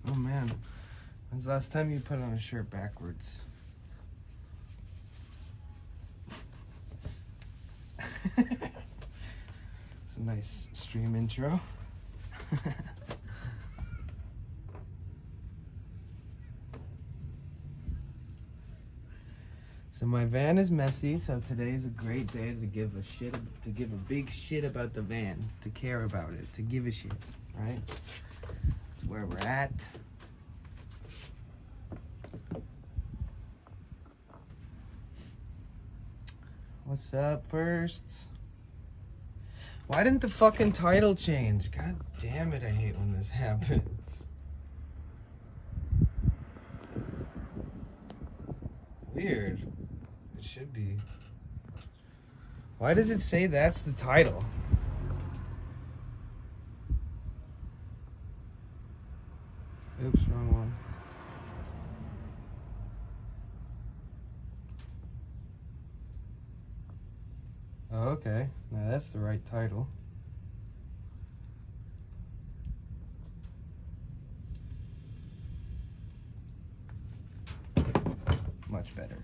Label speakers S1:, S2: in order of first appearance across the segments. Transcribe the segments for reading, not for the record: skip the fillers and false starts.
S1: Oh man, when's the last time you put on a shirt backwards? It's a nice stream intro. So my van is messy, so today is a great day to give a big shit about the van, to care about it, to give a shit, right? It's where we're at. What's up first? Why didn't the fucking title change? God damn it, I hate when this happens. Weird. It should be. Why does it say that's the title? Oops, wrong one. Oh, okay. Now that's the right title. Much better.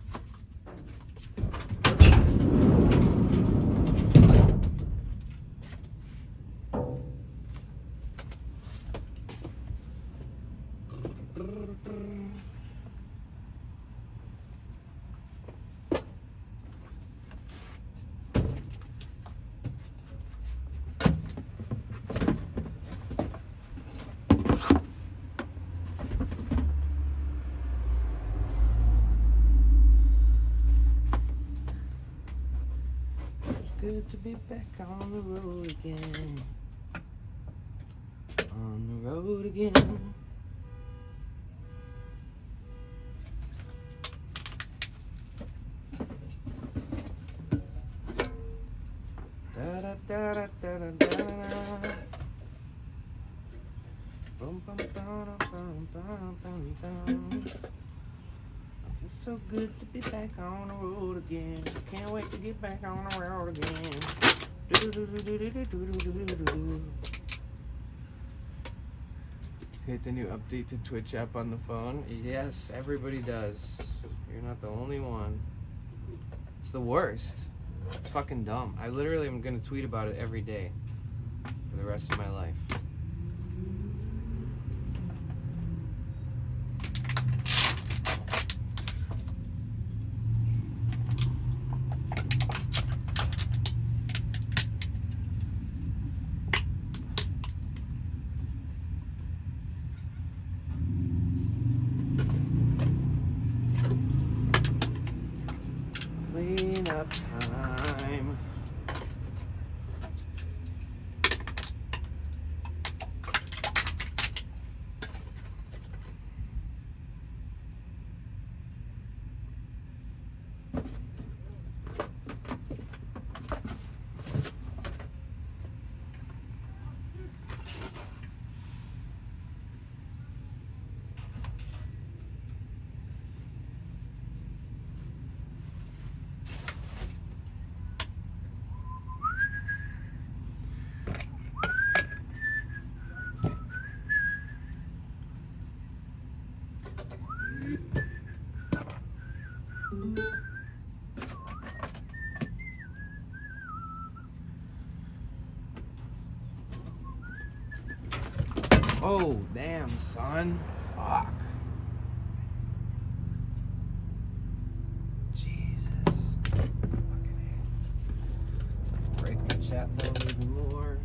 S1: Good to be back on the road again. On the road again. Da da da da da da da. Bum bum bum bum bum bum bum. It's so good to be back on the road again. Can't wait to get back on the road again. Hit the new update to Twitch app on the phone. Yes, everybody does. You're not the only one. It's the worst. It's fucking dumb. I literally am gonna tweet about it every day for the rest of my life. Clean up time. Oh, damn, son. Fuck. Jesus. Fucking A. Break my chat mode even more.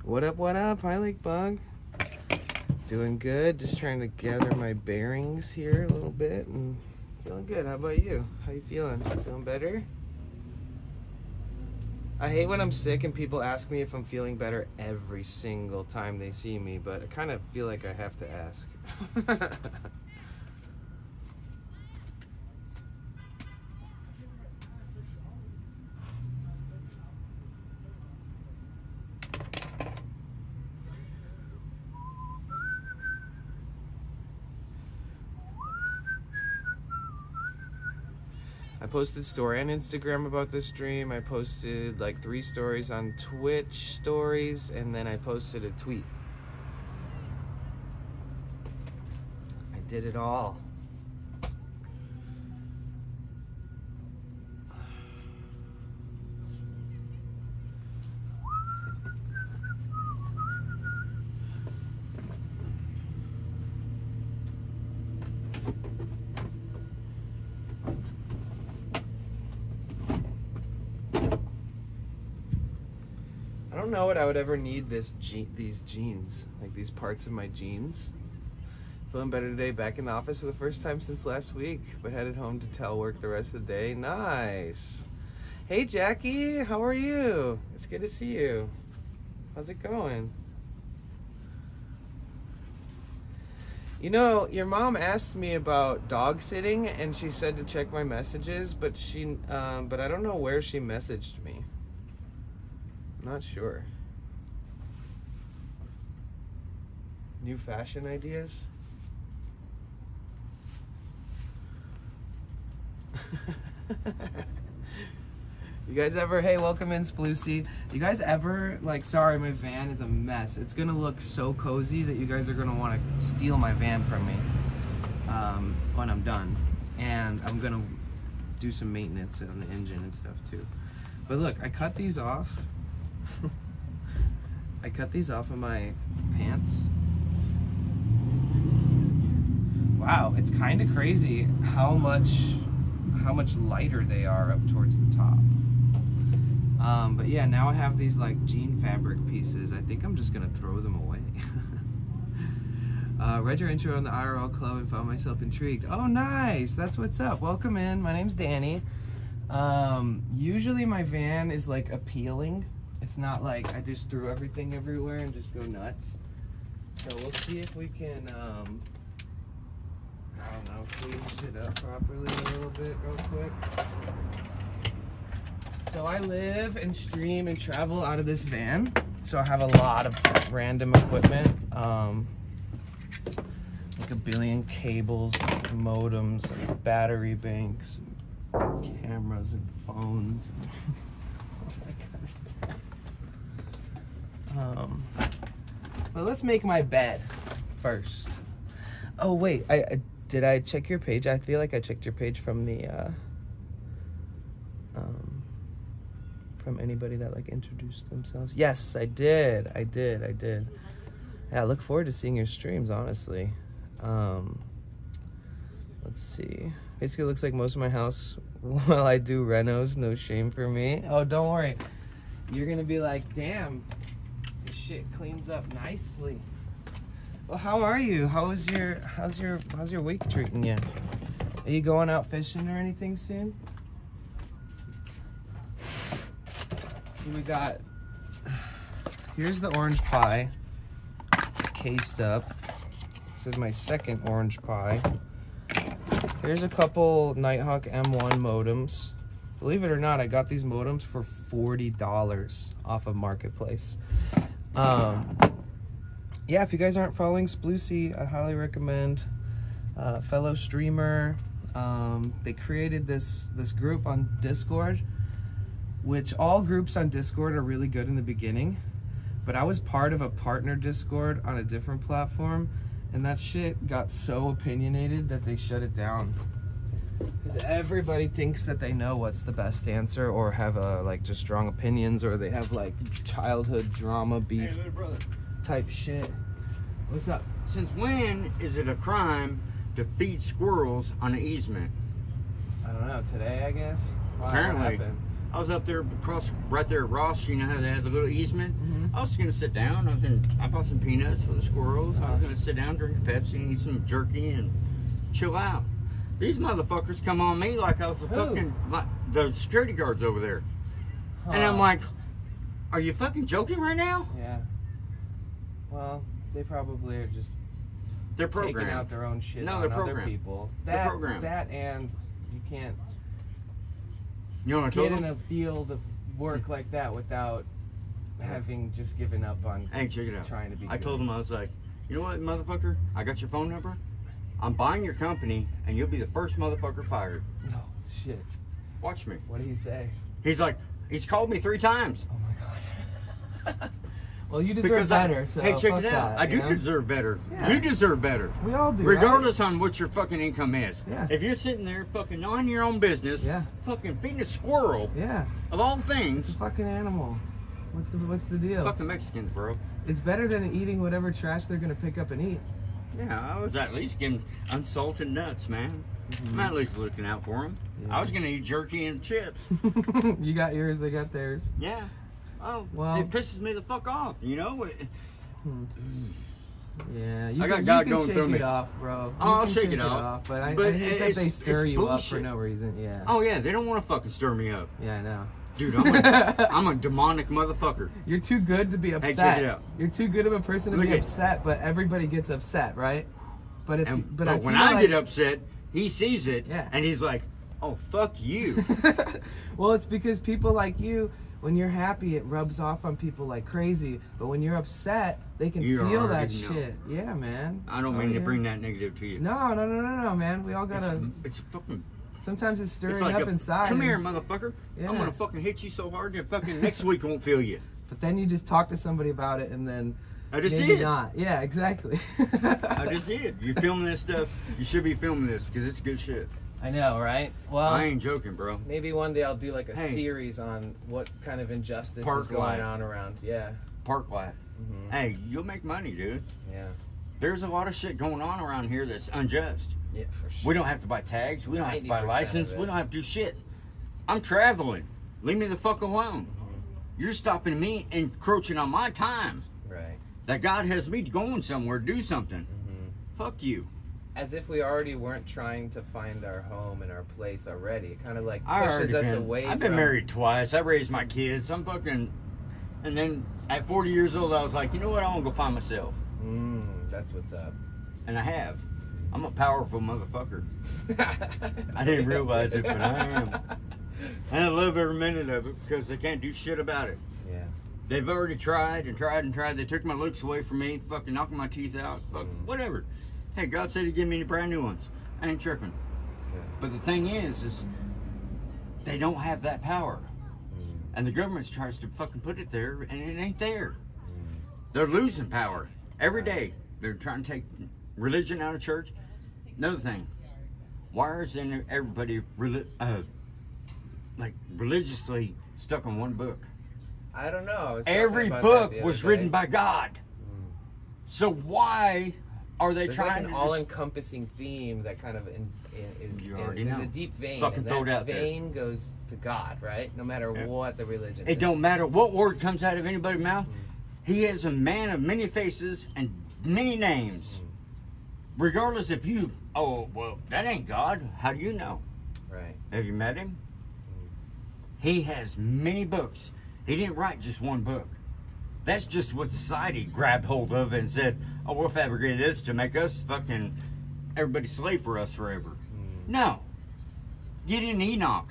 S1: What up, what up? Hi, Lake Bug. Doing good. Just trying to gather my bearings here a little bit and feeling good. How about you? How you feeling? Feeling better? I hate when I'm sick and people ask me if I'm feeling better every single time they see me, but I kind of feel like I have to ask. I posted story on Instagram about this stream. I posted like 3 stories on Twitch stories, and then I posted a tweet. I did it all. I don't know what I would ever need these jeans, like these parts of my jeans. Feeling better today, back in the office for the first time since last week, but headed home to telework the rest of the day. Nice. Hey Jackie, how are you? It's good to see you. How's it going? You know, your mom asked me about dog sitting and she said to check my messages, but but I don't know where she messaged me. Not sure. New fashion ideas? You guys ever, hey, welcome in Sploosy. You guys ever, like, sorry, my van is a mess. It's gonna look so cozy that you guys are gonna wanna steal my van from me when I'm done. And I'm gonna do some maintenance on the engine and stuff too. But look, I cut these off. I cut these off of my pants. Wow, it's kind of crazy how much lighter they are up towards the top. But yeah, now I have these like jean fabric pieces. I think I'm just gonna throw them away. Read your intro on the IRL club and found myself intrigued. Oh, nice, that's what's up. Welcome in. My name's Danny. Usually my van is like appealing. It's not like I just threw everything everywhere and just go nuts. So we'll see if we can, I don't know, clean shit up properly a little bit real quick. So I live and stream and travel out of this van. So I have a lot of random equipment. Like a billion cables, modems, and battery banks, and cameras and phones. And all that kind of stuff. Well, let's make my bed first. Oh wait, did I check your page? I feel like I checked your page from the from anybody that like introduced themselves. Yes, I did. Yeah, I look forward to seeing your streams, honestly. Let's see. Basically, it looks like most of my house while I do renos. No shame for me. Oh, don't worry. You're gonna be like, damn, this shit cleans up nicely. Well, how are you? How's your week treating you? Are you going out fishing or anything soon? So we got, here's the orange pie, cased up. This is my second orange pie. Here's a couple Nighthawk M1 modems. Believe it or not, I got these modems for $40 off of Marketplace. Yeah, if you guys aren't following Sploosy, I highly recommend. Fellow streamer. They created this group on Discord, which all groups on Discord are really good in the beginning. But I was part of a partner Discord on a different platform, and that shit got so opinionated that they shut it down. Because everybody thinks that they know what's the best answer, or have like just strong opinions, or they have like childhood drama beef type shit. What's up?
S2: Since when is it a crime to feed squirrels on an easement?
S1: I don't know. Today, I guess. Wow,
S2: Apparently.
S1: what happened?
S2: I was up there across right there at Ross. You know how they had the little easement.
S1: Mhm.
S2: I was gonna sit down. I bought some peanuts for the squirrels. I was gonna sit down, drink a Pepsi, and eat some jerky and chill out. These motherfuckers come on me like I was the security guards over there, and I'm like, "Are you fucking joking right now?"
S1: Yeah. Well, they probably are just
S2: They're
S1: taking
S2: programmed.
S1: out their own shit
S2: No,
S1: on
S2: they're
S1: other
S2: programmed.
S1: people.
S2: They're programmed.
S1: That and you can't
S2: You know what I told
S1: get in
S2: them?
S1: a field of work like that without having just given up on
S2: Hey, check it out.
S1: trying to be
S2: I
S1: good.
S2: told them, I was like, you know what, motherfucker? I got your phone number. I'm buying your company, and you'll be the first motherfucker fired.
S1: No, shit.
S2: Watch me.
S1: What did he say?
S2: He's like, he's called me 3 times.
S1: Oh my god. Well, you deserve
S2: Because
S1: better, so
S2: hey, check
S1: fuck
S2: it out.
S1: that,
S2: I
S1: you
S2: do
S1: know?
S2: deserve better.
S1: Yeah.
S2: You deserve better.
S1: We all do, right?
S2: Regardless on what your fucking income is.
S1: Yeah.
S2: If you're sitting there fucking on your own business,
S1: Yeah.
S2: fucking feeding a squirrel,
S1: Yeah.
S2: of all
S1: It's a
S2: things,
S1: fucking animal. What's the deal?
S2: fucking Mexicans, bro.
S1: It's better than eating whatever trash they're gonna pick up and eat.
S2: Yeah, I was at least getting unsalted nuts, man. I'm at least looking out for them.
S1: Yeah.
S2: I was gonna eat jerky and chips.
S1: You got yours, they got theirs.
S2: Yeah. Oh,
S1: Well-
S2: it pisses me the fuck off, you know?
S1: Yeah, you
S2: I got
S1: can,
S2: God
S1: you can
S2: going
S1: shake
S2: through
S1: it
S2: me.
S1: off, bro.
S2: Oh, I'll
S1: can
S2: shake it off.
S1: But I
S2: But
S1: hate that they
S2: it's-
S1: stir
S2: it's
S1: you up for
S2: bullshit.
S1: no reason. Yeah.
S2: Oh yeah, they don't want to fucking stir me up.
S1: Yeah, I know.
S2: Dude, I'm a demonic motherfucker.
S1: You're too good to be upset.
S2: check it out.
S1: You're too good of a person to
S2: Look
S1: be
S2: at-
S1: upset, but everybody gets upset, right? But if
S2: And,
S1: but
S2: but
S1: I
S2: when
S1: feel
S2: I
S1: like,
S2: get upset, he sees it,
S1: Yeah.
S2: and he's like, "Oh fuck you."
S1: Well, it's because people like you, when you're happy, it rubs off on people like crazy. But when you're upset, they can
S2: You
S1: feel that
S2: already know.
S1: shit. Yeah, man.
S2: I don't
S1: Oh,
S2: mean to
S1: yeah.
S2: bring that negative to you.
S1: No, man. We all gotta.
S2: It's fucking.
S1: Sometimes it's
S2: It's
S1: stirring
S2: like
S1: up inside.
S2: Come here, motherfucker.
S1: Yeah.
S2: I'm gonna fucking hit you so hard that fucking next week won't feel you.
S1: But then you just talk to somebody about it, and then
S2: I just
S1: maybe
S2: did.
S1: not. Yeah, exactly.
S2: I just did. You filming this stuff? You should be filming this because it's good shit.
S1: I know, right? Well,
S2: I ain't joking, bro.
S1: maybe one day I'll do like a
S2: Hey.
S1: series on what kind of injustice
S2: Park
S1: is going
S2: life.
S1: on around. Yeah.
S2: Park life.
S1: Hmm.
S2: Hey, you'll make money, dude.
S1: Yeah.
S2: There's a lot of shit going on around here that's unjust.
S1: Yeah, for sure.
S2: We don't have to buy tags. We don't have to buy
S1: 90%
S2: license.
S1: of it.
S2: We don't have to do shit. I'm traveling. Leave me the fuck alone.
S1: Mhm.
S2: You're stopping me, encroaching on my time.
S1: Right.
S2: That God has me going somewhere, do something.
S1: Hmm.
S2: Fuck you.
S1: As if we already weren't trying to find our home and our place already. It kind of like
S2: I
S1: pushes
S2: already
S1: us
S2: been,
S1: away
S2: I've been
S1: from...
S2: married twice. I raised my kids. I'm fucking. And then at 40 years old, I was like, you know what? I want to go find myself.
S1: That's what's up.
S2: And I have. I'm a powerful motherfucker. I didn't realize it, but I am. And I love every minute of it because they can't do shit about it.
S1: Yeah.
S2: They've already tried and tried and tried. They took my looks away from me, fucking knocking my teeth out. Fuck, whatever. Hey, God said He'd give me brand new ones. I ain't tripping.
S1: Good.
S2: But the thing is they don't have that power. And the government tries to fucking put it there, and it ain't there. They're losing power every day. They're trying to take religion out of church. Another thing, why is everybody like religiously stuck on one book?
S1: I don't know. I was talking
S2: Every
S1: about
S2: book
S1: that the
S2: was
S1: other
S2: written
S1: day.
S2: by God. So why are they
S1: There's
S2: trying
S1: like an
S2: to
S1: all-encompassing theme that kind of is.
S2: You already
S1: there's
S2: know.
S1: a deep vein.
S2: Fucking
S1: and
S2: throw
S1: that
S2: it out there.
S1: vein goes to God, right? No matter
S2: Yeah.
S1: what the religion
S2: It
S1: is.
S2: don't matter what word comes out of anybody's mouth. He is a man of many faces and many names. Regardless if you, oh, well, that ain't God. How do you know?
S1: Right.
S2: Have you met him? He has many books. He didn't write just one book. That's just what society grabbed hold of and said, oh, we'll fabricate this to make us fucking, everybody slave for us forever. No. Get in Enoch.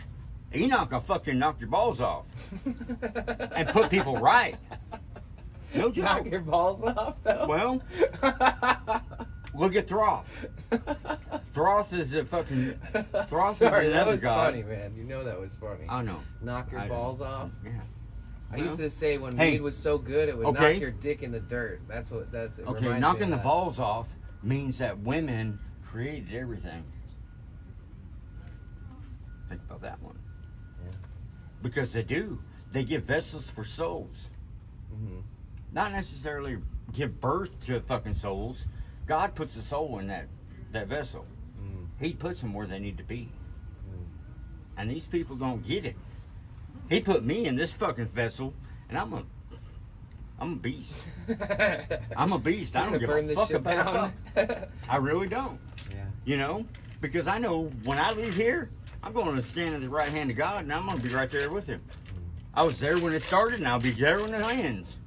S2: Enoch will fucking knock your balls off and put people right. No joke.
S1: Knock your balls off, though.
S2: Well, look at Thoth. Thoth is a fucking. Thoth
S1: Sorry,
S2: is
S1: that
S2: another
S1: was
S2: god.
S1: funny, man. You know that was funny.
S2: I know.
S1: Knock your
S2: I
S1: balls
S2: know.
S1: off.
S2: Yeah.
S1: I used to say when
S2: Hey.
S1: weed was so good, it would
S2: Okay.
S1: knock your dick in the dirt. That's what. That's. It
S2: Okay,
S1: reminds me
S2: knocking
S1: of
S2: the
S1: that.
S2: balls off means that women created everything. Think about that one.
S1: Yeah.
S2: Because they do. They give vessels for souls.
S1: Mhm.
S2: Not necessarily give birth to fucking souls. God puts a soul in that vessel.
S1: Mm.
S2: He puts them where they need to be.
S1: Mm.
S2: And these people don't get it. He put me in this fucking vessel, and I'm a beast. I'm a beast. I don't give a fuck about a fuck. I really don't.
S1: Yeah.
S2: You know? Because I know when I leave here, I'm going to stand at the right hand of God, and I'm going to be right there with him. I was there when it started, and I'll be there when it ends.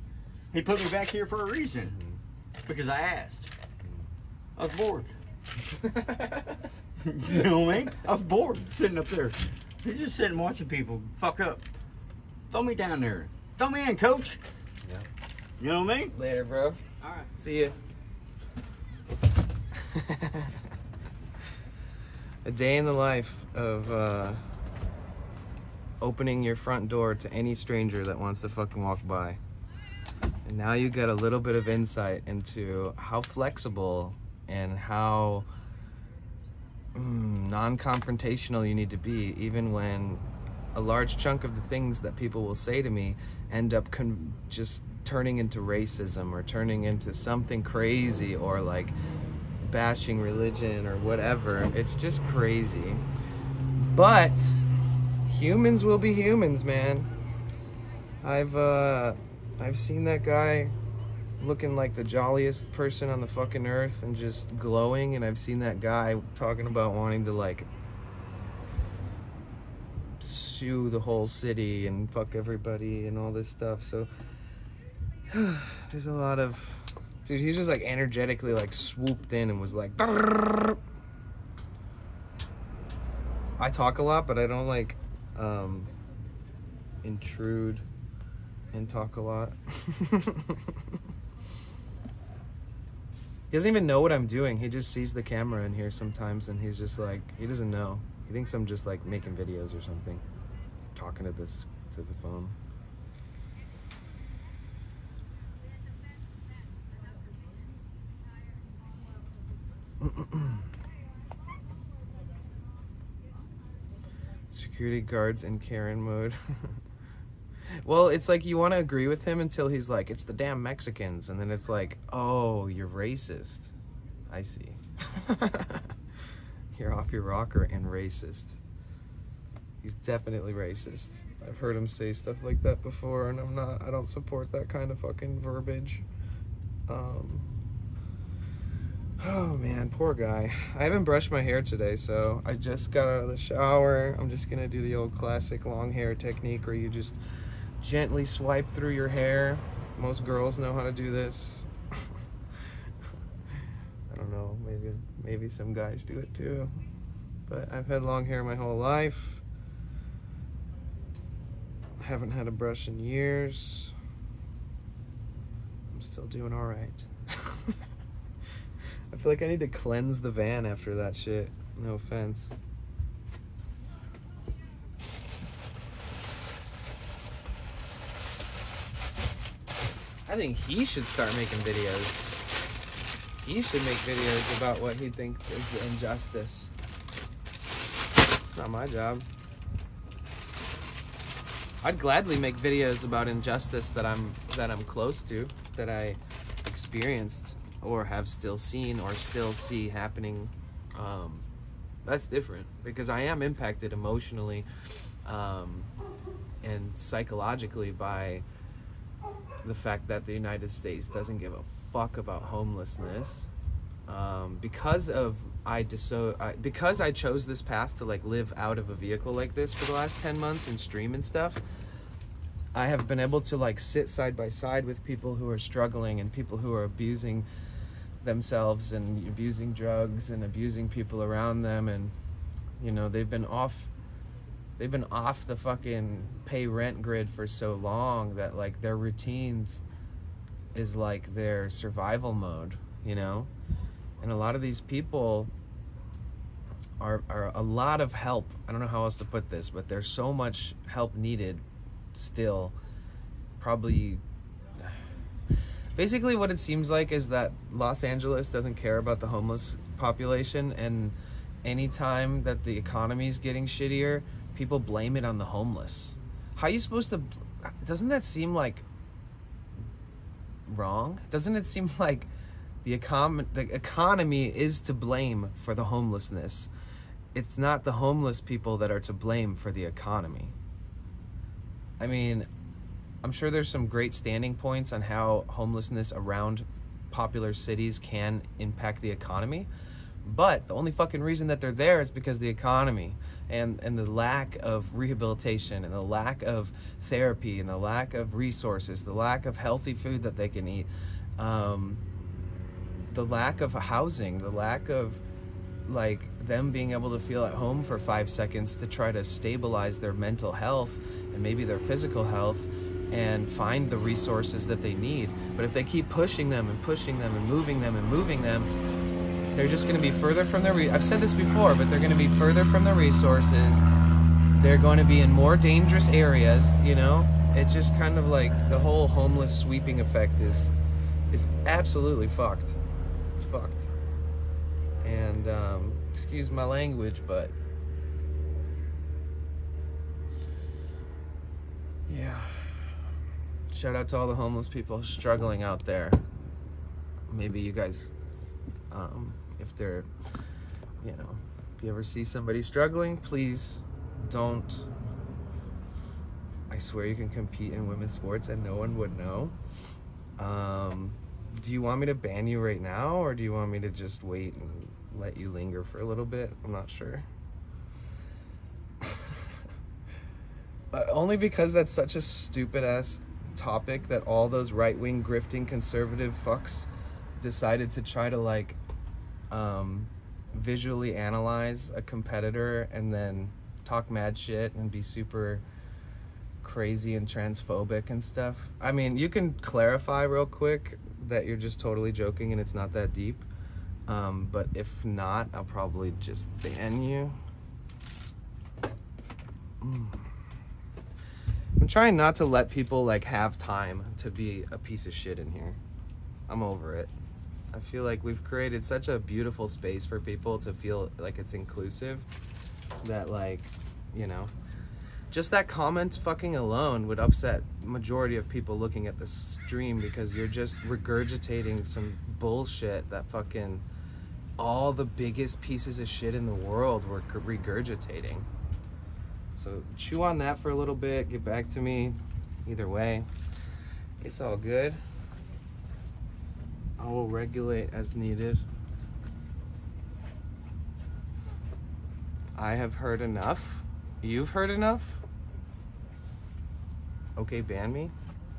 S2: He put me back here for a reason. Because I asked. I was bored. You know what I mean? I was bored sitting up there. He's just sitting watching people fuck up. Throw me down there. Throw me in, coach.
S1: Yeah.
S2: You know what I mean?
S1: Later, bro.
S2: All right.
S1: See ya. A day in the life of opening your front door to any stranger that wants to fucking walk by. And now you get a little bit of insight into how flexible and how non-confrontational you need to be, even when a large chunk of the things that people will say to me end up just turning into racism or turning into something crazy, or like bashing religion or whatever. It's just crazy. But humans will be humans, man. I've seen that guy looking like the jolliest person on the fucking earth and just glowing, and I've seen that guy talking about wanting to like sue the whole city and fuck everybody and all this stuff. So there's a lot of, dude, he's just like energetically like swooped in and was like, I talk a lot, but I don't like intrude and talk a lot. He doesn't even know what I'm doing. He just sees the camera in here sometimes, and he's just like, he doesn't know. He thinks I'm just like making videos or something, talking to the phone. Security guards in Karen mode. Well, it's like you want to agree with him until he's like, it's the damn Mexicans. And then it's like, oh, you're racist. I see. You're off your rocker and racist. He's definitely racist. I've heard him say stuff like that before, and I don't support that kind of fucking verbiage. Oh man, poor guy. I haven't brushed my hair today, so I just got out of the shower. I'm just gonna do the old classic long hair technique where you just gently swipe through your hair. Most girls know how to do this. I don't know, maybe some guys do it too. But I've had long hair my whole life. Haven't had a brush in years. I'm still doing all right. I feel like I need to cleanse the van after that shit. No offense. I think he should start making videos. He should make videos about what he thinks is the injustice. It's not my job. I'd gladly make videos about injustice that I'm close to, that I experienced or have still seen or still see happening. That's different, because I am impacted emotionally and psychologically by the fact that the United States doesn't give a fuck about homelessness. Because I chose this path to like live out of a vehicle like this for the last 10 months and stream and stuff, I have been able to like sit side by side with people who are struggling and people who are abusing themselves and abusing drugs and abusing people around them, and you know, they've been off the fucking pay rent grid for so long that like their routines is like their survival mode, you know. And a lot of these people are a lot of help. I don't know how else to put this, but there's so much help needed still. Probably basically what it seems like is that Los Angeles doesn't care about the homeless population, and anytime that the economy is getting shittier, people blame it on the homeless. How are you supposed to? Doesn't that seem like wrong? Doesn't it seem like the economy is to blame for the homelessness? It's not the homeless people that are to blame for the economy. I mean, I'm sure there's some great standing points on how homelessness around popular cities can impact the economy, but the only fucking reason that they're there is because the economy and the lack of rehabilitation and the lack of therapy and the lack of resources, the lack of healthy food that they can eat, the lack of housing, the lack of like them being able to feel at home for 5 seconds to try to stabilize their mental health and maybe their physical health and find the resources that they need. But if they keep pushing them and pushing them and moving them, they're just going to be further from their I've said this before, but they're going to be further from the resources. They're going to be in more dangerous areas, you know? It's just kind of like the whole homeless sweeping effect is absolutely fucked. It's fucked. And excuse my language, but yeah. Shout out to all the homeless people struggling out there. Maybe you guys, if they're, you know, if you ever see somebody struggling, please don't. I swear you can compete in women's sports and no one would know. Do you want me to ban you right now, or do you want me to just wait and let you linger for a little bit? I'm not sure. Only because that's such a stupid ass topic that all those right-wing grifting conservative fucks decided to try to like visually analyze a competitor and then talk mad shit and be super crazy and transphobic and stuff. I mean, you can clarify real quick that you're just totally joking and it's not that deep, but if not, I'll probably just ban you. I'm trying not to let people like have time to be a piece of shit in here. I'm over it. I feel like we've created such a beautiful space for people to feel like it's inclusive that, like, you know, just that comment fucking alone would upset majority of people looking at the stream, because you're just regurgitating some bullshit that fucking all the biggest pieces of shit in the world were regurgitating. So chew on that for a little bit, get back to me. Either way, it's all good. I will regulate as needed. I have heard enough. You've heard enough? Okay, ban me.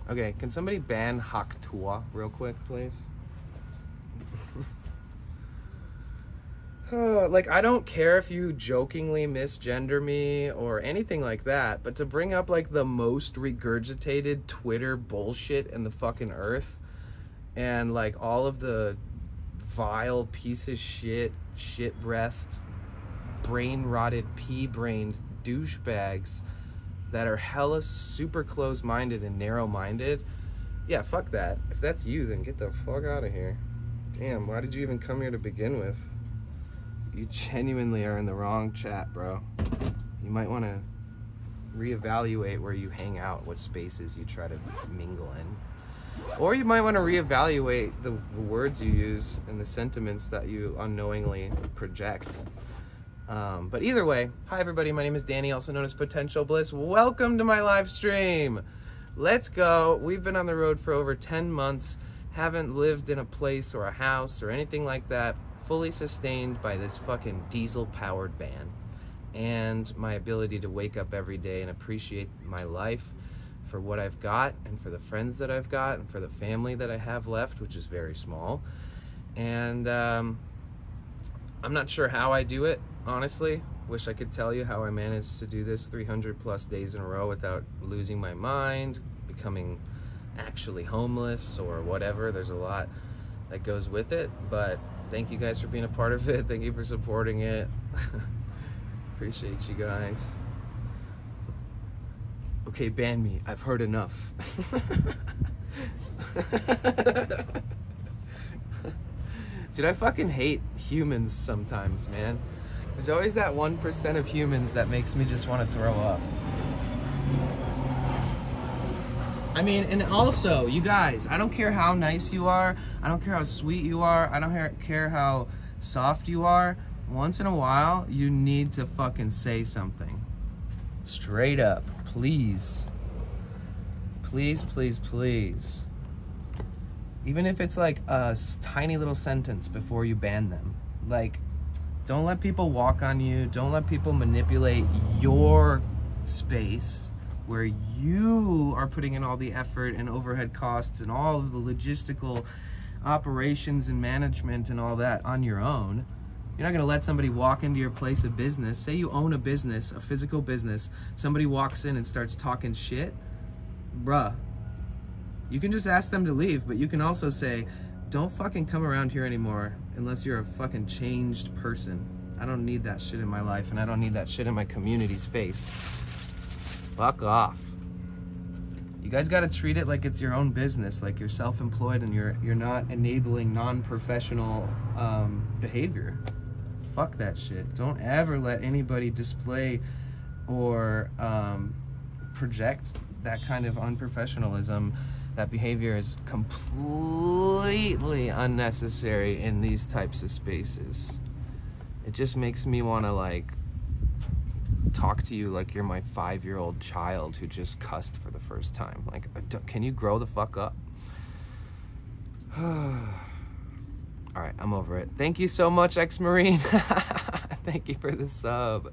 S1: Okay, can somebody ban Haktua real quick, please? Like, I don't care if you jokingly misgender me or anything like that, but to bring up like the most regurgitated Twitter bullshit in the fucking earth, and like all of the vile piece of shit, shit-breathed, brain-rotted, pea-brained douchebags that are hella super close-minded and narrow-minded, yeah, fuck that. If that's you, then get the fuck out of here. Damn, why did you even come here to begin with? You genuinely are in the wrong chat, bro. You might want to reevaluate where you hang out, what spaces you try to mingle in. Or you might want to reevaluate the words you use and the sentiments that you unknowingly project. But either way, hi everybody, my name is Danny, also known as Potential Bliss. Welcome to my live stream. Let's go. We've been on the road for over 10 months, haven't lived in a place or a house or anything like that, fully sustained by this fucking diesel-powered van and my ability to wake up every day and appreciate my life for what I've got and for the friends that I've got and for the family that I have left, which is very small. And I'm not sure how I do it, honestly. Wish I could tell you how I managed to do this 300 plus days in a row without losing my mind, becoming actually homeless or whatever. There's a lot that goes with it, but thank you guys for being a part of it. Thank you for supporting it. Appreciate you guys. Okay, ban me. I've heard enough. Dude, I fucking hate humans sometimes, man. There's always that 1% of humans that makes me just want to throw up. I mean, and also, you guys, I don't care how nice you are, I don't care how sweet you are, I don't care how soft you are. Once in a while, you need to fucking say something. Straight up, please. please, please, please, even if it's like a tiny little sentence before you ban them, like, don't let people walk on you. Don't let people manipulate your space where you are putting in all the effort and overhead costs and all of the logistical operations and management and all that on your own. You're not gonna let somebody walk into your place of business. Say you own a business, a physical business, somebody walks in and starts talking shit, bruh. You can just ask them to leave, but you can also say, don't fucking come around here anymore unless you're a fucking changed person. I don't need that shit in my life, and I don't need that shit in my community's face. Fuck off. You guys gotta treat it like it's your own business, like you're self-employed and you're not enabling non-professional behavior. Fuck that shit. Don't ever let anybody display or project that kind of unprofessionalism. That behavior is completely unnecessary in these types of spaces. It just makes me want to like talk to you like you're my 5-year-old child who just cussed for the first time. Like, can you grow the fuck up? All right, I'm over it. Thank you so much, Ex-Marine. Thank you for the sub.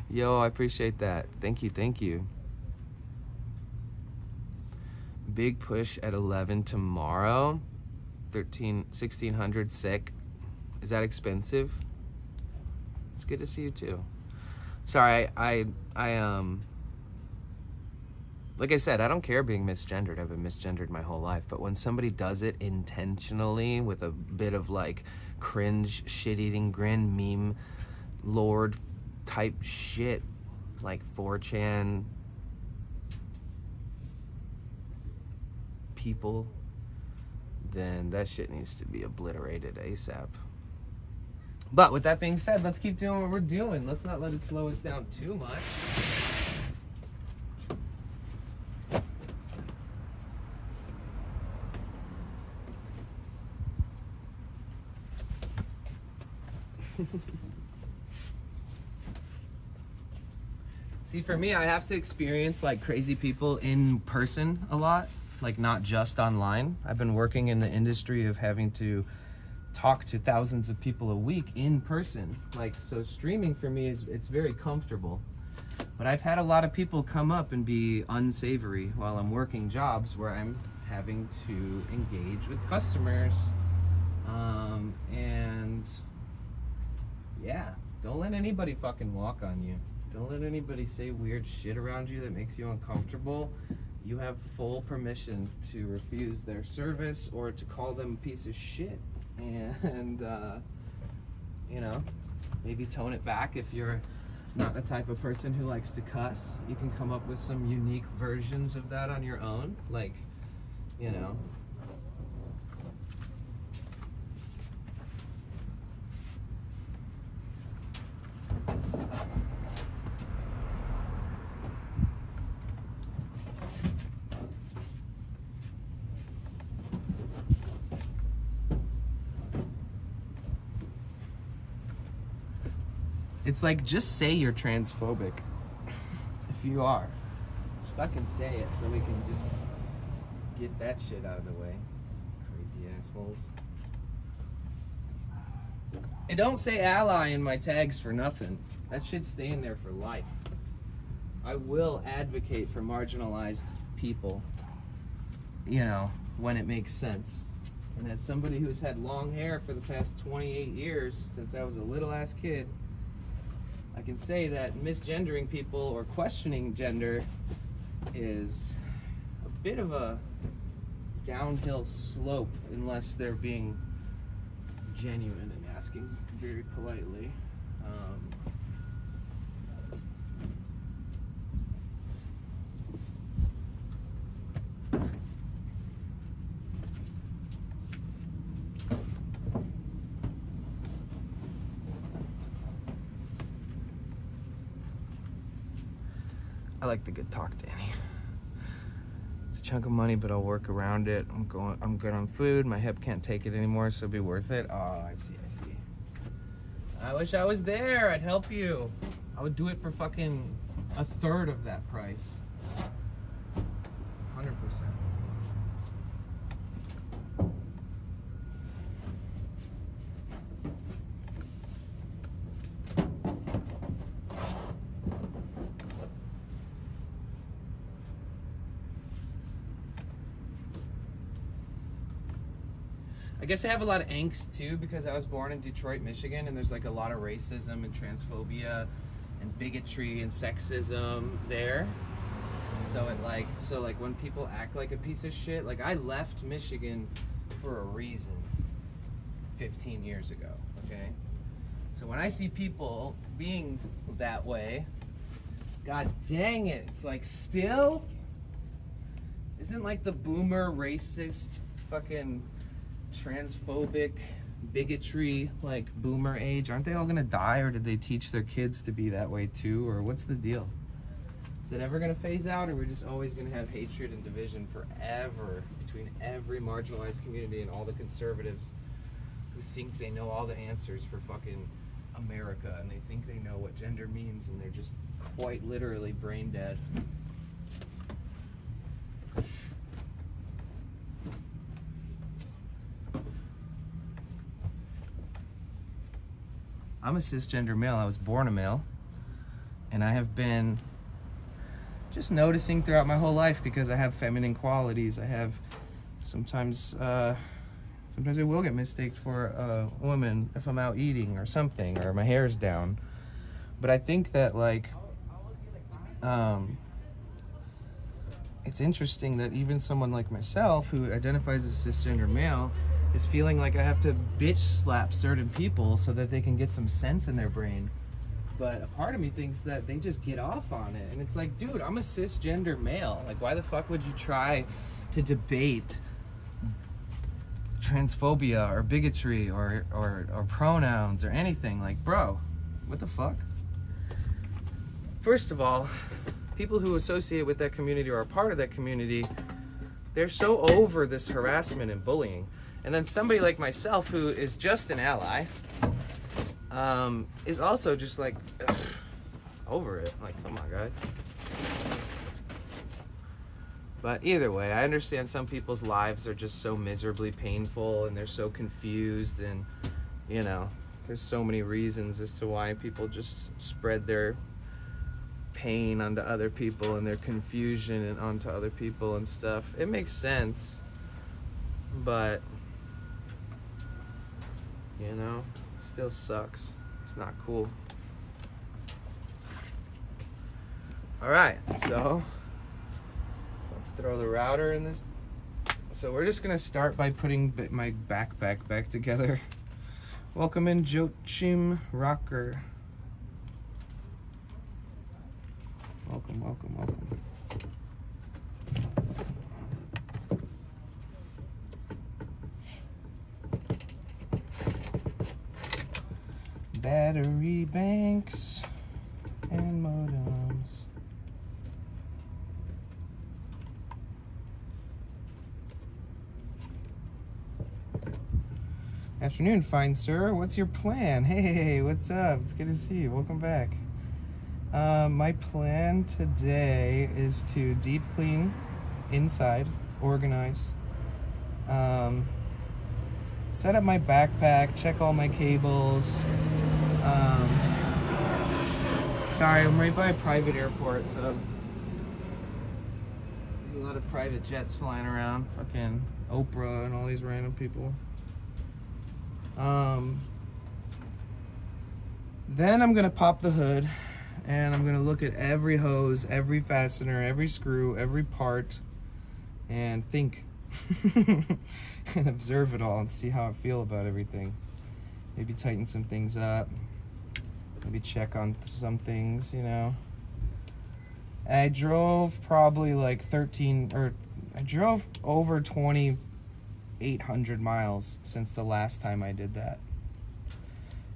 S1: Yo, I appreciate that. Thank you, thank you. Big push at 11 tomorrow. 1600 sick. Is that expensive? It's good to see you too. Sorry, I like I said, I don't care being misgendered. I've been misgendered my whole life. But when somebody does it intentionally with a bit of like cringe, shit-eating grin, meme lord type shit, like 4chan people, then that shit needs to be obliterated ASAP. But with that being said, let's keep doing what we're doing. Let's not let it slow us down too much. See, for me, I have to experience like crazy people in person a lot, like not just online. I've been working in the industry of having to talk to thousands of people a week in person. Like, so streaming for me it's very comfortable. But I've had a lot of people come up and be unsavory while I'm working jobs where I'm having to engage with customers. And yeah, don't let anybody fucking walk on you. Don't let anybody say weird shit around you that makes you uncomfortable. You have full permission to refuse their service or to call them a piece of shit. And, you know, maybe tone it back if you're not the type of person who likes to cuss. You can come up with some unique versions of that on your own. Like, you know. It's like, just say you're transphobic. If you are. Just fucking say it so we can just get that shit out of the way. Crazy assholes. And don't say ally in my tags for nothing. That shit's staying there for life. I will advocate for marginalized people, you know, when it makes sense. And as somebody who's had long hair for the past 28 years, since I was a little ass kid, I can say that misgendering people or questioning gender is a bit of a downhill slope unless they're being genuine and asking very politely. I like the good talk, Danny. It's a chunk of money, but I'll work around it. I'm good on food. My hip can't take it anymore, so it'll be worth it. Oh, I see. I wish I was there. I'd help you. I would do it for fucking 1/3 of that price. 100%. I guess I have a lot of angst too because I was born in Detroit, Michigan, and there's like a lot of racism and transphobia and bigotry and sexism there. So like when people act like a piece of shit, like I left Michigan for a reason 15 years ago, okay? So when I see people being that way, god dang it, it's like still isn't like the boomer racist fucking transphobic bigotry like boomer age, aren't they all gonna die, or did they teach their kids to be that way too, or what's the deal? Is it ever gonna phase out, or we're just always gonna have hatred and division forever between every marginalized community and all the conservatives who think they know all the answers for fucking America, and they think they know what gender means, and they're just quite literally brain dead. I'm a cisgender male. I was born a male, and I have been just noticing throughout my whole life, because I have feminine qualities. I have sometimes I will get mistaked for a woman if I'm out eating or something, or my hair's down. But I think that like it's interesting that even someone like myself who identifies as a cisgender male is feeling like I have to bitch slap certain people so that they can get some sense in their brain. But a part of me thinks that they just get off on it. And it's like, dude, I'm a cisgender male. Like, why the fuck would you try to debate transphobia or bigotry or pronouns or anything? Like, bro, what the fuck? First of all, people who associate with that community or are part of that community, they're so over this harassment and bullying. And then somebody like myself, who is just an ally, is also just like over it. Like, come on, guys. But either way, I understand some people's lives are just so miserably painful, and they're so confused, and you know, there's so many reasons as to why people just spread their pain onto other people and their confusion and onto other people and stuff. It makes sense, but you know, it still sucks. It's not cool. Alright, so let's throw the router in this. So we're just gonna start by putting my backpack back together. Welcome in, Joachim Rocker. Welcome, welcome, welcome. Battery banks and modems. Afternoon, fine sir. What's your plan? Hey, what's up? It's good to see you. Welcome back. My plan today is to deep clean inside, organize, set up my backpack, check all my cables. Sorry, I'm right by a private airport, so there's a lot of private jets flying around. Fucking Oprah and all these random people. Then I'm gonna pop the hood, and I'm gonna look at every hose, every fastener, every screw, every part, and think and observe it all and see how I feel about everything. Maybe tighten some things up, maybe check on some things, you know. I drove probably like I drove over 2,800 miles since the last time I did that.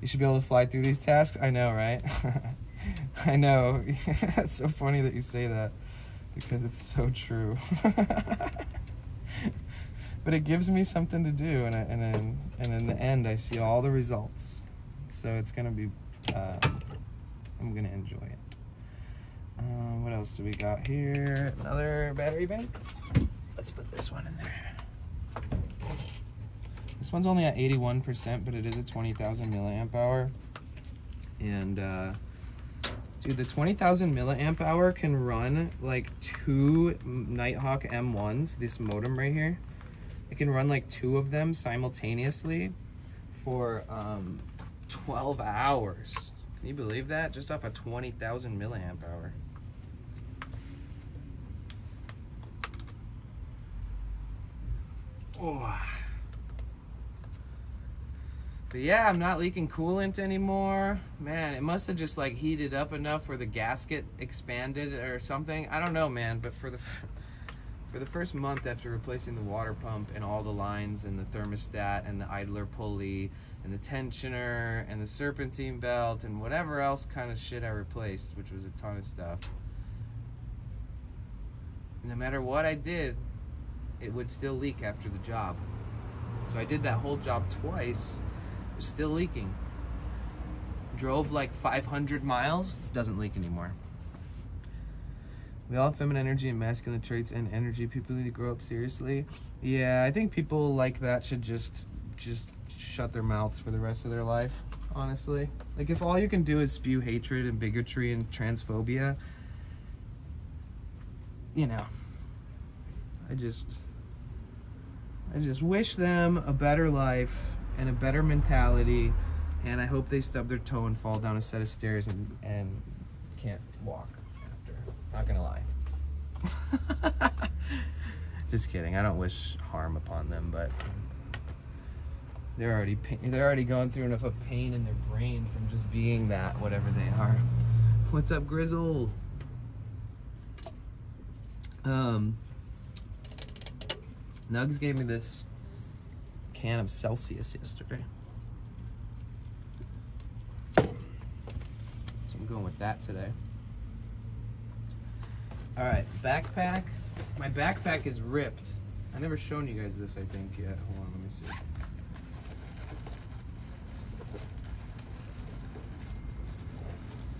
S1: You should be able to fly through these tasks. I know, right? I know. It's so funny that you say that, because it's so true. But it gives me something to do, and in the end, I see all the results. So it's gonna be, I'm gonna enjoy it. What else else do we got here? Another battery bank. Let's put this one in there. This one's only at 81%, but it is a 20,000 milliamp hour. And dude, the 20,000 milliamp hour can run like 2 Nighthawk M1s, this modem right here. It can run like 2 of them simultaneously for 12 hours. Can you believe that? Just off a 20,000 milliamp hour. Oh. But yeah, I'm not leaking coolant anymore. Man, it must have just like heated up enough where the gasket expanded or something. I don't know, man, but for the first month after replacing the water pump and all the lines and the thermostat and the idler pulley and the tensioner and the serpentine belt and whatever else kind of shit I replaced, which was a ton of stuff, no matter what I did, it would still leak after the job. So I did that whole job twice. It was still leaking. Drove like 500 miles, doesn't leak anymore. We all have feminine energy and masculine traits and energy. People need to grow up seriously. Yeah, I think people like that should just shut their mouths for the rest of their life, honestly. Like if all you can do is spew hatred and bigotry and transphobia, you know, I just wish them a better life and a better mentality, and I hope they stub their toe and fall down a set of stairs and can't walk after. Not gonna lie. Just kidding. I don't wish harm upon them, but they're already going through enough of pain in their brain from just being that, whatever they are. What's up, Grizzle? Nugs gave me this can of Celsius yesterday, so I'm going with that today. All right, backpack. My backpack is ripped. I never shown you guys this, I think, yet. Hold on, let me see.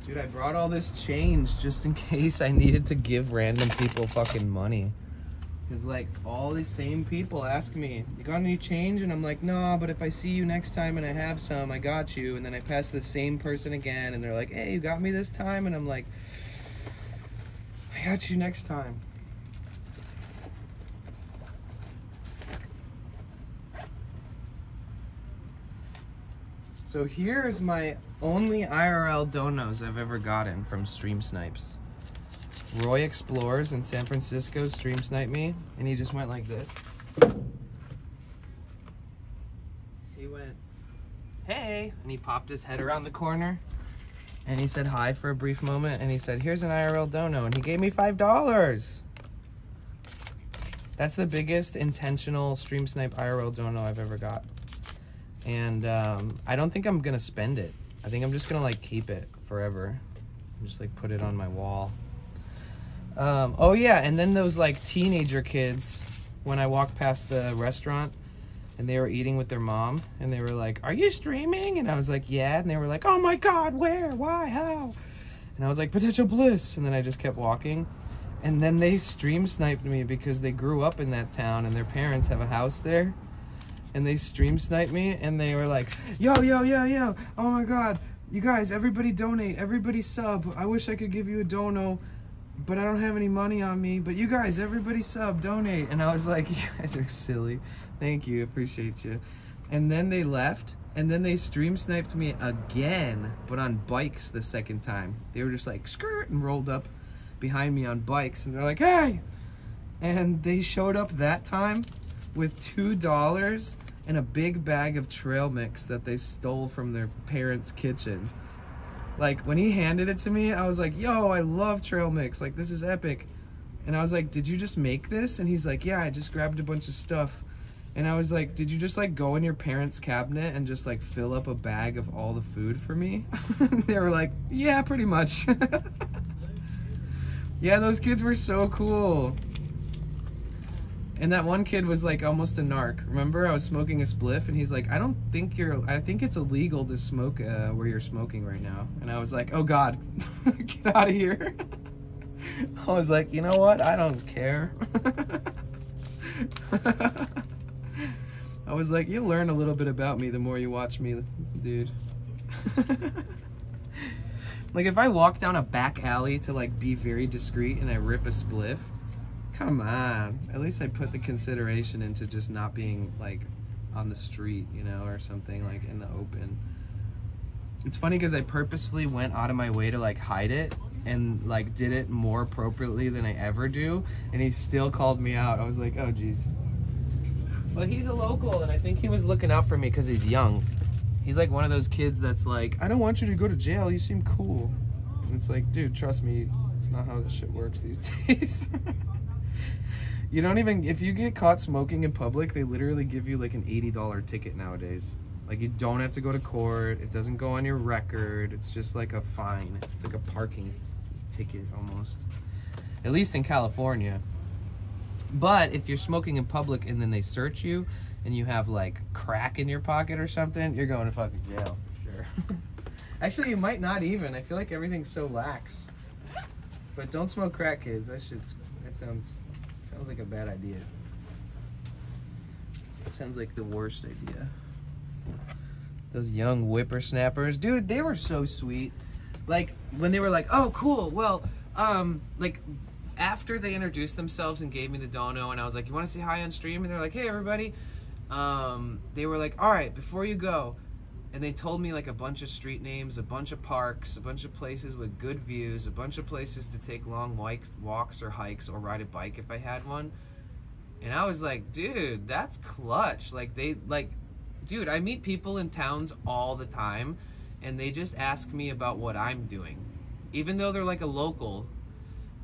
S1: Dude, I brought all this change just in case I needed to give random people fucking money. Because, like, all these same people ask me, you got any change? And I'm like, no, but if I see you next time and I have some, I got you. And then I pass the same person again, and they're like, hey, you got me this time? And I'm like, I got you next time. So here's my only IRL donos I've ever gotten from Stream Snipes. Roy Explores in San Francisco stream sniped me, and he just went like this. He went, hey, and he popped his head around the corner, and he said hi for a brief moment, and he said, here's an IRL dono, and he gave me $5. That's the biggest intentional stream snipe IRL dono I've ever got. And I don't think I'm gonna spend it. I think I'm just gonna like keep it forever. Just like put it on my wall. Oh yeah, and then those like teenager kids, when I walked past the restaurant and they were eating with their mom, and they were like, are you streaming? And I was like, yeah. And they were like, oh my God, where, why, how? And I was like, Potential Bliss. And then I just kept walking. And then they stream sniped me because they grew up in that town and their parents have a house there. And they stream sniped me, and they were like, yo, oh my God, you guys, everybody donate, everybody sub. I wish I could give you a dono, but I don't have any money on me. But you guys, everybody sub, donate. And I was like, you guys are silly. Thank you, appreciate you. And then they left, and then they stream sniped me again, but on bikes the second time. They were just like, skirt, and rolled up behind me on bikes, and they're like, hey! And they showed up that time with $2 and a big bag of trail mix that they stole from their parents' kitchen. Like, when he handed it to me, I was like, yo, I love trail mix, like, this is epic. And I was like, did you just make this? And he's like, yeah, I just grabbed a bunch of stuff. And I was like, did you just like go in your parents' cabinet and just like fill up a bag of all the food for me? They were like, yeah, pretty much. Yeah, those kids were so cool. And that one kid was like almost a narc. Remember, I was smoking a spliff, and he's like, I think it's illegal to smoke where you're smoking right now. And I was like, oh God, get out of here. I was like, you know what? I don't care. I was like, you learn a little bit about me the more you watch me, dude. Like, if I walk down a back alley to, like, be very discreet and I rip a spliff, come on. At least I put the consideration into just not being, like, on the street, you know, or something, like, in the open. It's funny because I purposefully went out of my way to, like, hide it and, like, did it more appropriately than I ever do, and he still called me out. I was like, oh, geez. But he's a local, and I think he was looking out for me because he's young. He's like one of those kids that's like, I don't want you to go to jail, you seem cool. And it's like, dude, trust me, it's not how this shit works these days. You don't even, if you get caught smoking in public, they literally give you like an $80 ticket nowadays. Like, you don't have to go to court, it doesn't go on your record, it's just like a fine. It's like a parking ticket almost. At least in California. But if you're smoking in public and then they search you and you have like crack in your pocket or something, you're going to fucking jail for sure. Actually, you might not even. I feel like everything's so lax. But don't smoke crack, kids. That sounds like a bad idea. It sounds like the worst idea. Those young whippersnappers, dude, they were so sweet. Like, when they were like, oh, cool, well, like, after they introduced themselves and gave me the dono, and I was like, you want to say hi on stream? And they're like, hey, everybody. They were like, all right, before you go, and they told me like a bunch of street names, a bunch of parks, a bunch of places with good views, a bunch of places to take long walks or hikes or ride a bike if I had one. And I was like, dude, that's clutch. Like, dude, I meet people in towns all the time, and they just ask me about what I'm doing, even though they're like a local.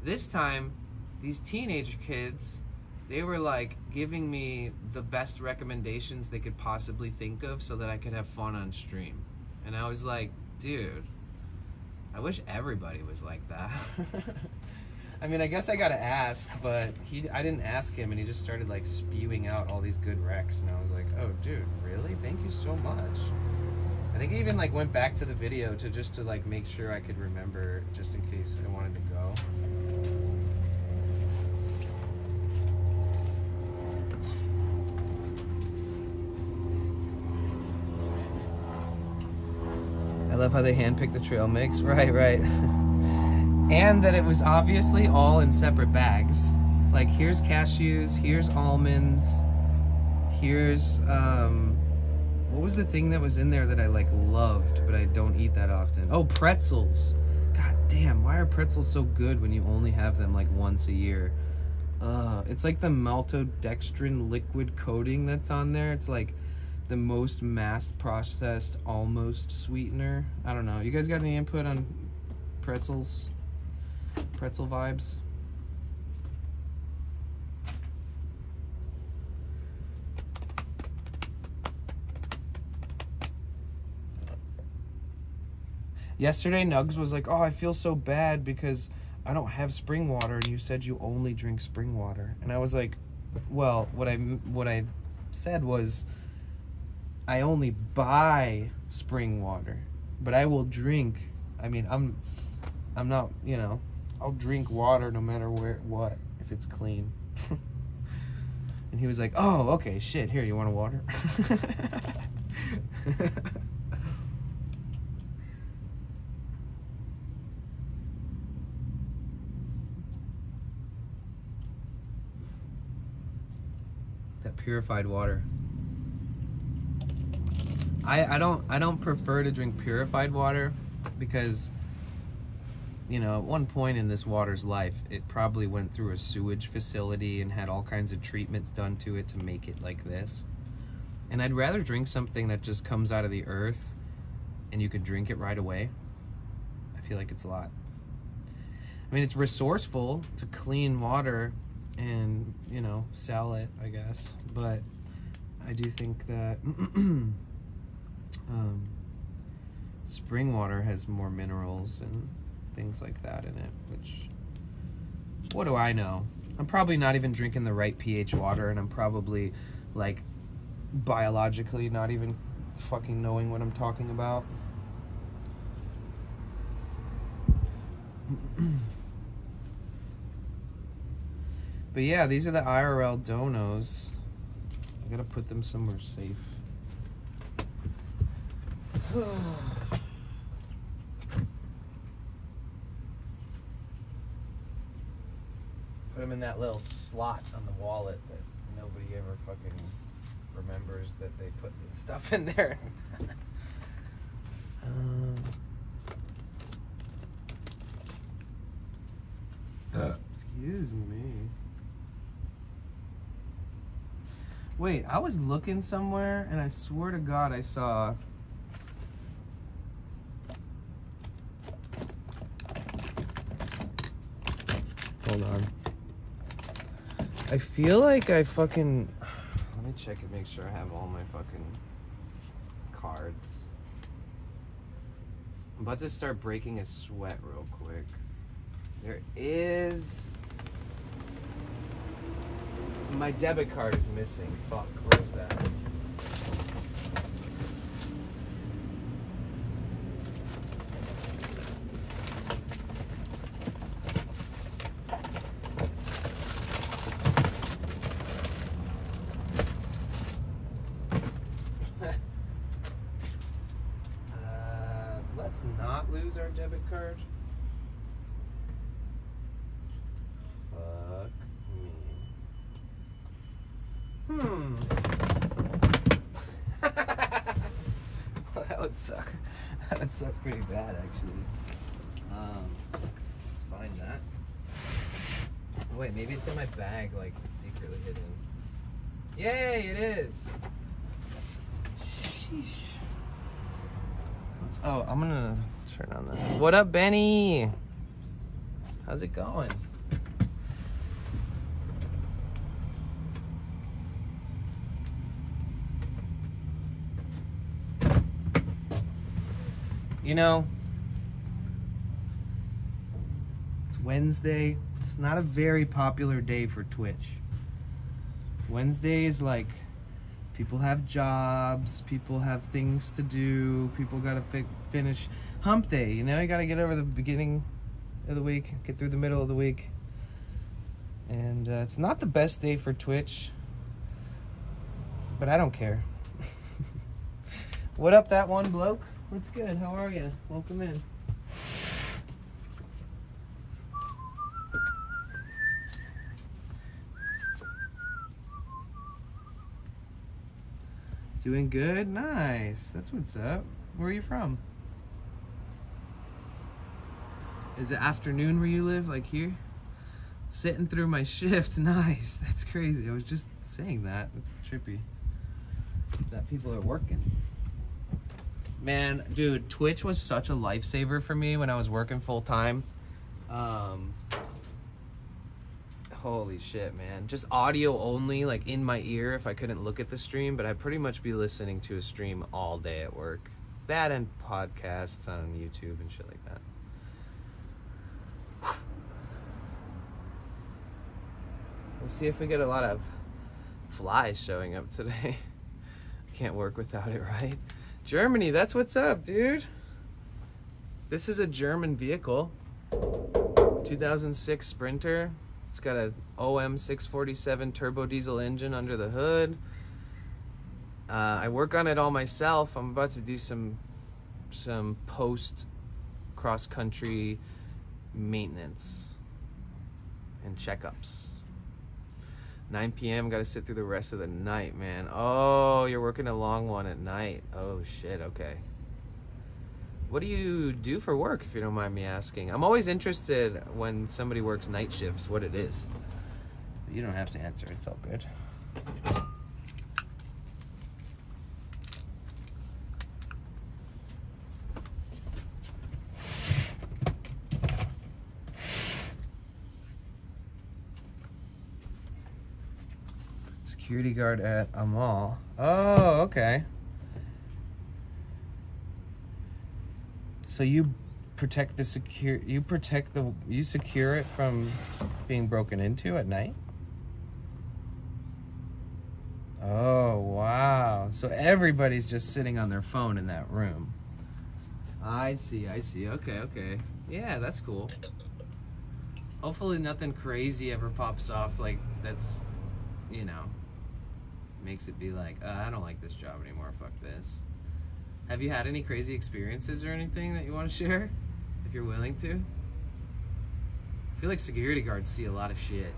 S1: This time, these teenage kids, they were like giving me the best recommendations they could possibly think of so that I could have fun on stream. And I was like, dude, I wish everybody was like that. I mean, I guess I gotta ask, but I didn't ask him, and he just started like spewing out all these good recs, and I was like, oh dude, really? Thank you so much. I think I even like went back to the video to like make sure I could remember, just in case I wanted to go. I love how they handpicked the trail mix. Right. And that it was obviously all in separate bags. Like, here's cashews, here's almonds, here's, what was the thing that was in there that I, like, loved, but I don't eat that often? Oh, pretzels. God damn, why are pretzels so good when you only have them, like, once a year? It's like the maltodextrin liquid coating that's on there. It's like the most mass-processed almost sweetener. I don't know. You guys got any input on pretzels? Pretzel vibes? Yesterday, Nugs was like, oh, I feel so bad because I don't have spring water, and you said you only drink spring water. And I was like, well, what I said was, I only buy spring water, but I will drink. I mean, I'm not, you know, I'll drink water no matter what, if it's clean. And he was like, oh, okay, shit, here, you want a water? That purified water. I don't prefer to drink purified water because, you know, at one point in this water's life, it probably went through a sewage facility and had all kinds of treatments done to it to make it like this. And I'd rather drink something that just comes out of the earth and you can drink it right away. I feel like it's a lot. I mean, it's resourceful to clean water and, you know, sell it, I guess. But I do think that spring water has more minerals and things like that in it, which, what do I know? I'm probably not even drinking the right pH water, and I'm probably, like, biologically not even fucking knowing what I'm talking about. But yeah, these are the IRL donos. I gotta put them somewhere safe. Put them in that little slot on the wallet that nobody ever fucking remembers that they put the stuff in there. Excuse me. Wait, I was looking somewhere and I swear to God I saw. Hold on. I feel like I fucking. Let me check and make sure I have all my fucking cards. I'm about to start breaking a sweat real quick. There is. My debit card is missing. Fuck, where's that? Let's not lose our debit card. Fuck me. Well, that would suck. That would suck pretty bad, actually. Let's find that. Wait, maybe it's in my bag, like secretly hidden. Yay, it is. Sheesh. Oh, I'm gonna turn on that. What up, Benny? How's it going? You know, it's Wednesday. It's not a very popular day for Twitch. Wednesday is like, people have jobs, people have things to do, people gotta finish hump day, you know? You gotta get over the beginning of the week, get through the middle of the week. And it's not the best day for Twitch, but I don't care. What up, that one bloke? What's good? How are you? Welcome in. Doing good? Nice. That's what's up. Where are you from? Is it afternoon where you live, like here? Sitting through my shift. Nice. That's crazy. I was just saying that. That's trippy. That people are working. Man, dude, Twitch was such a lifesaver for me when I was working full time. Holy shit, man. Just audio only, like in my ear if I couldn't look at the stream, but I'd pretty much be listening to a stream all day at work. That and podcasts on YouTube and shit like that. Let's see if we get a lot of flies showing up today. Can't work without it, right? Germany, that's what's up, dude. This is a German vehicle. 2006 Sprinter. It's got a OM 647 turbo diesel engine under the hood. I work on it all myself. I'm about to do some post cross-country maintenance and checkups. 9 p.m. Got to sit through the rest of the night, man. Oh, you're working a long one at night. Oh, shit. Okay. What do you do for work, if you don't mind me asking? I'm always interested when somebody works night shifts, what it is. You don't have to answer. It's all good. Security guard at a mall. Oh, okay. So you protect the you secure it from being broken into at night? Oh, wow. So everybody's just sitting on their phone in that room. I see. Okay. Yeah, that's cool. Hopefully nothing crazy ever pops off like that's, you know, makes it be like, I don't like this job anymore, fuck this. Have you had any crazy experiences or anything that you want to share? If you're willing to? I feel like security guards see a lot of shit.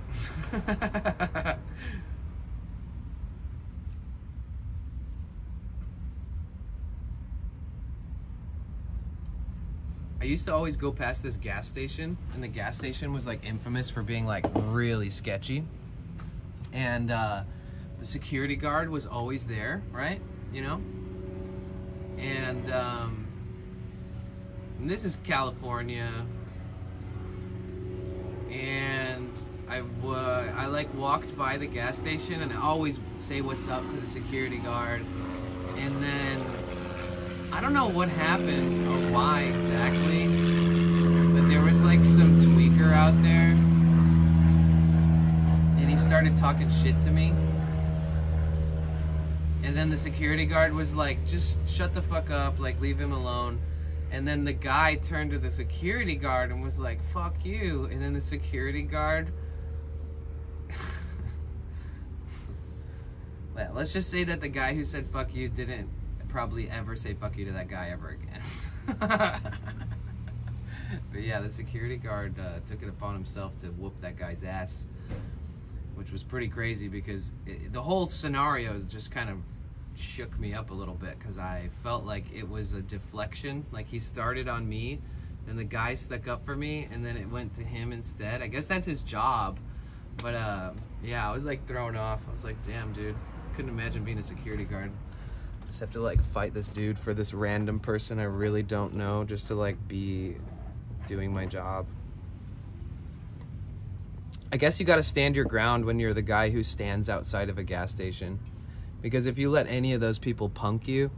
S1: I used to always go past this gas station, and the gas station was like infamous for being like really sketchy. And the security guard was always there, right? You know? And this is California. And I like walked by the gas station, and I always say what's up to the security guard. And then I don't know what happened or why exactly, but there was like some tweaker out there, and he started talking shit to me. And then the security guard was like, just shut the fuck up, like leave him alone. And then the guy turned to the security guard and was like, fuck you. And then the security guard, well, let's just say that the guy who said fuck you didn't probably ever say fuck you to that guy ever again. But yeah, the security guard took it upon himself to whoop that guy's ass, which was pretty crazy because the whole scenario just kind of shook me up a little bit, because I felt like it was a deflection. Like he started on me, then the guy stuck up for me, and then it went to him instead. I guess that's his job. But yeah, I was like thrown off. I was like, damn, dude, couldn't imagine being a security guard. Just have to like fight this dude for this random person I really don't know, just to like be doing my job. I guess you gotta stand your ground when you're the guy who stands outside of a gas station, because if you let any of those people punk you,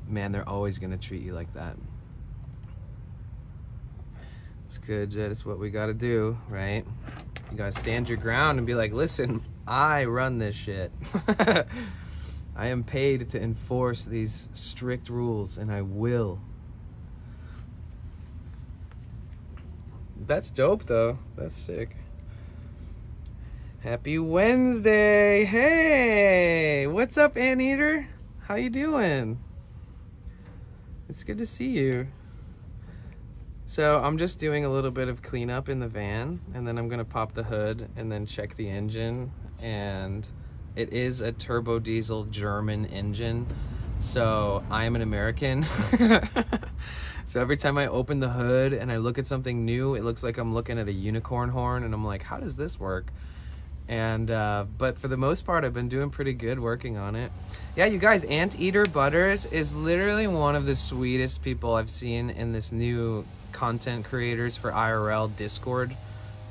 S1: man, they're always gonna treat you like that. It's good, Jed. It's what we gotta do, right? You gotta stand your ground and be like, listen, I run this shit. I am paid to enforce these strict rules, and I will. That's dope, though. That's sick. Happy Wednesday. Hey, what's up, Anteater? How you doing? It's good to see you. So I'm just doing a little bit of cleanup in the van, and then I'm gonna pop the hood and then check the engine. And it is a turbo diesel German engine, so I am an American. So every time I open the hood and I look at something new, it looks like I'm looking at a unicorn horn, and I'm like, how does this work? And but for the most part, I've been doing pretty good working on it. Yeah, you guys, Anteater Butters is literally one of the sweetest people I've seen in this new content creators for IRL Discord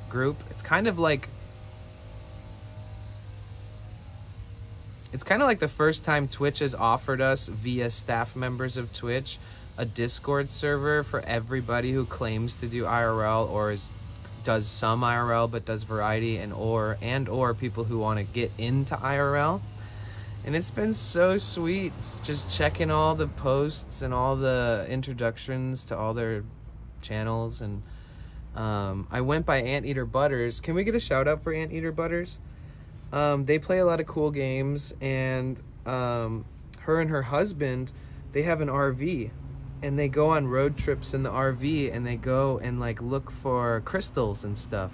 S1: group. It's kind of like the first time Twitch has offered us, via staff members of Twitch, a Discord server for everybody who claims to do IRL or does some IRL but does variety, and or people who want to get into IRL. And it's been so sweet just checking all the posts and all the introductions to all their channels. And I went by Anteater Butters. Can we get a shout out for Anteater Butters? They play a lot of cool games, and her and her husband, they have an RV, and they go on road trips in the RV, and they go and like look for crystals and stuff.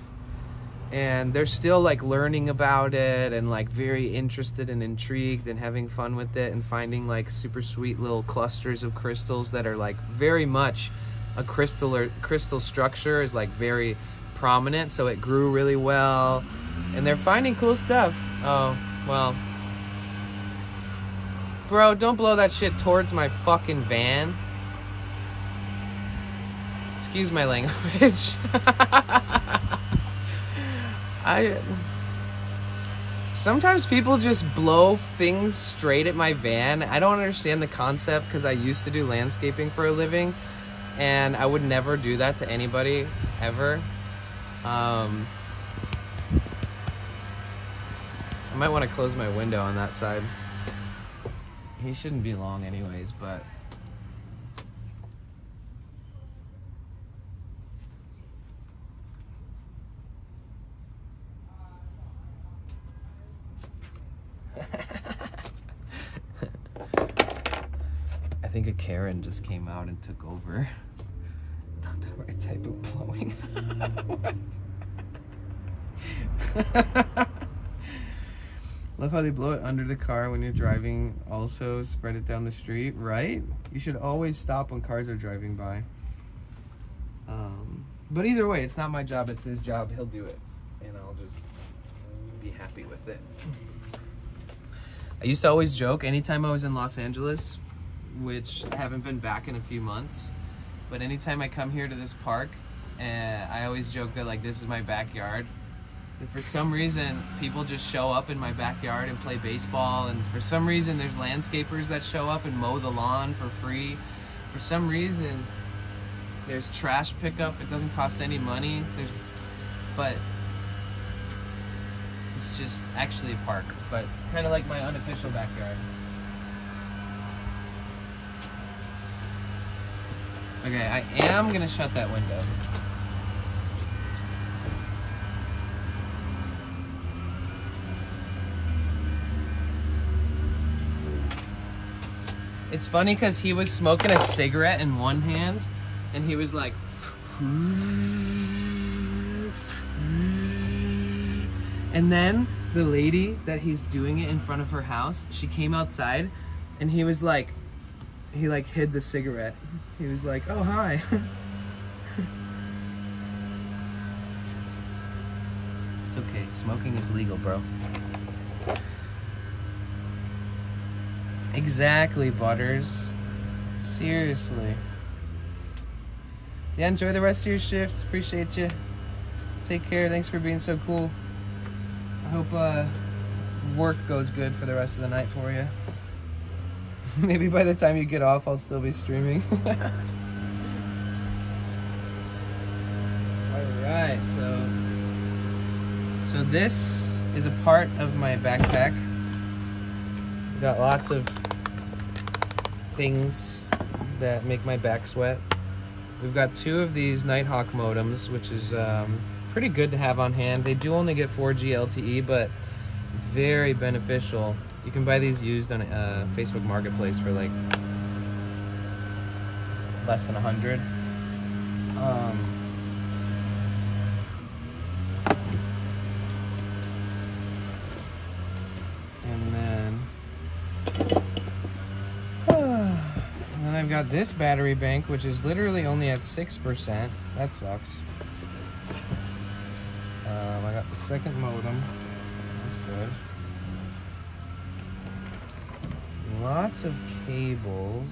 S1: And they're still like learning about it and like very interested and intrigued and having fun with it and finding like super sweet little clusters of crystals that are like very much a crystal structure is like very prominent, so it grew really well. And they're finding cool stuff. Oh, well. Bro, don't blow that shit towards my fucking van. Excuse my language. Sometimes people just blow things straight at my van. I don't understand the concept, because I used to do landscaping for a living, and I would never do that to anybody, ever. I might want to close my window on that side. He shouldn't be long anyways, but... Karen just came out and took over. Not the right type of blowing. What? Love how they blow it under the car when you're driving. Also spread it down the street, right? You should always stop when cars are driving by. But either way, it's not my job, it's his job. He'll do it. And I'll just be happy with it. I used to always joke anytime I was in Los Angeles, which I haven't been back in a few months, but anytime I come here to this park, I always joke that like this is my backyard. And for some reason, people just show up in my backyard and play baseball, and for some reason there's landscapers that show up and mow the lawn for free. For some reason, there's trash pickup. It doesn't cost any money. But it's just actually a park. But it's kind of like my unofficial backyard. Okay, I am gonna shut that window. It's funny because he was smoking a cigarette in one hand, and he was like, and then the lady that he's doing it in front of her house, she came outside, and he was like, he like hid the cigarette. He was like, oh, hi. It's okay, smoking is legal, bro. Exactly, Butters. Seriously. Yeah, enjoy the rest of your shift. Appreciate you. Take care. Thanks for being so cool. I hope work goes good for the rest of the night for you. Maybe by the time you get off, I'll still be streaming. Alright, so this is a part of my backpack. Got lots of things that make my back sweat. We've got 2 of these Nighthawk modems, which is pretty good to have on hand. They do only get 4G LTE, but very beneficial. You can buy these used on Facebook Marketplace for like less than 100. And then I've got this battery bank, which is literally only at 6%. That sucks. I got the second modem. That's good. Lots of cables.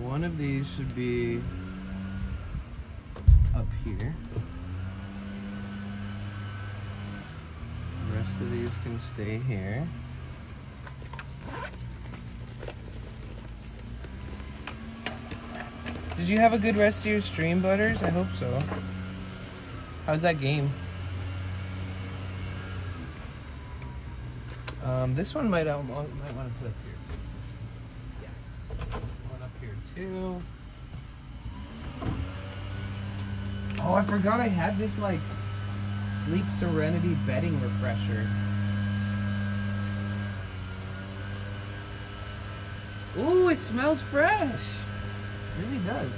S1: One of these should be up here. The rest of these can stay here. Did you have a good rest of your stream, Butters? I hope so. How's that game? This one might want to put up here too. Yes, this one's going up here too. Oh, I forgot I had this like Sleep Serenity bedding refresher. Ooh, it smells fresh. It really does.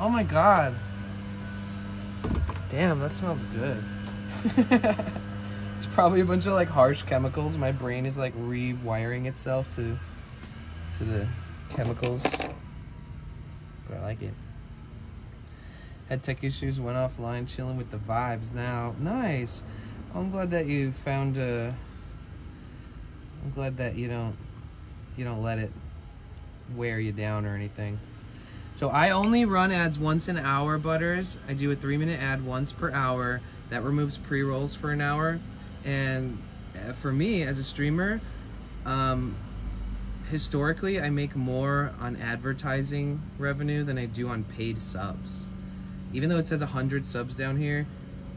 S1: Oh my god. Damn, that smells good. It's probably a bunch of like harsh chemicals. My brain is like rewiring itself to the chemicals. But I like it. Had tech issues, went offline, chilling with the vibes now. Nice. I'm glad that you found I'm glad that you don't let it wear you down or anything. So I only run ads once an hour, Butters. I do a 3-minute ad once per hour. That removes pre-rolls for an hour. And for me as a streamer, historically I make more on advertising revenue than I do on paid subs. Even though it says 100 subs down here,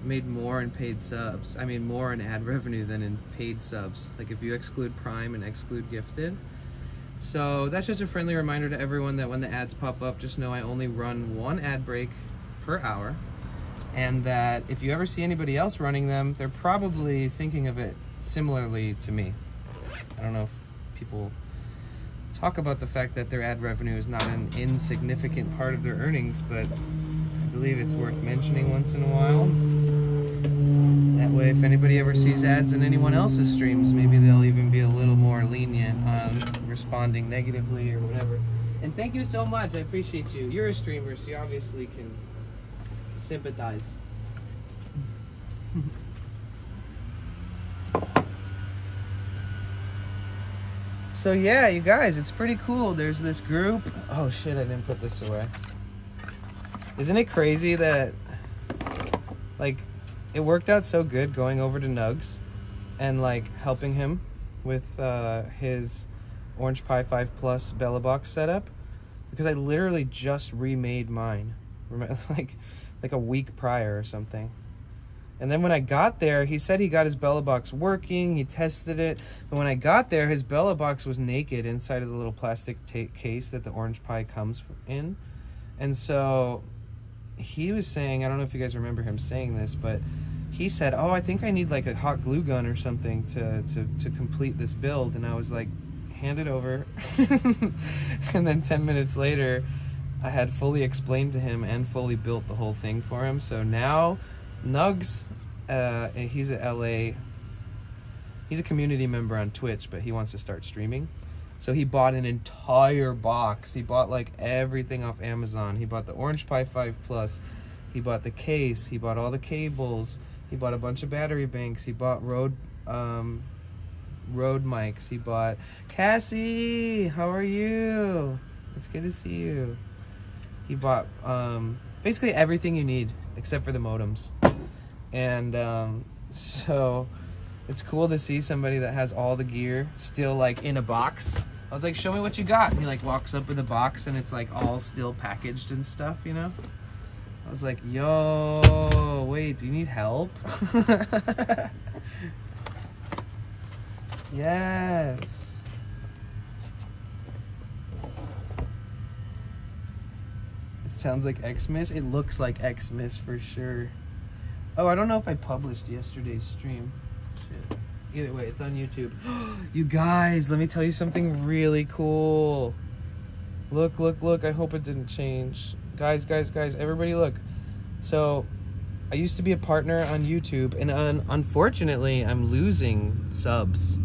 S1: I made more in paid subs. I made more in ad revenue than in paid subs. Like if you exclude Prime and exclude Gifted. So that's just a friendly reminder to everyone that when the ads pop up, just know I only run 1 ad break per hour. And that if you ever see anybody else running them, they're probably thinking of it similarly to me. I don't know if people talk about the fact that their ad revenue is not an insignificant part of their earnings, but I believe it's worth mentioning once in a while. That way, if anybody ever sees ads in anyone else's streams, maybe they'll even be a little more lenient on responding negatively or whatever. And thank you so much. I appreciate you. You're a streamer, so you obviously can sympathize. So yeah, you guys, it's pretty cool. There's this group. Oh shit, I didn't put this away. Isn't it crazy that, like, it worked out so good going over to Nugs and, like, helping him with his Orange Pi 5 Plus Bella Box setup, because I literally just remade mine, like a week prior or something. And then when I got there, he said he got his Bella Box working, he tested it, but when I got there, his Bella Box was naked inside of the little plastic case that the Orange Pi comes in. And so he was saying, I don't know if you guys remember him saying this, but he said, oh, I think I need like a hot glue gun or something to complete this build. And I was like, hand it over. And then 10 minutes later, I had fully explained to him and fully built the whole thing for him. So now Nugs, he's a LA, he's a community member on Twitch, but he wants to start streaming. So he bought an entire box. He bought like everything off Amazon. He bought the Orange Pi 5 Plus. He bought the case. He bought all the cables. He bought a bunch of battery banks. He bought Rode mics. He bought Cassie. How are you? It's good to see you. He bought basically everything you need except for the modems. And so it's cool to see somebody that has all the gear still like in a box. I was like, show me what you got. And he like walks up with a box and it's like all still packaged and stuff, you know? I was like, yo, wait, do you need help? Yes. It sounds like Xmas. It looks like Xmas for sure. Oh, I don't know if I published yesterday's stream. Shit. Either way, it's on YouTube. You guys, let me tell you something really cool. Look, look, look. I hope it didn't change. Guys, everybody look. So, I used to be a partner on YouTube, and unfortunately, I'm losing subs.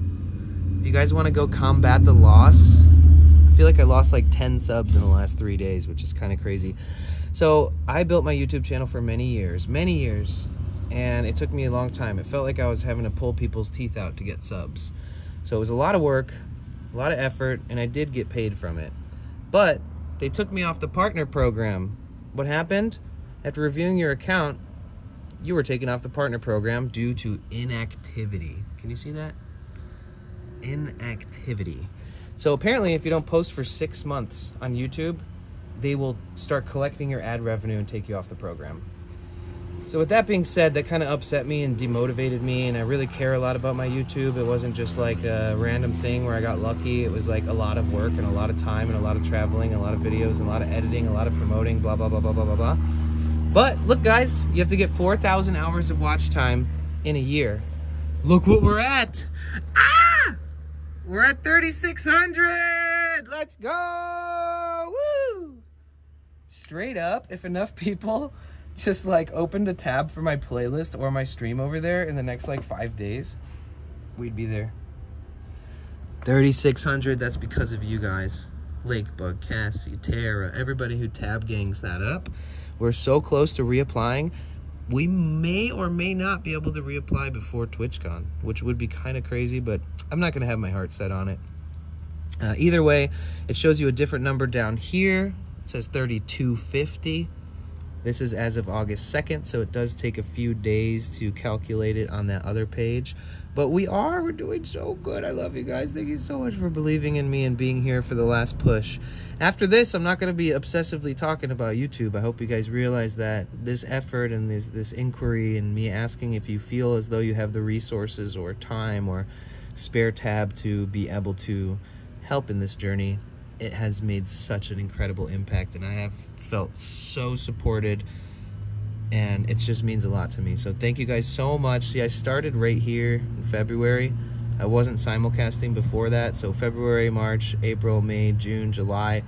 S1: If you guys want to go combat the loss, I feel like I lost like 10 subs in the last 3 days, which is kind of crazy. So, I built my YouTube channel for many years, and it took me a long time. It felt like I was having to pull people's teeth out to get subs. So, it was a lot of work, a lot of effort, and I did get paid from it. But they took me off the partner program. What happened? After reviewing your account, you were taken off the partner program due to inactivity. Can you see that? Inactivity. So apparently if you don't post for 6 months on YouTube, they will start collecting your ad revenue and take you off the program. So with that being said, that kind of upset me and demotivated me, and I really care a lot about my YouTube. It wasn't just like a random thing where I got lucky. It was like a lot of work and a lot of time and a lot of traveling and a lot of videos and a lot of editing, a lot of promoting, blah, blah, blah, blah, blah, blah, blah. But look, guys, you have to get 4,000 hours of watch time in a year. Look what we're at. Ah! We're at 3,600. Let's go. Woo! Straight up, if enough people just like opened a tab for my playlist or my stream over there in the next like 5 days, we'd be there. 3,600, that's because of you guys. Lakebug, Cassie, Tara, everybody who tab gangs that up. We're so close to reapplying. We may or may not be able to reapply before TwitchCon, which would be kind of crazy, but I'm not gonna have my heart set on it. Either way, it shows you a different number down here. It says 3,250. This is as of August 2nd, so it does take a few days to calculate it on that other page. But we're doing so good. I love you guys. Thank you so much for believing in me and being here for the last push. After this, I'm not going to be obsessively talking about YouTube. I hope you guys realize that this effort and this inquiry and me asking if you feel as though you have the resources or time or spare tab to be able to help in this journey, it has made such an incredible impact, and I have felt so supported and it just means a lot to me. So thank you guys so much. See, I started right here in February. I wasn't simulcasting before that, so February, March, April, May, June, July.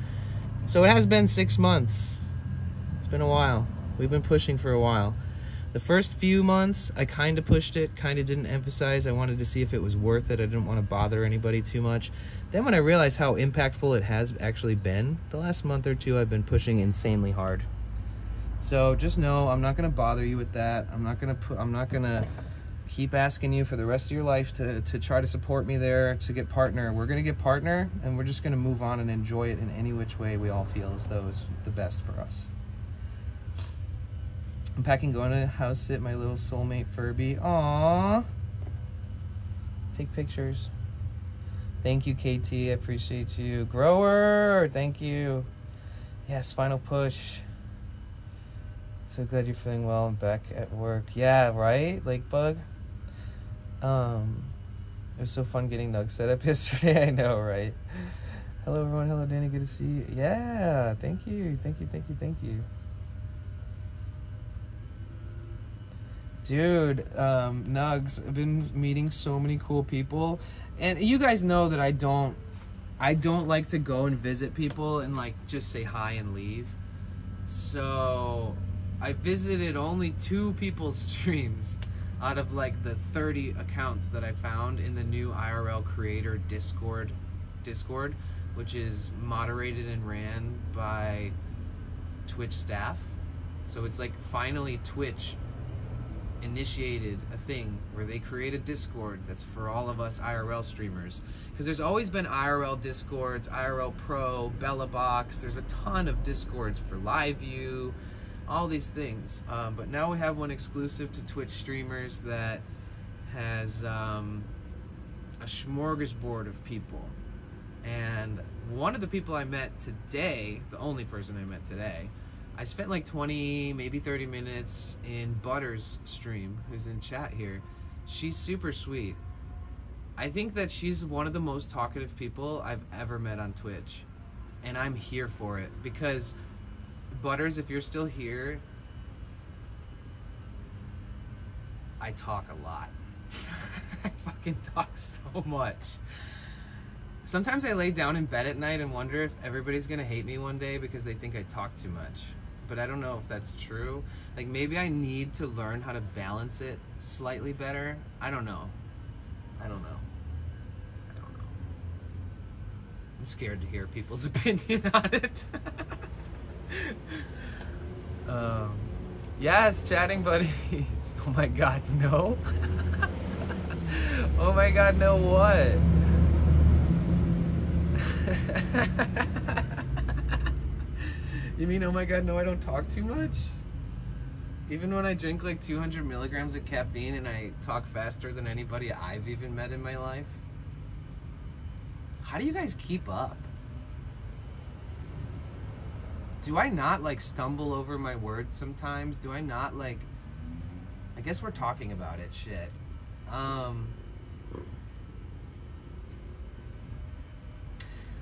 S1: So it has been 6 months. It's been a while. We've been pushing for a while. The first few months, I kind of pushed it, kind of didn't emphasize. I wanted to see if it was worth it. I didn't want to bother anybody too much. Then when I realized how impactful it has actually been, the last month or two, I've been pushing insanely hard. So just know I'm not going to bother you with that. I'm not going to keep asking you for the rest of your life to try to support me there, to get partner. We're going to get partner, and we're just going to move on and enjoy it in any which way we all feel as though is the best for us. I'm packing, going to house sit my little soulmate Furby. Aww. Take pictures. Thank you, KT. I appreciate you. Grower, thank you. Yes, final push. So glad you're feeling well and back at work. Yeah, right? Lake Bug? It was so fun getting Nug set up yesterday. I know, right? Hello, everyone. Hello, Danny. Good to see you. Yeah, thank you. Thank you, thank you, thank you. Dude, Nugs, I've been meeting so many cool people. And you guys know that I don't like to go and visit people and like just say hi and leave. So I visited only 2 people's streams out of like the 30 accounts that I found in the new IRL creator Discord, which is moderated and ran by Twitch staff. So it's like finally Twitch initiated a thing where they create a Discord that's for all of us IRL streamers, because there's always been IRL Discords, IRL Pro, Bella Box. There's a ton of Discords for Live View, all these things, but now we have one exclusive to Twitch streamers that has a smorgasbord of people. And one of the people I met today, the only person I met today, I spent like 20, maybe 30 minutes in Butter's stream, who's in chat here. She's super sweet. I think that she's one of the most talkative people I've ever met on Twitch. And I'm here for it, because Butters, if you're still here, I talk a lot. I fucking talk so much. Sometimes I lay down in bed at night and wonder if everybody's gonna hate me one day because they think I talk too much. But I don't know if that's true. Like, maybe I need to learn how to balance it slightly better. I don't know. I'm scared to hear people's opinion on it. Yes, chatting buddies. Oh my god, no. Oh my god, no, what? You mean, oh my god, no, I don't talk too much? Even when I drink like 200 milligrams of caffeine and I talk faster than anybody I've even met in my life? How do you guys keep up? Do I not like stumble over my words sometimes? Do I not like... I guess we're talking about it, shit.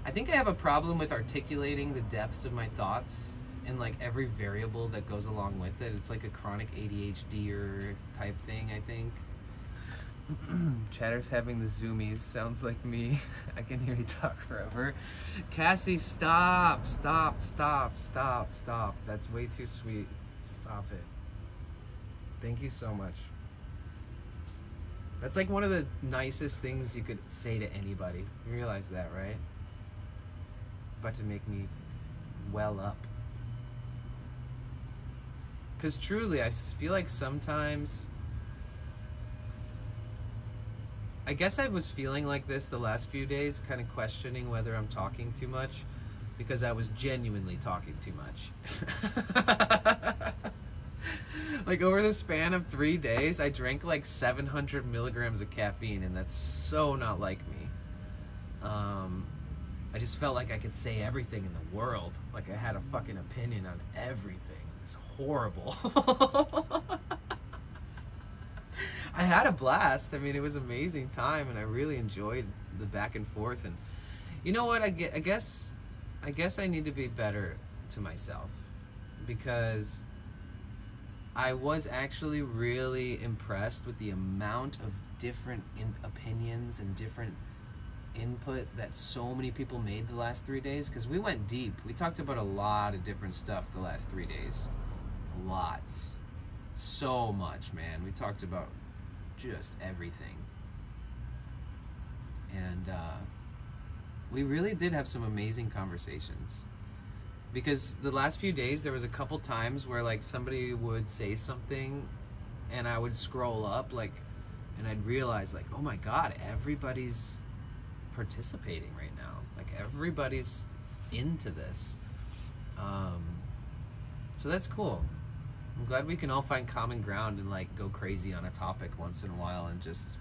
S1: I think I have a problem with articulating the depths of my thoughts and like every variable that goes along with it. It's like a chronic ADHD type thing, I think. Chatter's having the zoomies. Sounds like me. I can hear you talk forever. Cassie, stop. That's way too sweet. Stop it. Thank you so much. That's like one of the nicest things you could say to anybody. You realize that, right? About to make me well up. Because truly, I feel like sometimes... I guess I was feeling like this the last few days, kind of questioning whether I'm talking too much, because I was genuinely talking too much. Like, over the span of 3 days, I drank like 700 milligrams of caffeine, and that's so not like me. I just felt like I could say everything in the world. Like I had a fucking opinion on everything. It's horrible. I had a blast. I mean, it was an amazing time, and I really enjoyed the back and forth. And you know what? I guess I need to be better to myself, because I was actually really impressed with the amount of different opinions and different input that so many people made the last 3 days, because we went deep. We talked about a lot of different stuff the last 3 days. Lots. So much, man. We talked about just everything. And we really did have some amazing conversations. Because the last few days, there was a couple times where like somebody would say something and I would scroll up like, and I'd realize like, oh my God, everybody's participating right now. Like everybody's into this. So that's cool. I'm glad we can all find common ground and like go crazy on a topic once in a while and just,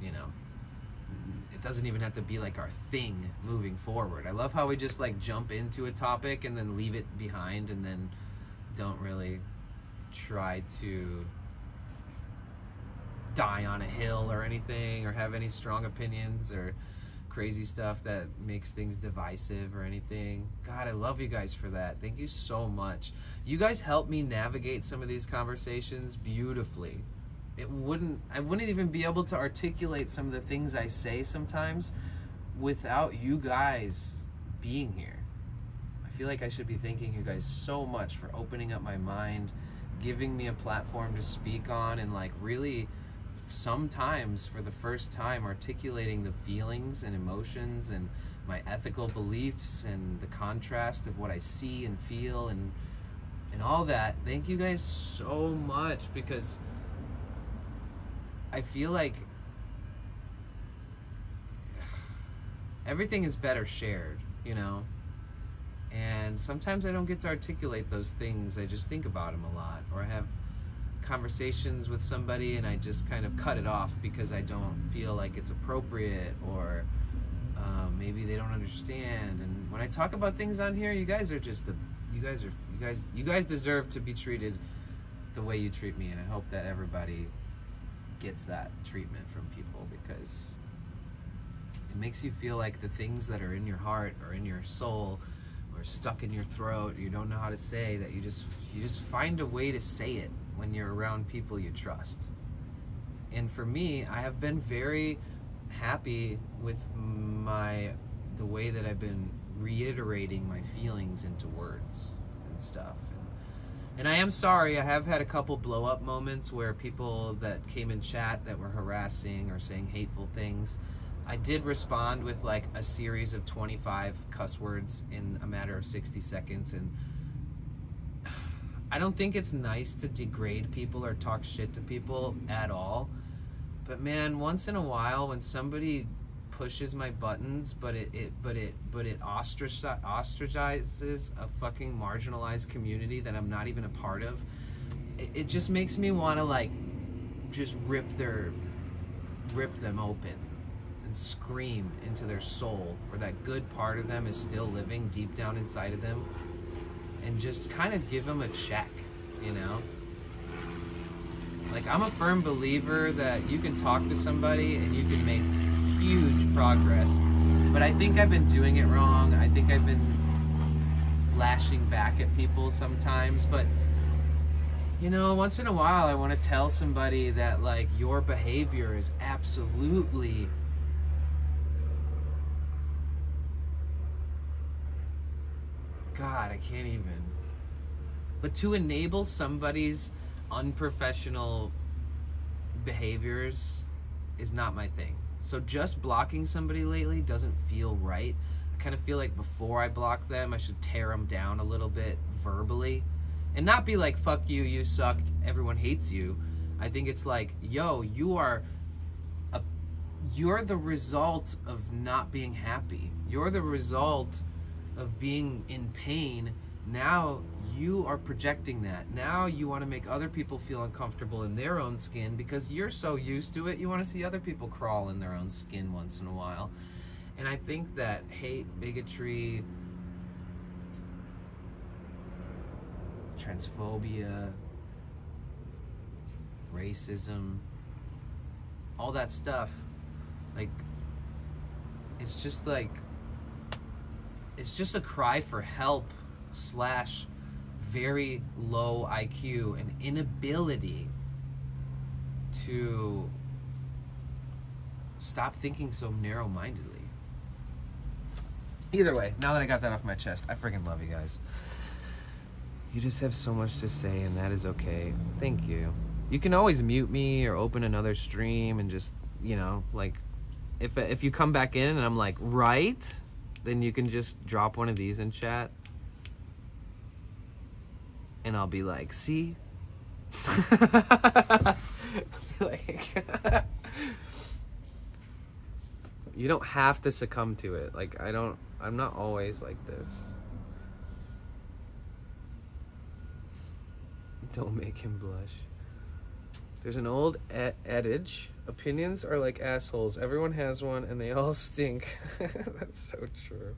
S1: you know, it doesn't even have to be like our thing moving forward. I love how we just like jump into a topic and then leave it behind and then don't really try to die on a hill or anything or have any strong opinions or crazy stuff that makes things divisive or anything. God, I love you guys for that. Thank you so much. You guys help me navigate some of these conversations beautifully. I wouldn't even be able to articulate some of the things I say sometimes without you guys being here. I feel like I should be thanking you guys so much for opening up my mind, giving me a platform to speak on, and like really sometimes for the first time articulating the feelings and emotions and my ethical beliefs and the contrast of what I see and feel and all that. Thank you guys so much, because I feel like everything is better shared, you know? And sometimes I don't get to articulate those things. I just think about them a lot, or I have conversations with somebody and I just kind of cut it off because I don't feel like it's appropriate, or maybe they don't understand. And when I talk about things on here, you guys are just you guys deserve to be treated the way you treat me, and I hope that everybody gets that treatment from people, because it makes you feel like the things that are in your heart or in your soul or stuck in your throat, you don't know how to say, that you just find a way to say it when you're around people you trust. And for me, I have been very happy with the way that I've been reiterating my feelings into words and stuff. And I am sorry, I have had a couple blow up moments where people that came in chat that were harassing or saying hateful things, I did respond with like a series of 25 cuss words in a matter of 60 seconds. And I don't think it's nice to degrade people or talk shit to people at all. But man, once in a while when somebody pushes my buttons, but it ostracizes a fucking marginalized community that I'm not even a part of, it just makes me want to like just rip them open and scream into their soul, where that good part of them is still living deep down inside of them, and just kind of give them a check, you know? Like, I'm a firm believer that you can talk to somebody and you can make huge progress, but I think I've been doing it wrong. I think I've been lashing back at people sometimes, but you know, once in a while I want to tell somebody that like your behavior is absolutely God, I can't even. But to enable somebody's unprofessional behaviors is not my thing. So just blocking somebody lately doesn't feel right. I kind of feel like before I block them, I should tear them down a little bit verbally. And not be like, fuck you, you suck, everyone hates you. I think it's like, yo, you're the result of not being happy. You're the result of being in pain. Now you are projecting that. Now you want to make other people feel uncomfortable in their own skin because you're so used to it. You want to see other people crawl in their own skin once in a while. And I think that hate, bigotry, transphobia, racism, all that stuff, like, it's just like, it's just a cry for help / very low IQ and inability to stop thinking so narrow-mindedly. Either way, now that I got that off my chest, I freaking love you guys. You just have so much to say, and that is okay. Thank you. You can always mute me or open another stream and just, you know, like, if you come back in and I'm like, right, then you can just drop one of these in chat. And I'll be like, see? Like, you don't have to succumb to it. Like, I'm not always like this. Don't make him blush. There's an old adage. Opinions are like assholes. Everyone has one and they all stink. That's so true.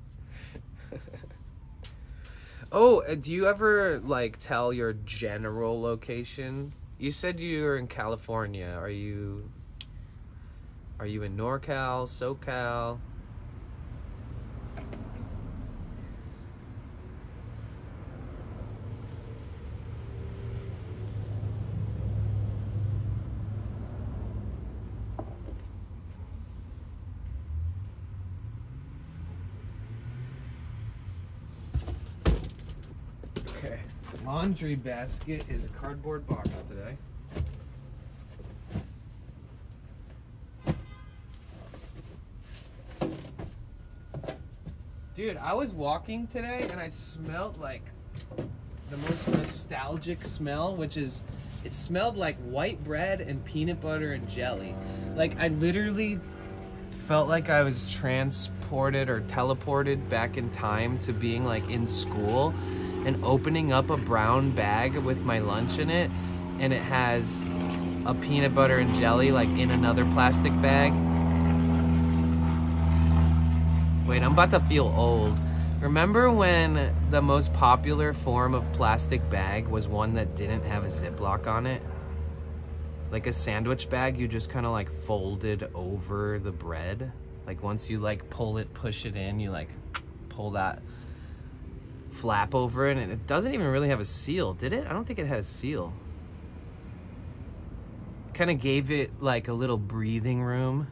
S1: Oh, do you ever like tell your general location? You said you're in California. Are you in NorCal, SoCal? Okay. Laundry basket is a cardboard box today. Dude, I was walking today and I smelled like the most nostalgic smell, which is, it smelled like white bread and peanut butter and jelly. Like, I literally felt like I was transported or teleported back in time to being like in school and opening up a brown bag with my lunch in it, and it has a peanut butter and jelly like in another plastic bag. Wait, I'm about to feel old. Remember when the most popular form of plastic bag was one that didn't have a Ziploc on it? Like a sandwich bag, you just kind of like folded over the bread. Like once you like pull it, push it in, you like pull that flap over it, and it doesn't even really have a seal, did it? I don't think it had a seal. Kind of gave it like a little breathing room.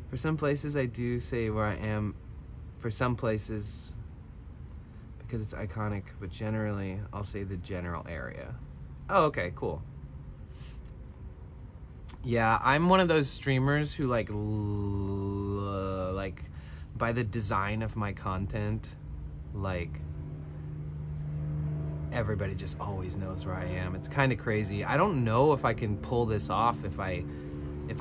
S1: For some places, I do say where I am. For some places, because it's iconic, but generally, I'll say the general area. Oh, okay, cool. Yeah, I'm one of those streamers who like by the design of my content, like everybody just always knows where I am. It's kind of crazy. I don't know if I can pull this off if I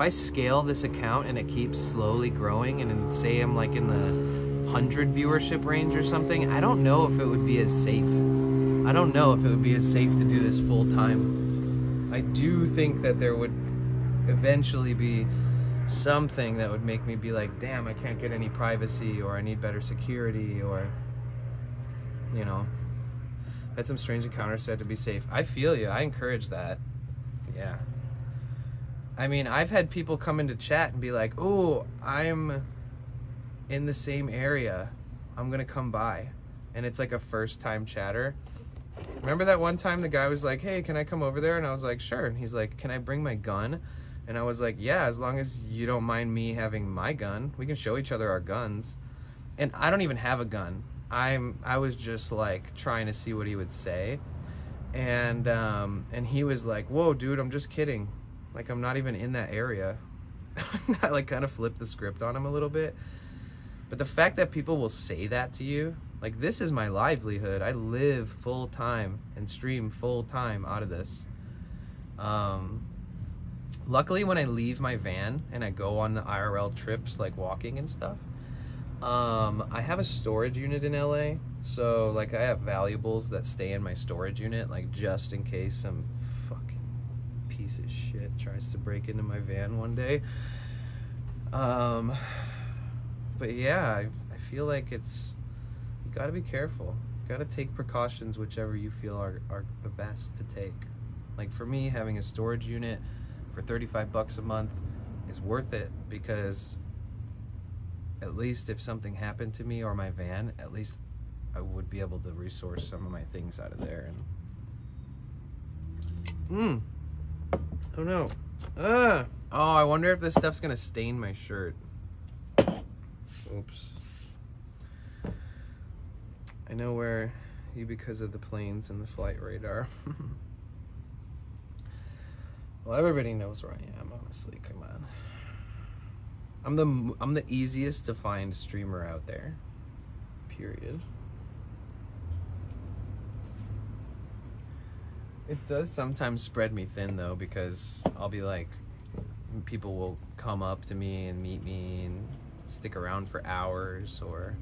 S1: scale this account and it keeps slowly growing, and say I'm like in the 100 viewership range or something, I don't know if it would be as safe. I don't know if it would be as safe to do this full time. I do think that there would eventually be something that would make me be like, damn, I can't get any privacy, or I need better security, or, you know, had some strange encounters, so I had to be safe. I feel you. I encourage that. Yeah. I mean, I've had people come into chat and be like, oh, I'm in the same area. I'm going to come by. And it's like a first-time chatter. Remember that one time the guy was like, hey, can I come over there? And I was like, sure. And he's like, can I bring my gun? And I was like, yeah, as long as you don't mind me having my gun. We can show each other our guns. And I don't even have a gun. I was just like trying to see what he would say. And he was like, whoa, dude, I'm just kidding. Like, I'm not even in that area. I like kind of flipped the script on him a little bit. But the fact that people will say that to you, like, this is my livelihood. I live full time and stream full time out of this. Luckily, when I leave my van and I go on the IRL trips, like walking and stuff, I have a storage unit in LA. So like, I have valuables that stay in my storage unit, like just in case some fucking piece of shit tries to break into my van one day. But yeah, I feel like it's, you gotta be careful. You gotta take precautions, whichever you feel are the best to take. Like for me, having a storage unit for $35 a month is worth it, because at least if something happened to me or my van, at least I would be able to resource some of my things out of there. And oh no. Oh, I wonder if this stuff's gonna stain my shirt. Oops. I know where you because of the planes and the flight radar. Well, everybody knows where I am, honestly. Come on. I'm the easiest to find streamer out there. Period. It does sometimes spread me thin though, because I'll be like, people will come up to me and meet me and stick around for hours, or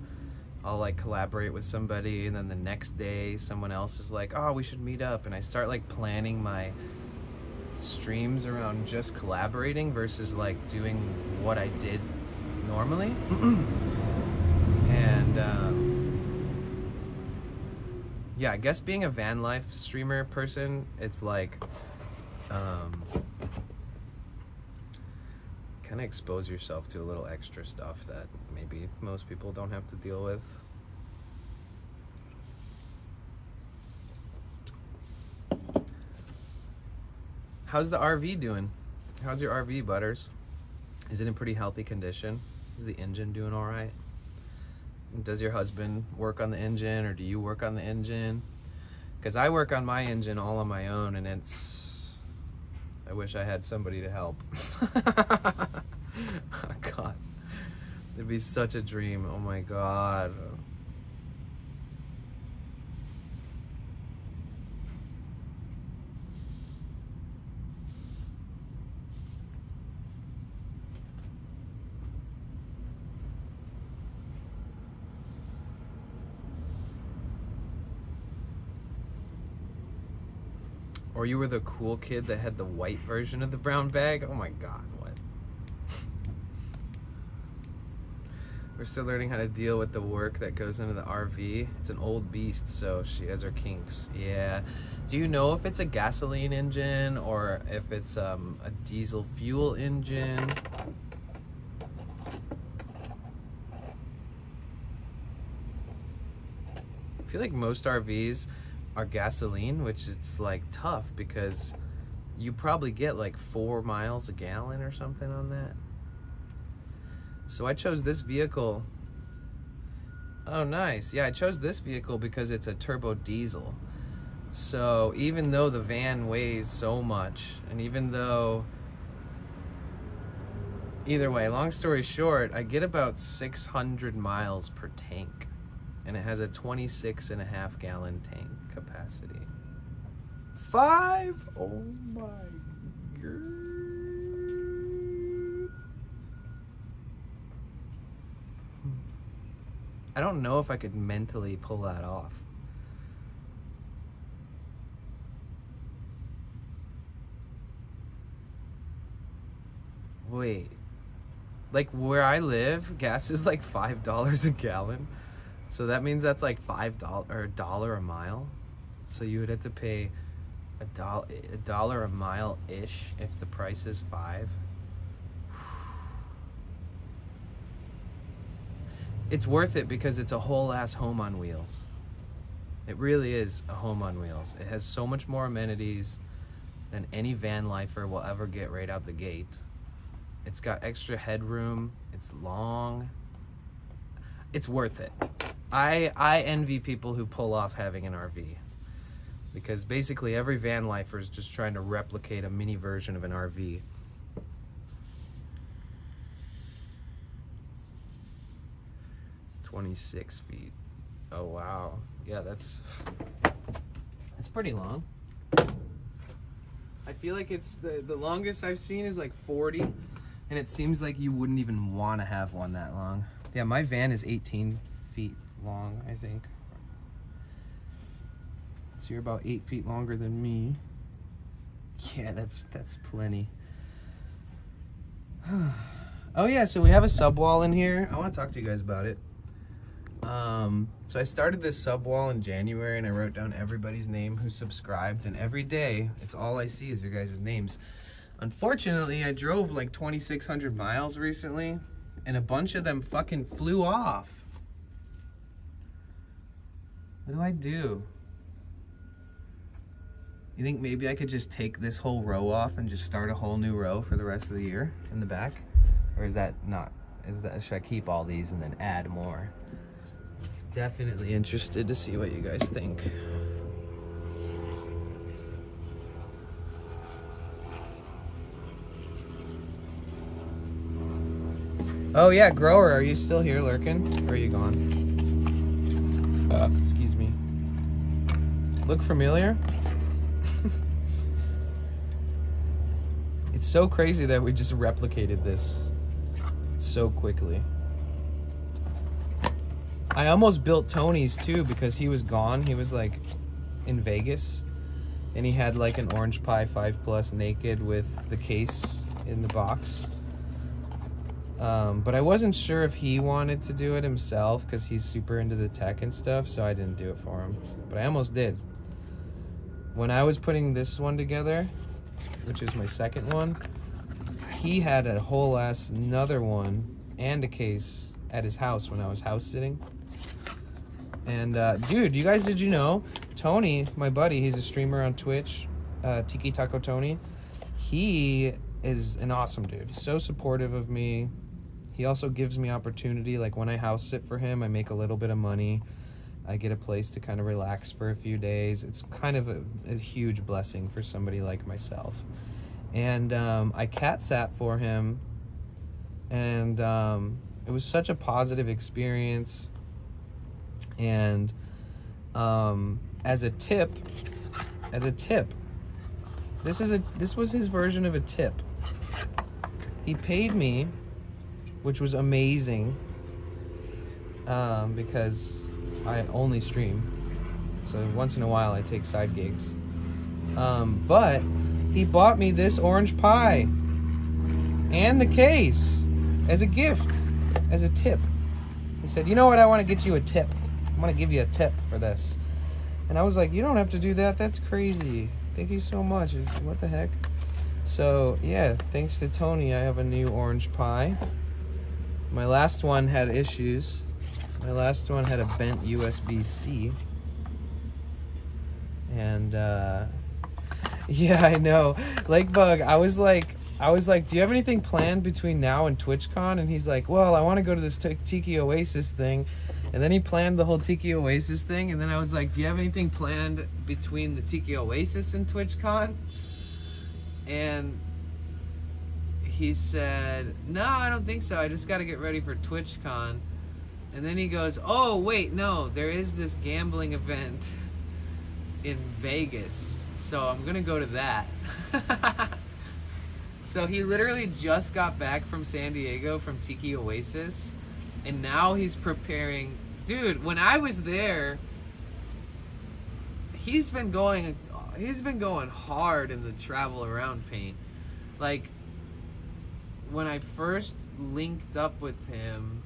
S1: I'll like collaborate with somebody and then the next day someone else is like, oh, we should meet up, and I start like planning my streams around just collaborating versus like doing what I did normally. And yeah, I guess being a van life streamer person, it's like kind of expose yourself to a little extra stuff that maybe most people don't have to deal with. How's the RV doing? How's your RV, Butters? Is it in pretty healthy condition? Is the engine doing all right? Does your husband work on the engine, or do you work on the engine? Because I work on my engine all on my own, and I wish I had somebody to help. Oh God, it'd be such a dream. Oh my God. Or you were the cool kid that had the white version of the brown bag? Oh my God, what? We're still learning how to deal with the work that goes into the RV. It's an old beast, so she has her kinks. Yeah. Do you know if it's a gasoline engine or if it's a diesel fuel engine? I feel like most RVs are gasoline, which it's like tough because you probably get like 4 miles a gallon or something on that. So I chose this vehicle. Oh, nice. Yeah, I chose this vehicle because it's a turbo diesel. So even though the van weighs so much, and even though, either way, long story short, I get about 600 miles per tank. And it has a 26.5 gallon tank capacity. 5? Oh my God. I don't know if I could mentally pull that off. Wait. Like where I live, gas is like $5 a gallon. So that means that's like $5 or $1 a mile. So you would have to pay $1 a mile-ish if the price is $5. It's worth it because it's a whole ass home on wheels. It really is a home on wheels. It has so much more amenities than any van lifer will ever get right out the gate. It's got extra headroom. It's long. It's worth it. I envy people who pull off having an RV, because basically every van lifer is just trying to replicate a mini version of an RV. "26 feet. Oh wow. Yeah, that's pretty long. I feel like it's the longest I've seen is like 40, and it seems like you wouldn't even want to have one that long. Yeah, my van is 18 feet long, I think. So you're about 8 feet longer than me. Yeah, that's plenty. Oh yeah, so we have a subwall in here. I want to talk to you guys about it. So I started this subwall in January, and I wrote down everybody's name who subscribed, and every day it's all I see is your guys' names. Unfortunately, I drove like 2,600 miles recently, and a bunch of them fucking flew off. What do I do? You think maybe I could just take this whole row off and just start a whole new row for the rest of the year in the back? Or is that not? Should I keep all these and then add more? Definitely interested to see what you guys think. Oh yeah, Grower, are you still here lurking? Or are you gone? Excuse me. Look familiar? It's so crazy that we just replicated this so quickly. I almost built Tony's too because he was gone. He was like in Vegas and he had like an Orange Pi 5 Plus naked with the case in the box. But I wasn't sure if he wanted to do it himself because he's super into the tech and stuff, so I didn't do it for him. But I almost did. When I was putting this one together, which is my second one, he had a whole ass another one and a case at his house when I was house sitting. And dude, you guys, did you know Tony, my buddy, he's a streamer on Twitch, Tiki Taco Tony, he is an awesome dude. He's so supportive of me. He also gives me opportunity, like when I house sit for him, I make a little bit of money. I get a place to kind of relax for a few days. It's kind of a huge blessing for somebody like myself. And I cat sat for him, and it was such a positive experience. And as a tip, this was his version of a tip. He paid me, which was amazing, because I only stream, so once in a while I take side gigs. But he bought me this Orange Pi and the case as a gift, as a tip. He said, you know what, I want to get you a tip. I'm going to give you a tip for this. And I was like, you don't have to do that. That's crazy. Thank you so much. What the heck? So, yeah, thanks to Tony, I have a new Orange Pi. My last one had issues. My last one had a bent USB-C. And, yeah, I know. Lakebug, I was like, do you have anything planned between now and TwitchCon? And he's like, well, I want to go to this Tiki Oasis thing. And then he planned the whole Tiki Oasis thing. And then I was like, do you have anything planned between the Tiki Oasis and TwitchCon? And he said, no, I don't think so. I just got to get ready for TwitchCon. And then he goes, oh, wait, no, there is this gambling event in Vegas. So I'm going to go to that. So he literally just got back from San Diego from Tiki Oasis. And now he's preparing. Dude, when I was there, he's been going hard in the travel around paint. Like, when I first linked up with him,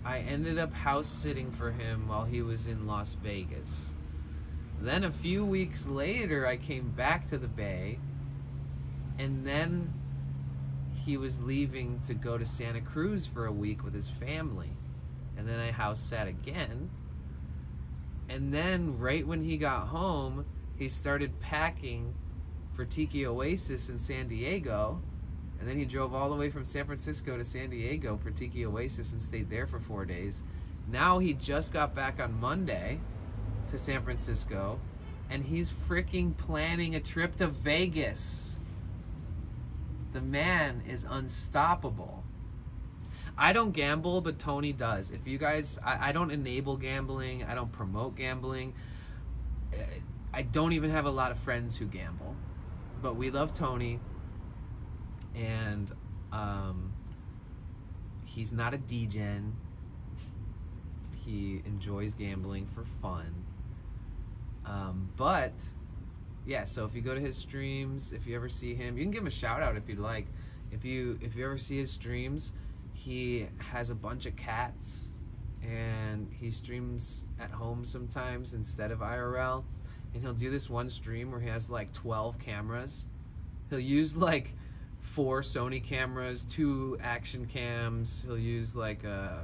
S1: I ended up house sitting for him while he was in Las Vegas. Then a few weeks later, I came back to the Bay, and then he was leaving to go to Santa Cruz for a week with his family. And then I house sat again. And then right when he got home, he started packing for Tiki Oasis in San Diego. And then he drove all the way from San Francisco to San Diego for Tiki Oasis and stayed there for 4 days. Now he just got back on Monday to San Francisco, and he's freaking planning a trip to Vegas. The man is unstoppable. I don't gamble, but Tony does. If you guys, I don't enable gambling. I don't promote gambling. I don't even have a lot of friends who gamble. But we love Tony. And he's not a degen. He enjoys gambling for fun. But yeah, so if you go to his streams, if you ever see him, you can give him a shout out if you'd like. If you ever see his streams, he has a bunch of cats, and he streams at home sometimes instead of IRL. And he'll do this one stream where he has like 12 cameras. He'll use like 4 Sony cameras, 2 action cams. He'll use like a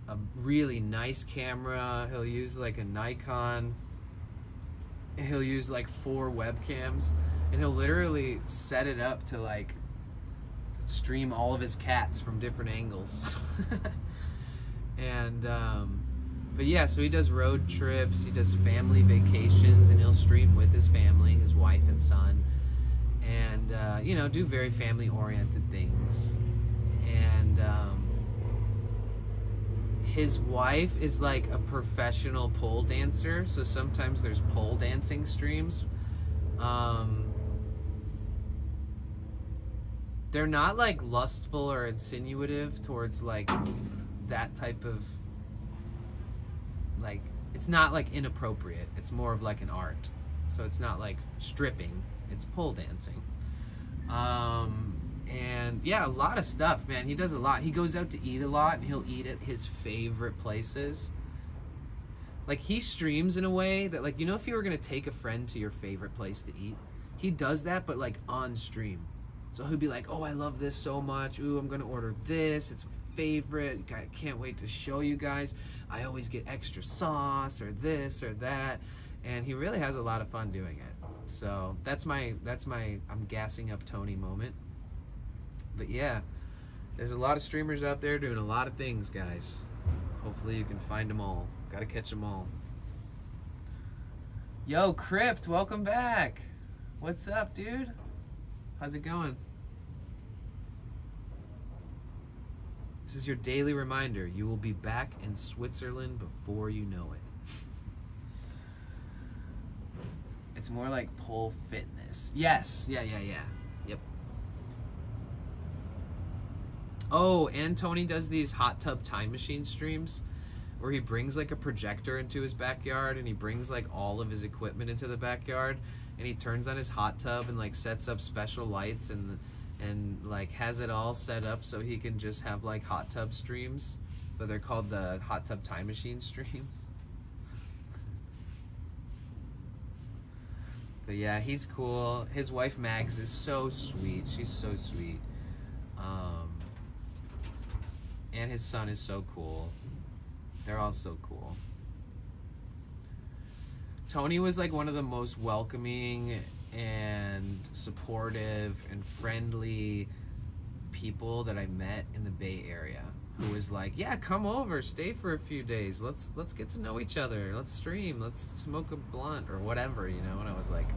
S1: a really nice camera. He'll use like a Nikon. He'll use like 4 webcams, and he'll literally set it up to like stream all of his cats from different angles. And but yeah, so he does road trips, he does family vacations, and he'll stream with his family, his wife and son, and you know, do very family oriented things. And his wife is like a professional pole dancer, so sometimes there's pole dancing streams. They're not like lustful or insinuative towards like that type of, like, it's not like inappropriate, it's more of like an art, so it's not like stripping, it's pole dancing. And yeah, a lot of stuff, man. He does a lot. He goes out to eat a lot, and he'll eat at his favorite places. Like, he streams in a way that, like, you know, if you were gonna take a friend to your favorite place to eat, he does that, but like on stream. So he'll be like, oh, I love this so much, ooh, I'm gonna order this, it's my favorite, I can't wait to show you guys, I always get extra sauce or this or that. And he really has a lot of fun doing it. So that's my I'm gassing up Tony moment. But yeah, there's a lot of streamers out there doing a lot of things, guys. Hopefully you can find them all. Gotta catch them all. Yo, Crypt, welcome back. What's up, dude? How's it going? This is your daily reminder. You will be back in Switzerland before you know it. It's more like pole fitness. Yes, yeah. Yep. Oh, and Tony does these hot tub time machine streams where he brings like a projector into his backyard, and he brings like all of his equipment into the backyard, and he turns on his hot tub and like sets up special lights and like has it all set up so he can just have like hot tub streams, but they're called the hot tub time machine streams. But yeah, he's cool. His wife Mags is so sweet. She's so sweet. And his son is so cool. They're all so cool. Tony was like one of the most welcoming and supportive and friendly people that I met in the Bay Area, who was like, yeah, come over, stay for a few days, let's get to know each other, let's stream, let's smoke a blunt or whatever, you know. And I was like,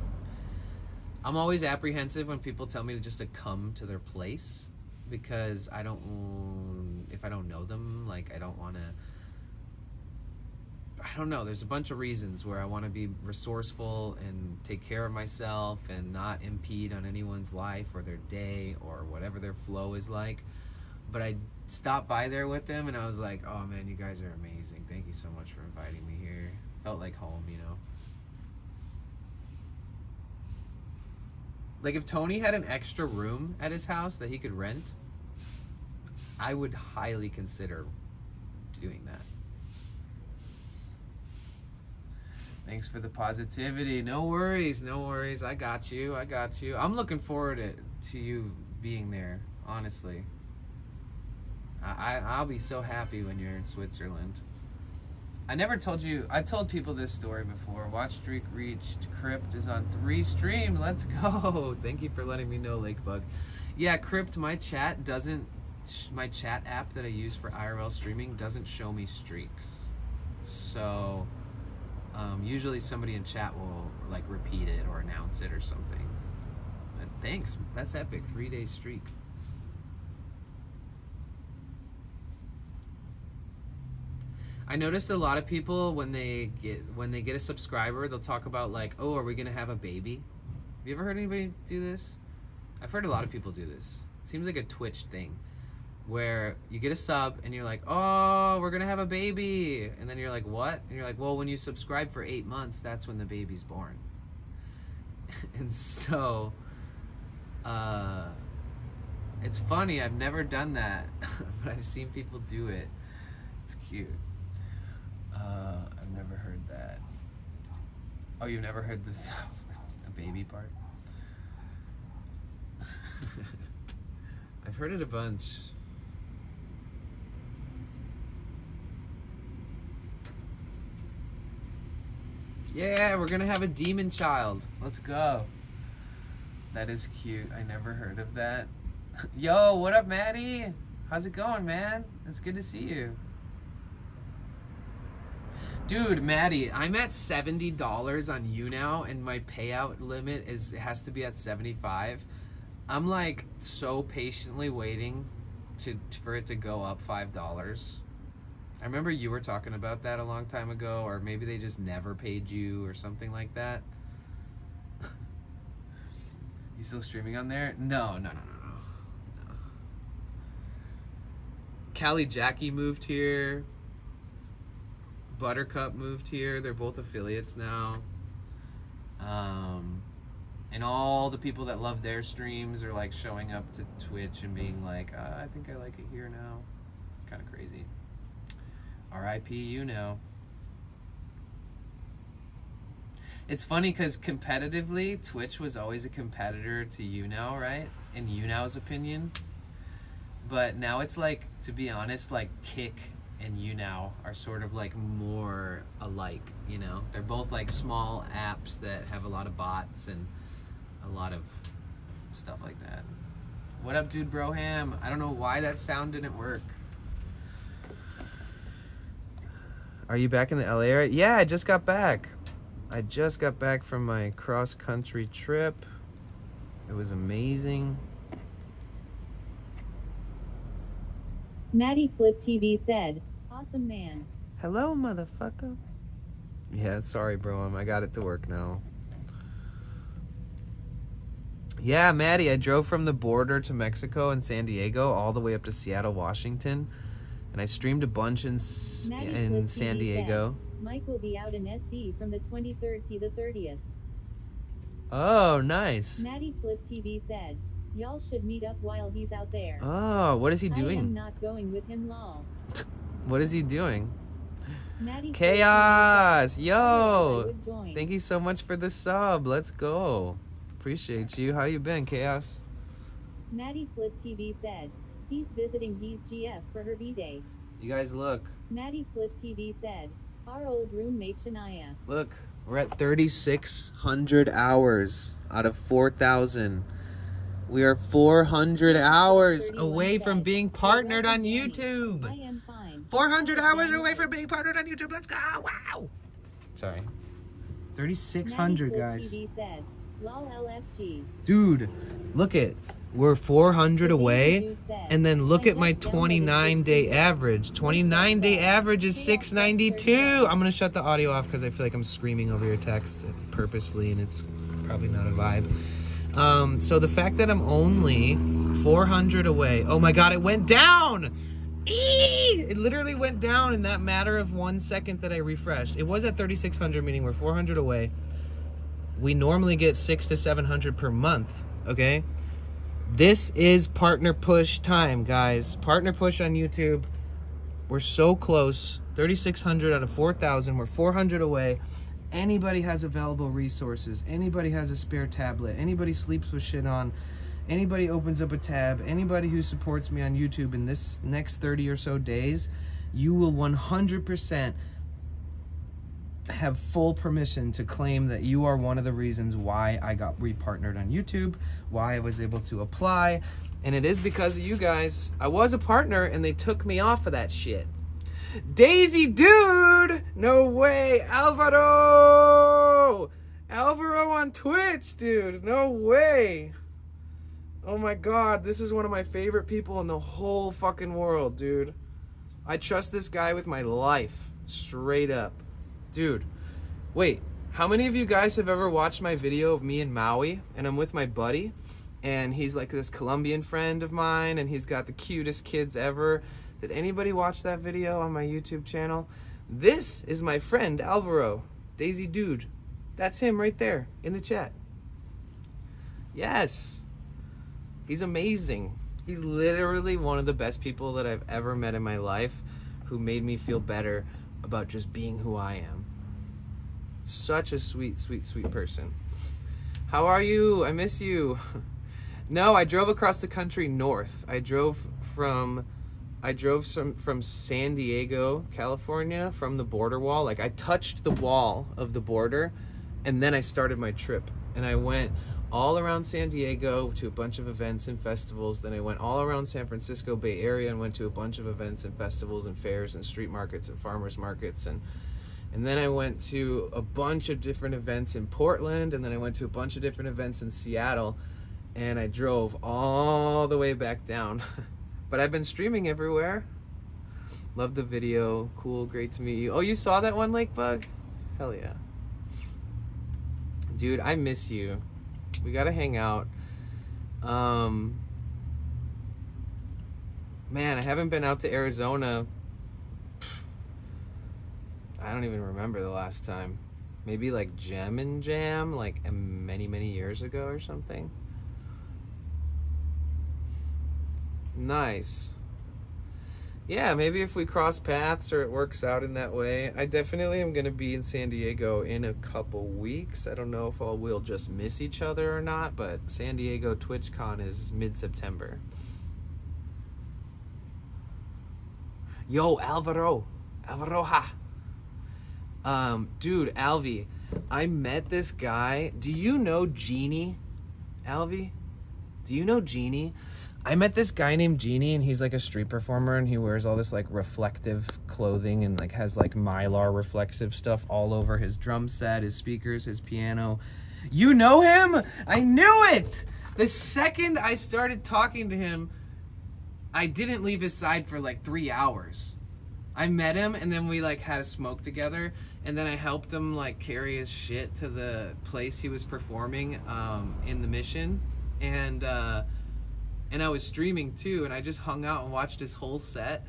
S1: I'm always apprehensive when people tell me to come to their place, because if I don't know them, like, I don't want to, I don't know, there's a bunch of reasons where I want to be resourceful and take care of myself and not impede on anyone's life or their day or whatever their flow is like. But I stopped by there with them, and I was like, oh man, you guys are amazing, thank you so much for inviting me here. Felt like home, you know. Like, if Tony had an extra room at his house that he could rent, I would highly consider doing that. Thanks for the positivity. No worries, no worries. I got you. I'm looking forward to you being there, honestly. I'll be so happy when you're in Switzerland. I never told you, I've told people this story before. Watch streak reached. Crypt is on 3 stream. Let's go. Thank you for letting me know, Lakebug. Yeah, Crypt, my chat app that I use for IRL streaming doesn't show me streaks. So usually somebody in chat will like repeat it or announce it or something. But thanks, that's epic. 3-day streak. I noticed a lot of people when they get a subscriber, they'll talk about like, oh, are we gonna have a baby? Have you ever heard anybody do this? I've heard a lot of people do this. It seems like a Twitch thing, where you get a sub and you're like, oh, we're gonna have a baby, and then you're like, what? And you're like, well, when you subscribe for 8 months, that's when the baby's born. And so it's funny, I've never done that, but I've seen people do it. It's cute. I've never heard that. Oh, you've never heard this, the baby part? I've heard it a bunch. Yeah, we're gonna have a demon child. Let's go. That is cute. I never heard of that. Yo, what up, Maddie? How's it going, man? It's good to see you. Dude, Maddie, I'm at $70 on you now, and my payout limit has to be at 75. I'm like so patiently waiting for it to go up $5. I remember you were talking about that a long time ago, or maybe they just never paid you or something like that. You still streaming on there? No. Callie Jackie moved here. Buttercup moved here. They're both affiliates now. And all the people that love their streams are like showing up to Twitch and being like, I think I like it here now. It's kind of crazy. RIP you know. It's funny because competitively, Twitch was always a competitor to YouNow, right? In YouNow's opinion. But now it's like, to be honest, like Kick and YouNow are sort of like more alike, you know? They're both like small apps that have a lot of bots and a lot of stuff like that. What up, dude, Broham? I don't know why that sound didn't work. Are you back in the LA area? Yeah, I just got back. I just got back from my cross-country trip. It was amazing.
S3: Maddie Flip TV said, awesome man.
S1: Hello, motherfucker. Yeah, sorry, bro. I got it to work now. Yeah, Maddie, I drove from the border to Mexico and San Diego all the way up to Seattle, Washington. And I streamed a bunch in San Diego.
S3: Said, Mike will be out in SD from the 23rd to the 30th.
S1: Oh, nice.
S3: Maddie Flip TV said, y'all should meet up while he's out there.
S1: Oh, what is he doing?
S3: I am not going with him, lol.
S1: What is he doing?
S3: Maddie
S1: Chaos!
S3: Said,
S1: yo! Thank you so much for the sub. Let's go. Appreciate you. How you been, Chaos?
S3: Maddie Flip TV said, he's visiting his GF for her B-Day.
S1: You guys look.
S3: Maddie Flip TV said, our old roommate Shania.
S1: Look, we're at 3,600 hours out of 4,000. We are 400 hours away from being partnered on YouTube.
S3: I am fine.
S1: 400 hours away from being partnered on YouTube. Let's go. Wow. Sorry. 3,600, guys.
S3: TV said, lol LFG.
S1: Dude, look it. We're 400 away, and then look at my 29-day average. 29-day average is 692. I'm gonna shut the audio off because I feel like I'm screaming over your text purposefully, and it's probably not a vibe. So the fact that I'm only 400 away. Oh my God, it went down. It literally went down in that matter of 1 second that I refreshed. It was at 3,600, meaning we're 400 away. We normally get 600 to 700 per month. Okay. This is partner push time, guys. Partner push on YouTube. We're so close. 3,600 out of 4,000. We're 400 away. Anybody has available resources. Anybody has a spare tablet. Anybody sleeps with shit on. Anybody opens up a tab. Anybody who supports me on YouTube in this next 30 or so days, you will 100% have full permission to claim that you are one of the reasons why I got repartnered on YouTube, why I was able to apply, and it is because of you guys. I was a partner and they took me off of that shit. Daisy dude! No way! Alvaro on Twitch, dude! No way! Oh my God, this is one of my favorite people in the whole fucking world, dude. I trust this guy with my life, straight up. Dude, wait, how many of you guys have ever watched my video of me in Maui and I'm with my buddy and he's like this Colombian friend of mine and he's got the cutest kids ever? Did anybody watch that video on my YouTube channel? This is my friend Alvaro, Daisy Dude. That's him right there in the chat. Yes, he's amazing. He's literally one of the best people that I've ever met in my life who made me feel better about just being who I am. Such a sweet, sweet, sweet person. How are you? I miss you. No, I drove across the country north. I drove from I drove from San Diego, California, from the border wall. Like, I touched the wall of the border, and then I started my trip. And I went all around San Diego to a bunch of events and festivals. Then I went all around San Francisco Bay Area and went to a bunch of events and festivals and fairs and street markets and farmers markets. And then I went to a bunch of different events in Portland, and then I went to a bunch of different events in Seattle, and I drove all the way back down. But I've been streaming everywhere. Love the video. Cool, great to meet you. Oh, you saw that one, Lake Bug? Hell yeah. Dude, I miss you. We gotta hang out. Man, I haven't been out to Arizona. I don't even remember the last time. Maybe like Gem and Jam, like many, many years ago or something. Nice. Yeah, maybe if we cross paths or it works out in that way. I definitely am going to be in San Diego in a couple weeks. I don't know if we'll just miss each other or not, but San Diego TwitchCon is mid-September. Yo, Alvaro. Alvaroha. Dude, Alvi, I met this guy. Do you know Genie? Alvi? Do you know Genie? I met this guy named Genie, and he's like a street performer, and he wears all this like reflective clothing and like has like Mylar reflective stuff all over his drum set, his speakers, his piano. You know him? I knew it! The second I started talking to him, I didn't leave his side for like 3 hours. I met him, and then we like had a smoke together, and then I helped him like carry his shit to the place he was performing in the Mission, and I was streaming too, and I just hung out and watched his whole set.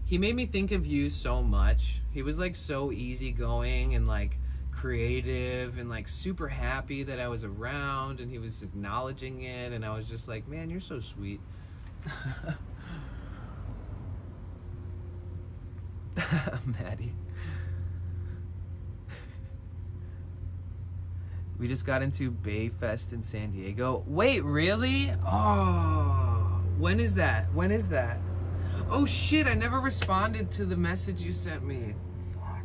S1: He made me think of you so much. He was like so easygoing and like creative and like super happy that I was around, and he was acknowledging it, and I was just like, man, you're so sweet. Maddie. We just got into Bayfest in San Diego. Wait, really? Oh, when is that? When is that? Oh shit, I never responded to the message you sent me. Fuck.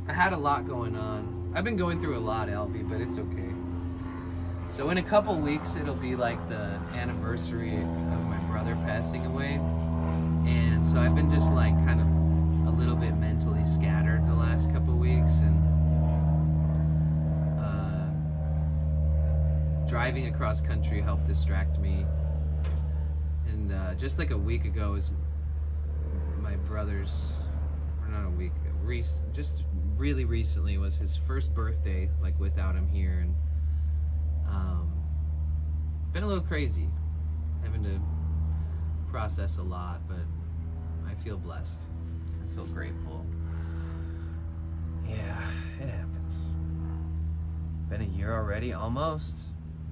S1: I had a lot going on. I've been going through a lot, Albie, but it's okay. So in a couple weeks, it'll be like the anniversary of my brother passing away. And so I've been just like kind of a little bit mentally scattered the last couple weeks, and driving across country helped distract me. And just like a week ago was my brother's, or not a week, just really recently was his first birthday, like without him here, and been a little crazy, having to process a lot, but I feel blessed. I feel grateful. Yeah, it happens. Been a year already, almost.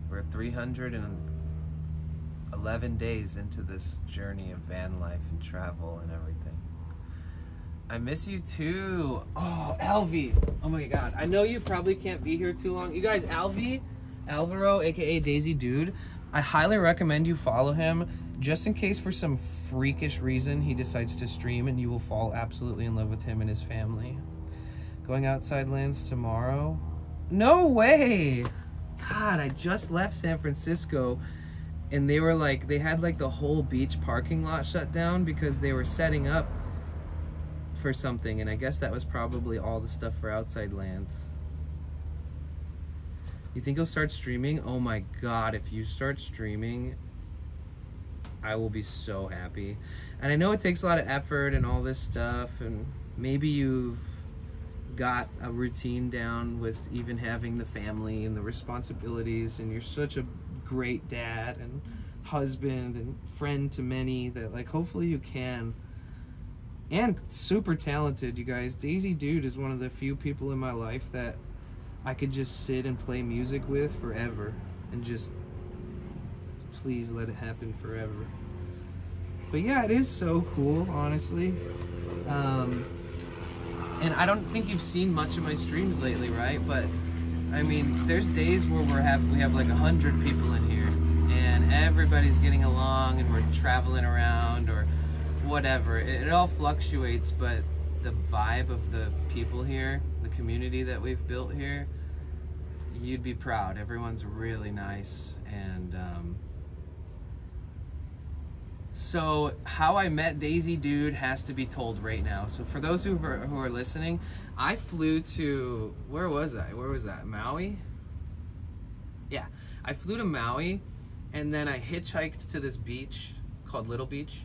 S1: We're 311 days into this journey of van life and travel and everything. I miss you too. Oh, Alvi. Oh my God. I know you probably can't be here too long. You guys, Alvaro, aka Daisy Dude, I highly recommend you follow him, just in case for some freakish reason he decides to stream and you will fall absolutely in love with him and his family. Going outside lands tomorrow? No way! God, I just left San Francisco, and they were like, they had like the whole beach parking lot shut down because they were setting up for something, and I guess that was probably all the stuff for outside lands. You think you'll start streaming? Oh my God, if you start streaming, I will be so happy. And I know it takes a lot of effort and all this stuff, and maybe you've got a routine down with even having the family and the responsibilities, and you're such a great dad and husband and friend to many that like hopefully you can. And super talented, you guys. Daisy Dude is one of the few people in my life that I could just sit and play music with forever and just please let it happen forever. But yeah, it is so cool, honestly. And I don't think you've seen much of my streams lately, right? But I mean, there's days where we have like 100 people in here, and everybody's getting along and we're traveling around or whatever. It all fluctuates, but the vibe of the people here, the community that we've built here, you'd be proud. Everyone's really nice. And so how I met Daisy Dude has to be told right now. So for those who are listening, I flew to, where was that? Maui? Yeah, I flew to Maui, and then I hitchhiked to this beach called Little Beach,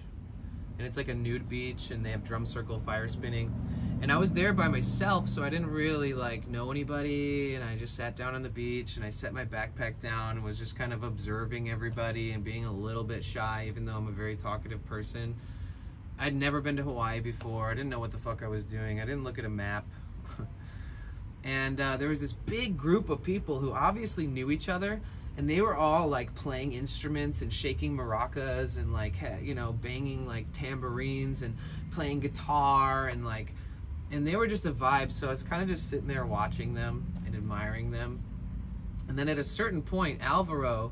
S1: and it's like a nude beach, and they have drum circle fire spinning, and I was there by myself, so I didn't really like know anybody, and I just sat down on the beach, and I set my backpack down and was just kind of observing everybody and being a little bit shy, even though I'm a very talkative person. I'd never been to Hawaii before. I didn't know what the fuck I was doing. I didn't look at a map. And there was this big group of people who obviously knew each other, and they were all like playing instruments and shaking maracas and like, you know, banging like tambourines and playing guitar and like, and they were just a vibe. So I was kind of just sitting there watching them and admiring them. And then at a certain point, Alvaro,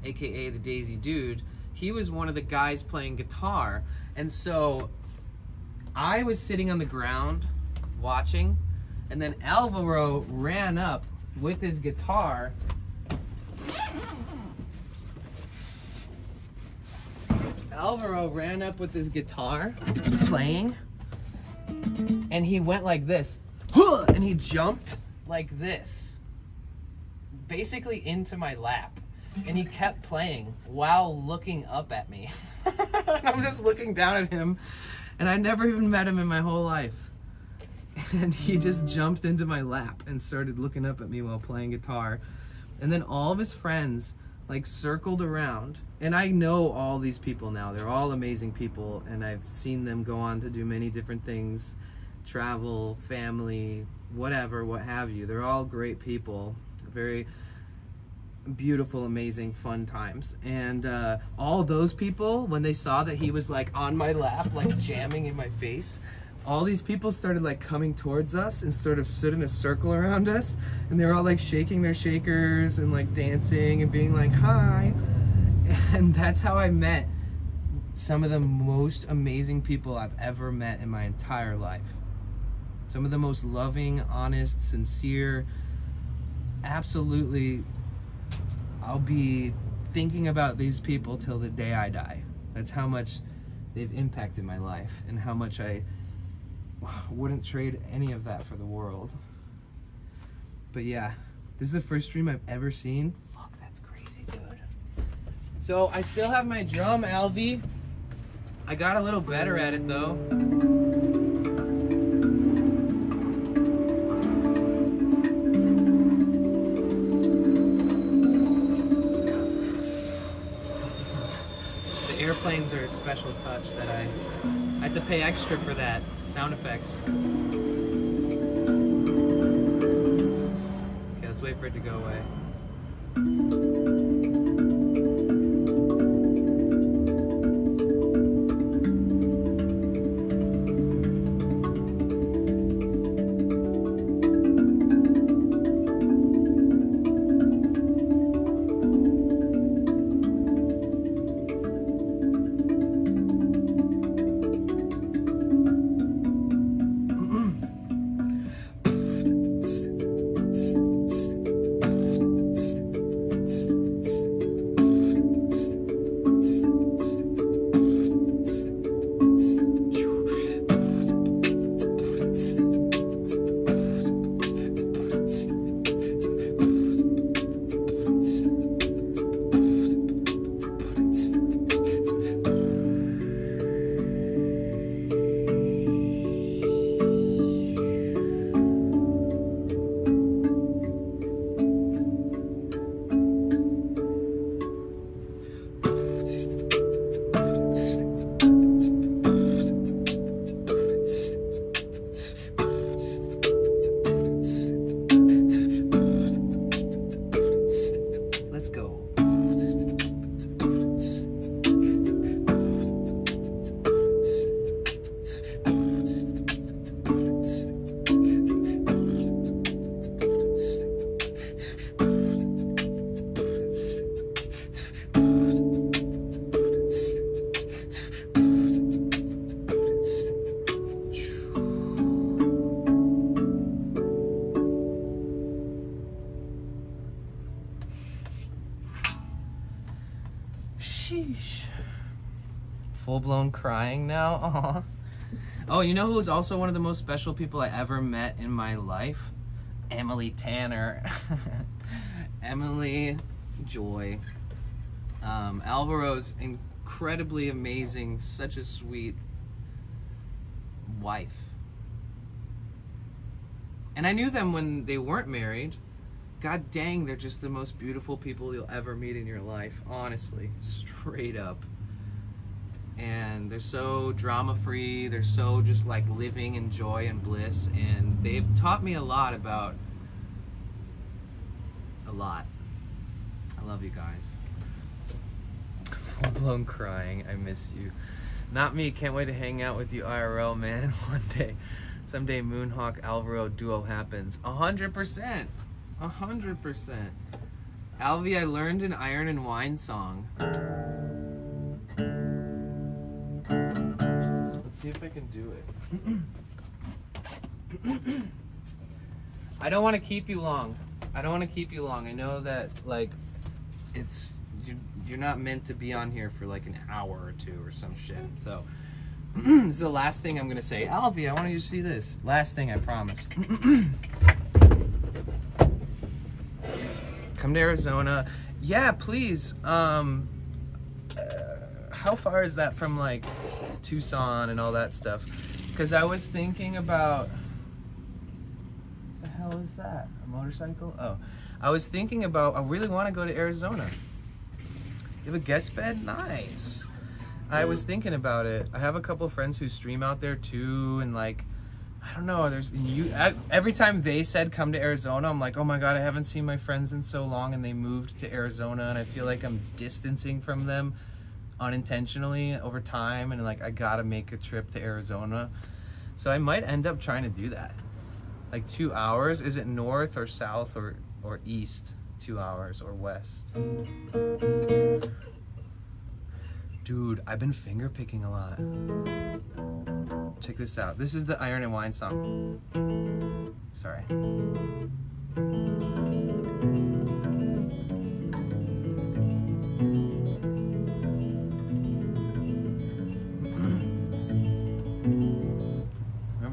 S1: aka the Daisy Dude, he was one of the guys playing guitar. And so I was sitting on the ground watching, and then Alvaro ran up with his guitar. Alvaro ran up with his guitar, playing, and he went like this, and he jumped like this, basically into my lap, and he kept playing while looking up at me. I'm just looking down at him, and I never even met him in my whole life. And he just jumped into my lap and started looking up at me while playing guitar. And then all of his friends like circled around, and I know all these people now. They're all amazing people, and I've seen them go on to do many different things, travel, family, whatever, what have you. They're all great people, very beautiful, amazing, fun times. And all those people, when they saw that he was like on my lap, like jamming in my face, all these people started like coming towards us and sort of stood in a circle around us, and they were all like shaking their shakers and like dancing and being like, hi. And that's how I met some of the most amazing people I've ever met in my entire life. Some of the most loving, honest, sincere, absolutely, I'll be thinking about these people till the day I die. That's how much they've impacted my life, and how much I wouldn't trade any of that for the world. But yeah, this is the first stream I've ever seen. Fuck, that's crazy, dude. So I still have my drum, Alvi. I got a little better at it though. The airplanes are a special touch that I had to pay extra for that. Sound effects. Okay, let's wait for it to go away. full-blown crying now. Aw. Oh, you know who was also one of the most special people I ever met in my life? Emily Tanner. Emily Joy. Alvaro's incredibly amazing, such a sweet wife. And I knew them when they weren't married. God dang, they're just the most beautiful people you'll ever meet in your life. Honestly, straight up. And they're so drama-free. They're so just like living in joy and bliss. And they've taught me a lot about a lot. I love you guys. Full-blown crying. I miss you. Not me. Can't wait to hang out with you IRL, man. One day. Someday Moonhawk Alvaro duo happens. 100%. 100%. Alvy, I learned an Iron and Wine song. Let's see if I can do it. I don't want to keep you long. I know that, like, you're not meant to be on here for like an hour or two or some shit. So this is the last thing I'm gonna say. Alvy, I want you to see this. Last thing, I promise. Come to Arizona. Yeah, please. How far is that from like Tucson and all that stuff? Because I was thinking about, what the hell is that? A motorcycle? Oh, I was thinking about, I really want to go to Arizona. You have a guest bed? Nice. I was thinking about it. I have a couple of friends who stream out there too, and like, I don't know, every time they said come to Arizona, I'm like, oh my god, I haven't seen my friends in so long, and they moved to Arizona, and I feel like I'm distancing from them unintentionally over time, and like I gotta make a trip to Arizona. So I might end up trying to do that. Like 2 hours. Is it north or south or east? 2 hours or west? Dude, I've been finger picking a lot. Check this out. This is the Iron and Wine song. Sorry.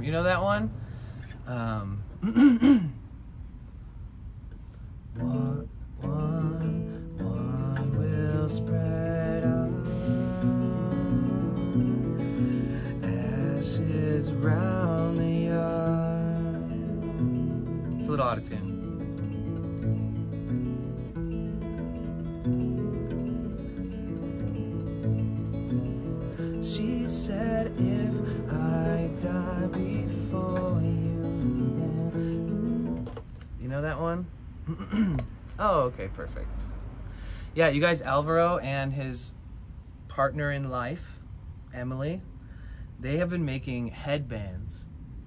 S1: You know that one? One will spread out, ashes round the yard. It's a little out of tune. She said, if I die before you, then... You know that one? Oh, okay, perfect. Yeah, you guys, Alvaro and his partner in life, Emily, they have been making headbands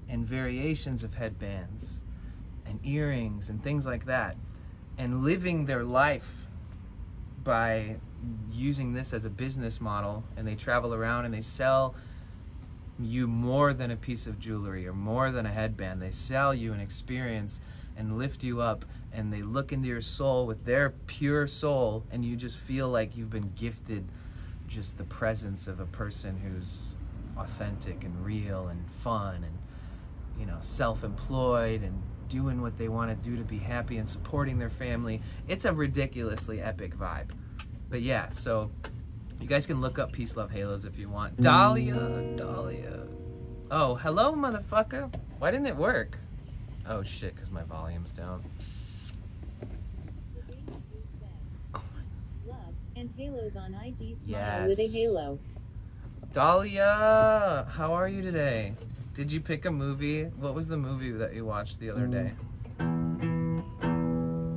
S1: and variations of headbands and earrings and things like that, and living their life by using this as a business model. And they travel around and they sell you more than a piece of jewelry or more than a headband. They sell you an experience and lift you up, and they look into your soul with their pure soul, and you just feel like you've been gifted just the presence of a person who's authentic and real and fun and, you know, self-employed and doing what they want to do to be happy and supporting their family. It's a ridiculously epic vibe. But yeah, so you guys can look up Peace, Love, Halos if you want. Dahlia. Oh, hello, motherfucker. Why didn't it work? Oh shit, because my volume's down.
S3: Love and halos on IG. Smile
S1: Yes.
S3: with a halo.
S1: Dahlia, how are you today? Did you pick a movie? What was the movie that you watched the other day?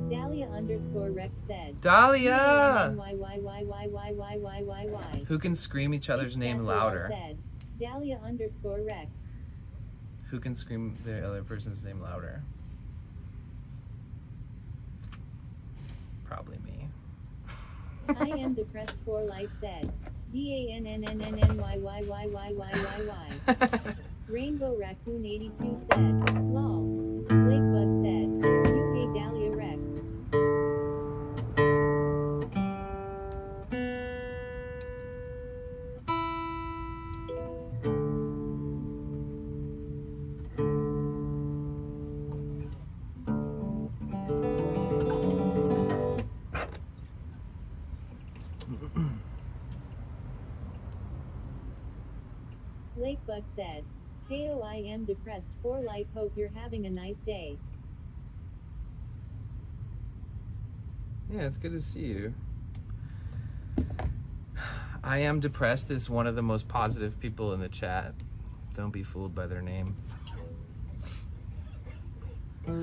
S3: Dahlia_Rex said.
S1: Dahlia!
S3: Y.
S1: Who can scream each other's name louder?
S3: Said. Dahlia_Rex.
S1: Who can scream the other person's name louder? Probably me.
S3: I am depressed for life said. DANNNNNYYYYYYY. Rainbow Raccoon 82 said. Lol. Lakebug said. You hate Dahlia Rex. Bug said, "Heyo, I am depressed for life. Hope you're having a nice day."
S1: Yeah, it's good to see you. I am depressed is one of the most positive people in the chat. Don't be fooled by their name.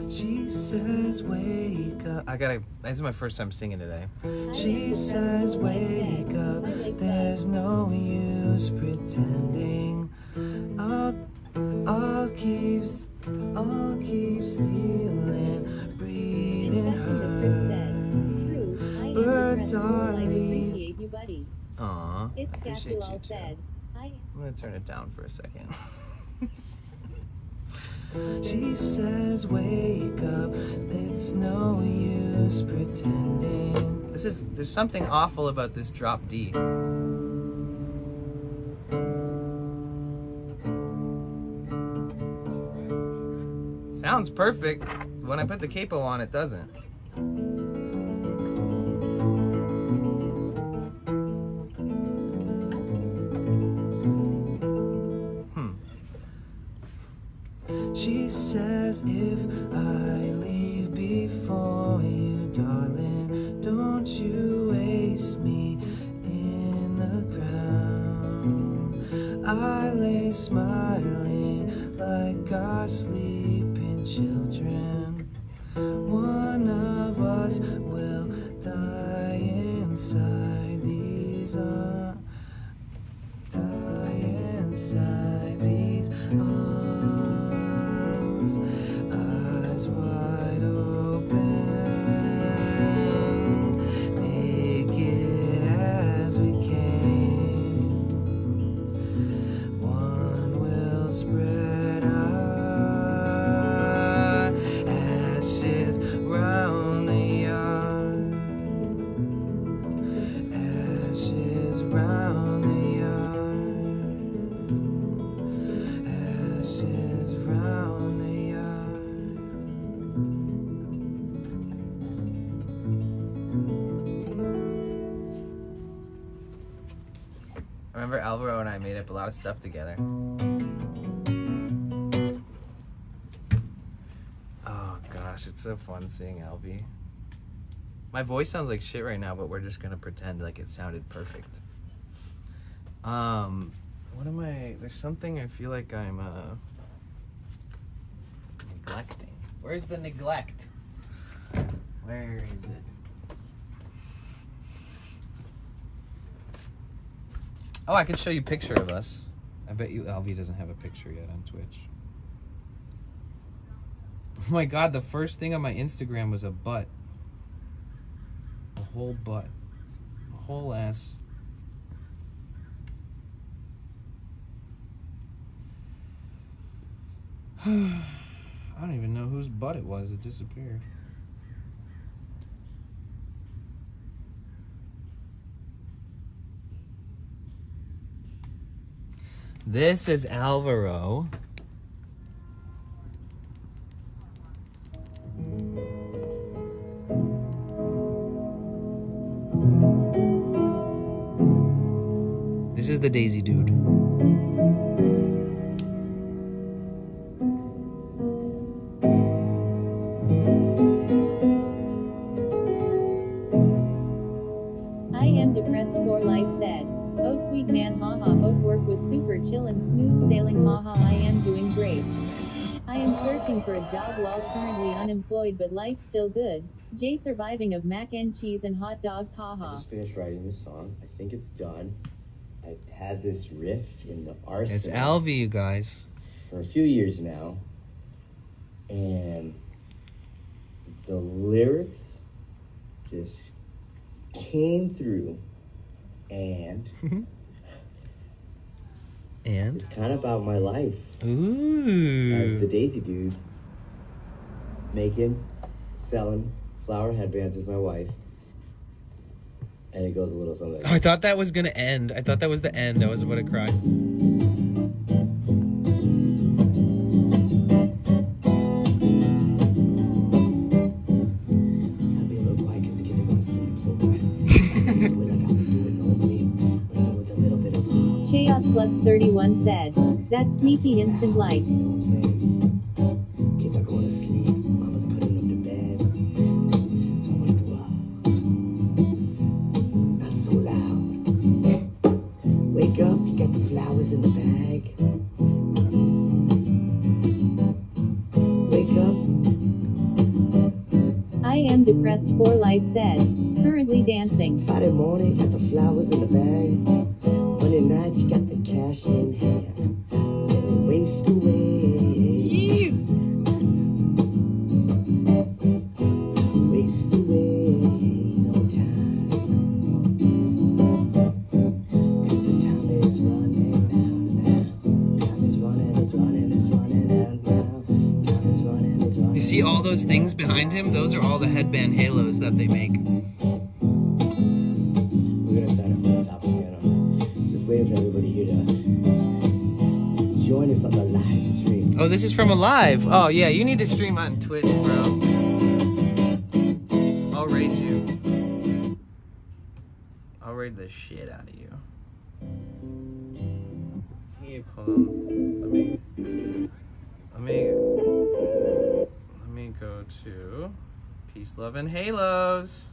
S1: She says, wake up. This is my first time singing today. She says, wake up. There's no use pretending. I'll keep stealing, breathing her. Birds are leaving.
S3: Appreciate you, buddy.
S1: Aw,
S3: It's
S1: appreciate you
S3: Castilal
S1: too.
S3: said,
S1: I'm gonna turn it down for a second. She says, wake up, it's no use pretending. There's something awful about this drop D. Sounds perfect. When I put the capo on, it doesn't. She says, if I leave before you, darling, don't you waste me in the ground. I lay smiling like our sleeping children. One of us will die inside these arms. Die inside these arms. Eyes wide open, naked as we came. One will spread our ashes round the yard. Ashes round the yard. Ashes round the yard. Remember Alvaro and I made up a lot of stuff together. Oh gosh, it's so fun seeing Alvy. My voice sounds like shit right now, but we're just gonna pretend like it sounded perfect. What am I? There's something I feel like I'm neglecting. Where's the neglect? Where is it? Oh, I can show you a picture of us. I bet you Alvy doesn't have a picture yet on Twitch. Oh my god, the first thing on my Instagram was a butt. A whole butt. A whole ass. I don't even know whose butt it was. It disappeared. This is Alvaro. This is the Daisy dude.
S3: I am depressed for life said, "Oh sweet man, haha, hope work was super chill and smooth sailing, haha, I am doing great. I am searching for a job, lol, currently unemployed but life's still good. Jay surviving of mac and cheese and hot dogs,
S4: I
S3: haha."
S4: just finished writing this song. I think it's done. I've had this riff in the arsenal
S1: It's Alvy, you guys.
S4: for a few years now, and the lyrics just came through, and
S1: And?
S4: it's kind of about my life as the
S1: Ooh.
S4: Daisy dude, making, selling flower headbands with my wife, and it goes a little something like
S1: Oh, I thought that was gonna end. I thought that was the end. I was about to cry.
S3: Chaos Flux 31 said, That sneaky instant like.
S4: You know what I'm saying? Kids are going to sleep. Mama's putting them to bed. So I'm gonna go not so loud. Wake up, you got the flowers in the bag. Wake up.
S3: I am depressed for life said. Currently dancing.
S4: Friday morning, got the flowers in the bag. Monday night, you got the cash in hand. Waste away. Waste away, no time. 'Cause the time is running out now. Time is running, it's running, it's running out now. Time is running, it's running.
S1: You see all those things behind him? Those are all the headband halos that they make.
S4: We're gonna sign up for the top piano. Just waiting for everybody here to join us on the live stream.
S1: Oh, this is from a live. Oh, yeah, you need to stream on Twitch, bro. I'll raid you. I'll raid the shit out of you. Hold on. Let me go to Peace, Love, and Halos.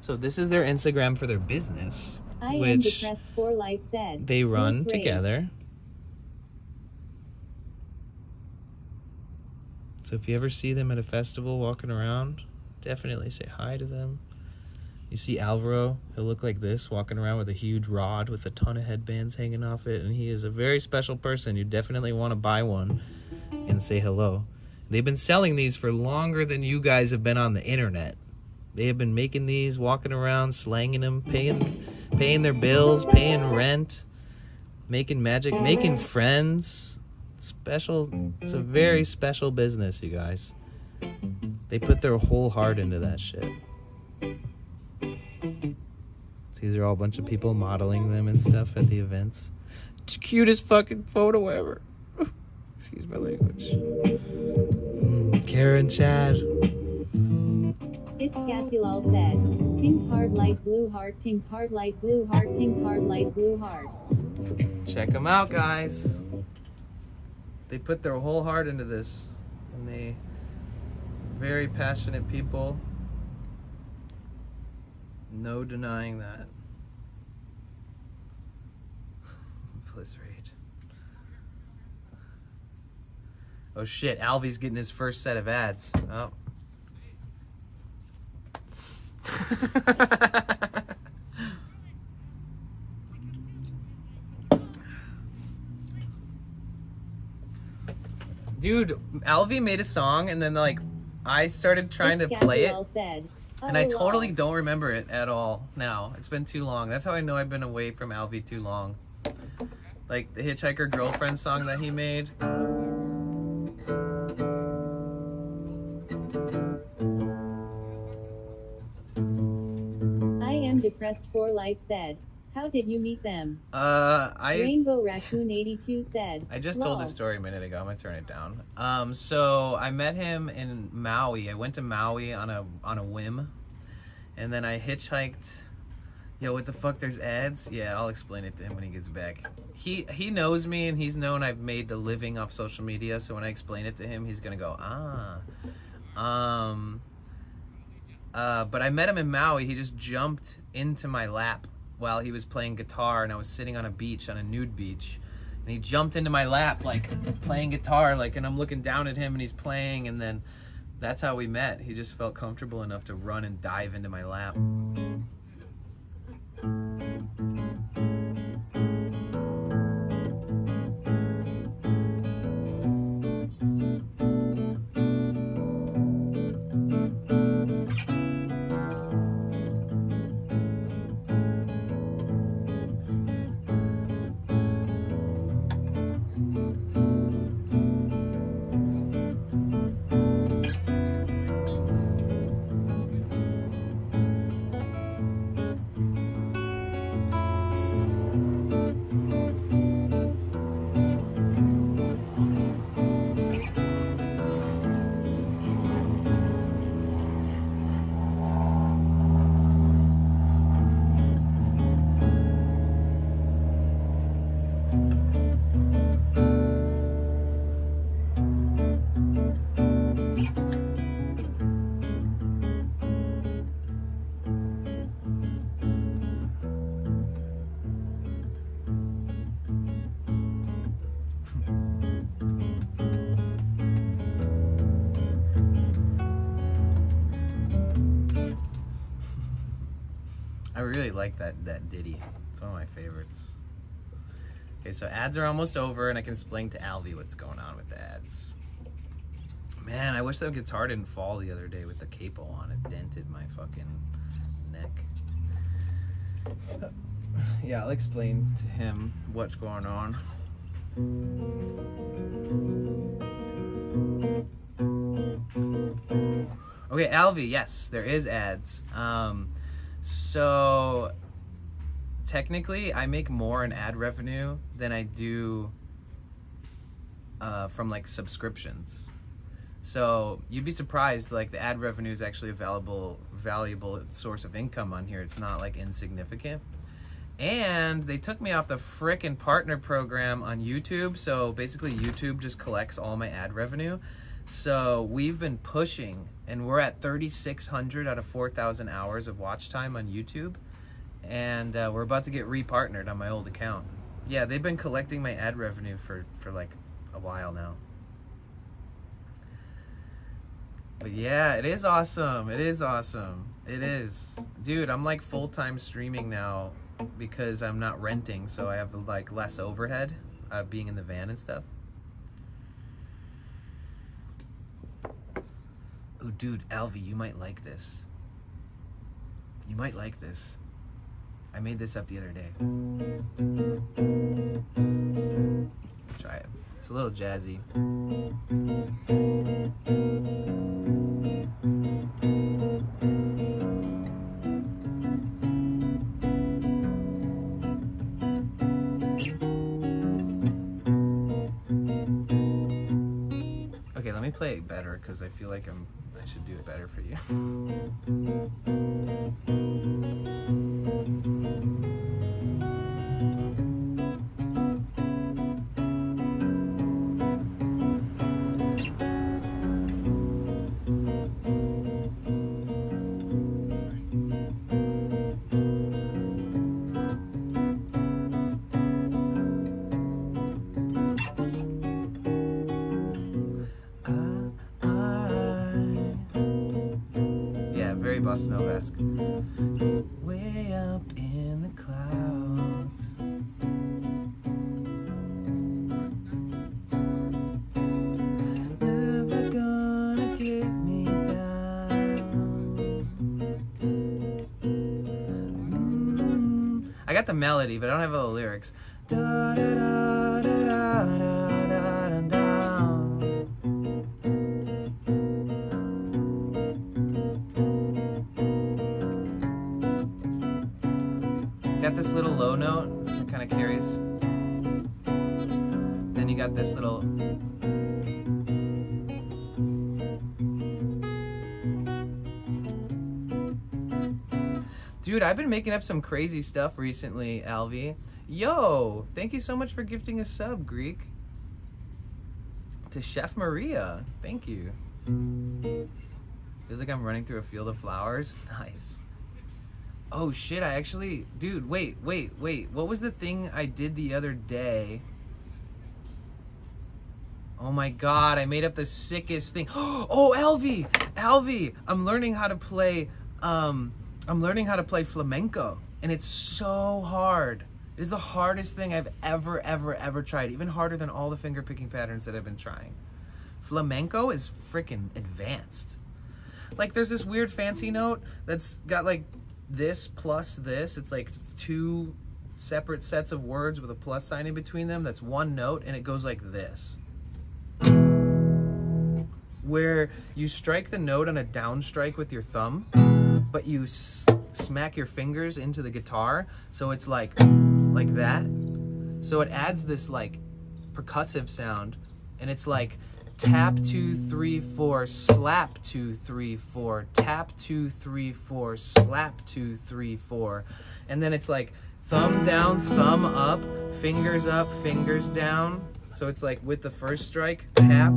S1: So this is their Instagram for their business,
S3: I am
S1: which
S3: depressed for life said.
S1: they run
S3: Bruce Ray.
S1: together. So if you ever see them at a festival walking around, definitely say hi to them. You see Alvaro, he'll look like this, walking around with a huge rod with a ton of headbands hanging off it, and he is a very special person. You definitely want to buy one and say hello. They've been selling these for longer than you guys have been on the internet. They have been making these, walking around, slanging them, paying their bills, paying rent, making magic, making friends. Special. It's a very special business, you guys. They put their whole heart into that shit. These are all a bunch of people modeling them and stuff at the events. It's the cutest fucking photo ever. Excuse my language. Karen, Chad.
S3: It's Cassilal said. Pink heart, light blue heart, pink heart, light blue heart, pink heart, light blue heart.
S1: Check them out, guys. They put their whole heart into this, and they very passionate people. No denying that. Bliss raid. Oh shit, Alvy's getting his first set of ads. Oh. Dude, Alvy made a song and then like I started trying to play it
S3: Said.
S1: and I totally don't remember it at all now. It's been too long. That's how I know I've been away from Alvy too long. Like the Hitchhiker Girlfriend song that he made.
S3: I am depressed for life said. How did you meet them?
S1: I
S3: Rainbow Raccoon 82 said.
S1: I just told this story a minute ago. I'm gonna turn it down. So I met him in Maui. I went to Maui on a whim, and then I hitchhiked. Yo, what the fuck? There's ads? Yeah, I'll explain it to him when he gets back. He knows me, and he's known I've made a living off social media. So when I explain it to him, he's gonna go but I met him in Maui. He just jumped into my lap while he was playing guitar, and I was sitting on a beach, on a nude beach, and he jumped into my lap like playing guitar, like, and I'm looking down at him and he's playing, and then that's how we met. He just felt comfortable enough to run and dive into my lap. I really like that ditty. It's one of my favorites. Okay, so ads are almost over, and I can explain to Alvy what's going on with the ads. Man, I wish that guitar didn't fall the other day with the capo on it. Dented my fucking neck. Yeah, I'll explain to him what's going on. Okay, Alvy, yes, there is ads. So technically, I make more in ad revenue than I do from like subscriptions. So you'd be surprised, like the ad revenue is actually a valuable source of income on here. It's not like insignificant. And they took me off the frickin' partner program on YouTube. So basically YouTube just collects all my ad revenue. So we've been pushing, and we're at 3,600 out of 4,000 hours of watch time on YouTube. And we're about to get repartnered on my old account. Yeah, they've been collecting my ad revenue for like a while now. But yeah, it is awesome. It is awesome. It is. Dude, I'm like full-time streaming now because I'm not renting, so I have like less overhead being in the van and stuff. Oh, dude, Alvy, you might like this. You might like this. I made this up the other day. Try it. It's a little jazzy. Okay, let me play it better because I feel like I should do it better for you. Very bossa nova-esque. Way up in the clouds. Never gonna get me down. I got the melody, but I don't have all the lyrics. Da, da, da, da, da, da, da, da, da. Got this little low note that kind of carries. Then you got this little. Dude, I've been making up some crazy stuff recently, Alvy. Yo, thank you so much for gifting a sub, Greek. To Chef Maria, thank you. Feels like I'm running through a field of flowers. Nice. Oh shit, I actually, dude, wait. What was the thing I did the other day? Oh my god, I made up the sickest thing. Oh, Alvy, I'm learning how to play flamenco, and it's so hard. It is the hardest thing I've ever tried, even harder than all the finger picking patterns that I've been trying. Flamenco is freaking advanced. Like there's this weird fancy note that's got like this plus this. It's like two separate sets of words with a plus sign in between them. That's one note, and it goes like this. Where you strike the note on a down strike with your thumb, but you smack your fingers into the guitar, so it's like that. So it adds this like percussive sound, and it's like tap 2 3 4 slap 2 3 4 tap 2 3 4 slap 2 3 4, and then it's like thumb down, thumb up, fingers down. So it's like with the first strike, tap.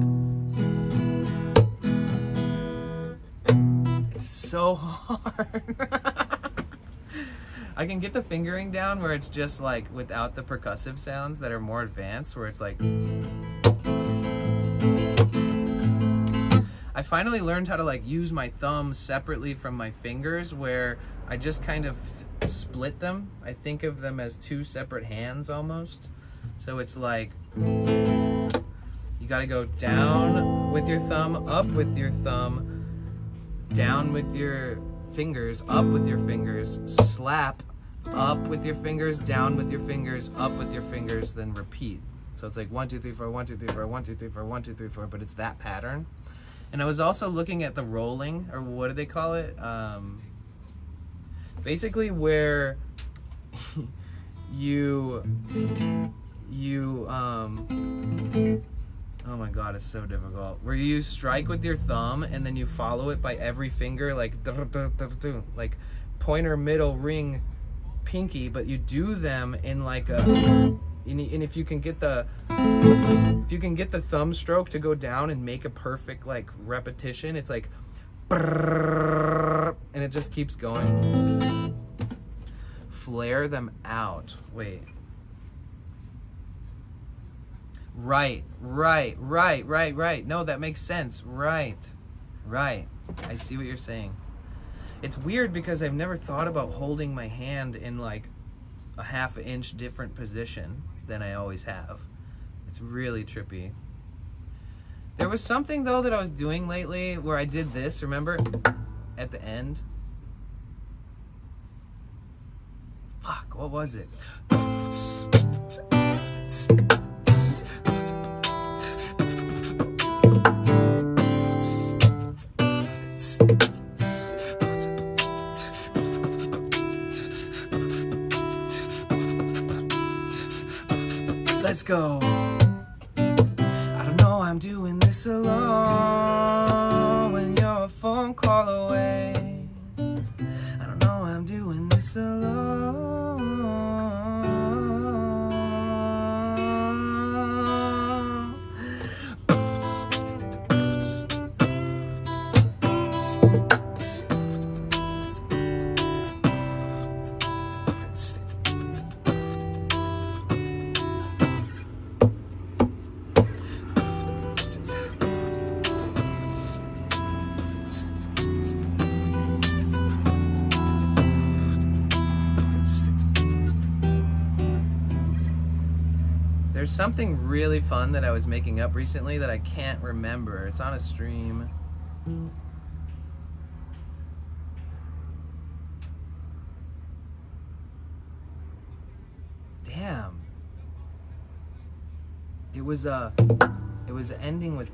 S1: It's so hard. I can get the fingering down where it's just like without the percussive sounds that are more advanced, where it's like. I finally learned how to like use my thumbs separately from my fingers, where I just kind of split them. I think of them as two separate hands almost. So it's like you gotta go down with your thumb, up with your thumb, down with your fingers, up with your fingers, slap, up with your fingers, down with your fingers, up with your fingers, then repeat. So it's like 1, 2, 3, 4, 1, 2, 3, 4, 1, 2, 3, 4, 1, 2, 3, 4, but it's that pattern. And I was also looking at the rolling, or what do they call it? Basically where you oh my god, it's so difficult. Where you strike with your thumb and then you follow it by every finger, like pointer, middle, ring, pinky, but you do them in like a, and if you can get the thumb stroke to go down and make a perfect like repetition, it's like, and it just keeps going. Flare them out. Wait. Right. No, that makes sense. Right. I see what you're saying. It's weird because I've never thought about holding my hand in like a half-inch different position than I always have. It's really trippy. There was something though that I was doing lately where I did this, remember? At the end. Fuck, what was it? Let's go. I don't know, I'm doing this alone when you're a phone call away. I don't know, I'm doing this alone. There's something really fun that I was making up recently that I can't remember. It's on a stream. Damn. It was ending with,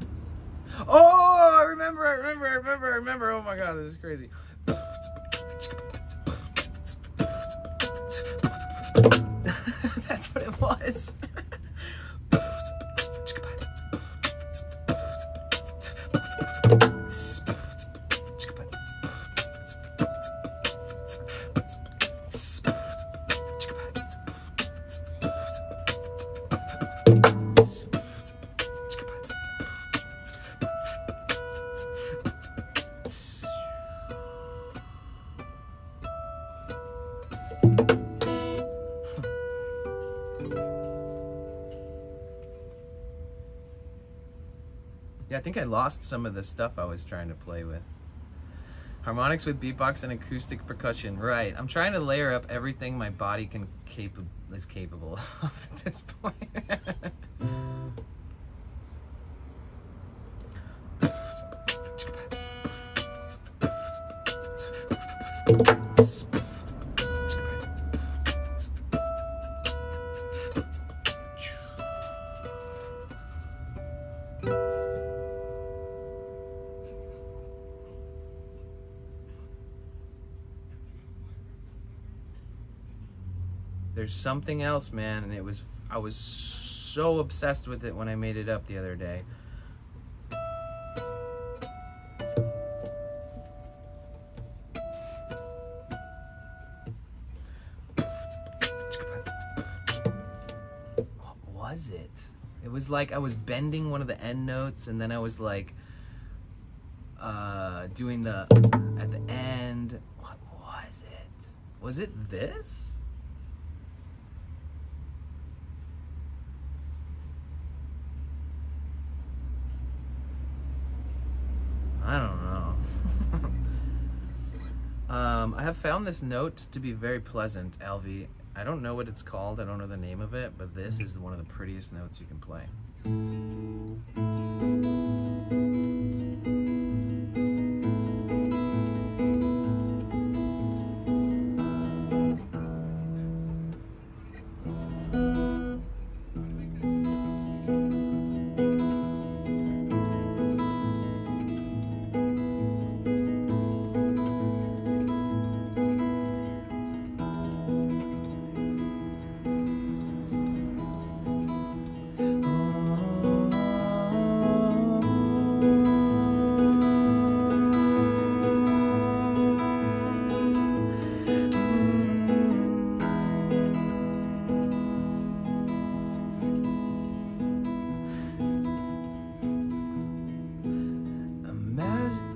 S1: oh, I remember. Oh my god, this is crazy. That's what it was. Yeah, I think I lost some of the stuff I was trying to play with. Harmonics with beatbox and acoustic percussion. Right. I'm trying to layer up everything my body is capable of at this point. There's something else, man, and I was so obsessed with it when I made it up the other day. What was it? It was like I was bending one of the end notes, and then I was like doing the at the end. What was it? Was it this? I don't know. I have found this note to be very pleasant, Alvi. I don't know what it's called. I don't know the name of it, but this is one of the prettiest notes you can play.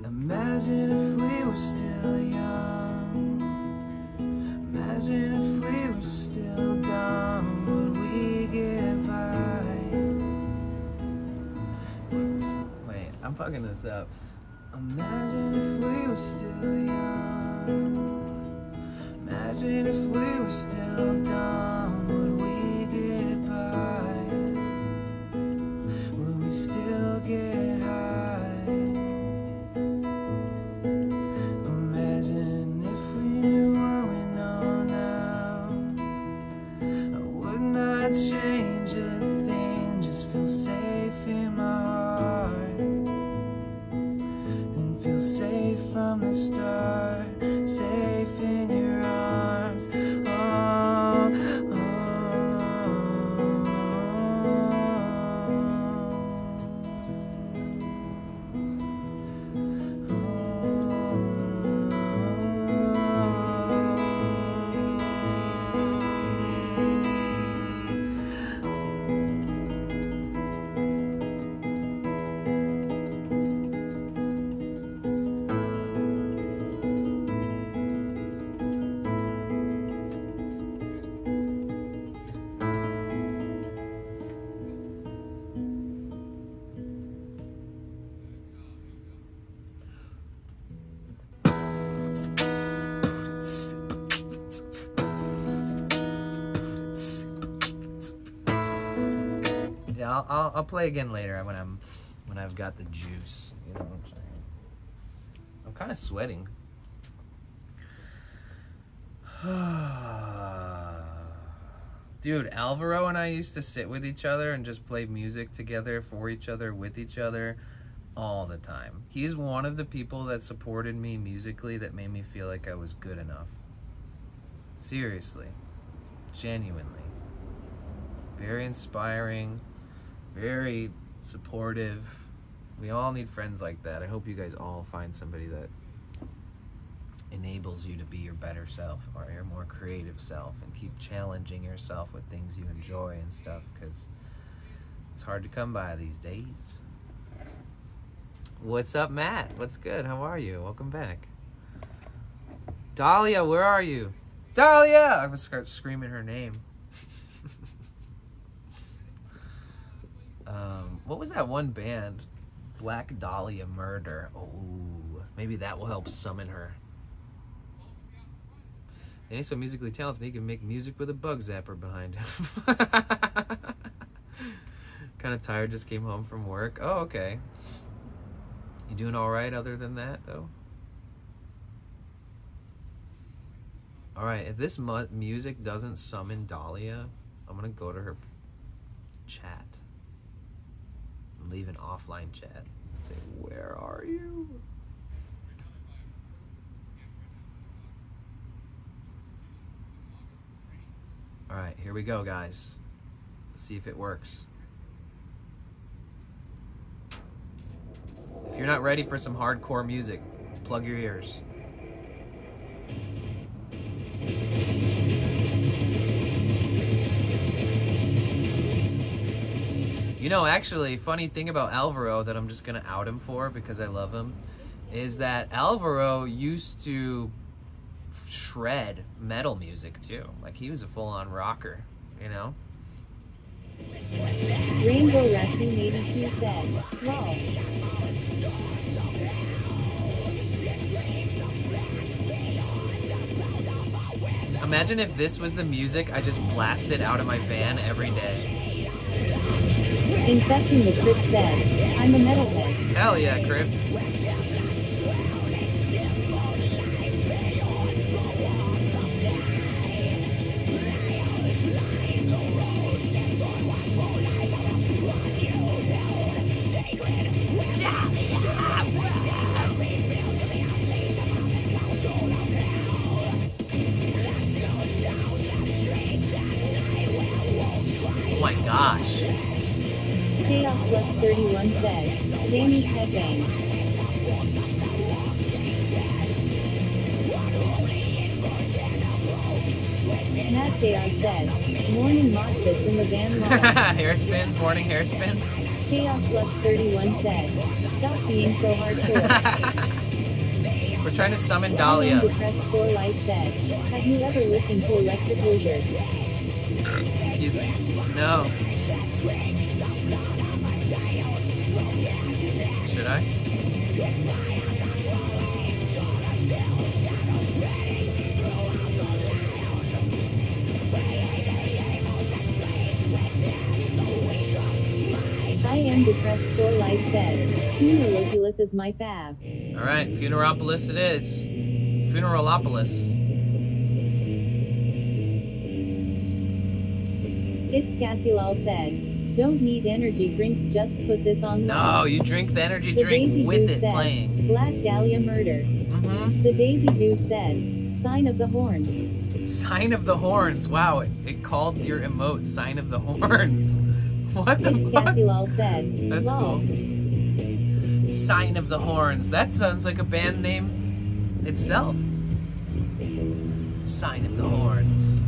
S1: Imagine if we were still young. Imagine if we were still dumb. Would we get by? Wait, I'm fucking this up. Imagine if we were still young. Imagine if we were still dumb. Would we get by? Would we still get high? Change a thing, just feel safe in my heart and feel safe from the start, safe in your arms. Yeah, I'll play again later when I've got the juice. You know what I'm saying? I'm kind of sweating. Dude, Alvaro and I used to sit with each other and just play music together, for each other, with each other, all the time. He's one of the people that supported me musically, that made me feel like I was good enough. Seriously. Genuinely. Very inspiring. Very supportive. We all need friends like that. I hope you guys all find somebody that enables you to be your better self, or your more creative self, and keep challenging yourself with things you enjoy and stuff, because it's hard to come by these days. What's up, Matt? What's good? How are you? Welcome back. Dahlia, where are you? Dahlia! I'm gonna start screaming her name. What was that one band? Black Dahlia Murder. Oh, maybe that will help summon her. And he's so musically talented, he can make music with a bug zapper behind him. Kind of tired, just came home from work. Oh, okay. You doing all right other than that, though? All right, if this music doesn't summon Dahlia, I'm gonna go to her chat. Leave an offline chat. Say, where are you? All right, here we go, guys. Let's see if it works. If you're not ready for some hardcore music, plug your ears. You know, actually, funny thing about Alvaro that I'm just gonna out him for because I love him, is that Alvaro used to shred metal music too. Like, he was a full-on rocker, you know?
S3: Rainbow Raccoon 82 said, lol.
S1: Imagine if this was the music I just blasted out of my van every day.
S3: Infecting the Crypt said, I'm a metalhead.
S1: Hell yeah, Crypt. Oh my gosh.
S3: Chaos Flux 31 said, Danny's headbang. Matt Chaos said, morning mosh pits in the van lawn.
S1: Hair spins, morning hair spins.
S3: Chaos Flux 31 said, stop being so hardcore.
S1: We're trying to summon
S3: I
S1: Dahlia.
S3: am depressed for life said, have you ever listened to Electric Lizard?
S1: Excuse me. No. Should I?
S3: I am depressed for life said, Funeraloculus is my fave.
S1: Alright, Funeralopolis it is. Funeralopolis.
S3: It's Cassiolal said, don't need energy drinks, just put this on.
S1: No, you drink the energy
S3: The
S1: drink
S3: Daisy
S1: with
S3: Dude
S1: it
S3: said,
S1: playing.
S3: Black Dahlia murder.
S1: Mm-hmm.
S3: The Daisy Dude said, sign of the horns.
S1: Sign of the horns. Wow, it called your emote Sign of the Horns. What the
S3: It's
S1: fuck?
S3: Cassiolal said,
S1: That's
S3: lol.
S1: cool. Sign of the Horns. That sounds like a band name itself. Sign of the Horns.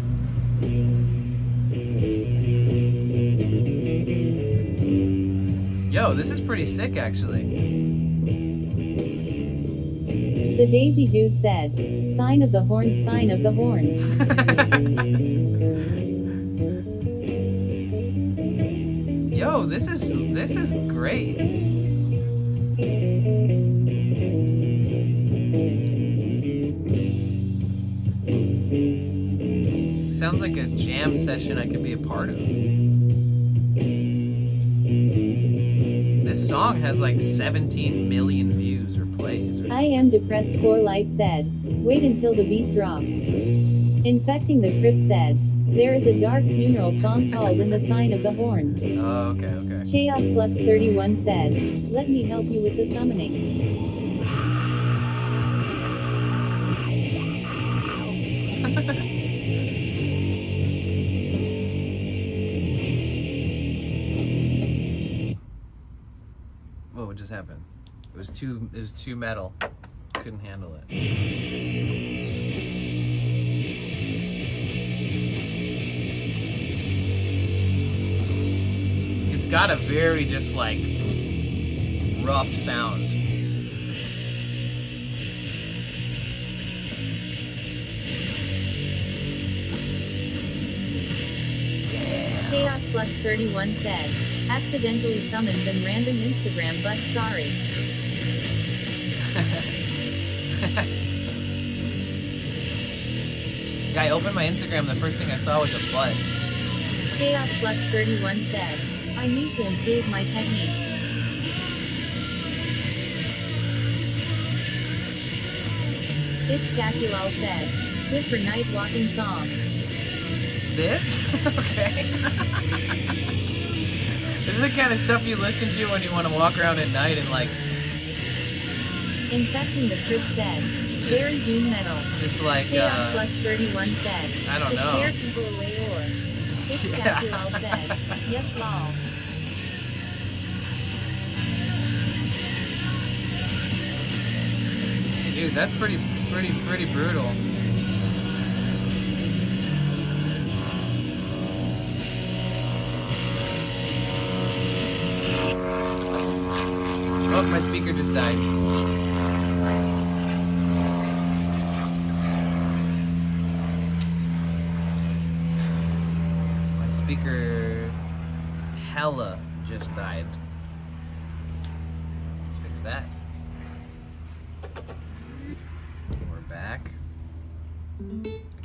S1: Yo, this is pretty sick actually.
S3: The Daisy Dude said, sign of the horns, sign of the horns.
S1: Yo, this is great. Sounds like a jam session I could be a part of. This song has like 17 million views or plays. Or
S3: I am depressed for life said, wait until the beat drop. Infecting the Crypt said, there is a dark funeral song called In the Sign of the Horns.
S1: Oh, okay, okay.
S3: Chaos Flux 31 said, let me help you with the summoning.
S1: What just happened? It was too metal. Couldn't handle it. It's got a very just like rough sound.
S3: Chaos Flux 31 said, accidentally summoned in random Instagram but sorry.
S1: Yeah, I opened my Instagram, the first thing I saw was a butt.
S3: Chaos Flux 31 said, I need to improve my technique. It's Cassiolal said, good for night walking song.
S1: This? Okay. This is the kind of stuff you listen to when you want to walk around at night and like...
S3: Infecting the Crypt said, very doom metal.
S1: Just like,
S3: Chaos Flux 31 said,
S1: I don't
S3: to
S1: know.
S3: scare people away or... It's Cassiolal said, yes lol.
S1: Dude, that's pretty brutal. Oh, my speaker just died. My speaker hella just died. Let's fix that. We're back. I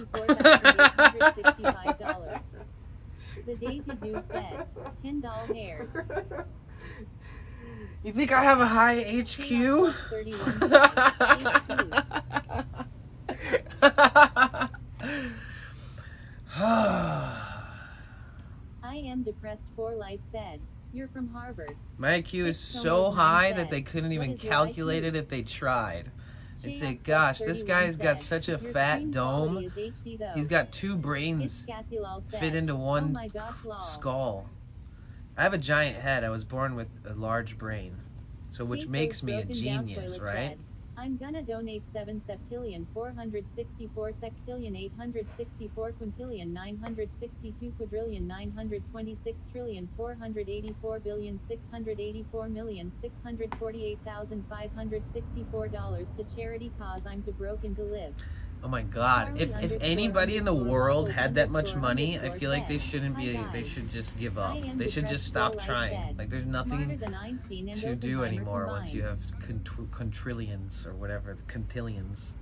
S1: world.
S3: $54,865. The Daisy Dude said, $10 hairs.
S1: You think I have a high HQ?
S3: 31 I am depressed for life said, you're from Harvard.
S1: My IQ is so high that they couldn't even calculate it if they tried. And say, gosh, this guy's got such a fat dome. He's got 2 brains fit into one skull. I have a giant head. I was born with a large brain. So which makes me a genius, right?
S3: I'm gonna donate 7 septillion 464 sextillion 864 quintillion 962 quadrillion 926 trillion 484 billion 684 million $648,564 to charity cause I'm too broken to live.
S1: Oh my god, if anybody in the world had that much money, I feel like they shouldn't be, they should just give up. They should just stop trying. Like there's nothing to do anymore once you have quintillions or whatever, quintillions.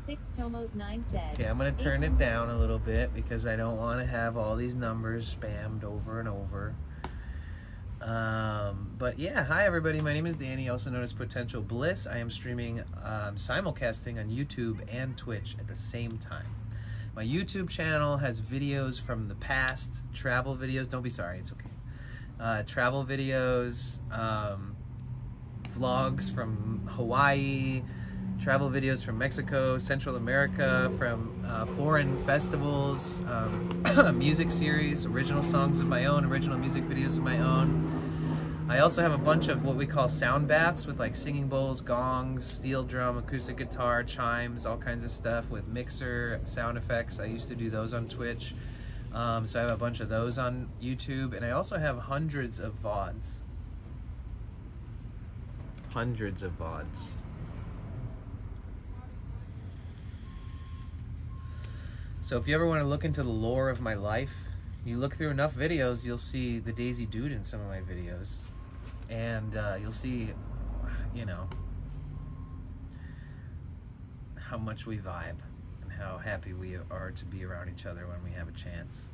S3: 6 Tomos 9 said.
S1: Okay, I'm gonna turn it down a little bit because I don't want to have all these numbers spammed over and over. But yeah, hi everybody. My name is Danny, also known as Potential Bliss. I am streaming simulcasting on YouTube and Twitch at the same time. My YouTube channel has videos from the past, travel videos. Don't be sorry, it's okay. Travel videos, vlogs from Hawaii, travel videos from Mexico, Central America, from foreign festivals, music series, original songs of my own, original music videos of my own. I also have a bunch of what we call sound baths with like singing bowls, gongs, steel drum, acoustic guitar, chimes, all kinds of stuff with mixer, sound effects. I used to do those on Twitch. So I have a bunch of those on YouTube, and I also have hundreds of VODs. Hundreds of VODs. So if you ever want to look into the lore of my life, you look through enough videos, you'll see the Daisy Dude in some of my videos. And you'll see, you know, how much we vibe and how happy we are to be around each other when we have a chance.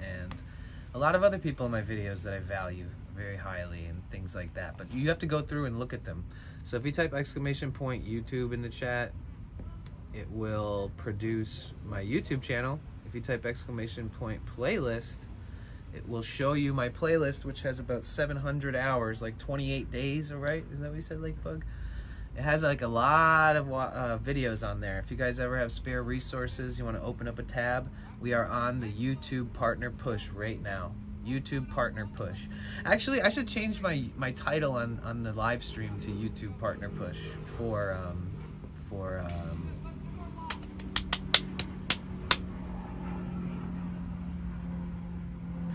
S1: And a lot of other people in my videos that I value very highly and things like that. But you have to go through and look at them. So if you type !YouTube in the chat, it will produce my YouTube channel. If you type !playlist, it will show you my playlist, which has about 700 hours, like 28 days, right? Isn't that what you said, Lake Bug? It has like a lot of videos on there. If you guys ever have spare resources, you want to open up a tab, we are on the YouTube Partner Push right now. YouTube Partner Push. Actually, I should change my title on the live stream to YouTube Partner Push for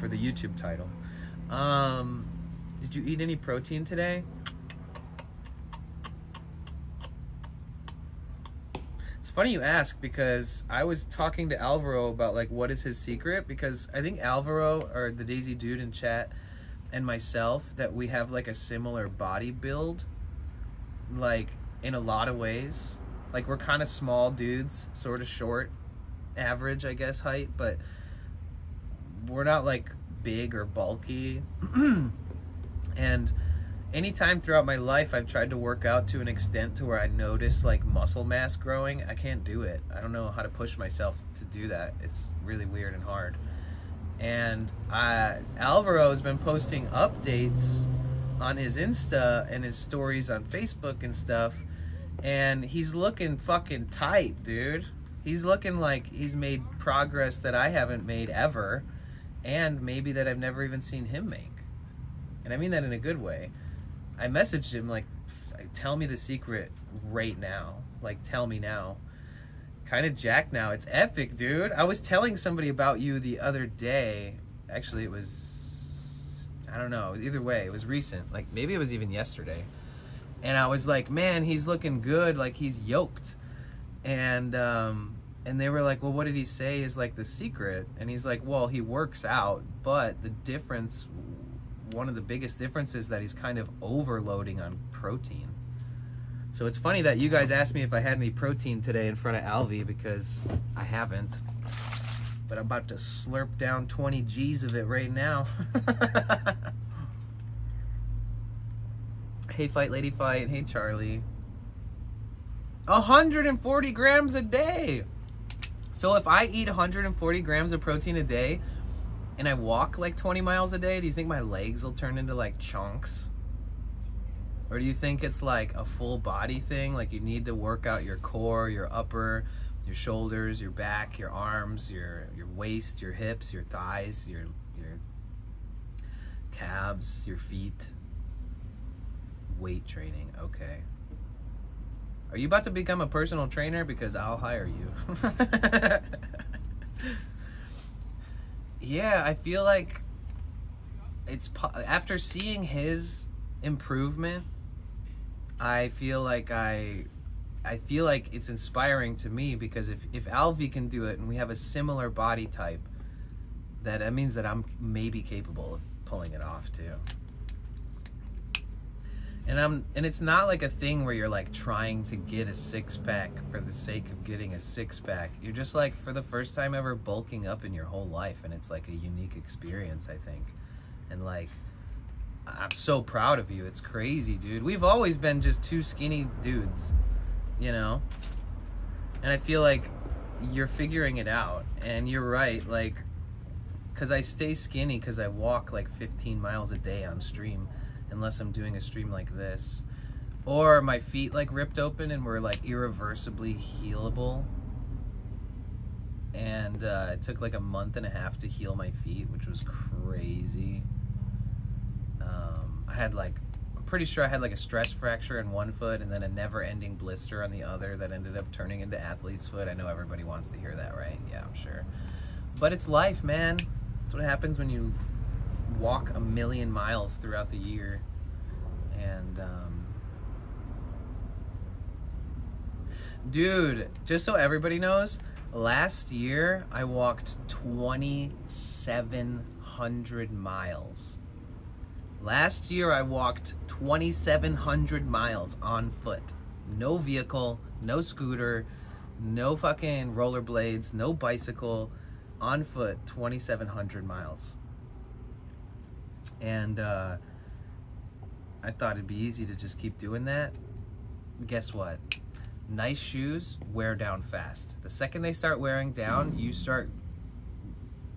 S1: the YouTube title. Did you eat any protein today? It's funny you ask, because I was talking to Alvaro about like what is his secret, because I think Alvaro, or the Daisy Dude in chat, and myself, that we have like a similar body build, like in a lot of ways. Like we're kind of small dudes, sort of short, average I guess height, but we're not like big or bulky. And anytime throughout my life I've tried to work out to an extent to where I notice like muscle mass growing, I can't do it. I don't know how to push myself to do that. It's really weird and hard. And Alvaro has been posting updates on his Insta and his stories on Facebook and stuff, and he's looking fucking tight, dude. He's looking like he's made progress that I haven't made ever, and maybe that I've never even seen him make. And I mean that in a good way. I messaged him like, tell me the secret right now. Like, tell me now. Kind of jacked now. It's epic, dude. I was telling somebody about you the other day. Actually, it was, I don't know. Either way, it was recent. Like, maybe it was even yesterday. And I was like, man, he's looking good. Like, he's yoked. And they were like, well, what did he say is like the secret? And he's like, well, he works out, but the difference, one of the biggest differences is that he's kind of overloading on protein. So it's funny that you guys asked me if I had any protein today in front of Alvi, because I haven't. But I'm about to slurp down 20 G's of it right now. Hey, Fight Lady Fight. Hey, Charlie. 140 grams a day. So if I eat 140 grams of protein a day and I walk like 20 miles a day, do you think my legs will turn into like chunks? Or do you think it's like a full body thing? Like you need to work out your core, your upper, your shoulders, your back, your arms, your waist, your hips, your thighs, your calves, your feet. Weight training, okay. Are you about to become a personal trainer? Because I'll hire you. Yeah, I feel like it's after seeing his improvement, I feel like it's inspiring to me, because if Alvi can do it and we have a similar body type, that means that I'm maybe capable of pulling it off too. And it's not like a thing where you're like trying to get a six-pack for the sake of getting a six-pack. You're just like, for the first time ever, bulking up in your whole life, and it's like a unique experience, I think. And like, I'm so proud of you. It's crazy, dude. We've always been just two skinny dudes, you know? And I feel like you're figuring it out. And you're right, like, because I stay skinny because I walk like 15 miles a day on stream, unless I'm doing a stream like this. Or my feet like ripped open and were like irreversibly healable. And it took like a month and a half to heal my feet, which was crazy. I had like, I'm pretty sure I had like a stress fracture in one foot and then a never-ending blister on the other that ended up turning into athlete's foot. I know everybody wants to hear that, right? Yeah, I'm sure. But it's life, man. That's what happens when you walk 1,000,000 miles throughout the year. And dude, just so everybody knows, last year I walked 2,700 miles. Last year I walked 2,700 miles on foot. No vehicle, no scooter, no fucking rollerblades, no bicycle. On foot, 2,700 miles. And I thought it'd be easy to just keep doing that. Guess what? Nice shoes wear down fast. The second they start wearing down, you start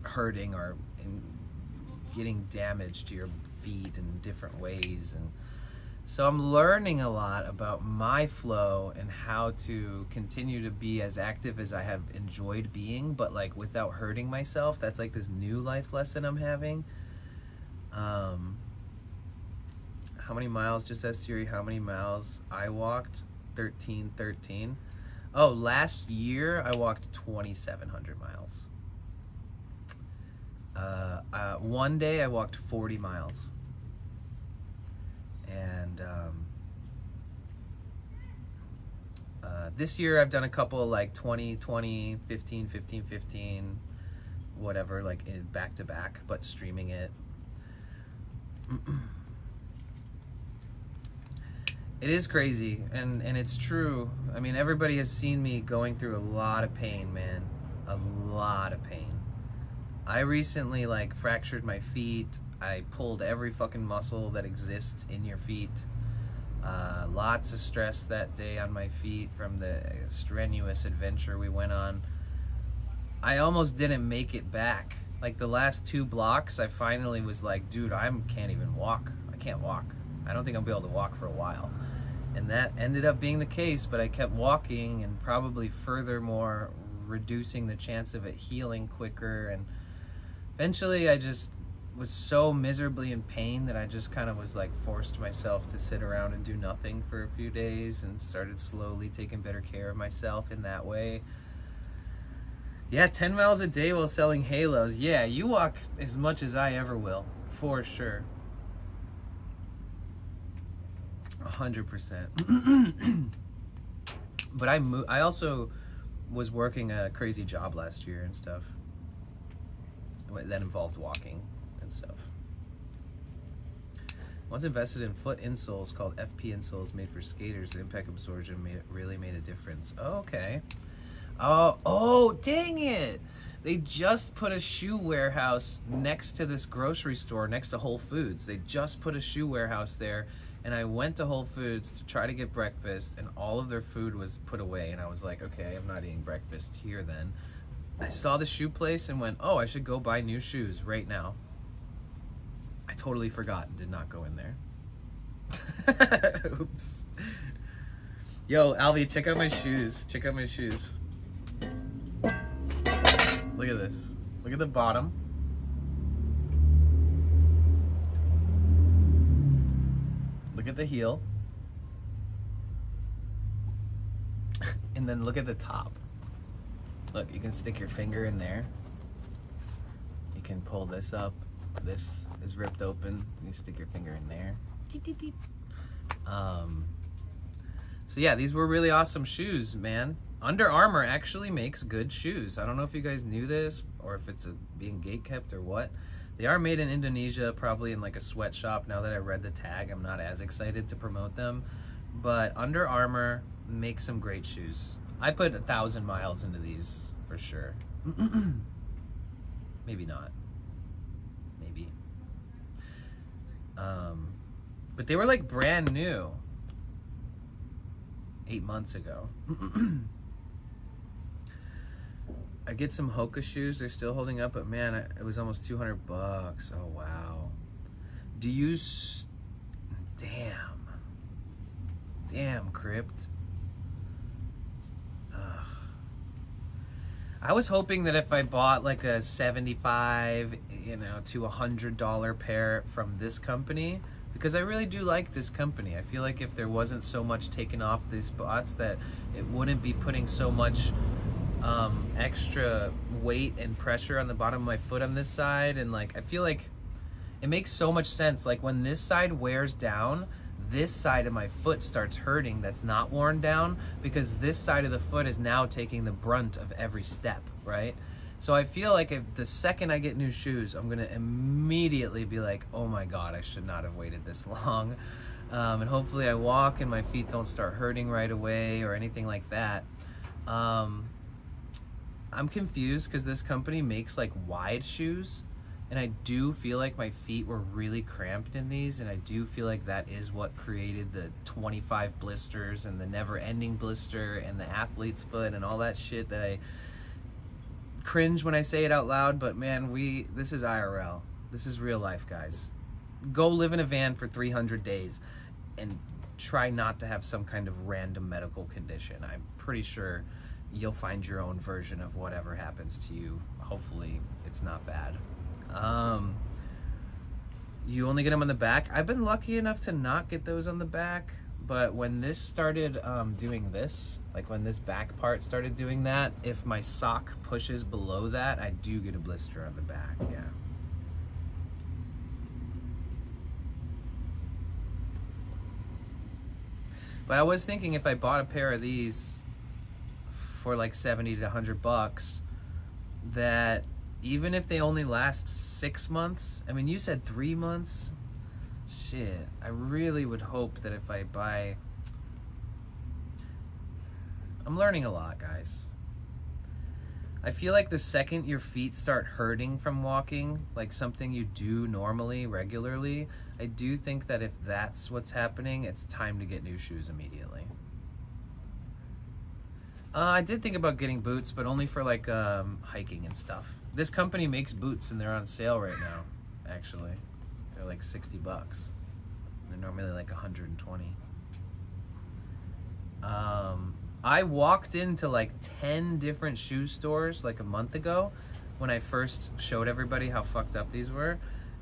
S1: hurting or getting damage to your feet in different ways. And so I'm learning a lot about my flow and how to continue to be as active as I have enjoyed being, but like without hurting myself. That's like this new life lesson I'm having. How many miles, just ask Siri how many miles I walked. 13. Oh, last year I walked 2,700 miles. One day I walked 40 miles. And this year I've done a couple like 20, 15, 15, whatever, like back to back, but streaming it. It is crazy, and it's true. I mean, everybody has seen me going through a lot of pain, man. A lot of pain. I recently like fractured my feet. I pulled every fucking muscle that exists in your feet. Lots of stress that day on my feet from the strenuous adventure we went on. I almost didn't make it back. Like the last 2 blocks, I finally was like, dude, I can't even walk. I can't walk. I don't think I'll be able to walk for a while. And that ended up being the case, but I kept walking and probably furthermore reducing the chance of it healing quicker. And eventually I just was so miserably in pain that I just kind of was like forced myself to sit around and do nothing for a few days and started slowly taking better care of myself in that way. Yeah, 10 miles a day while selling halos. Yeah, you walk as much as I ever will, for sure. 100%. But I also was working a crazy job last year and stuff that involved walking and stuff. Once invested in foot insoles called FP insoles made for skaters. The impact absorption really made a difference. Oh, okay. Oh, dang it! They just put a shoe warehouse next to this grocery store, next to Whole Foods. They just put a shoe warehouse there, and I went to Whole Foods to try to get breakfast, and all of their food was put away, and I was like, okay, I'm not eating breakfast here then. I saw the shoe place and went, oh, I should go buy new shoes right now. I totally forgot and did not go in there. Oops. Yo, Alvy, check out my shoes. Check out my shoes. Look at this. Look at the bottom. Look at the heel. And then look at the top. Look, you can stick your finger in there. You can pull this up. This is ripped open. You stick your finger in there. So yeah, these were really awesome shoes, man. Under Armour actually makes good shoes. I don't know if you guys knew this or if it's being gatekept or what. They are made in Indonesia, probably in like a sweatshop. Now that I read the tag, I'm not as excited to promote them. But Under Armour makes some great shoes. I put 1,000 miles into these for sure. Maybe not. Maybe. But they were like brand new 8 months ago. I get some Hoka shoes. They're still holding up, but man, it was almost $200. Oh wow. Do you? Damn, Crypt. Ugh. I was hoping that if I bought like a $75, to $100 pair from this company, because I really do like this company. I feel like if there wasn't so much taken off these spots, that it wouldn't be putting so much extra weight and pressure on the bottom of my foot on this side. And like, I feel like it makes so much sense. Like when this side wears down, this side of my foot starts hurting that's not worn down, because this side of the foot is now taking the brunt of every step, right? So I feel like if the second I get new shoes, I'm gonna immediately be like, oh my God, I should not have waited this long. And hopefully I walk and my feet don't start hurting right away or anything like that. I'm confused because this company makes like wide shoes, and I do feel like my feet were really cramped in these, and I do feel like that is what created the 25 blisters and the never-ending blister and the athlete's foot and all that shit that I cringe when I say it out loud. But man, this is IRL. This is real life, guys. Go live in a van for 300 days and try not to have some kind of random medical condition. I'm pretty sure you'll find your own version of whatever happens to you. Hopefully it's not bad. You only get them on the back. I've been lucky enough to not get those on the back, but when this started doing this, like when this back part started doing that, if my sock pushes below that, I do get a blister on the back, yeah. But I was thinking if I bought a pair of these for like 70 to $100, that even if they only last 6 months, I mean, you said 3 months, shit, I really would hope that if I buy, I'm learning a lot, guys. I feel like the second your feet start hurting from walking, like something you do normally, regularly, I do think that if that's what's happening, it's time to get new shoes immediately. I did think about getting boots, but only for like hiking and stuff. This company makes boots and they're on sale right now, actually. They're like $60. They're normally like 120. I walked into like 10 different shoe stores like a month ago when I first showed everybody how fucked up these were.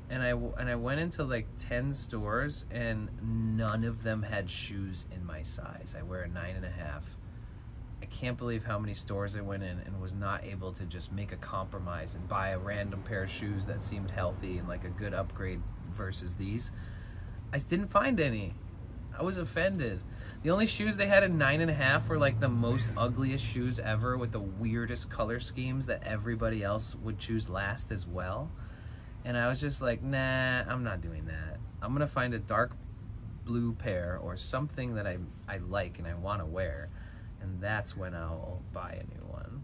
S1: And I went into like 10 stores and none of them had shoes in my size. I wear a 9.5. I can't believe how many stores I went in and was not able to just make a compromise and buy a random pair of shoes that seemed healthy and like a good upgrade versus these. I didn't find any. I was offended. The only shoes they had in 9.5 were like the most ugliest shoes ever with the weirdest color schemes that everybody else would choose last as well. And I was just like, nah, I'm not doing that. I'm gonna find a dark blue pair or something that I like and I want to wear. And that's when I'll buy a new one.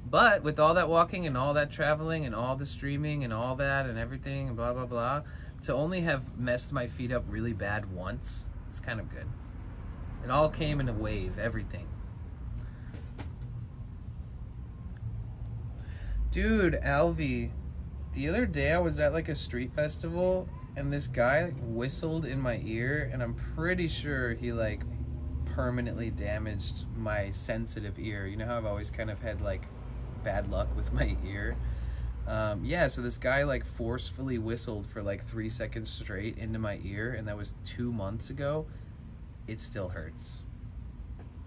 S1: But with all that walking and all that traveling and all the streaming and all that and everything and blah, blah, blah, to only have messed my feet up really bad once, it's kind of good. It all came in a wave, everything. Dude, Alvi, the other day I was at like a street festival and this guy whistled in my ear, and I'm pretty sure he like permanently damaged my sensitive ear. You know how I've always kind of had like bad luck with my ear? Yeah, so this guy like forcefully whistled for like 3 seconds straight into my ear, and that was 2 months ago. It still hurts.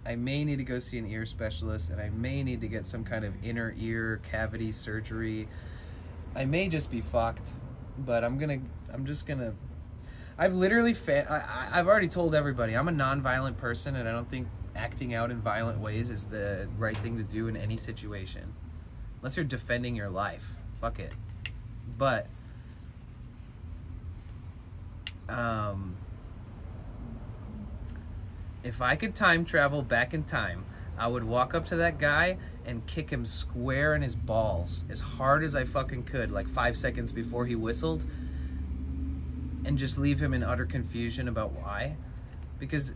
S1: I may need to go see an ear specialist, and I may need to get some kind of inner ear cavity surgery. I may just be fucked, but I've literally, I've already told everybody, I'm a non-violent person, and I don't think acting out in violent ways is the right thing to do in any situation. Unless you're defending your life. Fuck it. But, if I could time travel back in time, I would walk up to that guy and kick him square in his balls as hard as I fucking could, like 5 seconds before he whistled, and just leave him in utter confusion about why. Because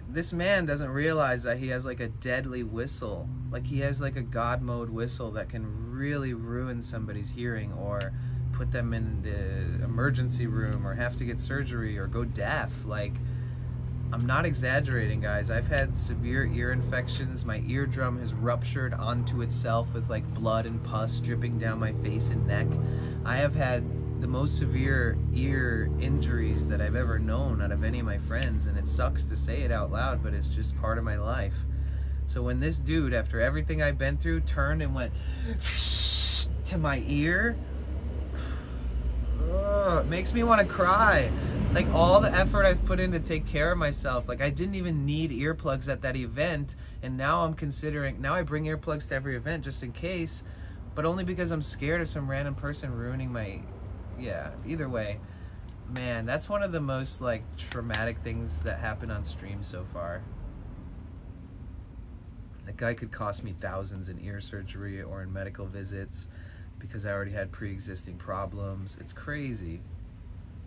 S1: this man doesn't realize that he has like a deadly whistle. Like he has like a God mode whistle that can really ruin somebody's hearing or put them in the emergency room or have to get surgery or go deaf. Like, I'm not exaggerating, guys. I've had severe ear infections. My eardrum has ruptured onto itself with like blood and pus dripping down my face and neck. I have had the most severe ear injuries that I've ever known out of any of my friends, and it sucks to say it out loud, but it's just part of my life. So when this dude, after everything I've been through, turned and went to my ear, it makes me want to cry. Like, all the effort I've put in to take care of myself, like I didn't even need earplugs at that event, and now I'm considering, now I bring earplugs to every event just in case, but only because I'm scared of some random person ruining my, yeah, either way. Man, that's one of the most like traumatic things that happened on stream so far. That guy could cost me thousands in ear surgery or in medical visits because I already had pre-existing problems. It's crazy.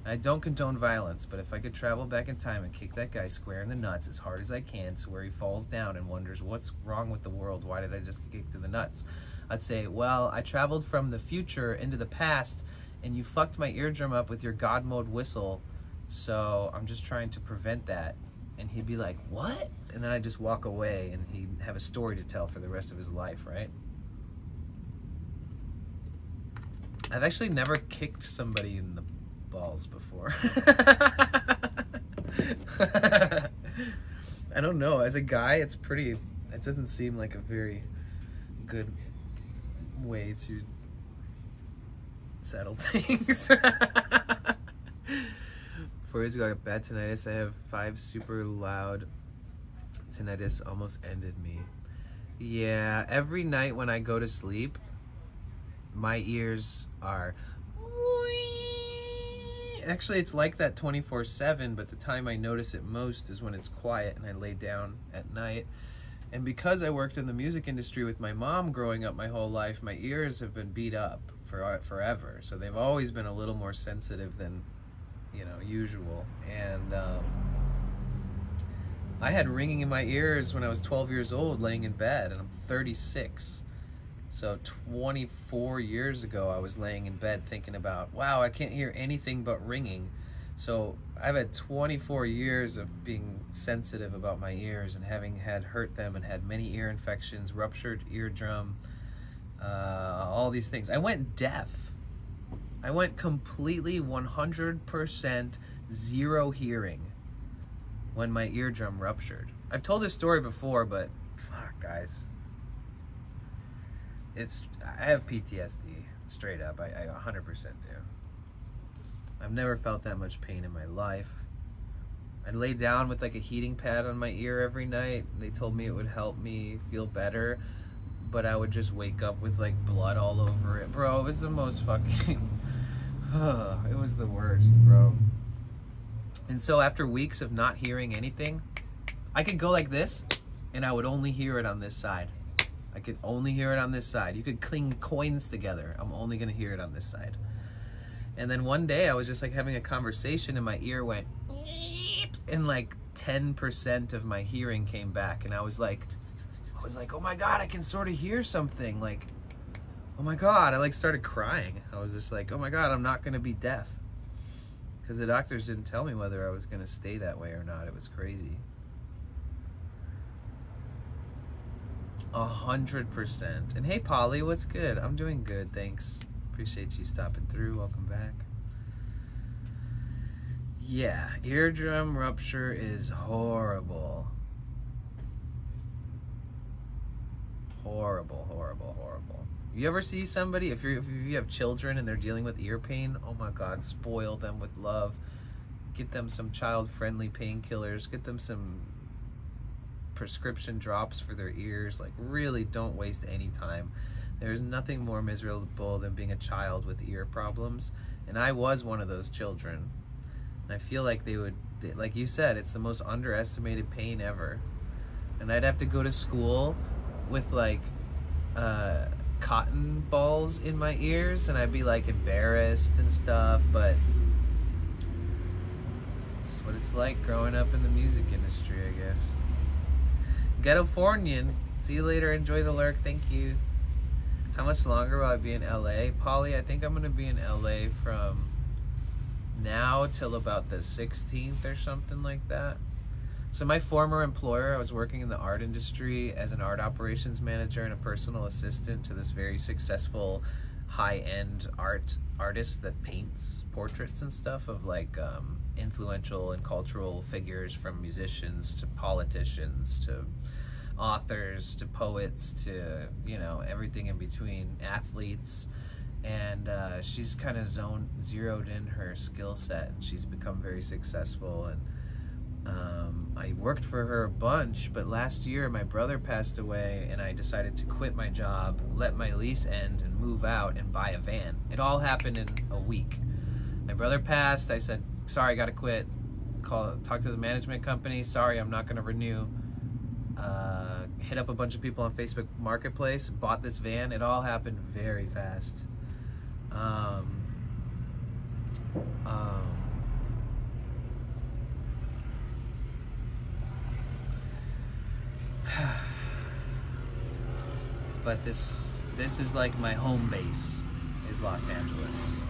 S1: I don't condone violence, but if I could travel back in time and kick that guy square in the nuts as hard as I can to where he falls down and wonders what's wrong with the world, why did I just get kicked in the nuts? I'd say, well, I traveled from the future into the past and you fucked my eardrum up with your God mode whistle, so I'm just trying to prevent that. And he'd be like, what? And then I'd just walk away and he'd have a story to tell for the rest of his life, right? I've actually never kicked somebody in the balls before. I don't know, as a guy it doesn't seem like a very good way to settle things. 4 years ago I got bad tinnitus. I have 5 super loud tinnitus, almost ended me. Yeah, every night when I go to sleep my ears are, actually it's like that 24/7, but the time I notice it most is when it's quiet and I lay down at night. And because I worked in the music industry with my mom growing up my whole life, my ears have been beat up for forever, so they've always been a little more sensitive than, you know, usual. And I had ringing in my ears when I was 12 years old laying in bed, and I'm 36. So 24 years ago, I was laying in bed thinking about, wow, I can't hear anything but ringing. So I've had 24 years of being sensitive about my ears and having had hurt them and had many ear infections, ruptured eardrum, all these things. I went deaf. I went completely 100% zero hearing when my eardrum ruptured. I've told this story before, but fuck, guys. I have PTSD, straight up. I 100% do. I've never felt that much pain in my life. I lay down with like a heating pad on my ear every night. They told me it would help me feel better, but I would just wake up with like blood all over it. Bro, it was the most fucking, it was the worst, bro. And so after weeks of not hearing anything, I could go like this and I would only hear it on this side. I could only hear it on this side. You could cling coins together. I'm only gonna hear it on this side. And then one day I was just like having a conversation and my ear went and like 10% of my hearing came back, and I was like, oh my God, I can sort of hear something. Like, oh my God, I like started crying. I was just like, oh my God, I'm not gonna be deaf. Because the doctors didn't tell me whether I was gonna stay that way or not. It was crazy. 100%. And hey Polly, what's good? I'm doing good, thanks. Appreciate you stopping through. Welcome back. Yeah, eardrum rupture is horrible. Horrible, horrible, horrible. You ever see somebody, if you have children and they're dealing with ear pain, oh my God, spoil them with love. Get them some child-friendly painkillers. Get them some prescription drops for their ears. Like, really don't waste any time. There's nothing more miserable than being a child with ear problems, and I was one of those children. And I feel like like you said, it's the most underestimated pain ever. And I'd have to go to school with like cotton balls in my ears, and I'd be like embarrassed and stuff, but it's what it's like growing up in the music industry, I guess. Ghettofornian, see you later, enjoy the lurk, thank you. How much longer will I be in LA? Polly, I think I'm gonna be in LA from now till about the 16th or something like that. So my former employer, I was working in the art industry as an art operations manager and a personal assistant to this very successful high-end artist that paints portraits and stuff of like influential and cultural figures, from musicians to politicians to authors to poets to, you know, everything in between, athletes. And she's kind of zeroed in her skill set, and she's become very successful. And I worked for her a bunch, but last year my brother passed away and I decided to quit my job, let my lease end, and move out and buy a van. It all happened in a week. My brother passed, I said, sorry, I gotta quit. Talk to the management company, sorry, I'm not gonna renew. Hit up a bunch of people on Facebook Marketplace, bought this van. It all happened very fast. But this is like my home base, is Los Angeles.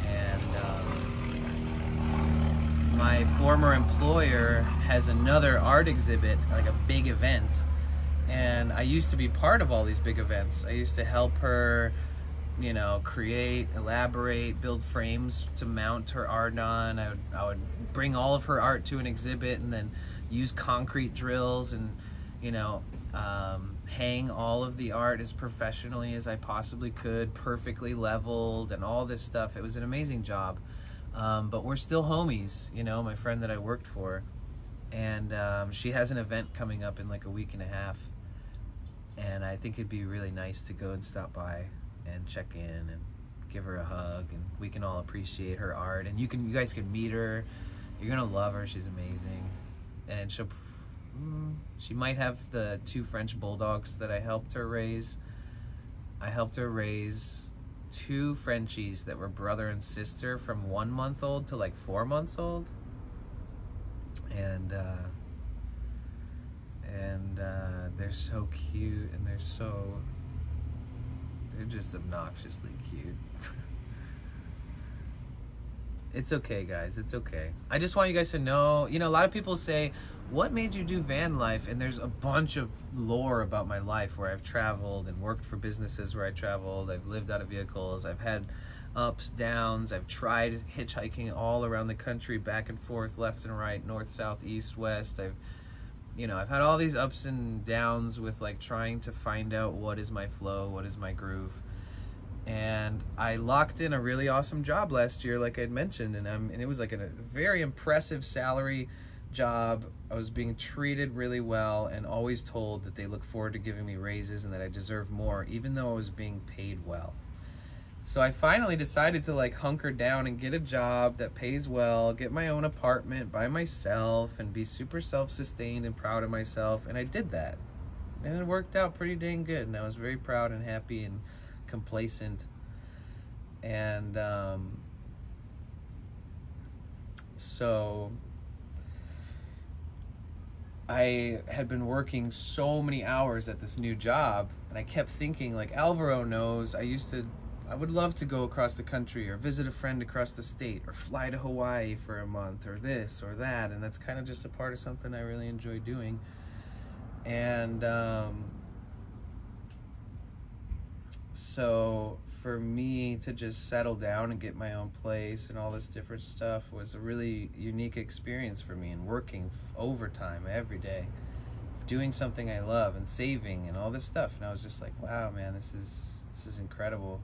S1: And my former employer has another art exhibit, like a big event, and I used to be part of all these big events. I used to help her, you know, create, elaborate, build frames to mount her art on. I would bring all of her art to an exhibit and then use concrete drills and, you know, hang all of the art as professionally as I possibly could, perfectly leveled and all this stuff. It was an amazing job. But we're still homies, you know, my friend that I worked for. And she has an event coming up in like a week and a half. And I think it'd be really nice to go and stop by and check in and give her a hug, and we can all appreciate her art. And you guys can meet her. You're gonna love her. She's amazing. And she might have the 2 French bulldogs that I helped her raise. I helped her raise 2 Frenchies that were brother and sister from 1 month old to like 4 months old. And they're so cute, and they're just obnoxiously cute. It's okay, guys, it's okay. I just want you guys to know, you know, a lot of people say, what made you do van life? And there's a bunch of lore about my life where I've traveled and worked for businesses where I traveled. I've lived out of vehicles. I've had ups, downs. I've tried hitchhiking all around the country, back and forth, left and right, north, south, east, west. I've had all these ups and downs with like trying to find out what is my flow, what is my groove. And I locked in a really awesome job last year, like I'd mentioned, and it was like a very impressive salary job. I was being treated really well and always told that they look forward to giving me raises and that I deserve more, even though I was being paid well. So I finally decided to like hunker down and get a job that pays well, get my own apartment by myself, and be super self-sustained and proud of myself. And I did that, and it worked out pretty dang good, and I was very proud and happy and complacent. And so I had been working so many hours at this new job, and I kept thinking, like Alvaro knows, I would love to go across the country or visit a friend across the state or fly to Hawaii for a month or this or that, and that's kind of just a part of something I really enjoy doing. And so for me to just settle down and get my own place and all this different stuff was a really unique experience for me, and working overtime every day, doing something I love and saving and all this stuff. And I was just like, wow, man, this is incredible.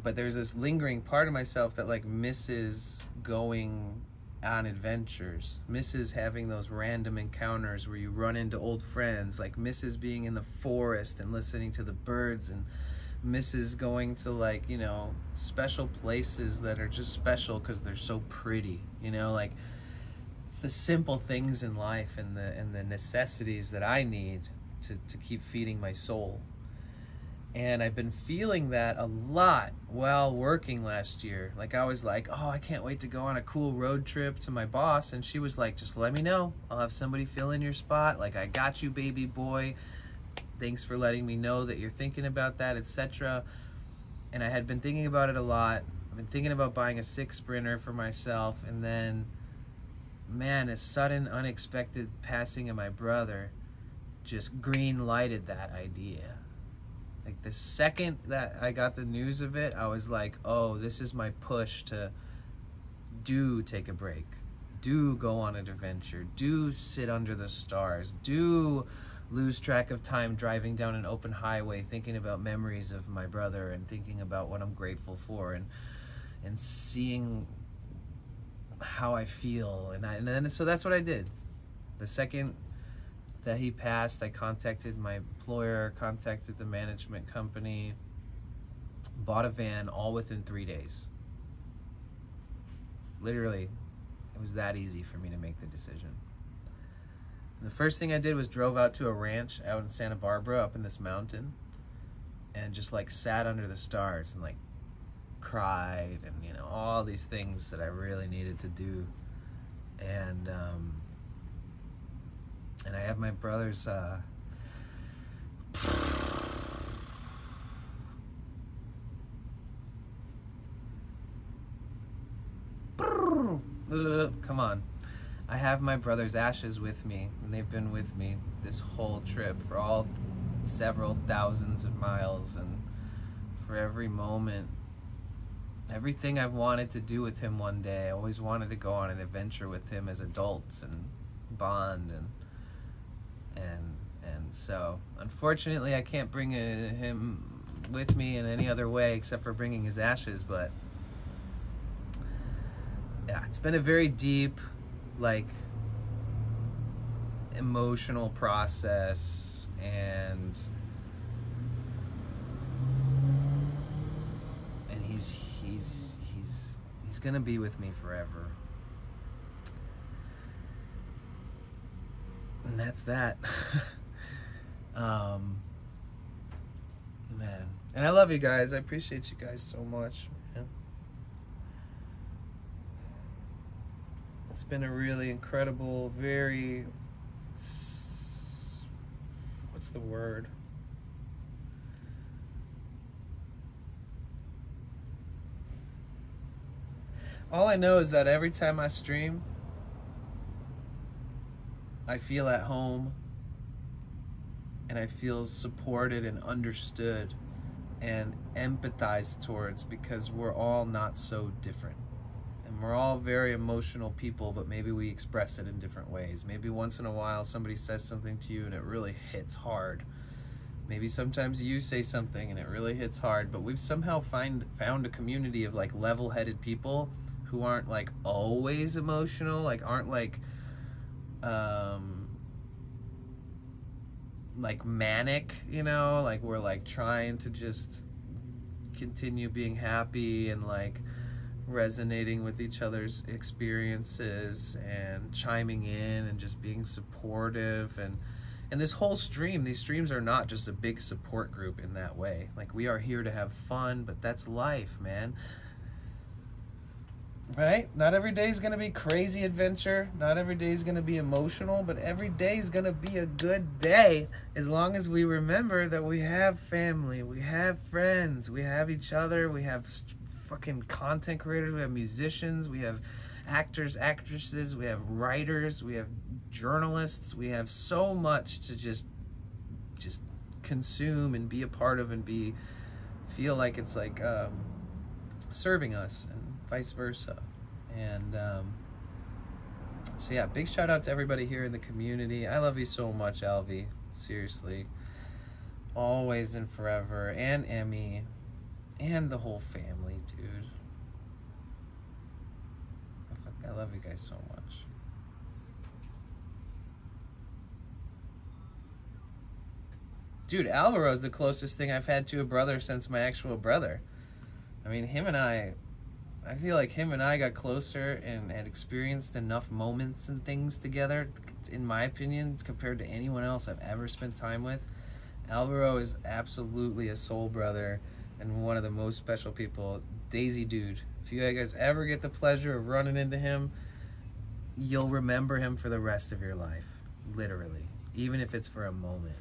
S1: But there's this lingering part of myself that like misses going on adventures, misses having those random encounters where you run into old friends, like misses being in the forest and listening to the birds, and misses going to like, you know, special places that are just special because they're so pretty, you know, like it's the simple things in life and the necessities that I need to keep feeding my soul. And I've been feeling that a lot while working last year. Like I was like, oh, I can't wait to go on a cool road trip to my boss. And she was like, just let me know. I'll have somebody fill in your spot. Like, I got you, baby boy. Thanks for letting me know that you're thinking about that, etc. And I had been thinking about it a lot. I've been thinking about buying a 6 Sprinter for myself. And then, man, a sudden, unexpected passing of my brother just green lighted that idea. Like the second that I got the news of it, I was like, oh, this is my push to do take a break, do go on an adventure, do sit under the stars, do lose track of time driving down an open highway thinking about memories of my brother and thinking about what I'm grateful for and seeing how I feel. And then so that's what I did. The second that he passed, I contacted my employer, contacted the management company, bought a van, all within 3 days. Literally, it was that easy for me to make the decision. And the first thing I did was drove out to a ranch out in Santa Barbara, up in this mountain, and just like sat under the stars and like cried and, you know, all these things that I really needed to do. And I have my brother's come on. I have my brother's ashes with me, and they've been with me this whole trip for all several thousands of miles, and for every moment, everything I've wanted to do with him one day. I always wanted to go on an adventure with him as adults and bond and so unfortunately I can't bring him with me in any other way except for bringing his ashes. But yeah, it's been a very deep, like, emotional process, and he's gonna be with me forever. And that's that. Man. And I love you guys. I appreciate you guys so much, man. It's been a really incredible, very, what's the word? All I know is that every time I stream, I feel at home, and I feel supported and understood and empathized towards, because we're all not so different. And we're all very emotional people, but maybe we express it in different ways. Maybe once in a while somebody says something to you and it really hits hard. Maybe sometimes you say something and it really hits hard, but we've somehow found a community of like level-headed people who aren't like always emotional, like aren't like manic, you know, like we're like trying to just continue being happy and like resonating with each other's experiences and chiming in and just being supportive. And this whole stream, these streams are not just a big support group in that way. Like, we are here to have fun, but that's life, man. Right? Not every day is going to be crazy adventure. Not every day is going to be emotional, but every day is going to be a good day as long as we remember that we have family, we have friends, we have each other, we have fucking content creators, we have musicians, we have actors, actresses, we have writers, we have journalists, we have so much to just consume and be a part of and feel like it's like serving us, and vice versa. And so yeah, big shout out to everybody here in the community. I love you so much, Alvi, seriously, always and forever, and Emmy, and the whole family, dude. I love you guys so much. Dude, Alvaro's the closest thing I've had to a brother since my actual brother. I mean, I feel like him and I got closer and had experienced enough moments and things together, in my opinion, compared to anyone else I've ever spent time with, Alvaro is absolutely a soul brother and one of the most special people. Daisy dude. If you guys ever get the pleasure of running into him, you'll remember him for the rest of your life. Literally. Even if it's for a moment.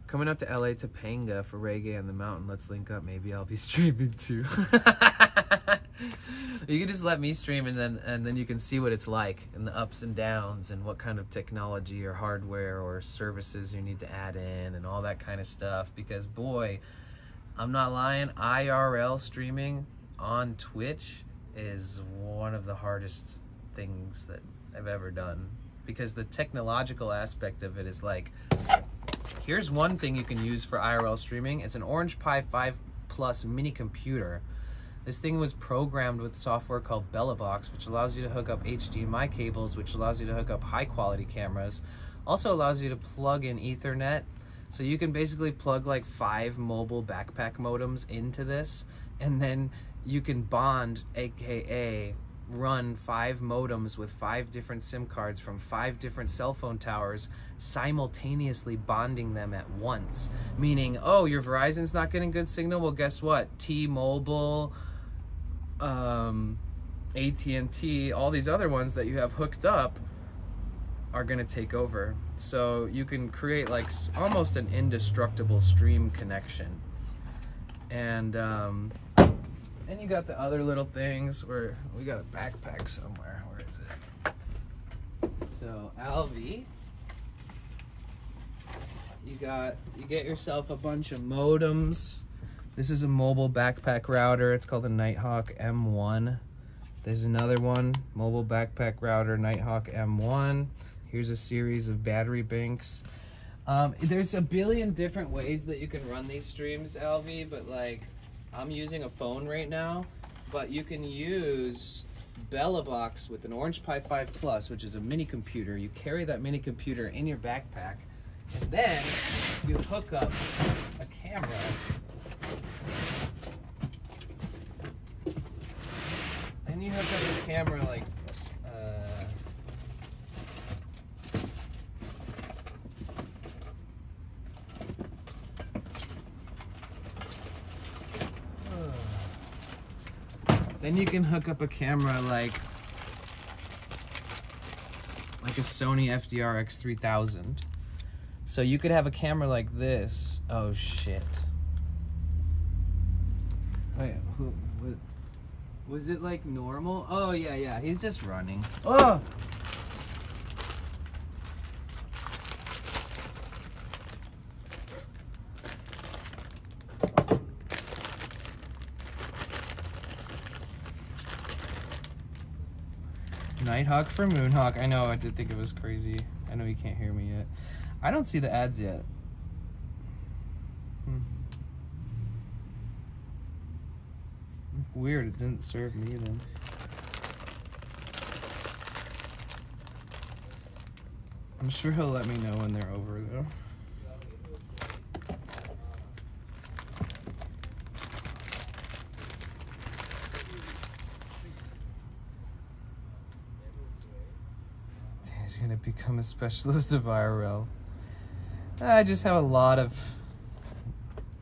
S1: Coming up to LA Topanga for Reggae on the Mountain. Let's link up. Maybe I'll be streaming too. You can just let me stream, and then you can see what it's like and the ups and downs and what kind of technology or hardware or services you need to add in and all that kind of stuff. Because boy, I'm not lying, IRL streaming on Twitch is one of the hardest things that I've ever done. Because the technological aspect of it is like, here's one thing you can use for IRL streaming. It's an Orange Pi 5 Plus mini computer. This thing was programmed with software called BellaBox, which allows you to hook up HDMI cables, which allows you to hook up high quality cameras. Also allows you to plug in Ethernet. So you can basically plug like 5 mobile backpack modems into this, and then you can bond, aka run 5 modems with 5 different SIM cards from 5 different cell phone towers, simultaneously bonding them at once. Meaning, oh, your Verizon's not getting good signal? Well, guess what? T-Mobile, AT&T, all these other ones that you have hooked up are gonna take over. So you can create like almost an indestructible stream connection. And you got the other little things where we got a backpack somewhere. Where is it? So Alvi, you get yourself a bunch of modems. This is a mobile backpack router. It's called a Nighthawk M1. There's another one, mobile backpack router, Nighthawk M1. Here's a series of battery banks. There's a billion different ways that you can run these streams, Alvi, but like, I'm using a phone right now, but you can use BellaBox with an Orange Pi 5 Plus, which is a mini computer. You carry that mini computer in your backpack, and then you hook up a camera. Then you hook up a camera like, then you can hook up a camera like a Sony FDR X3000. So you could have a camera like this. Oh shit. Wait, was it like normal? Oh yeah, he's just running. Oh! Nighthawk for Moonhawk. I know, I did think it was crazy. I know you can't hear me yet. I don't see the ads yet. Weird, it didn't serve me then. I'm sure he'll let me know when they're over though. He's gonna become a specialist of IRL. I just have a lot of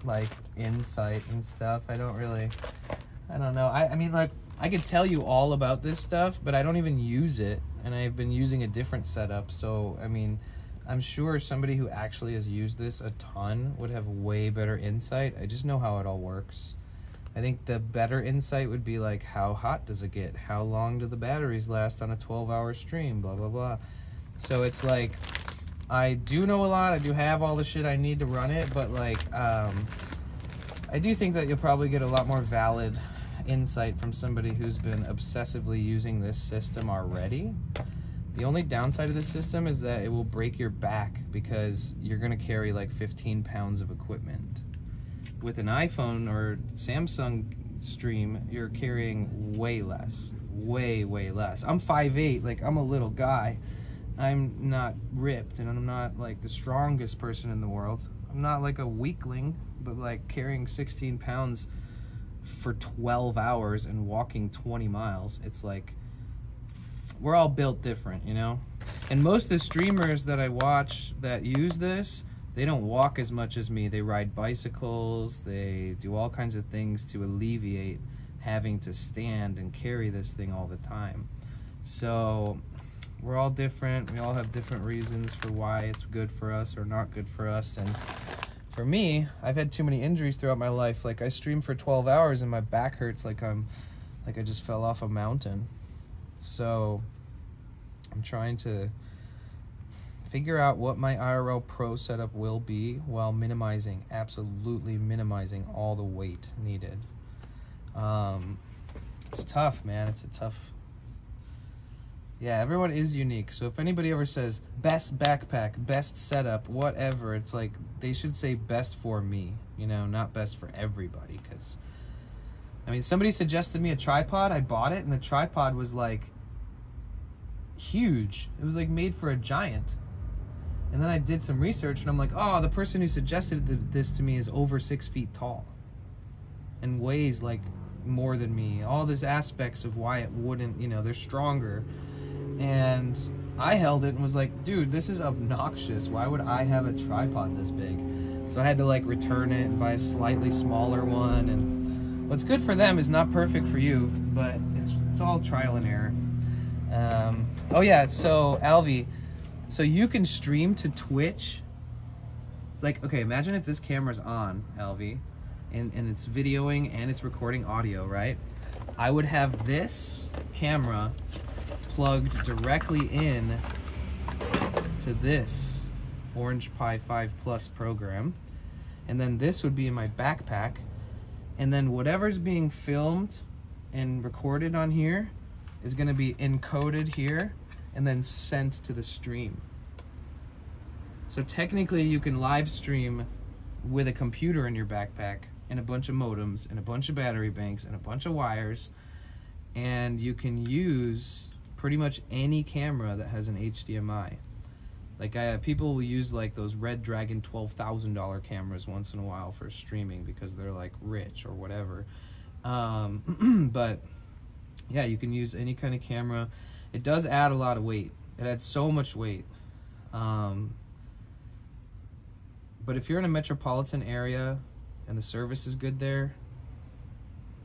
S1: like insight and stuff. I don't know. I mean, like, I could tell you all about this stuff, but I don't even use it, and I've been using a different setup. So I mean, I'm sure somebody who actually has used this a ton would have way better insight. I just know how it all works. I think the better insight would be like, how hot does it get? How long do the batteries last on a 12-hour stream? Blah, blah, blah. So it's like, I do know a lot. I do have all the shit I need to run it, but like, I do think that you'll probably get a lot more valid insight from somebody who's been obsessively using this system already. The only downside of this system is that it will break your back because you're gonna carry like 15 pounds of equipment. With an iPhone or Samsung stream, you're carrying way less, way less. I'm 5'8", like I'm a little guy. I'm not ripped and I'm not like the strongest person in the world. I'm not like a weakling, but like carrying 16 pounds for 12 hours and walking 20 miles, it's like, we're all built different, you know? And most of the streamers that I watch that use this, they don't walk as much as me. They ride bicycles, they do all kinds of things to alleviate having to stand and carry this thing all the time. So we're all different. We all have different reasons for why it's good for us or not good for us. And for me, I've had too many injuries throughout my life. Like I stream for 12 hours and my back hurts like I just fell off a mountain. So I'm trying to figure out what my IRL Pro setup will be while minimizing, absolutely minimizing all the weight needed. It's tough, man. It's a tough. Yeah, everyone is unique. So if anybody ever says best backpack, best setup, whatever, it's like they should say best for me, you know, not best for everybody. Because I mean, somebody suggested me a tripod. I bought it, and the tripod was like huge. It was like made for a giant. And then I did some research, and I'm like, oh, the person who suggested this to me is over 6 feet tall and weighs like more than me. All these aspects of why it wouldn't, you know, they're stronger. And I held it and was like, dude, this is obnoxious. Why would I have a tripod this big? So I had to like return it and buy a slightly smaller one. And what's good for them is not perfect for you, but it's all trial and error. Oh yeah, so Alvi, so you can stream to Twitch. It's like, okay, imagine if this camera's on, Alvi, and it's videoing and it's recording audio, right? I would have this camera plugged directly in to this Orange Pi 5 Plus program, and then this would be in my backpack, and then whatever's being filmed and recorded on here is going to be encoded here and then sent to the stream. So technically you can live stream with a computer in your backpack and a bunch of modems and a bunch of battery banks and a bunch of wires, and you can use pretty much any camera that has an HDMI. Like people will use like those Red Dragon $12,000 cameras once in a while for streaming because they're like rich or whatever. But yeah, you can use any kind of camera. It does add a lot of weight. It adds so much weight. But if you're in a metropolitan area and the service is good there,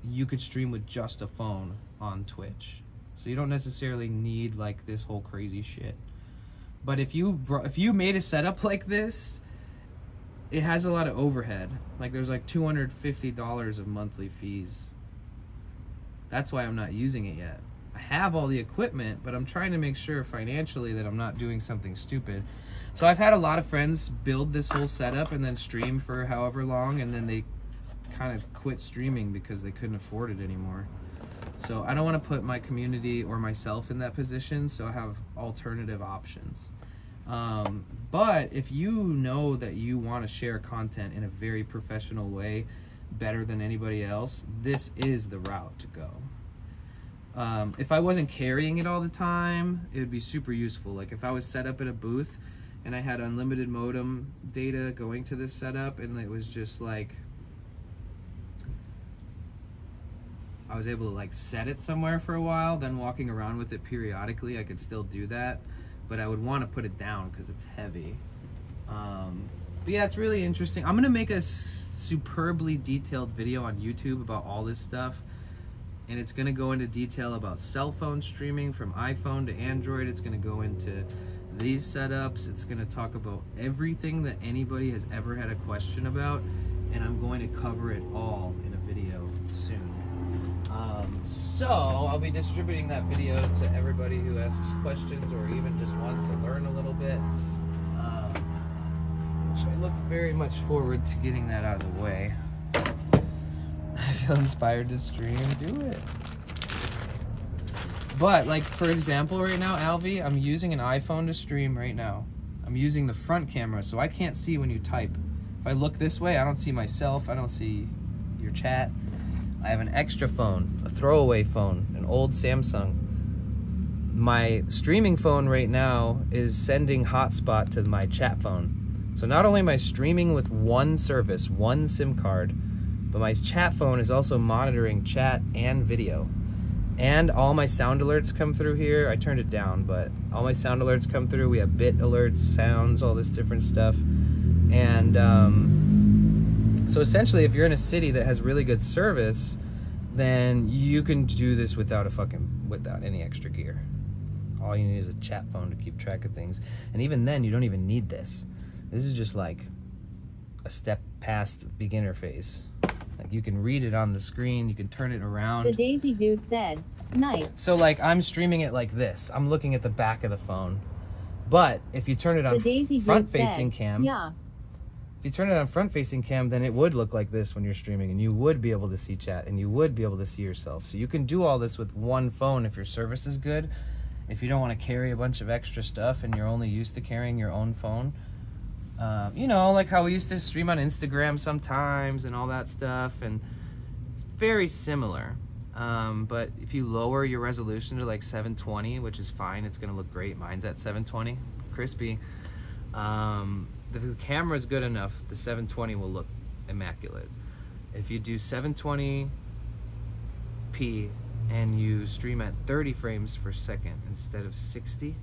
S1: you could stream with just a phone on Twitch. So you don't necessarily need like this whole crazy shit. But if you made a setup like this, it has a lot of overhead. Like there's like $250 of monthly fees. That's why I'm not using it yet. I have all the equipment, but I'm trying to make sure financially that I'm not doing something stupid. So I've had a lot of friends build this whole setup and then stream for however long, and then they kind of quit streaming because they couldn't afford it anymore. So I don't want to put my community or myself in that position, so I have alternative options. But if you know that you want to share content in a very professional way, better than anybody else, this is the route to go. If I wasn't carrying it all the time, it would be super useful. Like if I was set up at a booth and I had unlimited modem data going to this setup, and it was just like I was able to like set it somewhere for a while, then walking around with it periodically, I could still do that, but I would want to put it down because it's heavy. But yeah, it's really interesting. I'm gonna make a superbly detailed video on YouTube about all this stuff, and it's gonna go into detail about cell phone streaming from iPhone to Android. It's gonna go into these setups. It's gonna talk about everything that anybody has ever had a question about, and I'm going to cover it all in a video soon. So I'll be distributing that video to everybody who asks questions or even just wants to learn a little bit, which I look very much forward to getting that out of the way. I feel inspired to stream. Do it. But like for example, right now, Alvi, I'm using an iPhone to stream right now. I'm using the front camera, so I can't see when you type. If I look this way, I don't see myself. I don't see your chat. I have an extra phone, a throwaway phone, an old Samsung. My streaming phone right now is sending hotspot to my chat phone. So not only am I streaming with one service, one SIM card, but my chat phone is also monitoring chat and video. And all my sound alerts come through here. I turned it down, but all my sound alerts come through. We have bit alerts, sounds, all this different stuff. And so essentially, if you're in a city that has really good service, then you can do this without any extra gear. All you need is a chat phone to keep track of things. And even then, you don't even need this. This is just like a step past the beginner phase. Like you can read it on the screen, you can turn it around.
S3: The Daisy Dude said, nice.
S1: So like I'm streaming it like this. I'm looking at the back of the phone. But if you turn it on front-facing cam,
S3: yeah.
S1: if you turn it on front-facing cam, then it would look like this when you're streaming, and you would be able to see chat, and you would be able to see yourself. So you can do all this with one phone if your service is good. If you don't want to carry a bunch of extra stuff and you're only used to carrying your own phone, you know, like how we used to stream on Instagram sometimes and all that stuff, and it's very similar. But if you lower your resolution to like 720, which is fine, it's gonna look great. Mine's at 720, crispy. If the camera's good enough, the 720 will look immaculate. If you do 720p and you stream at 30 frames per second instead of 60,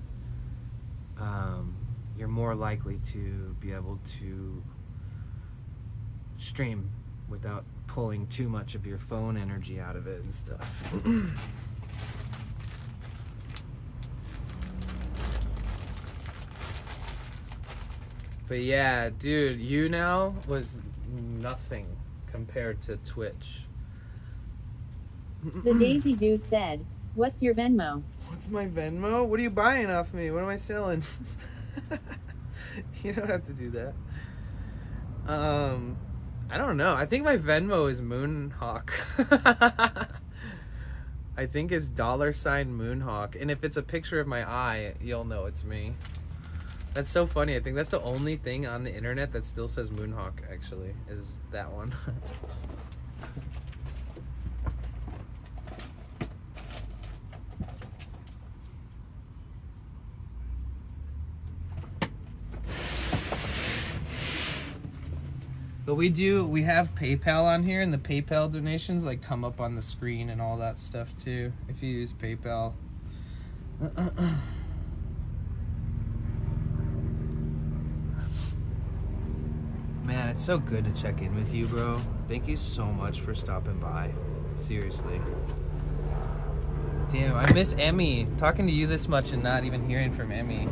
S1: you're more likely to be able to stream without pulling too much of your phone energy out of it and stuff. But yeah, dude, you now was nothing compared to Twitch.
S3: The Daisy Dude said, what's your Venmo?
S1: What's my Venmo? What are you buying off me? What am I selling? You don't have to do that. I don't know. I think my Venmo is Moonhawk. I think it's $sign Moonhawk. And if it's a picture of my eye, you'll know it's me. That's so funny. I think that's the only thing on the internet that still says Moonhawk, actually, is that one. But we have PayPal on here, and the PayPal donations like come up on the screen and all that stuff too, if you use PayPal. Man, it's so good to check in with you, bro. Thank you so much for stopping by. Seriously. Damn, I miss Emmy. Talking to you this much and not even hearing from Emmy.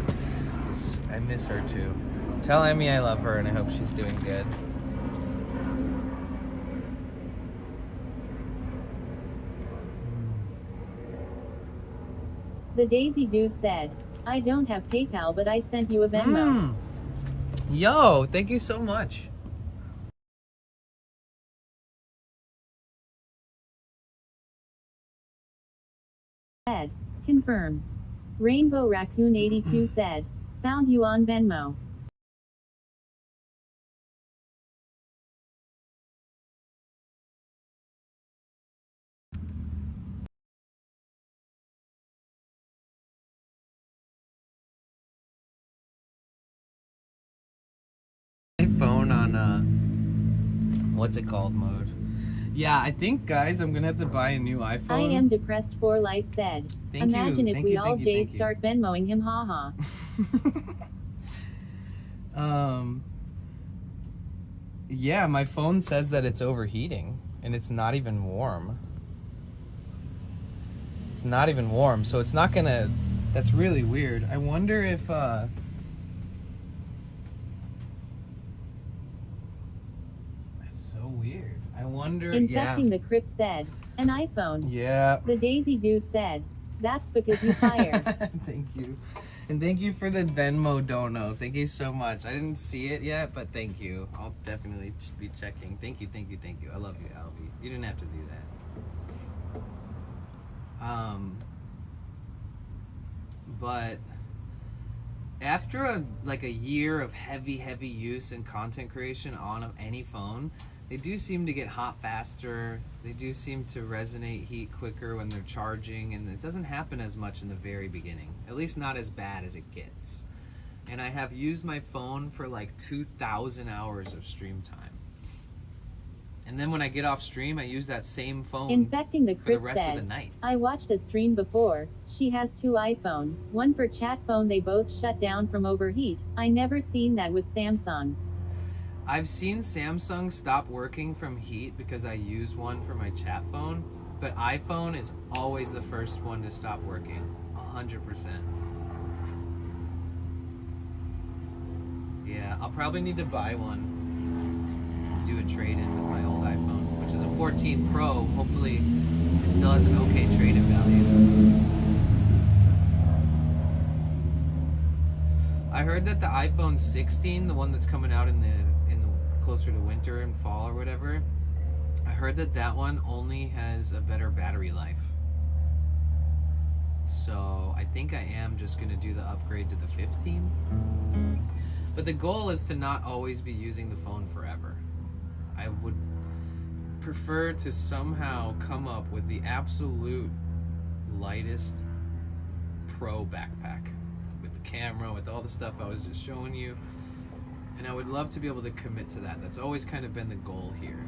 S1: I miss her too. Tell Emmy I love her and I hope she's doing good.
S3: The Daisy Dude said, I don't have PayPal, but I sent you a Venmo.
S1: Yo, thank you so much.
S3: Said, confirm. Rainbow Raccoon 82 said, found you on Venmo.
S1: Phone on what's it called mode. Yeah, I think, guys, I'm gonna have to buy a new iPhone.
S3: I am depressed for life said.
S1: Thank you,
S3: Imagine if
S1: thank
S3: we
S1: you,
S3: all
S1: thank you,
S3: J's
S1: thank you.
S3: start Venmoing him, haha.
S1: Yeah, my phone says that it's overheating and it's not even warm. It's not even warm, so it's not gonna, that's really weird. I wonder if that's so weird. I wonder.
S3: Infecting the Crypt said, an iPhone.
S1: Yeah.
S3: The Daisy Dude said, that's because you fired.
S1: Thank you. And thank you for the Venmo dono. Thank you so much. I didn't see it yet, but thank you. I'll definitely be checking. Thank you, thank you, thank you. I love you, Albie. You didn't have to do that. But after a year of heavy use and content creation on any phone, they do seem to get hot faster. They do seem to resonate heat quicker when they're charging, and it doesn't happen as much in the very beginning. At least not as bad as it gets. And I have used my phone for like 2,000 hours of stream time. And then when I get off stream, I use that same phone
S3: Infecting the
S1: for the
S3: Crypt
S1: rest of the
S3: said,
S1: night.
S3: I watched a stream before. She has 2 iPhone, one for chat phone. They both shut down from overheat. I never seen that with Samsung.
S1: I've seen Samsung stop working from heat because I use one for my chat phone, but iPhone is always the first one to stop working. 100%. Yeah, I'll probably need to buy one. Do a trade-in with my old iPhone, which is a 14 Pro. Hopefully it still has an okay trade-in value. I heard that the iPhone 16, the one that's coming out in the closer to winter and fall or whatever, I heard that one only has a better battery life. So I think I am just gonna do the upgrade to the 15. But the goal is to not always be using the phone forever. I would prefer to somehow come up with the absolute lightest pro backpack with the camera, with all the stuff I was just showing you. And I would love to be able to commit to that. That's always kind of been the goal here.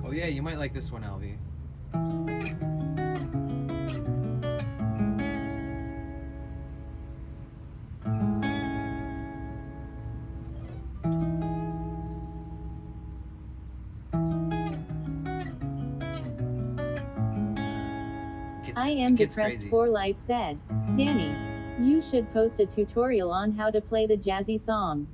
S1: Oh yeah, you might like this one, Alvy.
S3: I am depressed for life said, Danny, you should post a tutorial on how to play the jazzy song.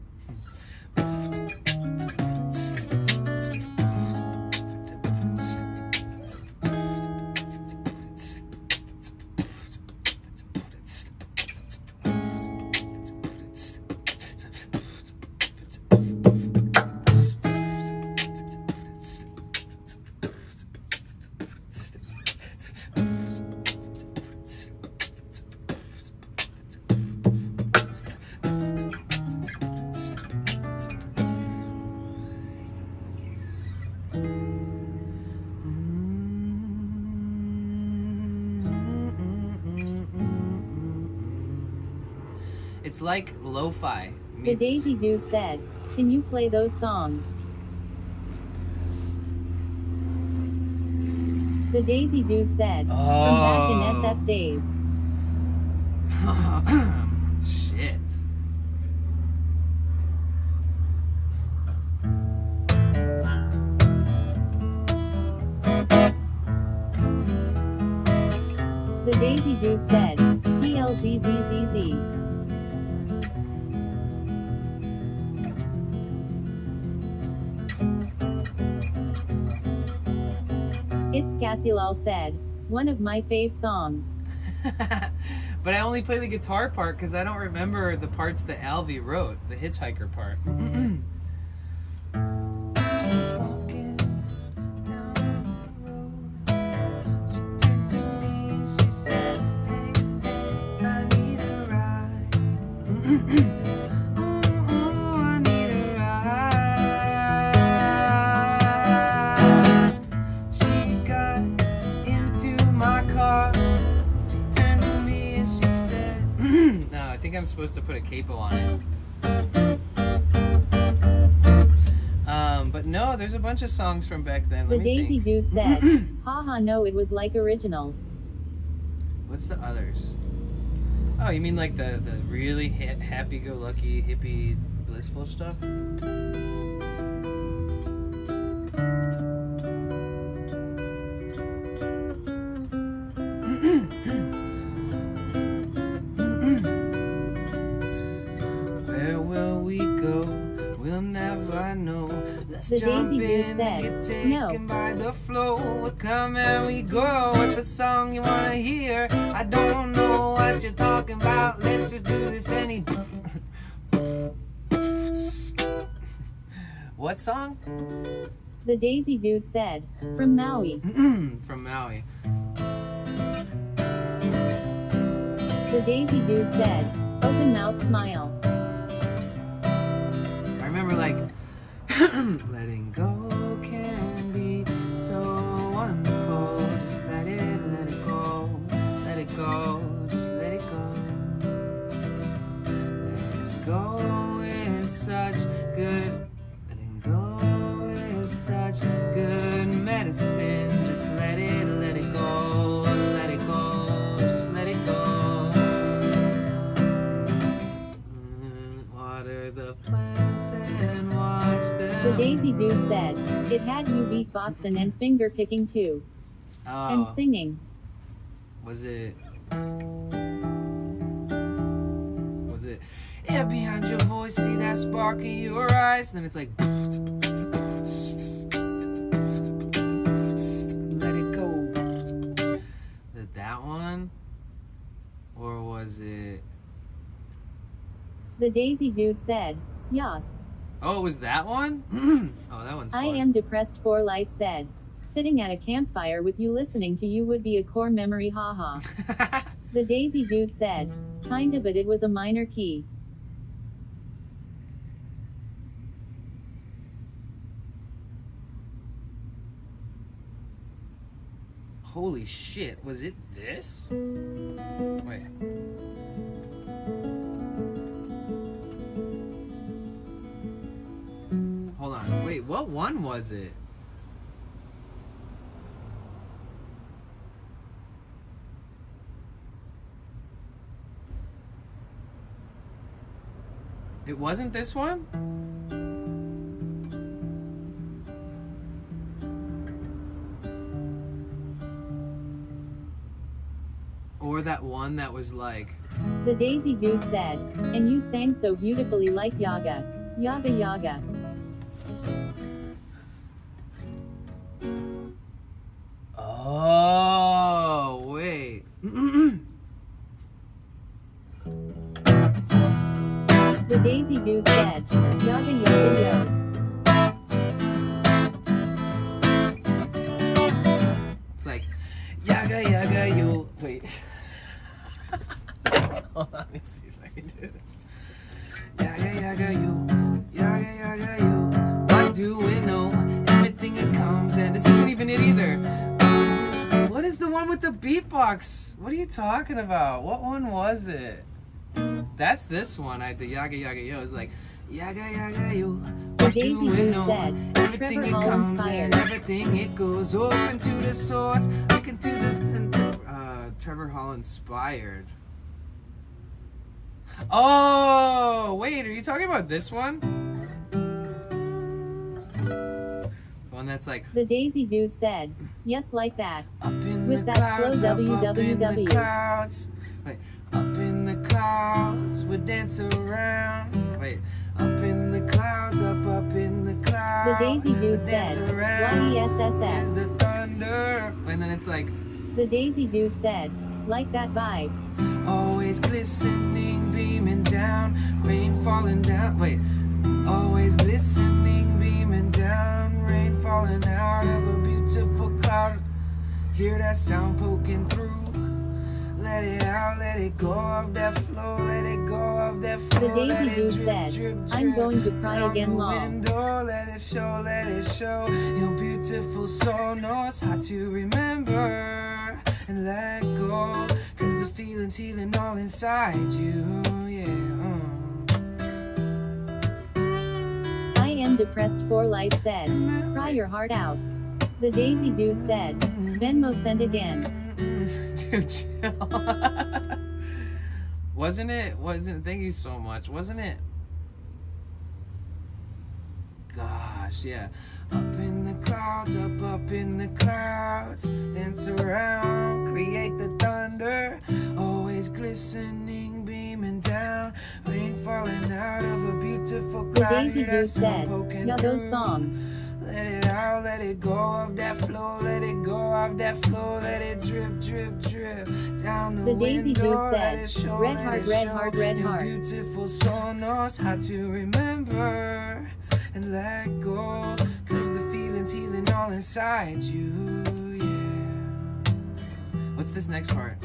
S1: It's like lo-fi.
S3: The Daisy Dude said, can you play those songs? The Daisy Dude said, from back in SF days.
S1: Shit.
S3: The Daisy Dude said, PLZZZZ. It's Cassilal said, one of my fave songs.
S1: But I only play the guitar part because I don't remember the parts that Alvy wrote, the hitchhiker part. I think I'm supposed to put a capo on it. But no, there's a bunch of songs from back then.
S3: The Daisy Dude said, haha, no, it was like originals.
S1: What's the others? Oh, you mean like the really happy-go-lucky, hippie, blissful stuff? Where will we go? We'll never know. Let's
S3: The
S1: jump
S3: Daisy Dude
S1: in
S3: said,
S1: and get taken
S3: no.
S1: by the flow. We'll come and we go with the song you wanna hear. I don't know what you're talking about. Let's just do this any. What song?
S3: The Daisy Dude said, from Maui.
S1: From Maui.
S3: The Daisy Dude said, open mouth smile.
S1: I remember like letting go can be so wonderful. Just let it
S3: Daisy Dude said, it had you beatboxing and finger picking too. And
S1: Oh,
S3: singing.
S1: was it? Yeah, behind your voice, see that spark in your eyes. Then it's like, let it go. Was it that one? Or was it?
S3: The Daisy Dude said, yas.
S1: Oh, it was that one? Oh, that one's fun.
S3: I am depressed for life said, sitting at a campfire with you listening to you would be a core memory haha. The Daisy Dude said, kinda but it was a minor key.
S1: Holy shit, was it this? Wait. Hold on. Wait, what one was it? It wasn't this one? Or that one that was like,
S3: The Daisy Dude said, and you sang so beautifully like Yaga. Yaga Yaga.
S1: oh, wait.
S3: The Daisy Dude said, Yaga Yaga Yo.
S1: It's like, yaga yaga yo. Wait. Hold on, let me see if I can do this. Yaga yaga yo. Yaga yaga yo. What do we know? Everything that comes, and this isn't even it either. What is the one with the beatbox? What are you talking about? What one was it? That's this one. The yaga yaga yo is like, yaga yaga yo.
S3: The
S1: What
S3: Daisy
S1: do we
S3: Dude
S1: know?
S3: said,
S1: Everything
S3: Trevor
S1: it
S3: Hall
S1: comes
S3: inspired.
S1: and everything it goes open to the source. I can do this and Trevor Hall inspired. Oh wait, are you talking about this one? The one that's like
S3: The Daisy Dude said, yes like that.
S1: up in
S3: With
S1: the
S3: that
S1: clouds,
S3: slow
S1: up in the
S3: WWW.
S1: clouds. Wait, up in the clouds, we dance around. Wait, up in the clouds, up in the clouds.
S3: The Daisy Dude
S1: we dance
S3: said,
S1: around. Here's
S3: YESSS.
S1: the thunder, and then it's like
S3: The Daisy Dude said, like that vibe.
S1: always glistening, beaming down, rain falling down. Wait, always glistening, beaming down, rain falling out of a beautiful cloud. Hear that sound poking through. Let it out, let it go of that flow, let it go of that flow.
S3: The
S1: let
S3: Daisy
S1: it
S3: Dude
S1: drip,
S3: said,
S1: drip,
S3: I'm
S1: drip
S3: going to cry
S1: down
S3: again
S1: the
S3: long.
S1: window. Let it show, your beautiful soul knows how to remember and let go. Cause the feeling's healing all inside you, yeah.
S3: I am depressed for life said, cry your heart out. The Daisy Dude said, Venmo send again.
S1: Dude, chill. Wasn't it, thank you so much. Wasn't it? Gosh, yeah. Up in the clouds, up in the clouds. Dance around, create the thunder. Always glistening, beaming down. Rain falling out of a beautiful
S3: The
S1: cloud.
S3: Daisy
S1: Hear that
S3: Dude
S1: sun
S3: said,
S1: poking
S3: yeah those
S1: through.
S3: songs.
S1: Let it out, let it go of that flow, let it go of that flow, let it drip, drip, drip down the
S3: The Daisy
S1: window.
S3: Dude
S1: Let
S3: said,
S1: it show,
S3: red
S1: let
S3: heart,
S1: it
S3: red
S1: show.
S3: heart, red
S1: Your
S3: heart.
S1: beautiful soul knows how to remember and let go, cause the feeling's healing all inside you, yeah. What's this next part?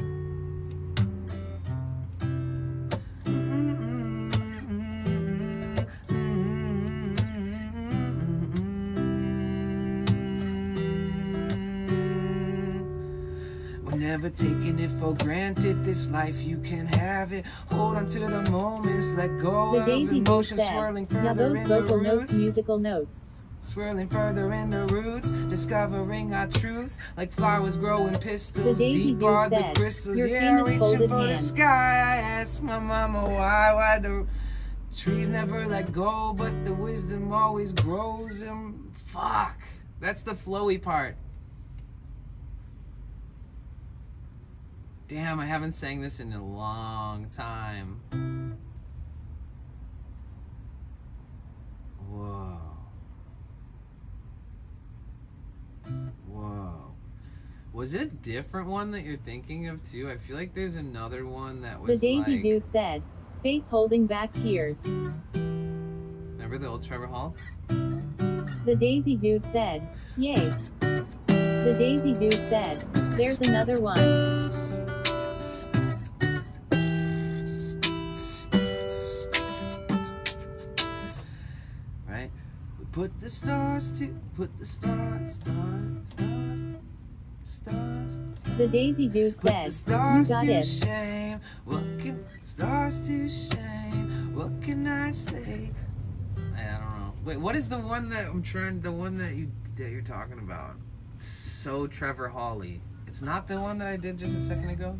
S1: Never taking it for granted. This life you can have it. Hold on to the moments. Let go
S3: The
S1: of
S3: Daisy Dude
S1: emotions
S3: said,
S1: swirling
S3: yeah
S1: further
S3: those
S1: in the
S3: vocal
S1: roots.
S3: notes, musical notes.
S1: Swirling further in the roots, discovering our truths, like flowers growing pistils.
S3: The Daisy
S1: Deep are
S3: Dude
S1: the
S3: said,
S1: crystals.
S3: your
S1: Yeah,
S3: famous
S1: reaching
S3: folded
S1: for the
S3: hand.
S1: sky. I asked my mama why Trees never let go, but the wisdom always grows. Fuck. That's the flowy part. Damn, I haven't sang this in a long time. Whoa. Whoa. Was it a different one that you're thinking of too? I feel like there's another one that was
S3: The Daisy
S1: like...
S3: Dude said, face holding back tears.
S1: Remember the old Trevor Hall?
S3: The Daisy Dude said, yay. The Daisy Dude said, there's another one.
S1: Right? We put the stars to... Put the stars.
S3: The Daisy Dude
S1: Put
S3: said,
S1: the
S3: you
S1: stars
S3: got
S1: to
S3: it.
S1: shame. What can stars to shame? What can I say? I don't know. Wait, what is the one that I'm trying? The one that you're talking about? So Trevor Hawley. It's not the one that I did just a second ago.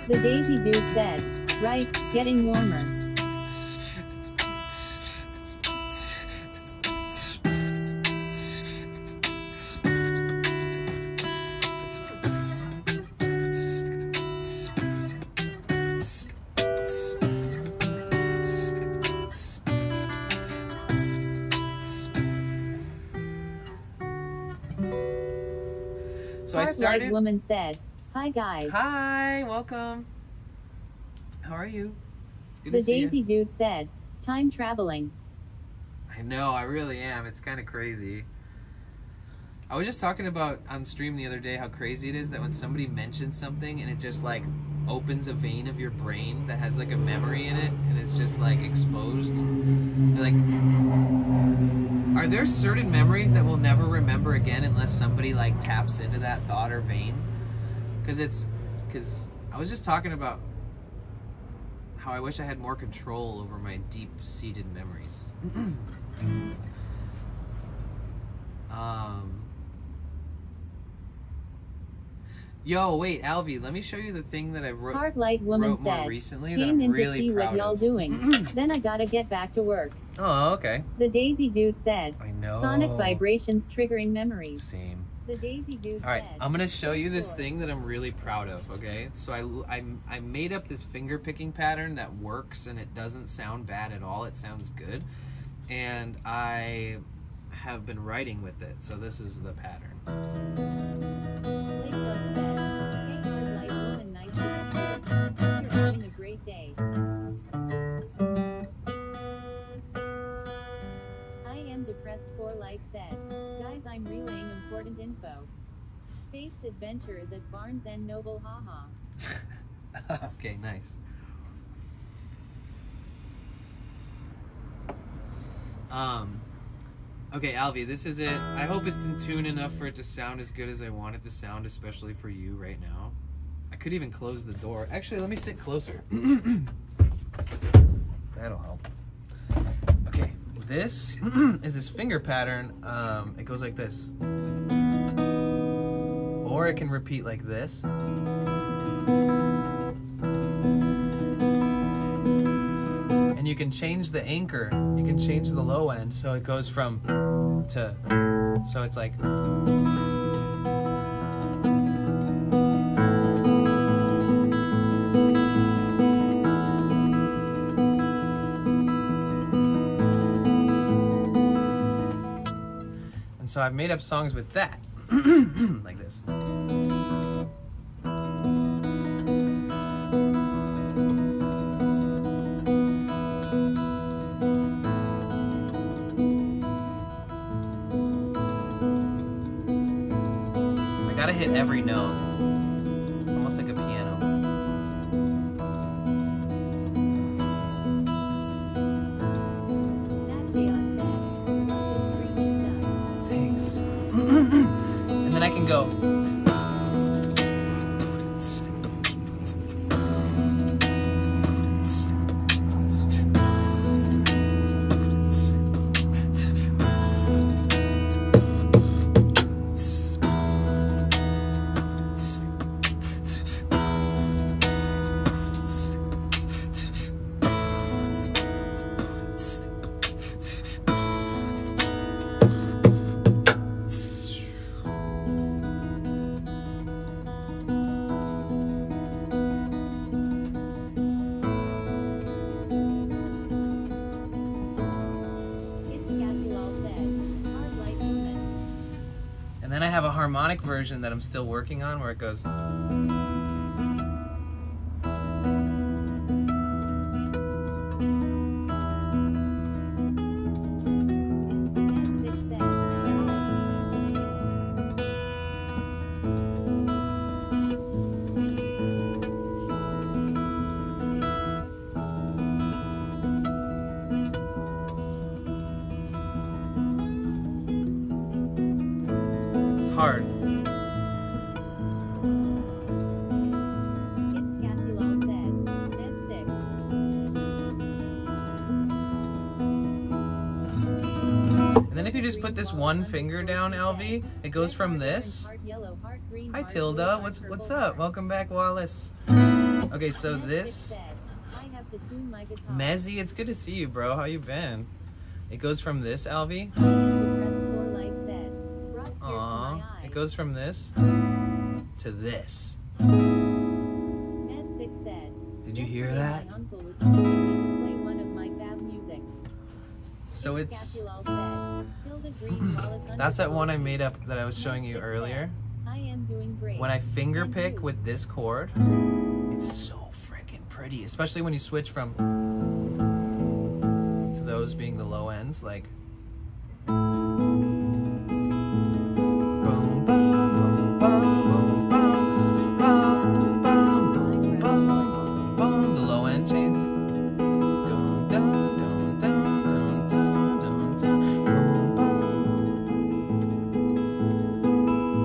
S3: The Daisy Dude said, right, getting warmer.
S1: So I
S3: Heart
S1: started.
S3: Light Woman said, hi guys.
S1: Hi, welcome. How are you? Good
S3: The
S1: to see you.
S3: Daisy Dude said, time traveling.
S1: I know, I really am. It's kind of crazy. I was just talking about on stream the other day how crazy it is that when somebody mentions something and it just like opens a vein of your brain that has like a memory in it and it's just like exposed. Like, are there certain memories that we'll never remember again unless somebody like taps into that thought or vein? Because I was just talking about how I wish I had more control over my deep-seated memories. Yo, wait, Alvi, let me show you the thing that I wrote
S3: Heart Light Woman
S1: more
S3: said,
S1: recently that
S3: came
S1: I'm
S3: in to
S1: really
S3: see what
S1: proud
S3: y'all
S1: of.
S3: doing. Then I gotta get back to work.
S1: Oh, okay.
S3: The Daisy Dude said,
S1: I know.
S3: sonic vibrations triggering memories.
S1: Same.
S3: The Daisy Dude
S1: All right,
S3: said,
S1: I'm gonna show you this
S3: "Sure."
S1: thing that I'm really proud of. Okay, so I made up this finger picking pattern that works and it doesn't sound bad at all. It sounds good, and I have been writing with it. So this is the pattern.
S3: Blake Love said, hey Heart Light Woman, nice to meet you. Hope you're having a great day. I am depressed for life said, guys I'm relaying important info. Faith's adventure is at Barnes & Noble haha.
S1: Okay, nice. Okay, Alvi, this is it. I hope it's in tune enough for it to sound as good as I want it to sound, especially for you right now. I could even close the door. Actually, let me sit closer. That'll help. Okay, this is this finger pattern. It goes like this. Or it can repeat like this. And you can change the anchor. You can change the low end so it goes from to. So it's like. And so I've made up songs with that. Like this. I gotta hit every note. Almost like a piano.
S3: That Jayon said, love this dreamy stuff.
S1: Thanks. And then I can go. have a harmonic version that I'm still working on where it goes. It's hard. And then if you just put this one finger down, LV, it goes from this. Hi Tilda, what's up? Welcome back, Wallace. Okay, so this Mezzy, it's good to see you, bro. How you been? It goes from this, LV. Aww. It goes from this to this. Did you hear that? So it's that's that one I made up that I was showing you earlier. When I finger pick with this chord, it's so freaking pretty, especially when you switch from to those being the low ends, like boom, boom, boom, boom, boom, boom, boom, boom, boom, boom, the low end chains. Dun, dun, dun, dun, dun, dun, dun, dun, boom, boom.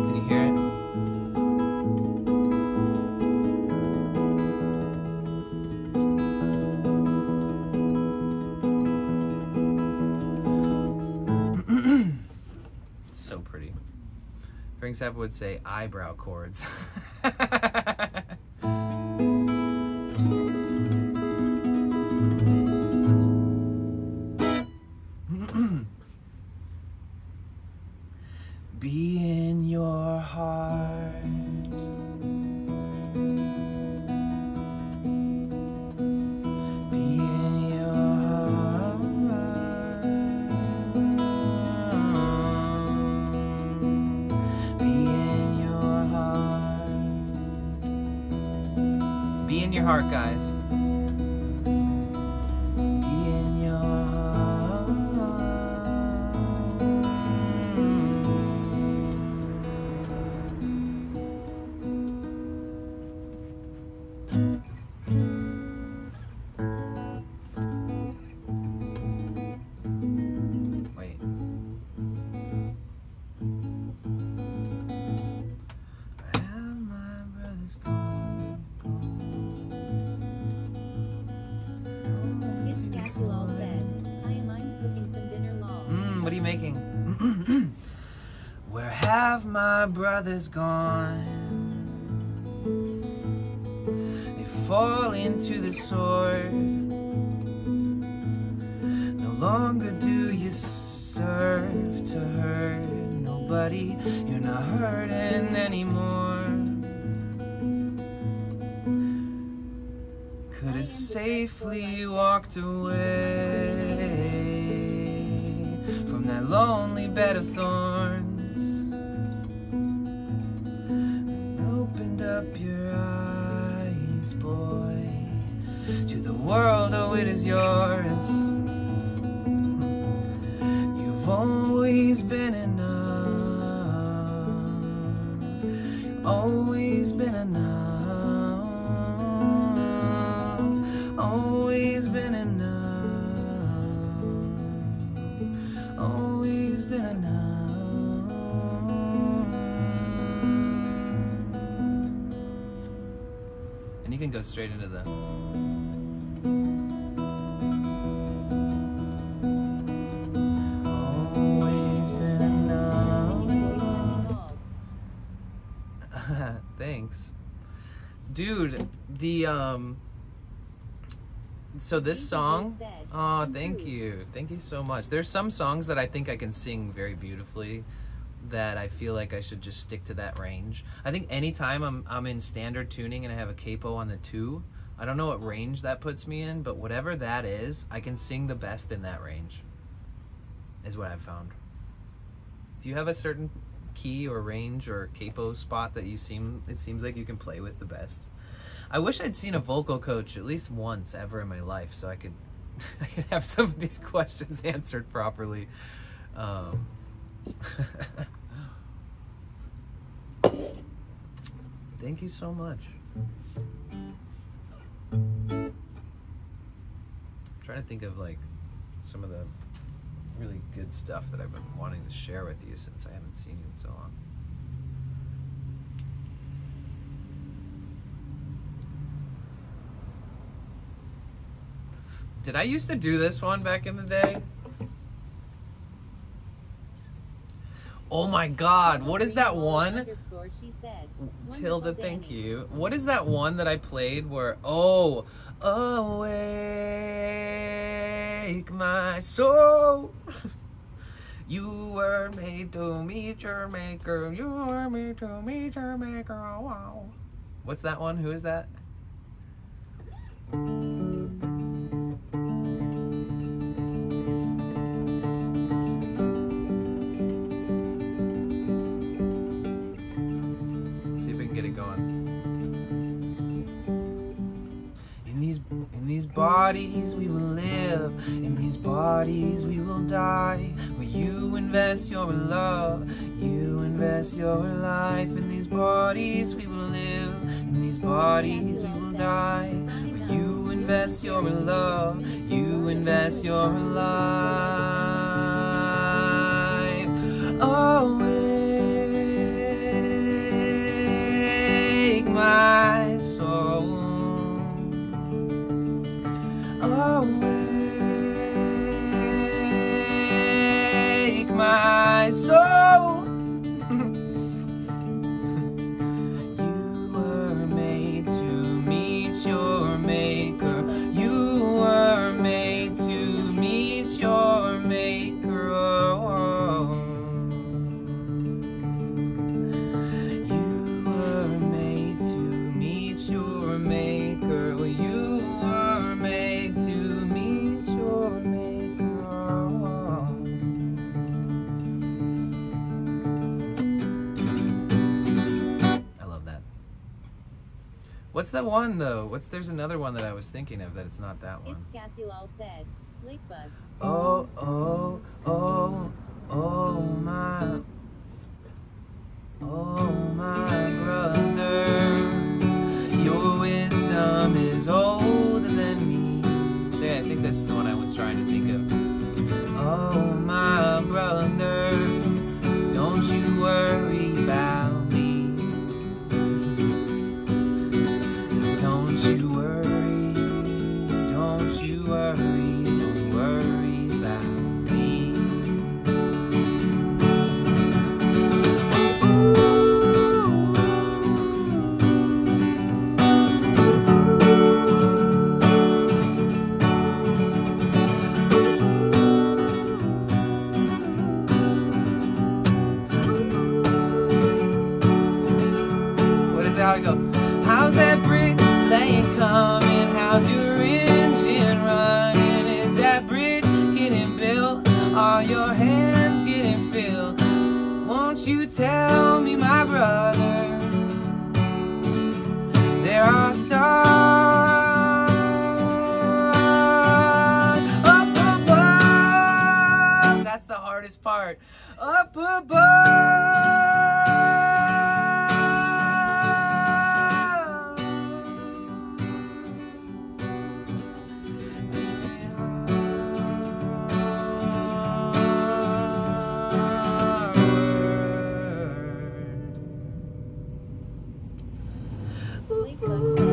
S1: Can you hear it? It's so pretty. Frank Zappa would say eyebrow chords. Be in your heart. Be in your heart. Be in your heart. Be in your heart, guys. Be in your heart. Wait. I have my brother's gone. What are you making? Where have my brothers gone? They fall into the sword. No longer do you serve to hurt nobody. You're not hurting anymore. Could have safely walked away from that lonely bed of thorns and opened up your eyes, boy, to the world. Oh, it is yours. You've always been enough. You've always been enough. Always been enough. Always been enough. And you can go straight into the always been enough. Thanks. Dude, the so this song, oh, thank you so much. There's some songs that I think I can sing very beautifully that I feel like I should just stick to that range. I think anytime I'm in standard tuning and I have a capo on the 2, I don't know what range that puts me in, but whatever that is, I can sing the best in that range, is what I've found. Do you have a certain key or range or capo spot that it seems like you can play with the best. I wish I'd seen a vocal coach at least once ever in my life so I could have some of these questions answered properly. Thank you so much. I'm trying to think of like some of the really good stuff that I've been wanting to share with you since I haven't seen you in so long. Did I used to do this one back in the day? Oh my god, what is that one?
S3: She said,
S1: Tilda, thank you. What is that one that I played where, oh, awake my soul. You were made to meet your maker. You were made to meet your maker. Oh, wow. What's that one? Who is that? See if we can get it going. In these bodies we will live, in these bodies we will die. Where you invest your love, you invest your life. In these bodies we will live, in these bodies we will die. Where you invest your love, you invest your life. Awake my soul. Awake my soul. You were made to meet your maker. You were made to meet your maker. Oh. You were made to meet your maker. You were made to meet your maker. I love that. What's that one though? There's another one that I was thinking of that it's not that one.
S3: It's Cassie Lal said, Lake Bug.
S1: Oh, oh, oh, oh my brother, your wisdom is older than me. Yeah, I think that's the one I was trying to think of. Oh my brother, don't you worry about me. Don't you worry, don't you worry, don't worry about me. What is it? How I go? How's that brick laying coming? How's your engine running? Is that bridge getting built? Are your hands getting filled? Won't you tell me, my brother? There are stars up above. That's the hardest part. Up
S3: Lake Bug said,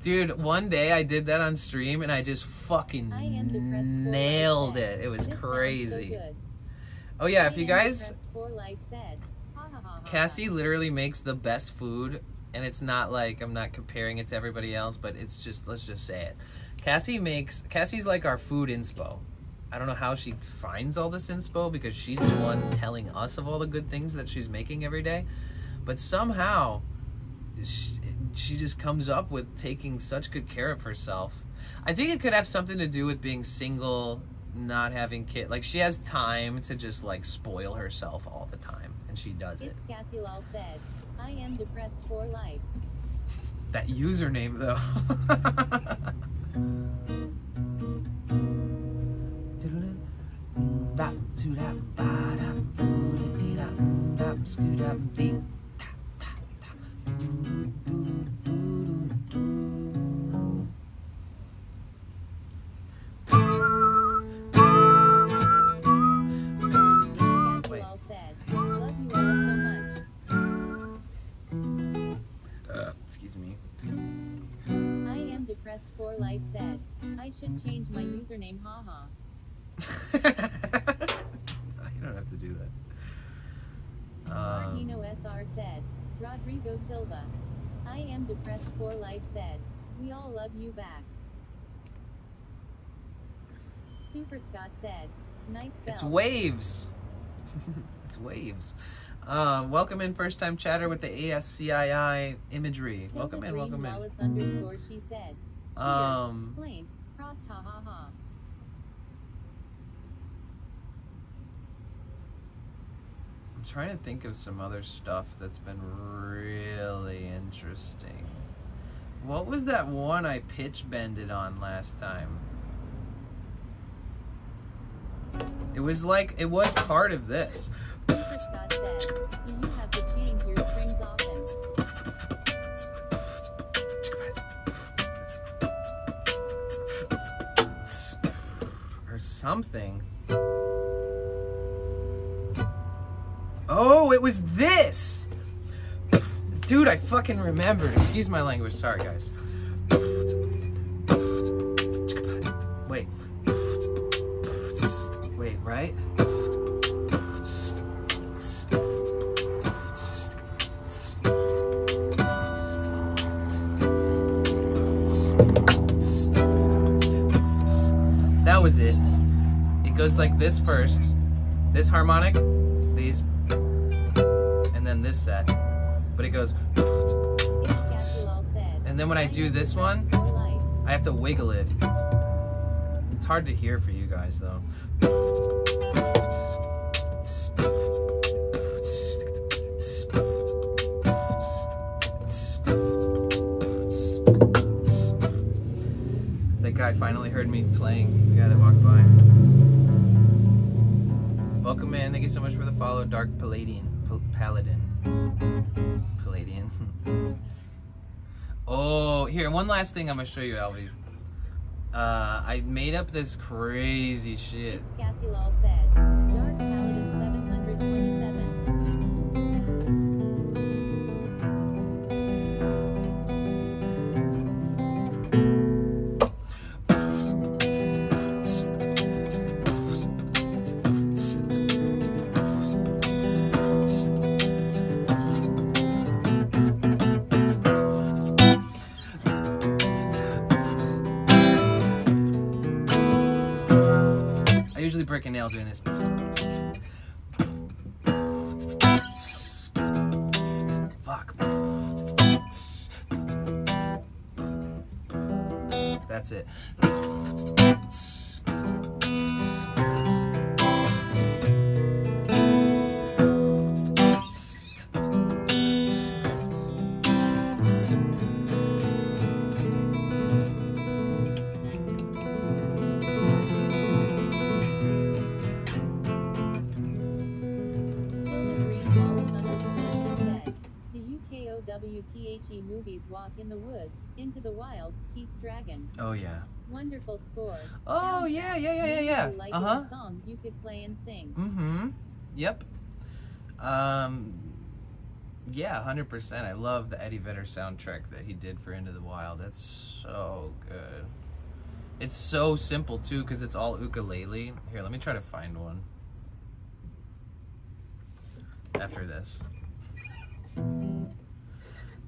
S1: Dude, one day I did that on stream and I just fucking
S3: I am depressed for
S1: nailed
S3: life
S1: it.
S3: said.
S1: It was
S3: This sounds so
S1: crazy.
S3: good.
S1: Oh yeah, if
S3: I
S1: you
S3: am
S1: guys,
S3: depressed for life said, ha ha ha ha.
S1: Cassie literally makes the best food and it's not like I'm not comparing it to everybody else, but it's just, let's just say it. Cassie's like our food inspo. I don't know how she finds all this inspo because she's the one telling us of all the good things that she's making every day. But somehow, she just comes up with taking such good care of herself. I think it could have something to do with being single, not having kids. Like, she has time to just, like, spoil herself all the time, and she does it.
S3: It's Cassie Lal said, I am depressed for life.
S1: That username, though.
S3: Cassie Lal said, love you all so much.
S1: Excuse me.
S3: I am depressed for life said, I should change my username haha.
S1: You don't have to do that.
S3: Martino SR said, Rodrigo Silva. I am depressed for life said, we all love you back. Super Scott said, nice bell.
S1: It's waves. It's waves. Welcome in, first time chatter with the ASCII imagery. Welcome in, welcome in.
S3: Wallace underscore she said. Slain. Crossed ha ha ha.
S1: I'm trying to think of some other stuff that's been really interesting. What was that one I pitch bended on last time? It was like, it was part of this.
S3: Super Scott said, you have to change your strings often.
S1: Or something. Oh, it was this! Dude, I fucking remembered. Excuse my language. Sorry, guys. Wait. Wait, right? That was it. It goes like this first. This harmonic, these, and then this set. But it goes, and then when I do this one, I have to wiggle it. It's hard to hear for you guys though. That guy finally heard me playing, the guy that walked by. Welcome in, thank you so much for the follow, Dark Palladian. Paladin. Oh, here, one last thing I'm gonna show you, Alvy. I made up this crazy shit.
S3: It's Cassie Lal said, Dark Paladin 727.
S1: I usually break a nail doing this. Fuck. That's it.
S3: WTHE movies Walk in the Woods, Into the Wild, Pete's Dragon.
S1: Oh yeah.
S3: Wonderful score.
S1: Oh yeah.
S3: Like songs you could play and sing.
S1: Mm-hmm. Yep. Yeah, 100%. I love the Eddie Vedder soundtrack that he did for Into the Wild. That's so good. It's so simple too, because it's all ukulele. Here, let me try to find one. After this.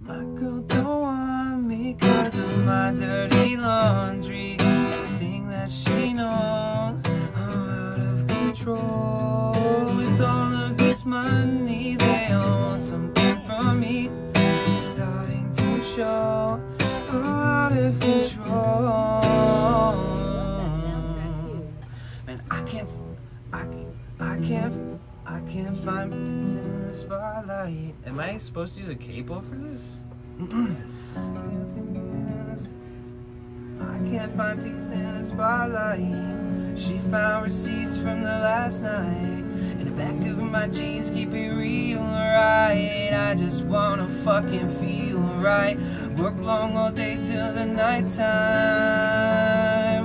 S1: My girl don't want me 'cause of my dirty laundry. Everything that she knows, I'm out of control. With all of this money, they all want something from me. It's starting to show, I'm out of control. Man, I can't find peace in the spotlight. Am I supposed to use a capo for this? I can't find peace in the spotlight. She found receipts from the last night in the back of my jeans, keep it real right. I just wanna fucking feel right. Work long all day till the nighttime.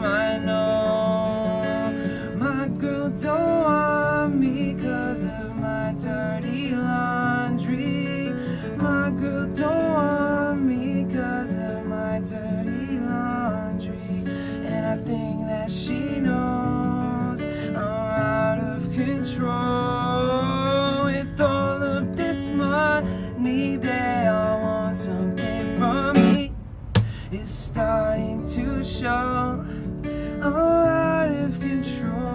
S1: I know my girl don't want me 'cause of my dirty laundry. My girl don't want me 'cause of my dirty laundry. And I think that she knows I'm out of control. With all of this money, they all want something from me. It's starting to show, I'm out of control.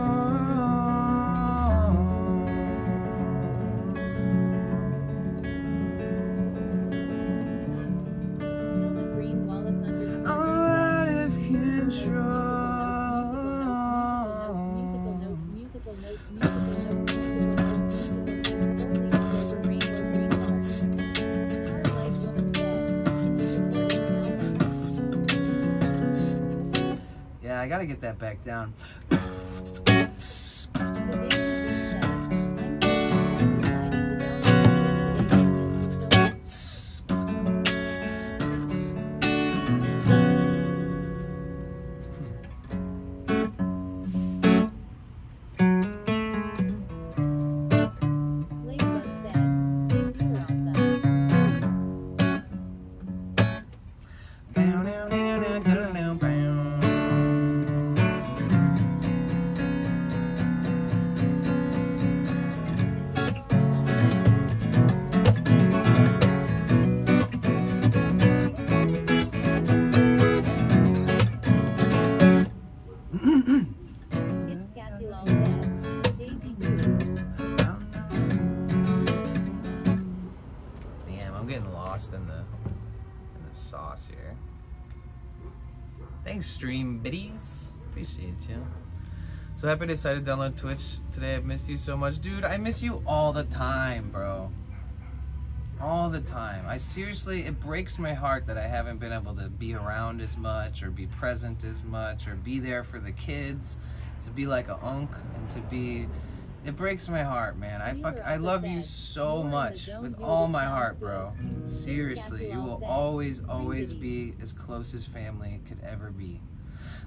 S1: Yeah, I gotta get that back down. Damn, I'm getting lost in the sauce here. Thanks, stream biddies. Appreciate you. So happy I decided to download Twitch today. I've missed you so much. Dude, I miss you all the time, bro. All the time. I seriously, it breaks my heart that I haven't been able to be around as much or be present as much or be there for the kids, to be like a unk and to be... It breaks my heart, man. I love you so much with all my heart, bro. Seriously, you will always be as close as family could ever be.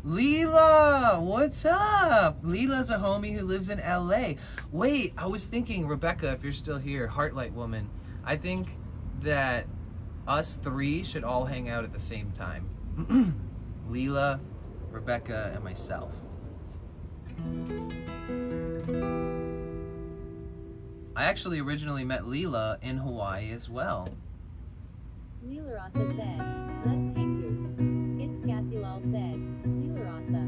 S1: Leela, what's up? Leela's a homie who lives in LA. Wait, I was thinking, Rebecca, if you're still here, Heartlight Woman, I think that us three should all hang out at the same time. Leela, Rebecca, and myself. I actually originally met Leela in Hawaii as well.
S3: Leela Rasa said, let's hang through. It's Cassilal said, Leela Rasa.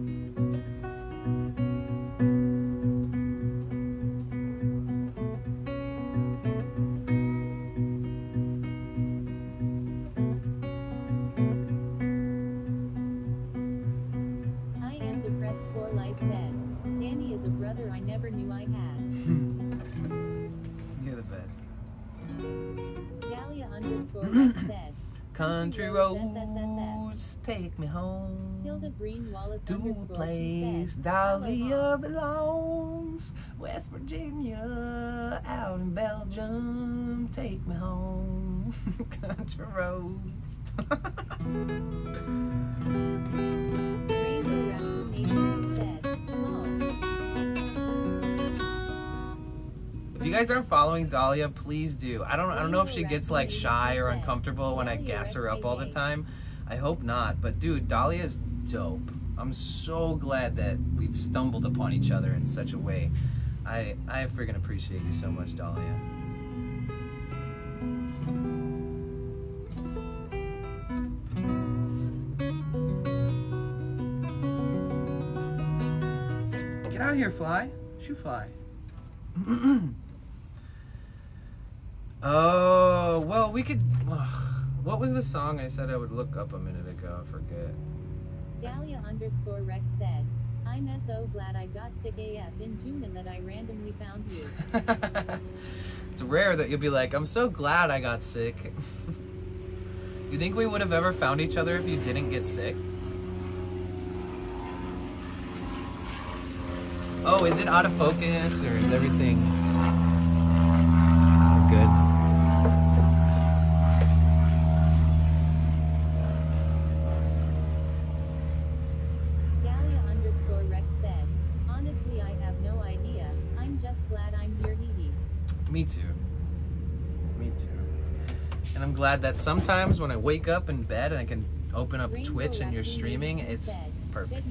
S3: I am depressed for life said, Danny is a brother I never knew I had.
S1: You're the best.
S3: Dahlia_life said,
S1: Country roads take me home
S3: Tilda Green Wallace
S1: to a
S3: _
S1: place
S3: said,
S1: Dahlia belongs. West Virginia, out in Belgium, take me home. Country roads.
S3: Rainbow Raccoon Nation said, oh.
S1: If you guys aren't following Dahlia, please do. I don't know if she gets like shy or uncomfortable when I gas her up all the time. I hope not. But dude, Dahlia is dope. I'm so glad that we've stumbled upon each other in such a way. I freaking appreciate you so much, Dahlia. Get out of here, fly. Shoot fly. Oh, well, we could... What was the song I said I would look up a minute ago? I forget.
S3: Dahlia_Rex said, I'm so glad I got sick AF in June and that I randomly found you.
S1: It's rare that you'll be like, I'm so glad I got sick. You think we would have ever found each other if you didn't get sick? Oh, is it out of focus or is everything good?
S3: Dahlia_Rex said, honestly I have no idea, I'm just glad I'm here hee.
S1: Me too. Me too. And I'm glad that sometimes when I wake up in bed and I can open up Twitch and you're streaming, it's perfect.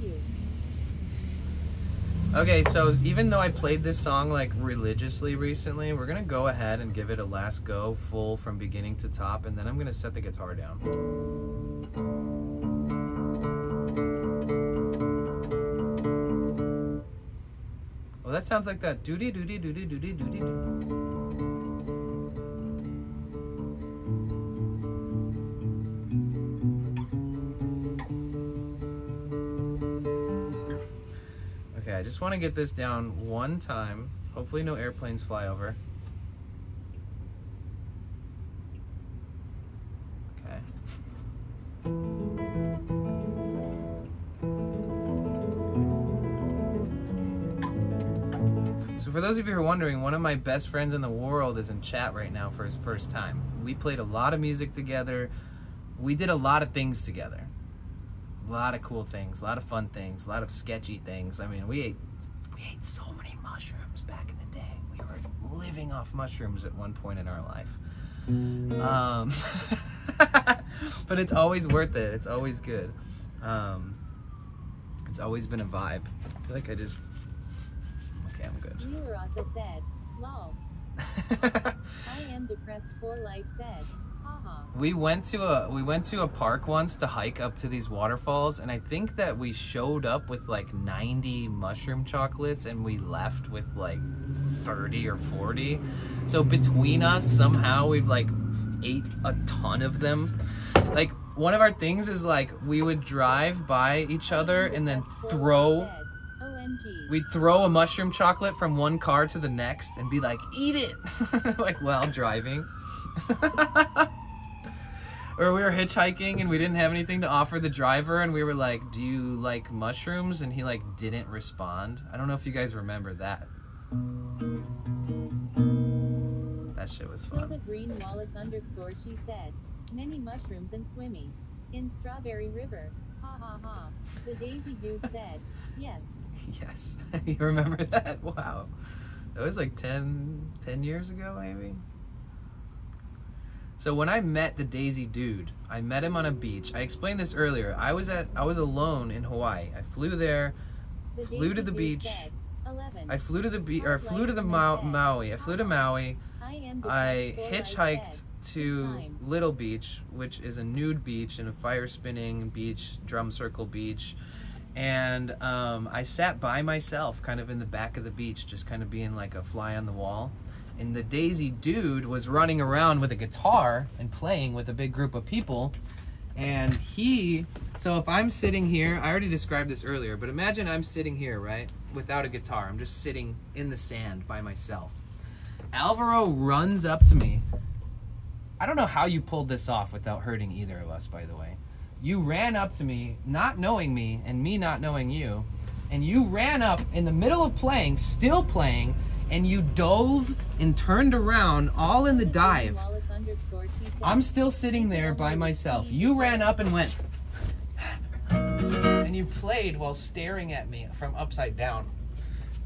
S1: Okay, so even though I played this song like religiously recently, we're gonna go ahead and give it a last go, full from beginning to top, and then I'm gonna set the guitar down. Well, that sounds like that doody doody doody doody doody doo. Okay, I just want to get this down one time. Hopefully no airplanes fly over. Okay. So for those of you who are wondering, one of my best friends in the world is in chat right now for his first time. We played a lot of music together. We did a lot of things together. A lot of cool things, a lot of fun things, a lot of sketchy things. I mean, we ate so many mushrooms back in the day. We were living off mushrooms at one point in our life. But it's always worth it. It's always good. It's always been a vibe. I feel like I just... Okay, I'm good.
S3: Viewer also said, lol. I am depressed for life said.
S1: We went to a park once to hike up to these waterfalls, and I think that we showed up with like 90 mushroom chocolates and we left with like 30 or 40. So between us, somehow we've like ate a ton of them. Like one of our things is like we would drive by each other and then we'd throw a mushroom chocolate from one car to the next and be like, eat it, like while driving. Or we were hitchhiking and we didn't have anything to offer the driver and we were like, do you like mushrooms? And he like didn't respond. I don't know if you guys remember that. That shit was fun.
S3: Hilda Green Wallace _ she said, many mushrooms and swimming in Strawberry River. Ha ha ha. The Daisy Dude said, yes.
S1: Yes. You remember that? Wow. That was like 10 years ago maybe. So when I met the Daisy Dude, I met him on a beach. I explained this earlier. I was alone in Hawaii. I flew there, flew to the beach. I flew to the Maui. I flew to Maui. I hitchhiked to Little Beach, which is a nude beach and a fire spinning beach, drum circle beach. And I sat by myself kind of in the back of the beach, just kind of being like a fly on the wall. And the Daisy Dude was running around with a guitar and playing with a big group of people. And so if I'm sitting here, I already described this earlier, but imagine I'm sitting here, right? Without a guitar. I'm just sitting in the sand by myself. Alvaro runs up to me. I don't know how you pulled this off without hurting either of us, by the way. You ran up to me, not knowing me, and me not knowing you. And you ran up in the middle of playing, still playing, and you dove and turned around all in the dive. I'm still sitting there by myself. You ran up and went and you played while staring at me from upside down.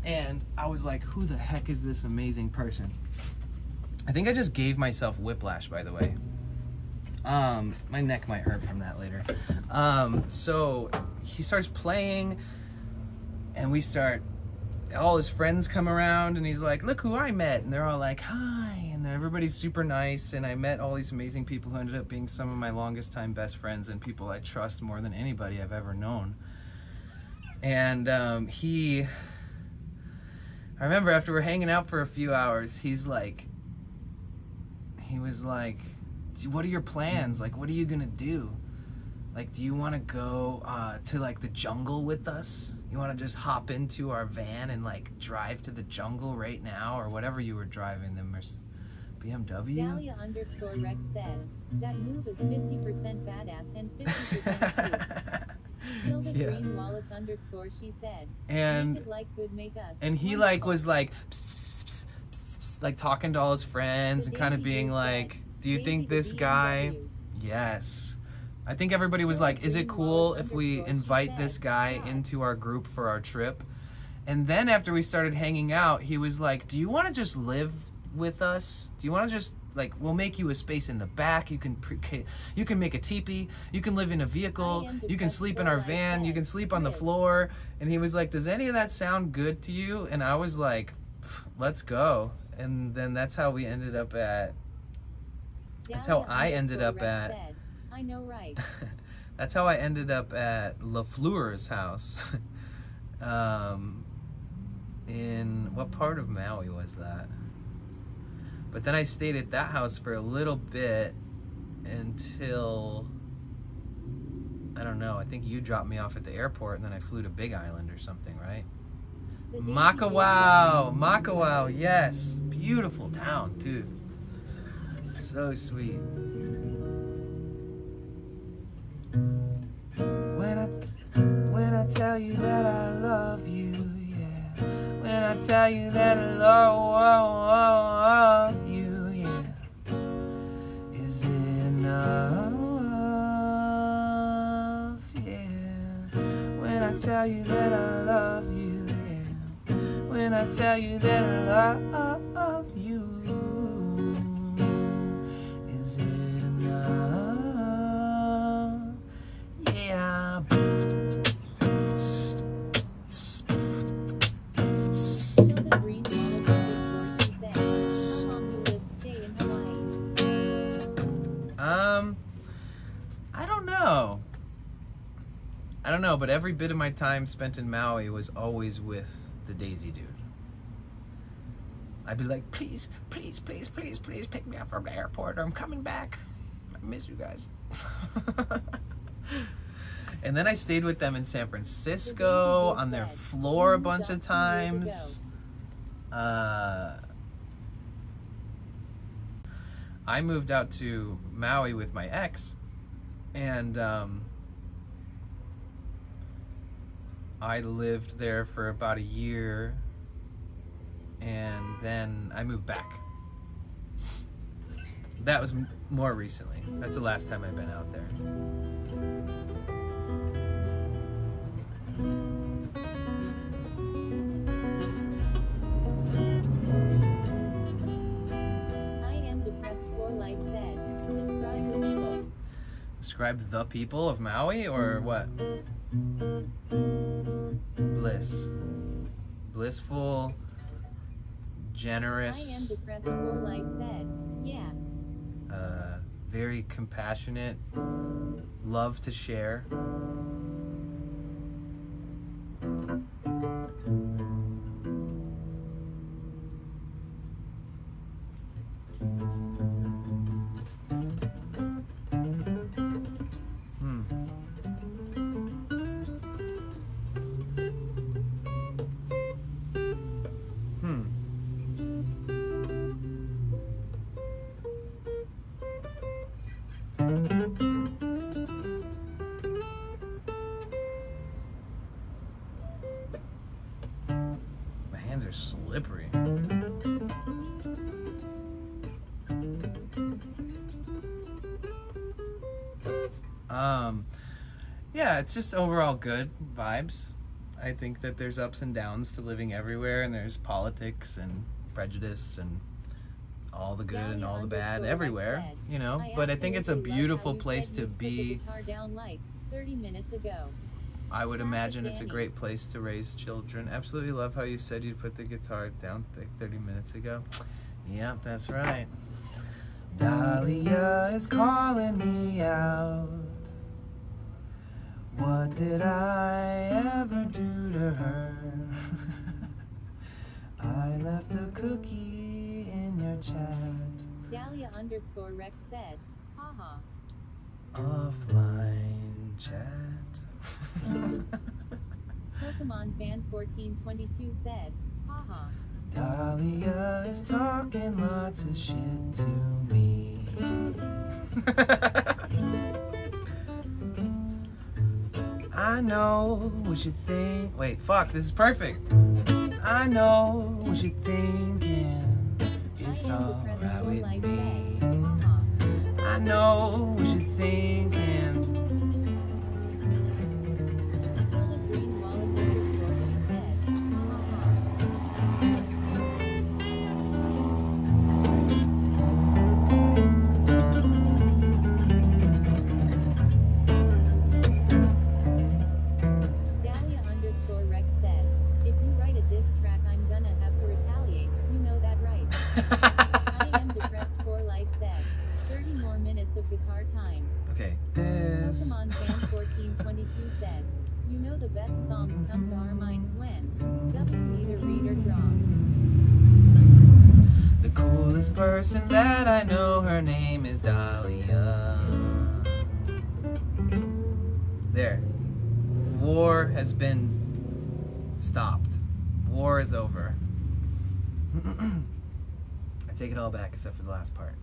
S1: And I was like, who the heck is this amazing person? I think I just gave myself whiplash, by the way. My neck might hurt from that later. So he starts playing and all his friends come around and he's like, look who I met. And they're all like, hi. And everybody's super nice. And I met all these amazing people who ended up being some of my longest time best friends and people I trust more than anybody I've ever known. And he I remember after we're hanging out for a few hours, he was like, what are your plans? Like, what are you gonna do? Like, do you want to go to like the jungle with us? You want to just hop into our van and like drive to the jungle right now, or whatever you were driving, them or BMW?
S3: Dahlia_Rex said, that move is 50% badass and 50% cute. Hilda Green Wallace _ she said,
S1: and
S3: make it like good make us.
S1: And he like was like pss, pss, pss, pss, pss, pss, like talking to all his friends and kind of being like, do you think this guy? Yes. I think everybody was like, is it cool if we invite this guy into our group for our trip? And then after we started hanging out, he was like, do you want to just live with us? Do you want to just, like, we'll make you a space in the back. You can make a teepee. You can live in a vehicle. You can sleep in our van. You can sleep on the floor. And he was like, does any of that sound good to you? And I was like, let's go. And then that's how we ended up at, that's how I ended up at,
S3: I know, right?
S1: that's how I ended up at LaFleur's house. In what part of Maui was that? But then I stayed at that house for a little bit until, I don't know, I think you dropped me off at the airport and then I flew to Big Island or something, right? Makawao, yes. Beautiful town, dude. So sweet. When I tell you that I love you, yeah. When I tell you that I love you, yeah. Is it enough? Yeah. When I tell you that I love you, yeah. When I tell you that I love you, is it enough? Yeah. I don't know, but every bit of my time spent in Maui was always with the Daisy dude. I'd be like, please, please, please, please, please pick me up from the airport or I'm coming back. I miss you guys. And then I stayed with them in San Francisco on their floor a bunch of times. I moved out to Maui with my ex, and I lived there for about a year, and then I moved back. That was more recently. That's the last time I've been out there. Describe the people of Maui, or what? Bliss. Blissful, generous.
S3: I am depressed for life said, yeah.
S1: Very compassionate, love to share. My hands are slippery. Yeah, it's just overall good vibes. I think that there's ups and downs to living everywhere, and there's politics and prejudice and all the good and all the bad everywhere, you know, but I think it's a beautiful place to be. I would imagine it's a great place to raise children. Absolutely love how you said you'd put the guitar down like 30 minutes ago. Yep, that's right. Dahlia is calling me out. What did I ever do to her? left a cookie in your chat.
S3: Dahlia_Rex said, haha.
S1: Offline chat.
S3: Pokemon fan 1422 said, haha.
S1: Dahlia is talking lots of shit to me. I know what you think. Wait, fuck, this is perfect. I know what you're thinking. It's alright with me. I know what you're thinking.
S3: Dahlia_Rex said, if you write a diss track, I'm gonna have to retaliate. You know that, right? I am depressed for life said, 30 more minutes of guitar time.
S1: Okay, this.
S3: Pokemon fan 1422 said, you know the best songs come to our minds when W neither read or draw.
S1: The coolest person that I know, her name is Dahlia. There. War has been stopped. War is over. I take it all back except for the last part.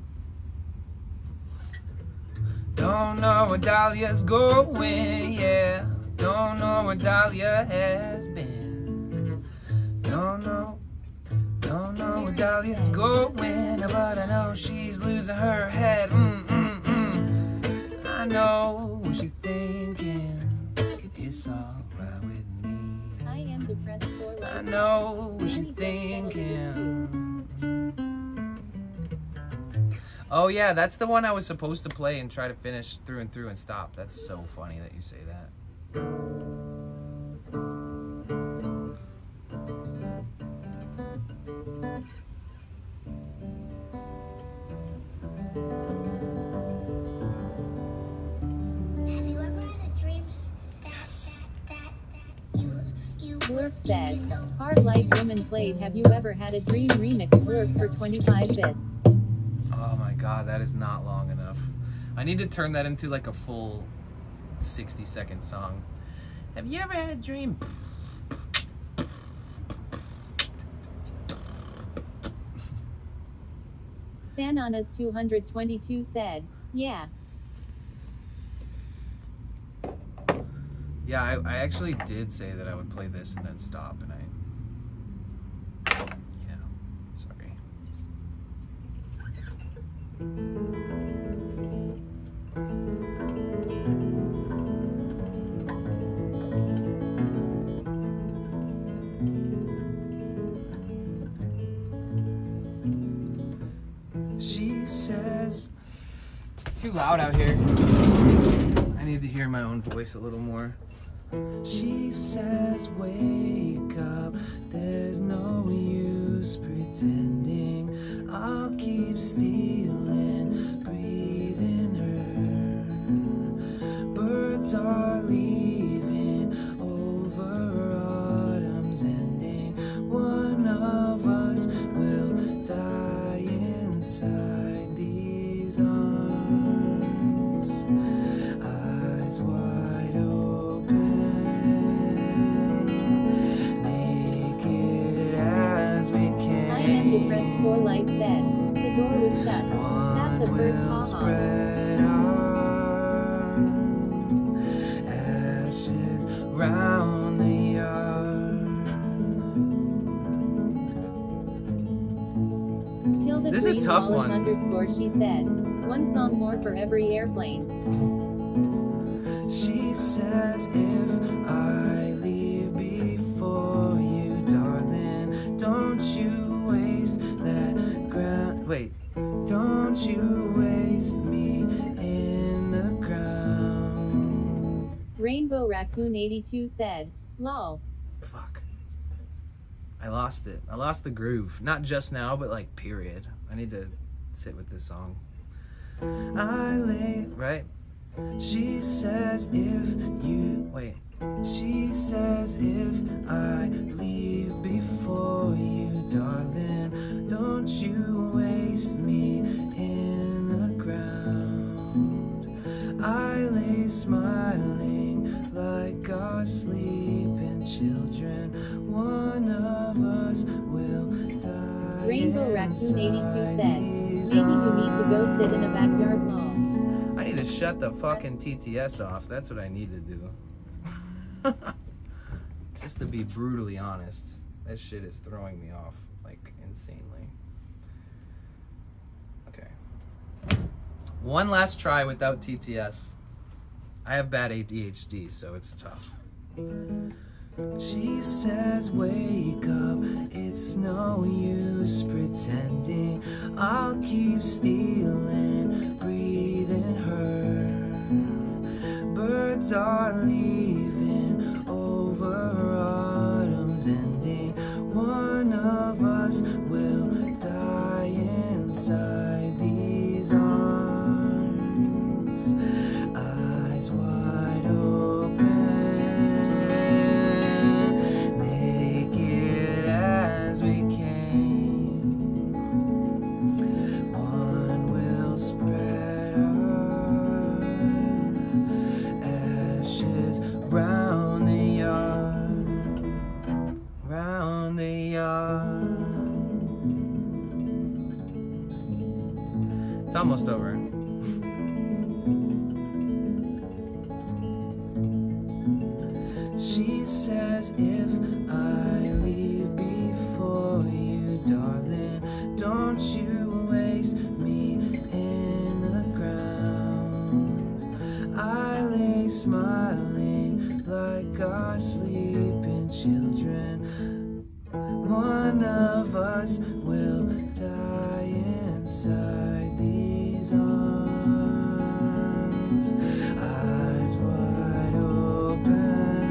S1: Don't know where Dahlia's going, yeah. Don't know where Dahlia has been. Don't know where Dahlia's going, but I know she's losing her head. I know what she's thinking. It's alright with me.
S3: I am depressed for life.
S1: I know what she's thinking. Oh yeah, that's the one I was supposed to play and try to finish through and through and stop. That's so funny that you say that.
S5: Have you ever had a dream
S1: Yes.
S5: that you
S3: Blurp said, Hard Life Woman played Have You Ever Had a Dream remix Blurp for 25 bits.
S1: Oh my god, that is not long enough. I need to turn that into like a full 60-second song. Have you ever had a dream?
S3: Sananas 222 said, yeah.
S1: Yeah, I actually did say that I would play this and then stop, and sorry. She says, it's too loud out here. I need to hear my own voice a little more. She says, wake up, there's no use pretending. I'll keep stealing, breathing her. Birds are leaving over autumn's ending. One of us will die inside these arms. Eyes wide open, naked as we can.
S3: I am depressed for life said, the door was shut. That's the first
S1: Will
S3: haha.
S1: spread our ashes round the yard.
S3: Tilda
S1: This is a
S3: Green
S1: tough
S3: Wallace
S1: one.
S3: _ she said, one song more for every airplane.
S1: She says, if I leave before you, darling, don't you waste that ground. Wait, don't you waste me in the ground.
S3: Rainbow Raccoon 82 said, lol.
S1: Fuck. I lost it. I lost the groove. Not just now, but like, period. I need to sit with this song. I lay, right? She says if you, wait, She says if I leave before you, darling, don't you waste me in the ground. I lay smiling like our sleeping children. One of us will die.
S3: Rainbow Raccoon 82 said,
S1: inside
S3: maybe you need to go sit in a backyard lawn.
S1: I need to shut the fucking TTS off. That's what I need to do. Just to be brutally honest, that shit is throwing me off like insanely. Okay. One last try without TTS. I have bad ADHD, so it's tough. She says, wake up, it's no use pretending. I'll keep stealing, breathing her. Birds are leaving over autumn's ending. One of us will die inside these arms. Eyes wide open. It's almost over. She says if I leave before you, darling, don't you waste me in the ground. I lay smiling like our sleeping children. One of us will die inside these arms. Eyes wide open,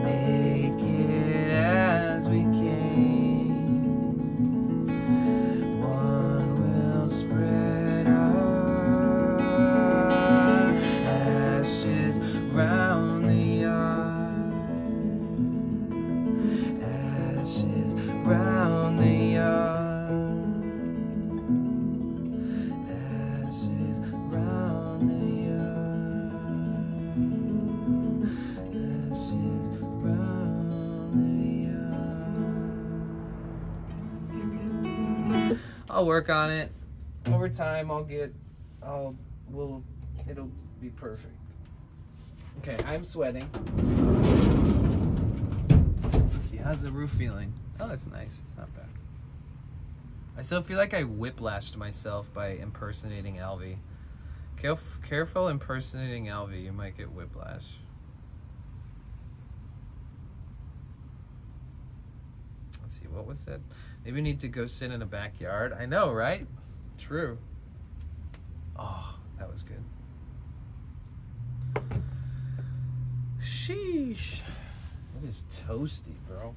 S1: naked as we came. One will spread our ashes round the yard. Ashes round the yard. Ashes round the yard. Ashes round the yard. I'll work on it. Over time it'll be perfect. Okay, I'm sweating. Let's see, how's the roof feeling? Oh, it's nice. It's not bad. I still feel like I whiplashed myself by impersonating Alvy. Careful impersonating Alvy, you might get whiplash. Let's see, what was that? Maybe we need to go sit in a backyard. I know, right? True. Oh, that was good. Sheesh. It is toasty, bro.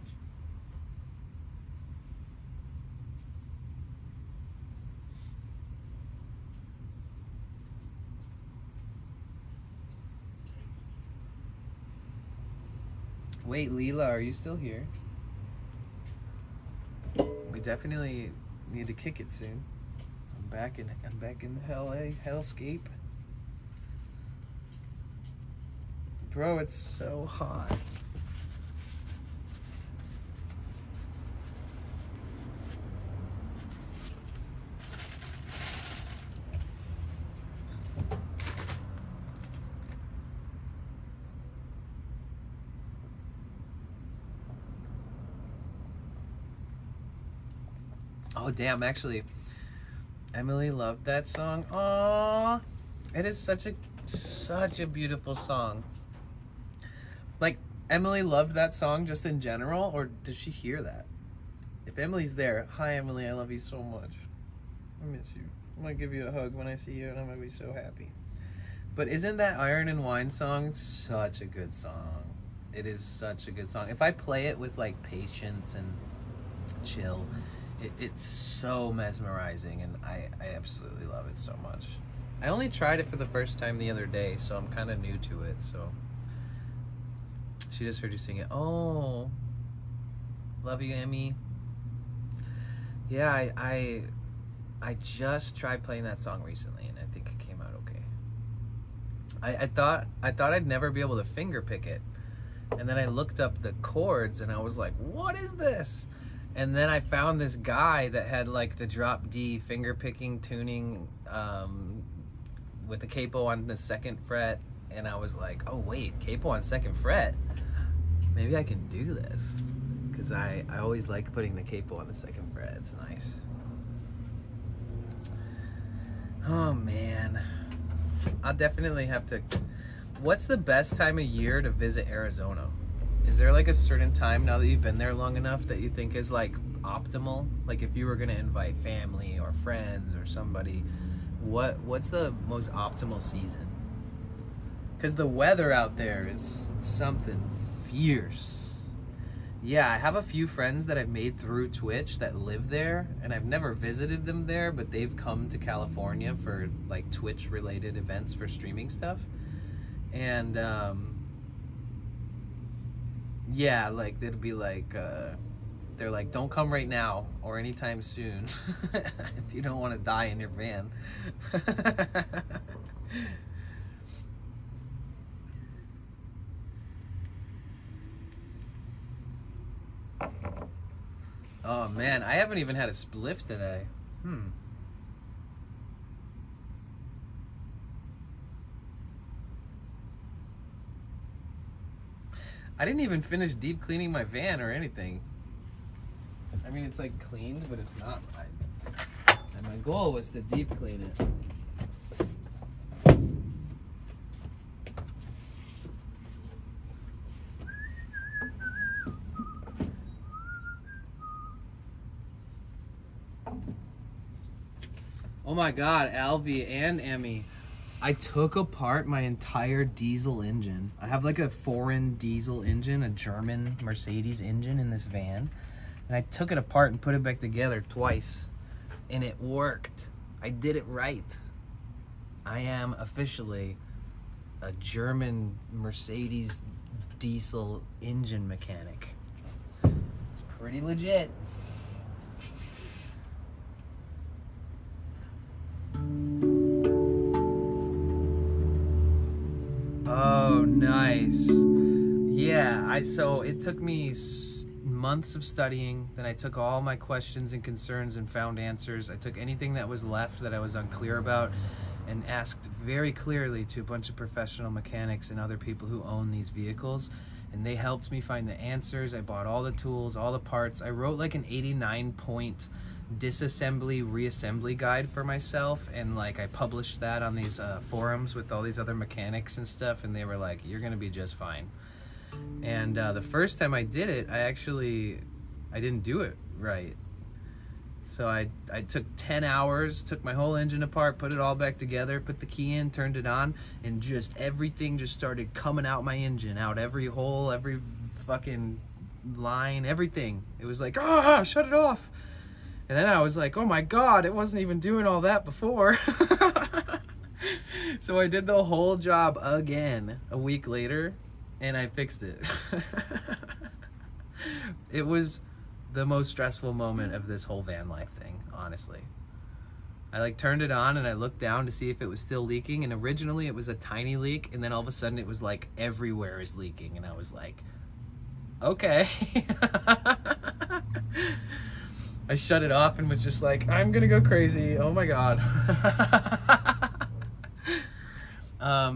S1: Wait, Leela, are you still here? We definitely need to kick it soon. I'm back in hellscape. Bro, it's so hot. Oh damn, actually Emily loved that song. Aww. It is such a beautiful song. Like, Emily loved that song just in general, or does she hear that? If Emily's there, hi Emily, I love you so much. I miss you. I'm gonna give you a hug when I see you and I'm gonna be so happy. But isn't that Iron and Wine song such a good song? It is such a good song. If I play it with like patience and chill, it's so mesmerizing, and I absolutely love it so much. I only tried it for the first time the other day, so I'm kind of new to it. So she just heard you sing it. Oh, love you, Emmy. Yeah, I just tried playing that song recently, and I think it came out okay. I thought I'd never be able to finger pick it, and then I looked up the chords, and I was like, "What is this?" And then I found this guy that had like the drop D finger picking tuning with the capo on the 2nd fret, and I was like, "Oh wait, capo on 2nd fret? Maybe I can do this." Because I always like putting the capo on the 2nd fret. It's nice. Oh man, I'll definitely have to. What's the best time of year to visit Arizona? Is there like a certain time now that you've been there long enough that you think is like optimal? Like if you were gonna invite family or friends or somebody, what's the most optimal season? Because the weather out there is something fierce. Yeah, I have a few friends that I've made through Twitch that live there, and I've never visited them there, but they've come to California for like Twitch related events for streaming stuff. And yeah, like it'll be like they're like, don't come right now or anytime soon if you don't want to die in your van. Oh man, I haven't even had a spliff today. I didn't even finish deep cleaning my van or anything. I mean, it's like cleaned, but it's not. And my goal was to deep clean it. Oh my god, Alvy and Emmy. I took apart my entire diesel engine. I have like a foreign diesel engine, a German Mercedes engine in this van. And I took it apart and put it back together twice. And it worked. I did it right. I am officially a German Mercedes diesel engine mechanic. It's pretty legit. Oh, nice. Yeah, so it took me months of studying. Then I took all my questions and concerns and found answers. I took anything that was left that I was unclear about and asked very clearly to a bunch of professional mechanics and other people who own these vehicles, and they helped me find the answers. I bought all the tools, all the parts. I wrote like an 89-point disassembly reassembly guide for myself, and like I published that on these forums with all these other mechanics and stuff, and they were like, you're gonna be just fine. And the first time I did it, I didn't do it right. So I took 10 hours, took my whole engine apart, put it all back together, put the key in, turned it on, and just everything just started coming out my engine, out every hole, every fucking line, everything. It was like, shut it off. And then I was like, oh my god, it wasn't even doing all that before. So I did the whole job again a week later, and I fixed it. It was the most stressful moment of this whole van life thing, honestly. I like turned it on and I looked down to see if it was still leaking, and originally it was a tiny leak, and then all of a sudden it was like everywhere is leaking, and I was like, okay. I shut it off and was just like, I'm gonna go crazy, oh my god.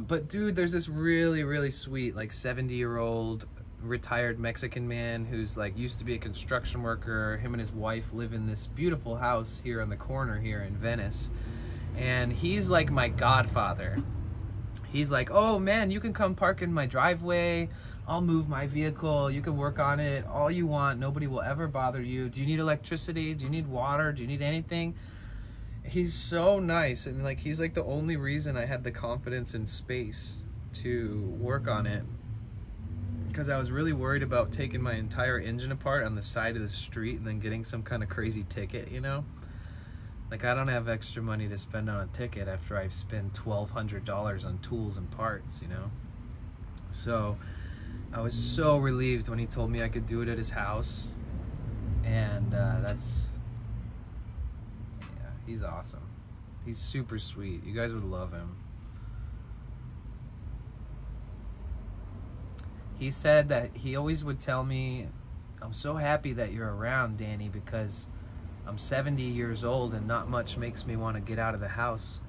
S1: But dude, there's this really, really sweet, like 70-year-old retired Mexican man who's like used to be a construction worker. Him and his wife live in this beautiful house here on the corner here in Venice. And he's like my godfather. He's like, oh man, you can come park in my driveway. I'll move my vehicle. You can work on it all you want. Nobody will ever bother you. Do you need electricity? Do you need water? Do you need anything? He's so nice, and like he's like the only reason I had the confidence and space to work on it, because I was really worried about taking my entire engine apart on the side of the street and then getting some kind of crazy ticket, you know. Like, I don't have extra money to spend on a ticket after I've spent $1,200 on tools and parts, you know? So I was so relieved when he told me I could do it at his house. And yeah, he's awesome. He's super sweet. You guys would love him. He said that he always would tell me, I'm so happy that you're around, Danny, because I'm 70 years old and not much makes me want to get out of the house.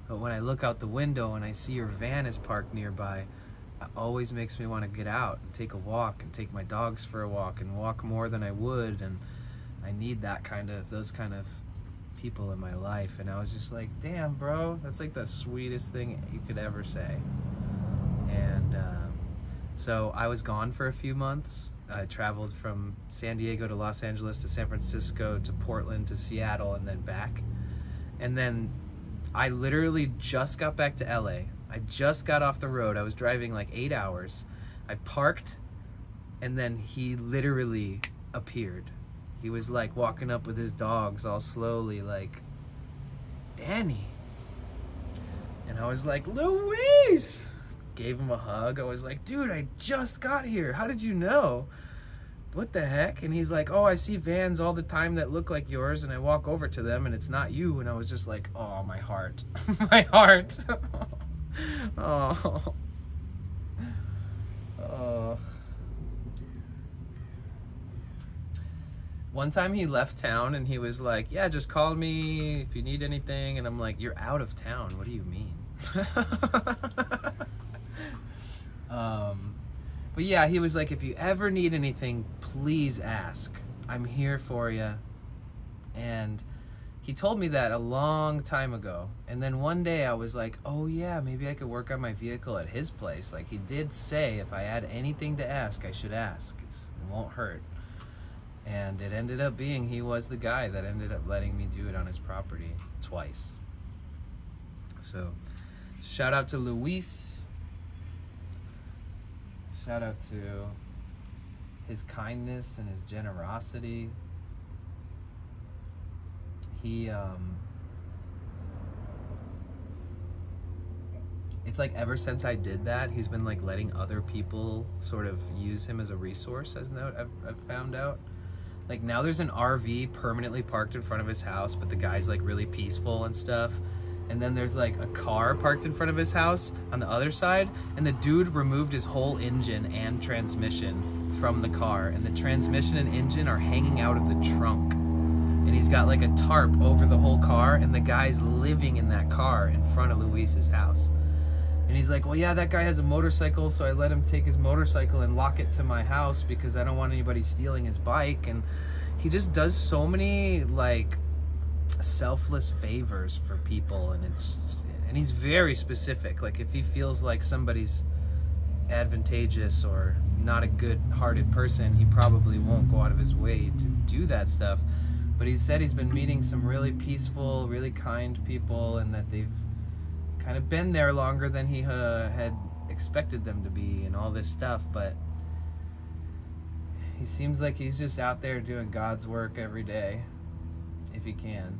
S1: But when I look out the window and I see your van is parked nearby, it always makes me want to get out and take a walk and take my dogs for a walk and walk more than I would. And I need those kind of people in my life. And I was just like, damn, bro, that's like the sweetest thing you could ever say. And so I was gone for a few months. I traveled from San Diego to Los Angeles to San Francisco to Portland to Seattle and then back. And then I literally just got back to LA. I just got off the road. I was driving like 8 hours. I parked, and then he literally appeared. He was like walking up with his dogs all slowly, like, Danny. And I was like, Luis! Gave him a hug. I was like, dude, I just got here. How did you know? What the heck? And he's like, oh, I see vans all the time that look like yours, and I walk over to them and it's not you. And I was just like, oh, my heart. My heart. Oh. Oh. One time he left town and he was like, yeah, just call me if you need anything. And I'm like, you're out of town. What do you mean? But yeah, he was like, if you ever need anything, please ask. I'm here for you. And he told me that a long time ago. And then one day I was like, oh yeah, maybe I could work on my vehicle at his place. Like, he did say if I had anything to ask, I should ask. It won't hurt. And it ended up being he was the guy that ended up letting me do it on his property twice. So shout out to Luis. Shout out to his kindness and his generosity. It's like ever since I did that, he's been like letting other people sort of use him as a resource, as I've found out. Like, now there's an RV permanently parked in front of his house, but the guy's like really peaceful and stuff. And then there's like a car parked in front of his house on the other side, and the dude removed his whole engine and transmission from the car, and the transmission and engine are hanging out of the trunk. And he's got like a tarp over the whole car, and the guy's living in that car in front of Luis's house. And he's like, well, yeah, that guy has a motorcycle, so I let him take his motorcycle and lock it to my house because I don't want anybody stealing his bike. And he just does so many like selfless favors for people, and he's very specific. Like, if he feels like somebody's advantageous or not a good-hearted person, he probably won't go out of his way to do that stuff. But he said he's been meeting some really peaceful, really kind people, and that they've kind of been there longer than he had expected them to be and all this stuff. But he seems like he's just out there doing God's work every day, if he can.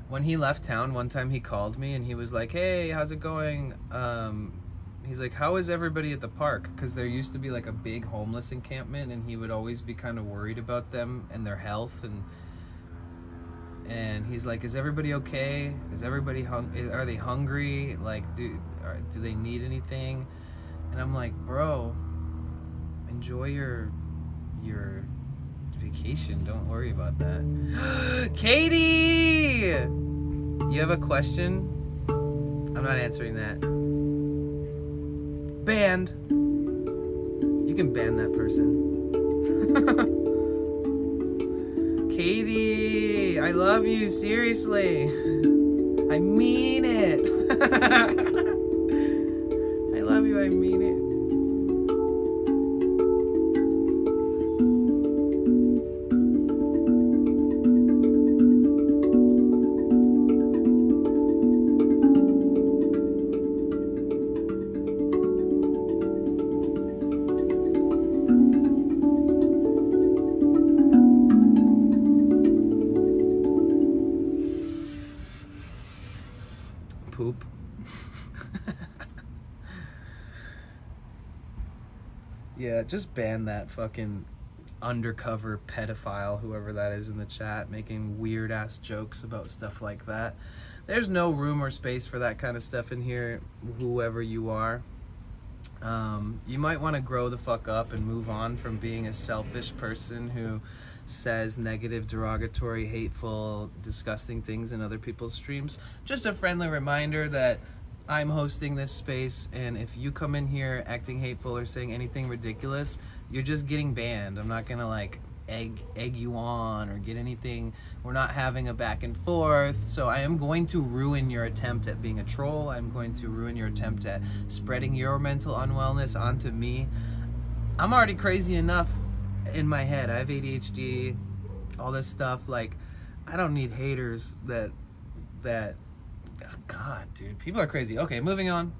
S1: When he left town, one time he called me and he was like, hey, how's it going? He's like, how is everybody at the park? Because there used to be like a big homeless encampment, and he would always be kind of worried about them and their health. And he's like, is everybody okay? Is everybody are they hungry? Like, do they need anything? And I'm like, bro, enjoy your vacation. Don't worry about that. Katie, you have a question? I'm not answering that. Banned. You can ban that person. Katie, I love you, seriously. I mean it. I love you, I mean it. Yeah, just ban that fucking undercover pedophile, whoever that is in the chat, making weird ass jokes about stuff like that. There's no room or space for that kind of stuff in here, whoever you are. You might want to grow the fuck up and move on from being a selfish person who says negative, derogatory, hateful, disgusting things in other people's streams. Just a friendly reminder that I'm hosting this space, and if you come in here acting hateful or saying anything ridiculous, you're just getting banned. I'm not gonna like egg you on or get anything. We're not having a back and forth. So I am going to ruin your attempt at being a troll. I'm going to ruin your attempt at spreading your mental unwellness onto me. I'm already crazy enough in my head. I have ADHD, all this stuff. Like, I don't need haters that God, dude, people are crazy. Okay, moving on.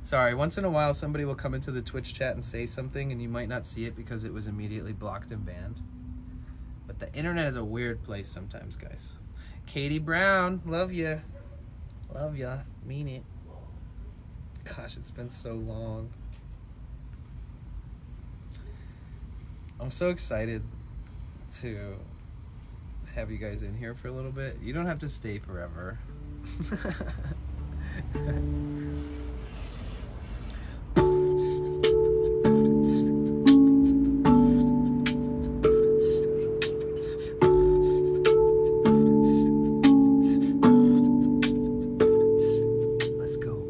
S1: Sorry, once in a while somebody will come into the Twitch chat and say something and you might not see it because it was immediately blocked and banned. But the internet is a weird place sometimes, guys. Katie Brown, love ya. Love ya, mean it. Gosh, it's been so long. I'm so excited to have you guys in here for a little bit. You don't have to stay forever. Let's go.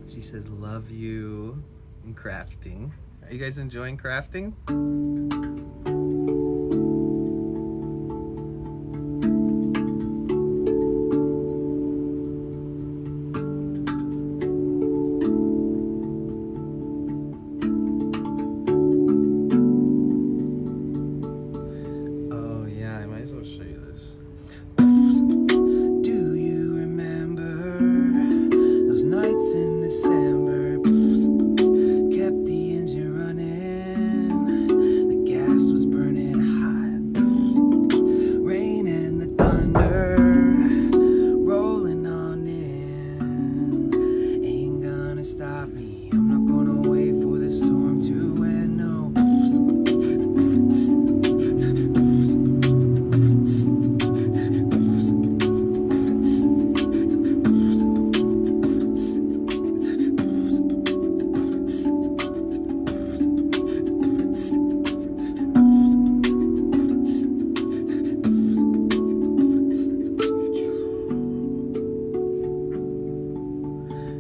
S1: She says, love you and crafting. Are you guys enjoying crafting? Oh yeah, I might as well show you this. Do you remember those nights in December? Kept the engine running, the gas was burning hot. Rain and the thunder rolling on in. Ain't gonna stop me, I'm not gonna wait for the storm to end, no.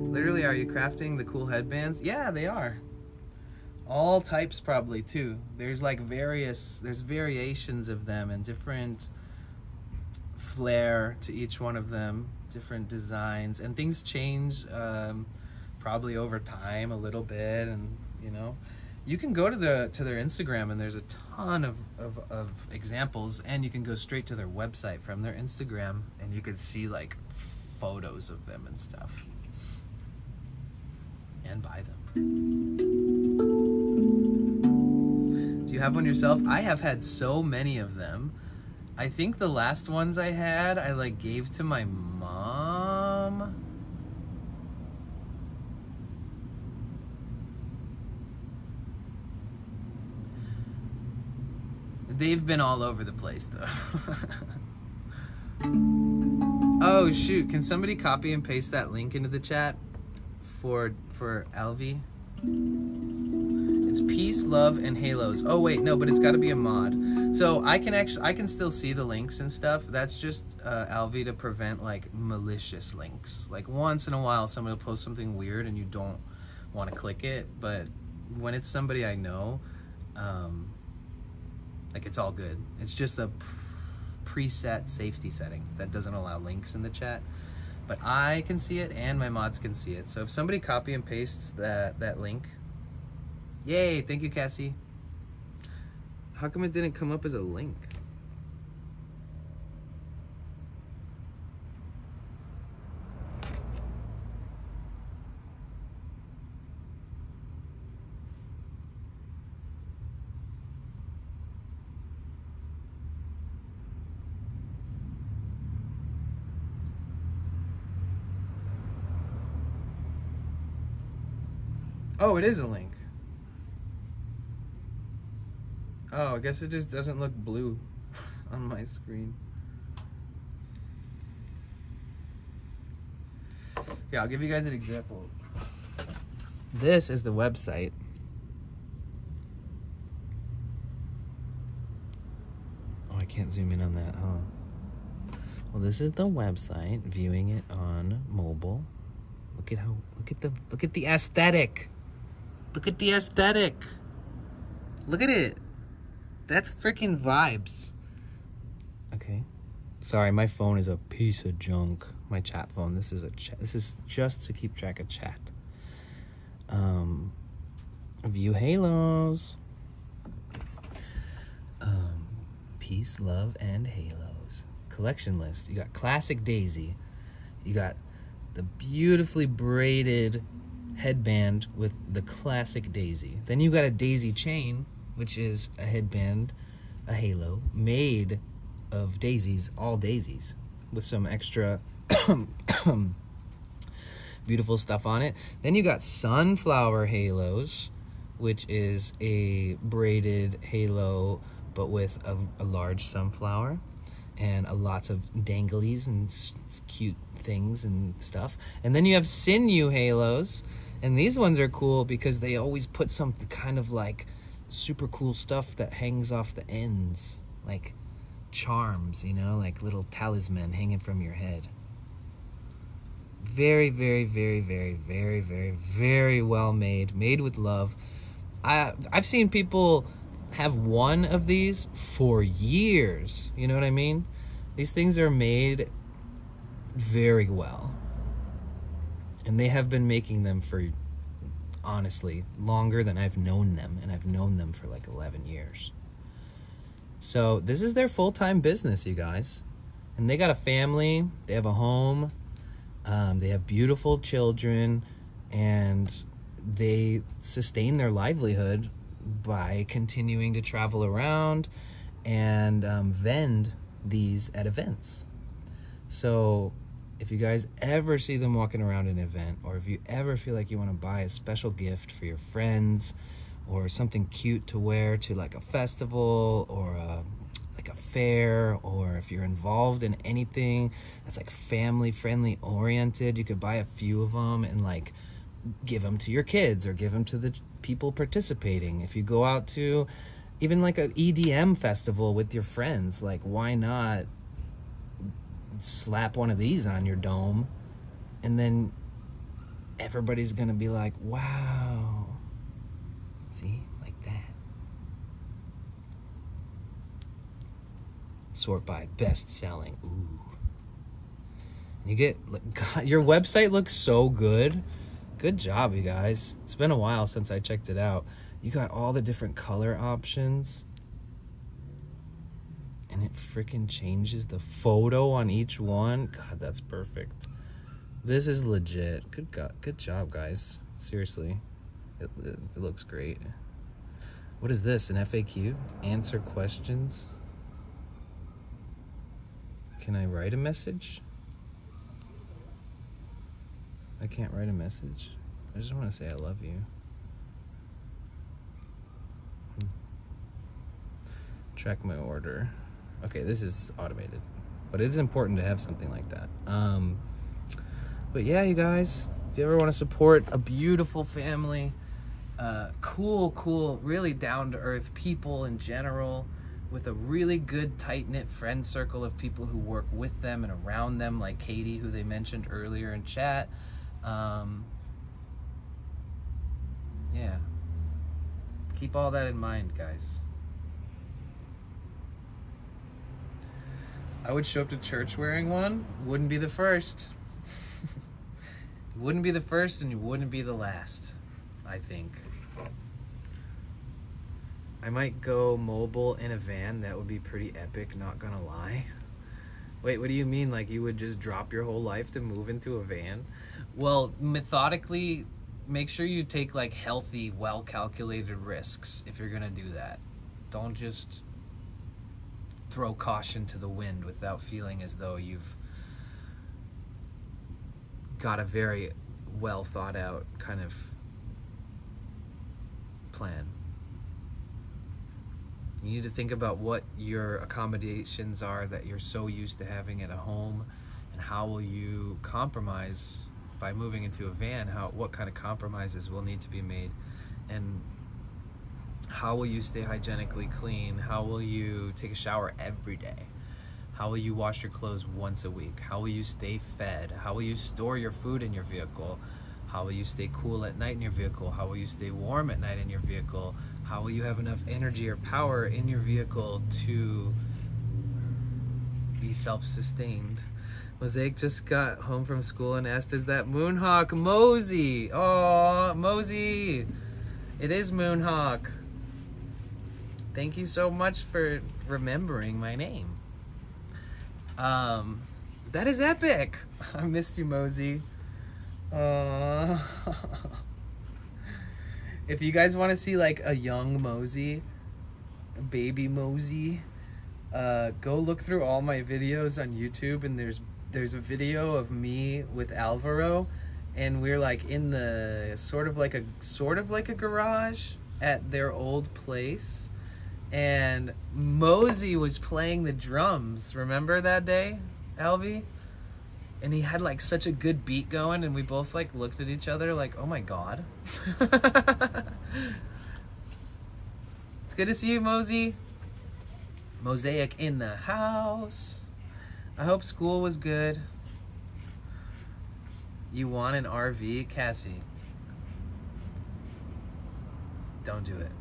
S1: Literally, are you crafting the cool headbands? Yeah, they are. All types probably too. There's like there's variations of them and different flair to each one of them, different designs, and things change probably over time a little bit. And you know, you can go to their Instagram and there's a ton of examples, and you can go straight to their website from their Instagram and you can see like photos of them and stuff and buy them. Do you have one yourself? I have had so many of them. I think the last ones I had, I like gave to my mom. They've been all over the place though. Oh shoot, can somebody copy and paste that link into the chat for Alvi? It's peace, love, and halos. Oh wait, no, but it's got to be a mod. So I can still see the links and stuff. That's just Alvi to prevent like malicious links. Like once in a while, somebody will post something weird and you don't want to click it. But when it's somebody I know, like it's all good. It's just a preset safety setting that doesn't allow links in the chat. but I can see it and my mods can see it. So if somebody copy and pastes that link, yay, thank you, Cassie. How come it didn't come up as a link? Oh, it is a link. Oh, I guess it just doesn't look blue on my screen. Yeah, I'll give you guys an example. This is the website. Oh, I can't zoom in on that, huh? Well, this is the website, viewing it on mobile. Look at the aesthetic. Look at the aesthetic. Look at it. That's freaking vibes. Okay. Sorry, my phone is a piece of junk. My chat phone. This is just to keep track of chat. View halos. Peace, love, and halos. Collection list. You got classic Daisy. You got the beautifully braided headband with the classic Daisy. Then you got a daisy chain, which is a headband, a halo, made of daisies, all daisies, with some extra beautiful stuff on it. Then you got sunflower halos, which is a braided halo, but with a large sunflower and lots of danglies and cute things and stuff. And then you have sinew halos, and these ones are cool because they always put some kind of like super cool stuff that hangs off the ends, like charms, you know, like little talisman hanging from your head. Very, very, very, very, very, very, very well made with love. I've seen people have one of these for years, you know what I mean? These things are made very well, and they have been making them for, honestly, longer than I've known them, and I've known them for like 11 years. So this is their full-time business, you guys, and they got a family, they have a home, they have beautiful children, and they sustain their livelihood by continuing to travel around and vend these at events. So if you guys ever see them walking around an event, or if you ever feel like you want to buy a special gift for your friends, or something cute to wear to like a festival or like a fair, or if you're involved in anything that's like family friendly oriented, you could buy a few of them and like give them to your kids or give them to the people participating. If you go out to even like an EDM festival with your friends, like why not slap one of these on your dome, and then everybody's gonna be like, wow, see, like that. Sort by best selling. Ooh. You get, God, your website looks so good. Good job, you guys. It's been a while since I checked it out. You got all the different color options, and it freaking changes the photo on each one. God, that's perfect. This is legit. Good God, good job, guys. Seriously, it looks great. What is this? An FAQ? Answer questions. Can I write a message? I can't write a message. I just want to say I love you. Track my order. Okay, this is automated, but it is important to have something like that. But yeah, you guys, if you ever want to support a beautiful family, cool, really down-to-earth people in general, with a really good tight-knit friend circle of people who work with them and around them, like Katie, who they mentioned earlier in chat. Yeah, keep all that in mind, guys. I would show up to church wearing one. Wouldn't be the first. You wouldn't be the first and you wouldn't be the last, I think. I might go mobile in a van. That would be pretty epic, not gonna lie. Wait, what do you mean? Like you would just drop your whole life to move into a van? Well, methodically, make sure you take like healthy, well-calculated risks if you're gonna do that. Don't just throw caution to the wind without feeling as though you've got a very well thought out kind of plan. You need to think about what your accommodations are that you're so used to having at a home, and how will you compromise by moving into a van. What kind of compromises will need to be made, and how will you stay hygienically clean? How will you take a shower every day? How will you wash your clothes once a week? How will you stay fed? How will you store your food in your vehicle? How will you stay cool at night in your vehicle? How will you stay warm at night in your vehicle? How will you have enough energy or power in your vehicle to be self-sustained? Mosaic just got home from school and asked, is that Moonhawk Mosey? Oh, Mosey! It is Moonhawk. Thank you so much for remembering my name. That is epic! I missed you, Mosey. If you guys want to see like a young Mosey, a baby Mosey, go look through all my videos on YouTube, and there's a video of me with Alvaro, and we're like in the sort of like a garage at their old place, and Mosey was playing the drums. Remember that day, Alvy? And he had like such a good beat going, and we both like looked at each other like, oh my god. It's good to see you, Mosey. Mosaic in the house. I hope school was good. You want an RV, Cassie? Don't do it.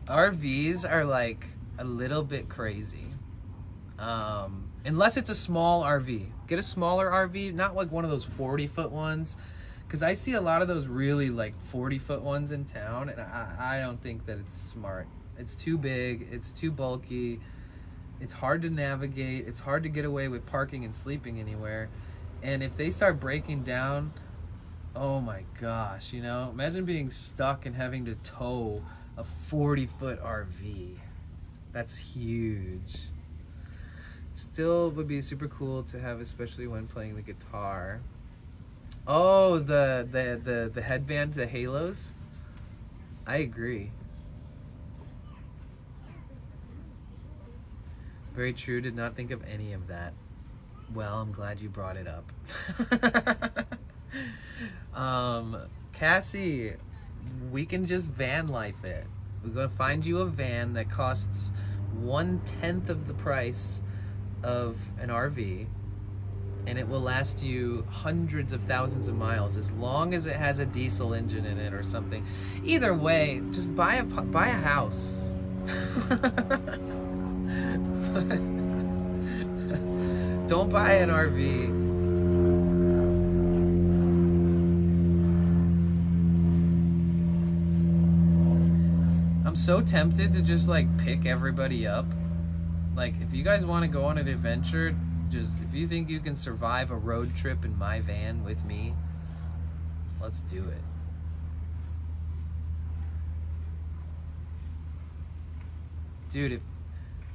S1: RVs are like a little bit crazy. Unless it's a small RV. Get a smaller RV, not like one of those 40-foot ones, because I see a lot of those really like 40-foot ones in town, and I don't think that it's smart. It's too big, it's too bulky, it's hard to navigate, it's hard to get away with parking and sleeping anywhere, and if they start breaking down, oh my gosh, you know, imagine being stuck and having to tow a 40-foot RV. That's huge. Still would be super cool to have, especially when playing the guitar. Oh, the headband, the halos. I agree. Very true, did not think of any of that. Well, I'm glad you brought it up. Cassie, we can just van life it. We're gonna find you a van that costs 1/10 of the price of an RV, and it will last you hundreds of thousands of miles as long as it has a diesel engine in it or something. Either way, just buy a house. Don't buy an RV. I'm so tempted to just like pick everybody up. Like, if you guys want to go on an adventure, just if you think you can survive a road trip in my van with me, let's do it. Dude,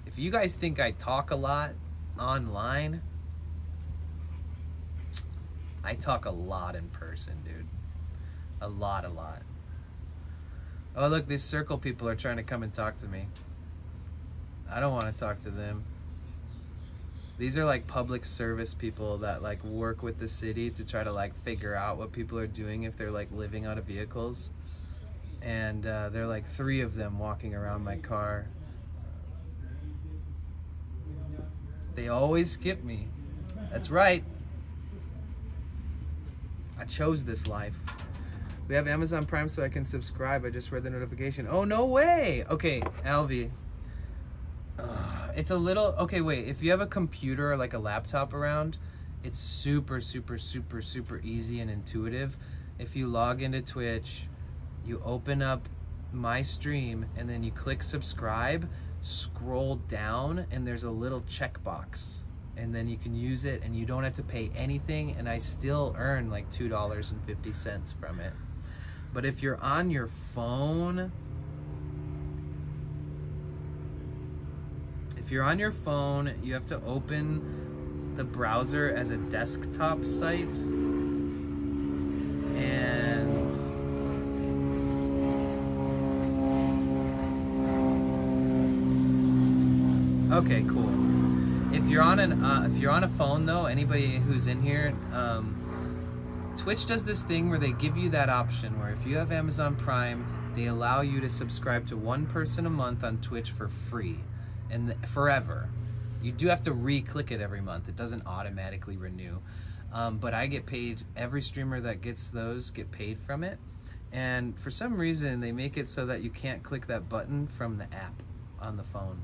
S1: if you guys think I talk a lot online, I talk a lot in person, dude. A lot. Oh, look, these circle people are trying to come and talk to me. I don't want to talk to them. These are like public service people that like work with the city to try to like figure out what people are doing if they're like living out of vehicles. And there are like 3 of them walking around my car. They always skip me. That's right. I chose this life. We have Amazon Prime so I can subscribe. I just read the notification. Oh, no way. Okay, Alvy. it's a little, okay, wait, if you have a computer or like a laptop around, it's super easy and intuitive. If you log into Twitch, you open up my stream and then you click subscribe, scroll down, and there's a little checkbox, and then you can use it and you don't have to pay anything, and I still earn like $2.50 from it. But if you're on your phone, you have to open the browser as a desktop site, and okay, cool. If you're on a phone though, anybody who's in here, Twitch does this thing where they give you that option where if you have Amazon Prime, they allow you to subscribe to one person a month on Twitch for free and forever. You do have to re-click it every month. It doesn't automatically renew. But I get paid, every streamer that gets those get paid from it. And for some reason, they make it so that you can't click that button from the app on the phone.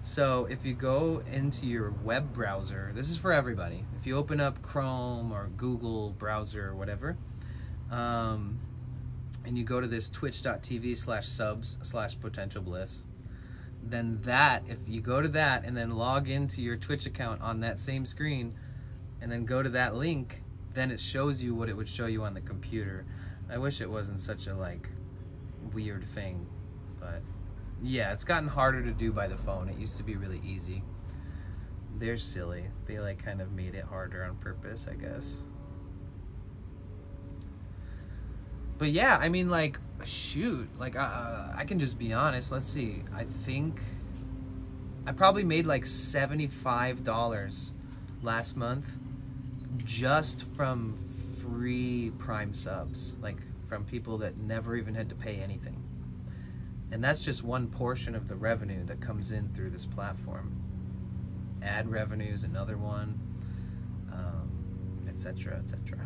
S1: So if you go into your web browser, this is for everybody. If you open up Chrome or Google browser or whatever, and you go to this twitch.tv/subs/potentialbliss, then that, if you go to that and then log into your Twitch account on that same screen and then go to that link, then it shows you what it would show you on the computer. I wish it wasn't such a like weird thing, but yeah, it's gotten harder to do by the phone. It used to be really easy. They're silly. They like kind of made it harder on purpose, I guess. But yeah, I mean, like, shoot, like I can just be honest. Let's see. I think I probably made like $75 last month just from free Prime subs, like from people that never even had to pay anything. And that's just one portion of the revenue that comes in through this platform. Ad revenue is another one, etc., etc.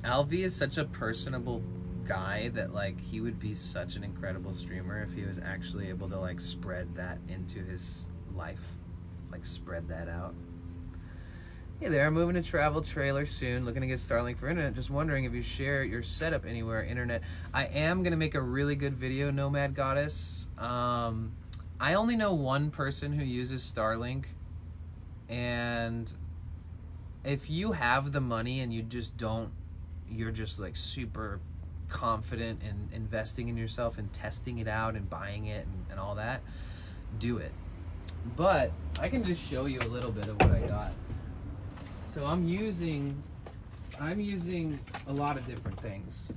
S1: Alvi is such a personable guy that like he would be such an incredible streamer if he was actually able to like spread that into his life, like spread that out. Hey there, I'm moving to travel trailer soon, looking to get Starlink for internet. Just wondering if you share your setup anywhere internet. I am gonna make a really good video, Nomad Goddess. I only know one person who uses Starlink, and if you have the money and you just don't, you're just like super confident in investing in yourself and testing it out and buying it and all that, do it. But I can just show you a little bit of what I got. So I'm using a lot of different things.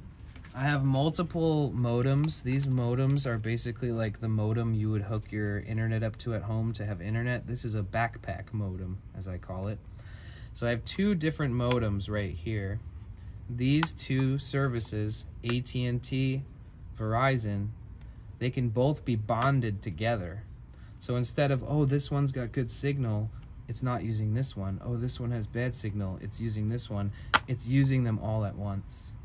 S1: I have multiple modems. These modems are basically like the modem you would hook your internet up to at home to have internet. This is a backpack modem, as I call it. So I have two different modems right here. These two services, AT&T, Verizon, they can both be bonded together. So instead of, oh, this one's got good signal, it's not using this one. Oh, this one has bad signal, it's using this one. It's using them all at once.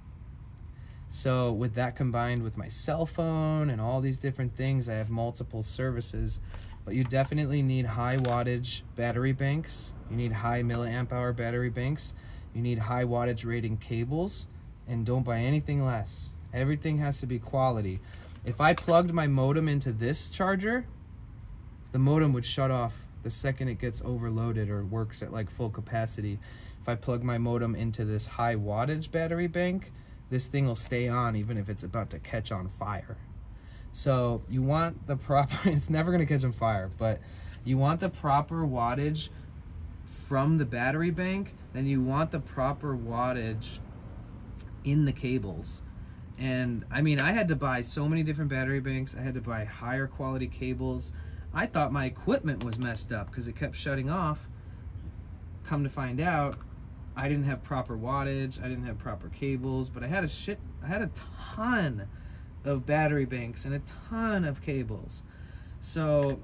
S1: So with that combined with my cell phone and all these different things, I have multiple services. But you definitely need high wattage battery banks. You need high milliamp hour battery banks. You need high wattage rating cables, and don't buy anything less. Everything has to be quality. If I plugged my modem into this charger, the modem would shut off the second it gets overloaded or works at like full capacity. If I plug my modem into this high wattage battery bank, this thing will stay on even if it's about to catch on fire. So you want the proper, it's never gonna catch on fire, but you want the proper wattage from the battery bank, then you want the proper wattage in the cables. And I mean, I had to buy so many different battery banks. I had to buy higher quality cables. I thought my equipment was messed up because it kept shutting off. Come to find out, I didn't have proper wattage, I didn't have proper cables, but I had a ton of battery banks and a ton of cables. So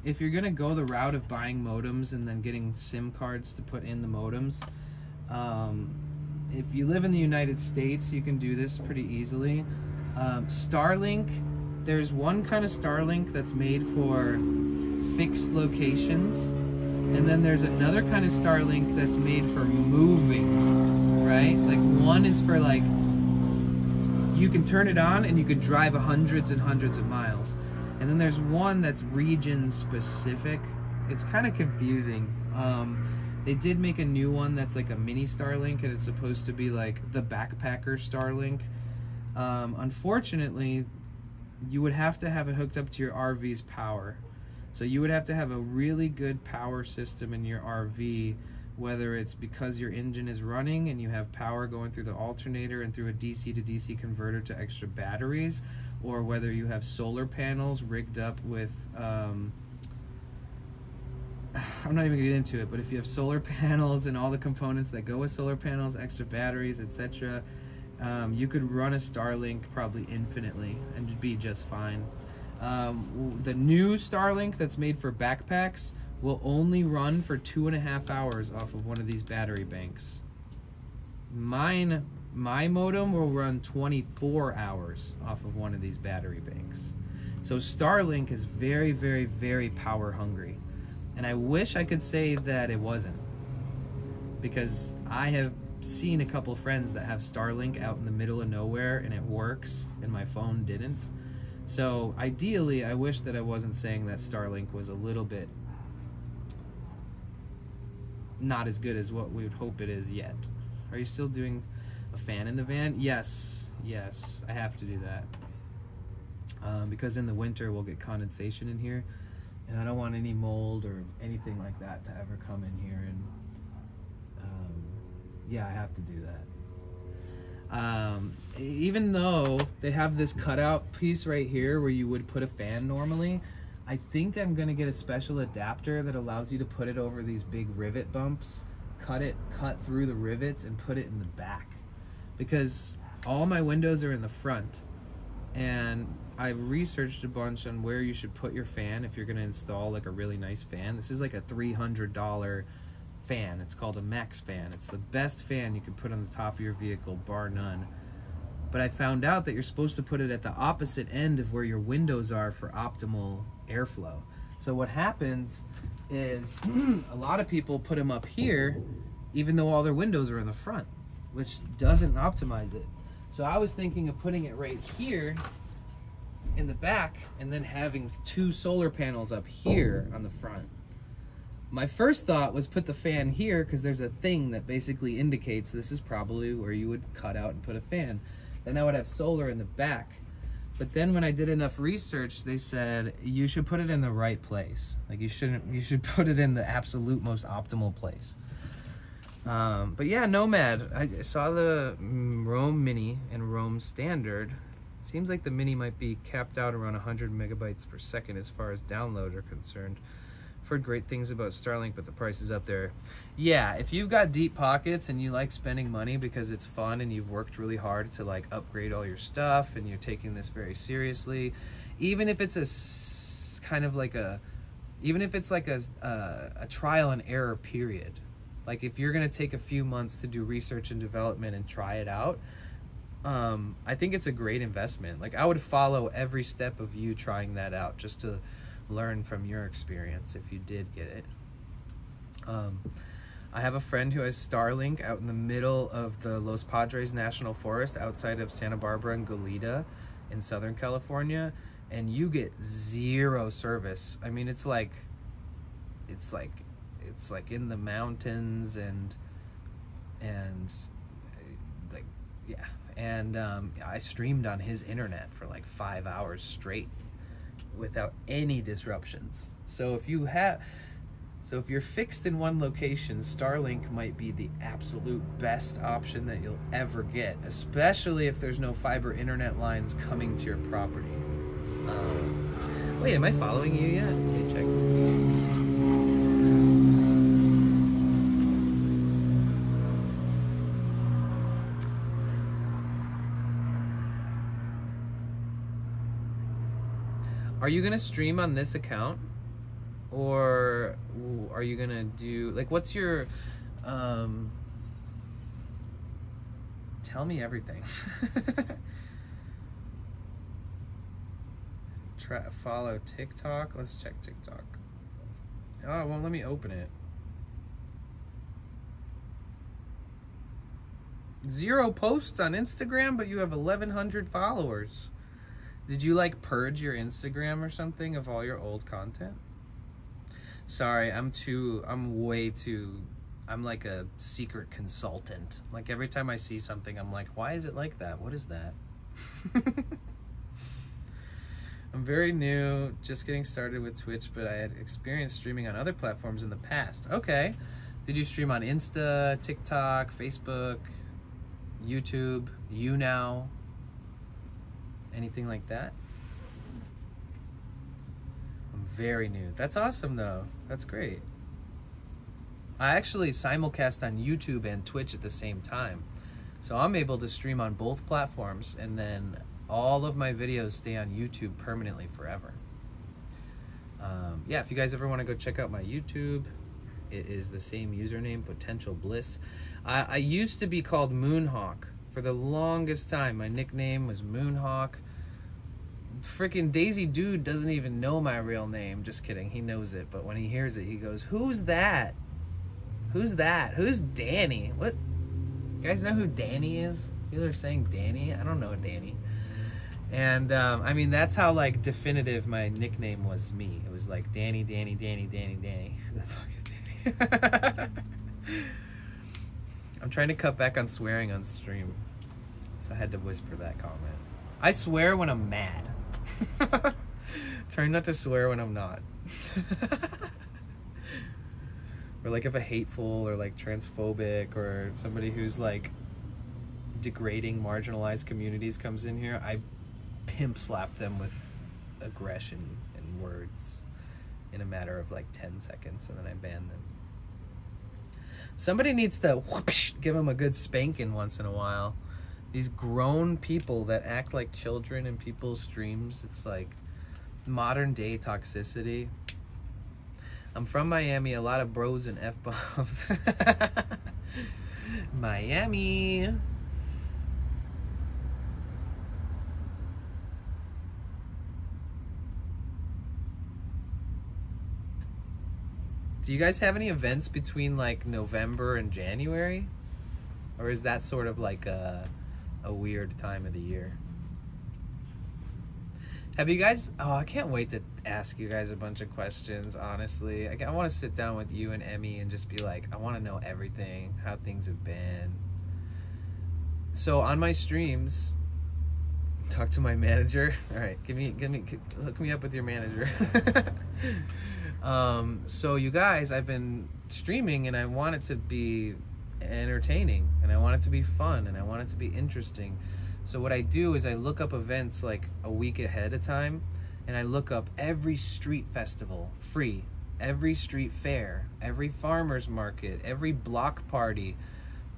S1: if you're gonna go the route of buying modems and then getting SIM cards to put in the modems, if you live in the United States, you can do this pretty easily. Starlink, there's one kind of Starlink that's made for fixed locations, and then there's another kind of Starlink that's made for moving, right? Like one is for like, you can turn it on and you could drive hundreds and hundreds of miles. And then there's one that's region specific. It's kind of confusing. They did make a new one that's like a mini Starlink, and it's supposed to be like the backpacker Starlink. Unfortunately, you would have to have it hooked up to your RV's power. So you would have to have a really good power system in your RV, whether it's because your engine is running and you have power going through the alternator and through a DC to DC converter to extra batteries, or whether you have solar panels rigged up with I'm not even gonna get into it, but if you have solar panels and all the components that go with solar panels, extra batteries, etc., you could run a Starlink probably infinitely and be just fine. The new Starlink that's made for backpacks will only run for 2.5 hours off of one of these battery banks. My modem will run 24 hours off of one of these battery banks. So Starlink is very, very, very power hungry. And I wish I could say that it wasn't, because I have seen a couple friends that have Starlink out in the middle of nowhere and it works, and my phone didn't. So ideally, I wish that I wasn't saying that Starlink was a little bit not as good as what we would hope it is yet. Are you still doing a fan in the van? Yes, I have to do that. Because in the winter we'll get condensation in here, and I don't want any mold or anything like that to ever come in here, and yeah, I have to do that. Even though they have this cutout piece right here where you would put a fan normally, I think I'm gonna get a special adapter that allows you to put it over these big rivet bumps, cut through the rivets and put it in the back, because all my windows are in the front, and I've researched a bunch on where you should put your fan if you're gonna install like a really nice fan. This is like a $300 fan. It's called a Max fan. It's the best fan you can put on the top of your vehicle, bar none. But I found out that you're supposed to put it at the opposite end of where your windows are for optimal airflow. So what happens is a lot of people put them up here even though all their windows are in the front, which doesn't optimize it. So I was thinking of putting it right here in the back and then having 2 solar panels up here on the front. My first thought was put the fan here because there's a thing that basically indicates this is probably where you would cut out and put a fan. Then I would have solar in the back. But then when I did enough research, they said you should put it in the right place. Like you should put it in the absolute most optimal place. But yeah, Nomad, I saw the Roam Mini and Roam Standard. It seems like the Mini might be capped out around 100 megabytes per second as far as download are concerned. I've heard great things about Starlink, but the price is up there. Yeah, if you've got deep pockets and you like spending money because it's fun and you've worked really hard to like upgrade all your stuff and you're taking this very seriously, even if it's a kind of like a, even if it's like a trial and error period, like if you're gonna take a few months to do research and development and try it out, I think it's a great investment. Like I would follow every step of you trying that out just to learn from your experience if you did get it. I have a friend who has Starlink out in the middle of the Los Padres National Forest outside of Santa Barbara and Goleta in Southern California, and you get 0 service. I mean, it's like in the mountains and like, yeah. And I streamed on his internet for like 5 hours straight without any disruptions. So if you're fixed in one location, Starlink might be the absolute best option that you'll ever get, especially if there's no fiber internet lines coming to your property. Wait, am I following you yet? Let me check. Are you gonna stream on this account, or are you gonna do like what's your tell me everything. Follow TikTok. Let's check TikTok. Oh, it won't let me open it. 0 posts on Instagram, but you have 1,100 followers. Did you like purge your Instagram or something of all your old content? Sorry, I'm like a secret consultant. Like every time I see something, I'm like, why is it like that? What is that? I'm very new, just getting started with Twitch, but I had experienced streaming on other platforms in the past. Okay. Did you stream on Insta, TikTok, Facebook, YouTube, YouNow? Anything like that? I'm very new. That's awesome though. That's great. I actually simulcast on YouTube and Twitch at the same time. So I'm able to stream on both platforms, and then all of my videos stay on YouTube permanently forever. Yeah, if you guys ever want to go check out my YouTube, it is the same username, Potential Bliss. I used to be called Moonhawk for the longest time. My nickname was Moonhawk. Freaking Daisy Dude doesn't even know my real name. Just kidding, he knows it, but when he hears it, he goes, "Who's that? Who's that? Who's Danny?" What? You guys know who Danny is? People are saying Danny. I don't know Danny. And I mean, that's how like definitive my nickname was me. It was like Danny, Danny, Danny, Danny, Danny. Who the fuck is Danny? I'm trying to cut back on swearing on stream, so I had to whisper that comment. I swear when I'm mad. Trying not to swear when I'm not. Or like if a hateful or like transphobic or somebody who's like degrading marginalized communities comes in here, I pimp slap them with aggression and words in a matter of like 10 seconds, and then I ban them. Somebody needs to whoosh, give them a good spanking once in a while. These grown people that act like children in people's streams, it's like modern day toxicity. I'm from Miami, a lot of bros and F-bombs. Miami. Do you guys have any events between like November and January? Or is that sort of like a weird time of the year? Have you guys, oh, I can't wait to ask you guys a bunch of questions, honestly. I want to sit down with you and Emmy and just be like, I want to know everything, how things have been. So on my streams, talk to my manager. All right, hook me up with your manager. So you guys, I've been streaming and I want it to be entertaining, and I want it to be fun, and I want it to be interesting. So what I do is I look up events like a week ahead of time, and I look up every street festival, free, every street fair, every farmer's market, every block party,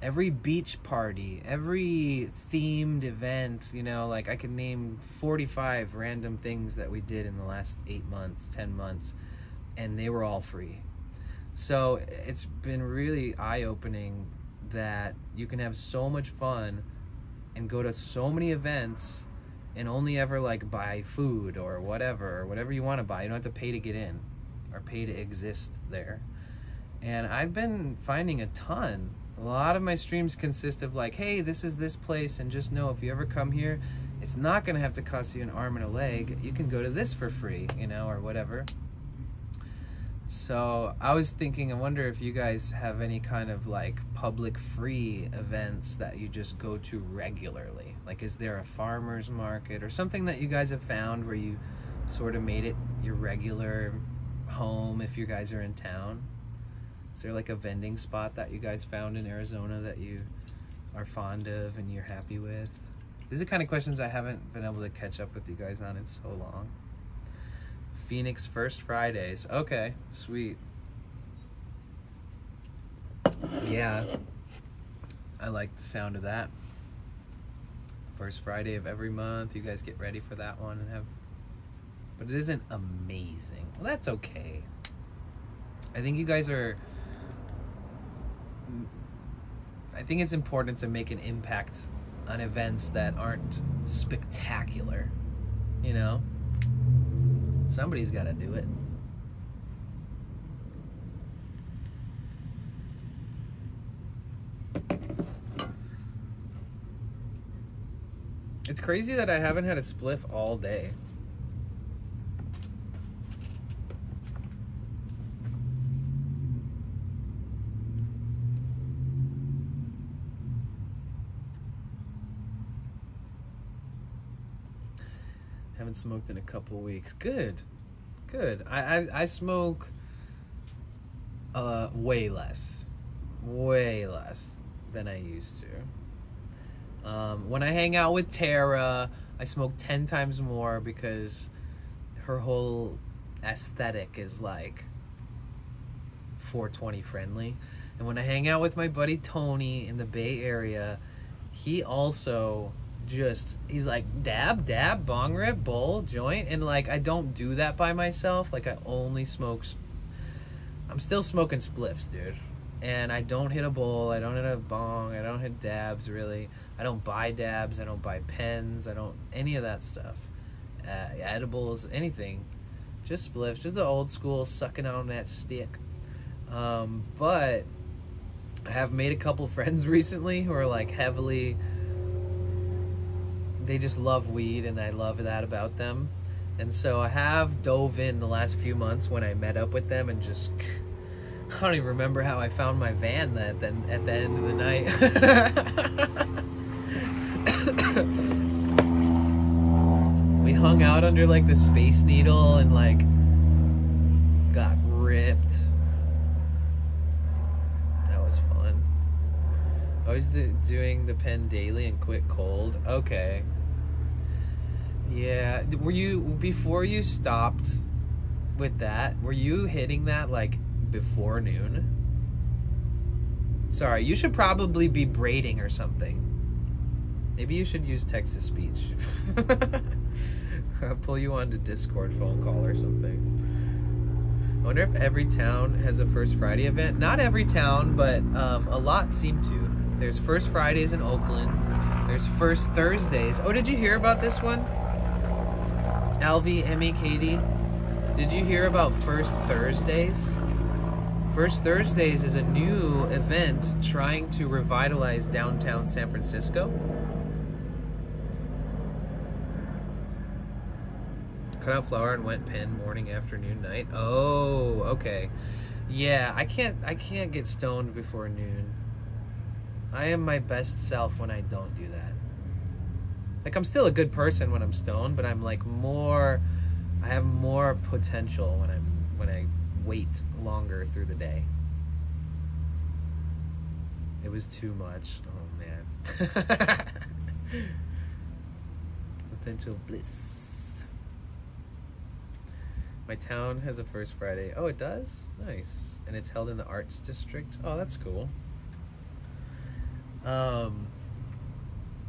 S1: every beach party, every themed event, you know, like I could name 45 random things that we did in the last 8 months, 10 months, and they were all free. So it's been really eye-opening that you can have so much fun and go to so many events and only ever like buy food or whatever you want to buy. You don't have to pay to get in or pay to exist there. And I've been finding a lot of my streams consist of like, hey, this is this place, and just know if you ever come here, it's not gonna have to cost you an arm and a leg. You can go to this for free, you know, or whatever. So I was thinking, I wonder if you guys have any kind of like public free events that you just go to regularly. Like, is there a farmer's market or something that you guys have found where you sort of made it your regular home if you guys are in town? Is there like a vending spot that you guys found in Arizona that you are fond of and you're happy with? These are the kind of questions I haven't been able to catch up with you guys on in so long. Phoenix First Fridays. Okay, sweet. Yeah, I like the sound of that. First Friday of every month. You guys get ready for that one and have
S6: but it isn't amazing. Well, that's okay. I think you guys are... I think it's important to make an impact on events that aren't spectacular. You know? Somebody's got to do it. It's crazy that I haven't had a spliff all day. Haven't smoked in a couple weeks. Good. Good. I smoke way less than I used to. When I hang out with Tara, I smoke 10 times more because her whole aesthetic is like 420 friendly. And when I hang out with my buddy Tony in the Bay Area, he also he's like dab, bong rip, bowl, joint. And like, I don't do that by myself. Like, I only smoke, I'm still smoking spliffs, dude. And I don't hit a bowl, I don't hit a bong, I don't hit dabs really. I don't buy dabs, I don't buy pens, I don't, any of that stuff. Edibles, anything. Just spliffs, just the old school sucking on that stick. But I have made a couple friends recently who are like heavily, they just love weed and I love that about them. And so I have dove in the last few months when I met up with them and just, I don't even remember how I found my van at the end of the night. We hung out under like the Space Needle and like got ripped. That was fun. I was doing the pen daily and quit cold. Okay. Yeah. Were you, before you stopped with that, were you hitting that like before noon? Sorry, you should probably be braiding or something. Maybe you should use text-to-speech. I'll pull you onto Discord phone call or something. I wonder if every town has a First Friday event. Not every town, but a lot seem to. There's First Fridays in Oakland. There's First Thursdays. Oh, did you hear about this one? Alvy, Emmy, Katie. Did you hear about First Thursdays? First Thursdays is a new event trying to revitalize downtown San Francisco. Cut out flower and wet pen morning, afternoon, night. Oh, okay. Yeah, I can't get stoned before noon. I am my best self when I don't do that. Like, I'm still a good person when I'm stoned, but I'm like more, I have more potential when I wait longer through the day. It was too much. Oh man. Potential bliss. My town has a First Friday. Oh, it does? Nice. And it's held in the Arts District. Oh, that's cool.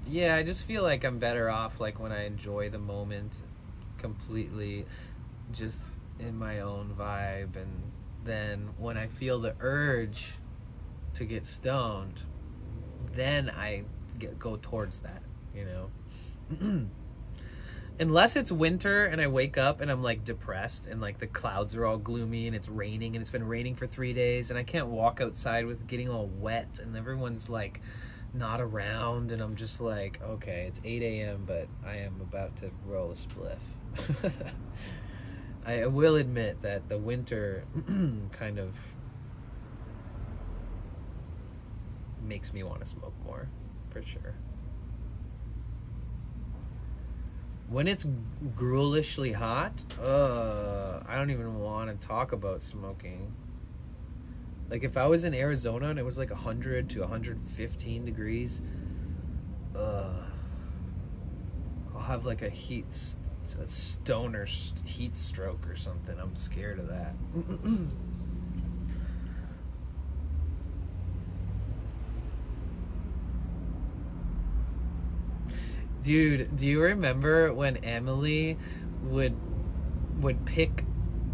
S6: Yeah, I just feel like I'm better off like when I enjoy the moment completely, just in my own vibe, and then when I feel the urge to get stoned, then I go towards that, you know. Unless it's winter and I wake up and I'm like depressed and like the clouds are all gloomy and it's raining and it's been raining for 3 days and I can't walk outside with getting all wet and everyone's like not around and I'm just like, okay, it's 8 a.m. but I am about to roll a spliff. I will admit that the winter kind of makes me want to smoke more, for sure. When it's gruelishly hot, I don't even want to talk about smoking. Like if I was in Arizona and it was like 100 to 115 degrees, I'll have like a stoner heat stroke or something. I'm scared of that. Dude, do you remember when Emily would would pick.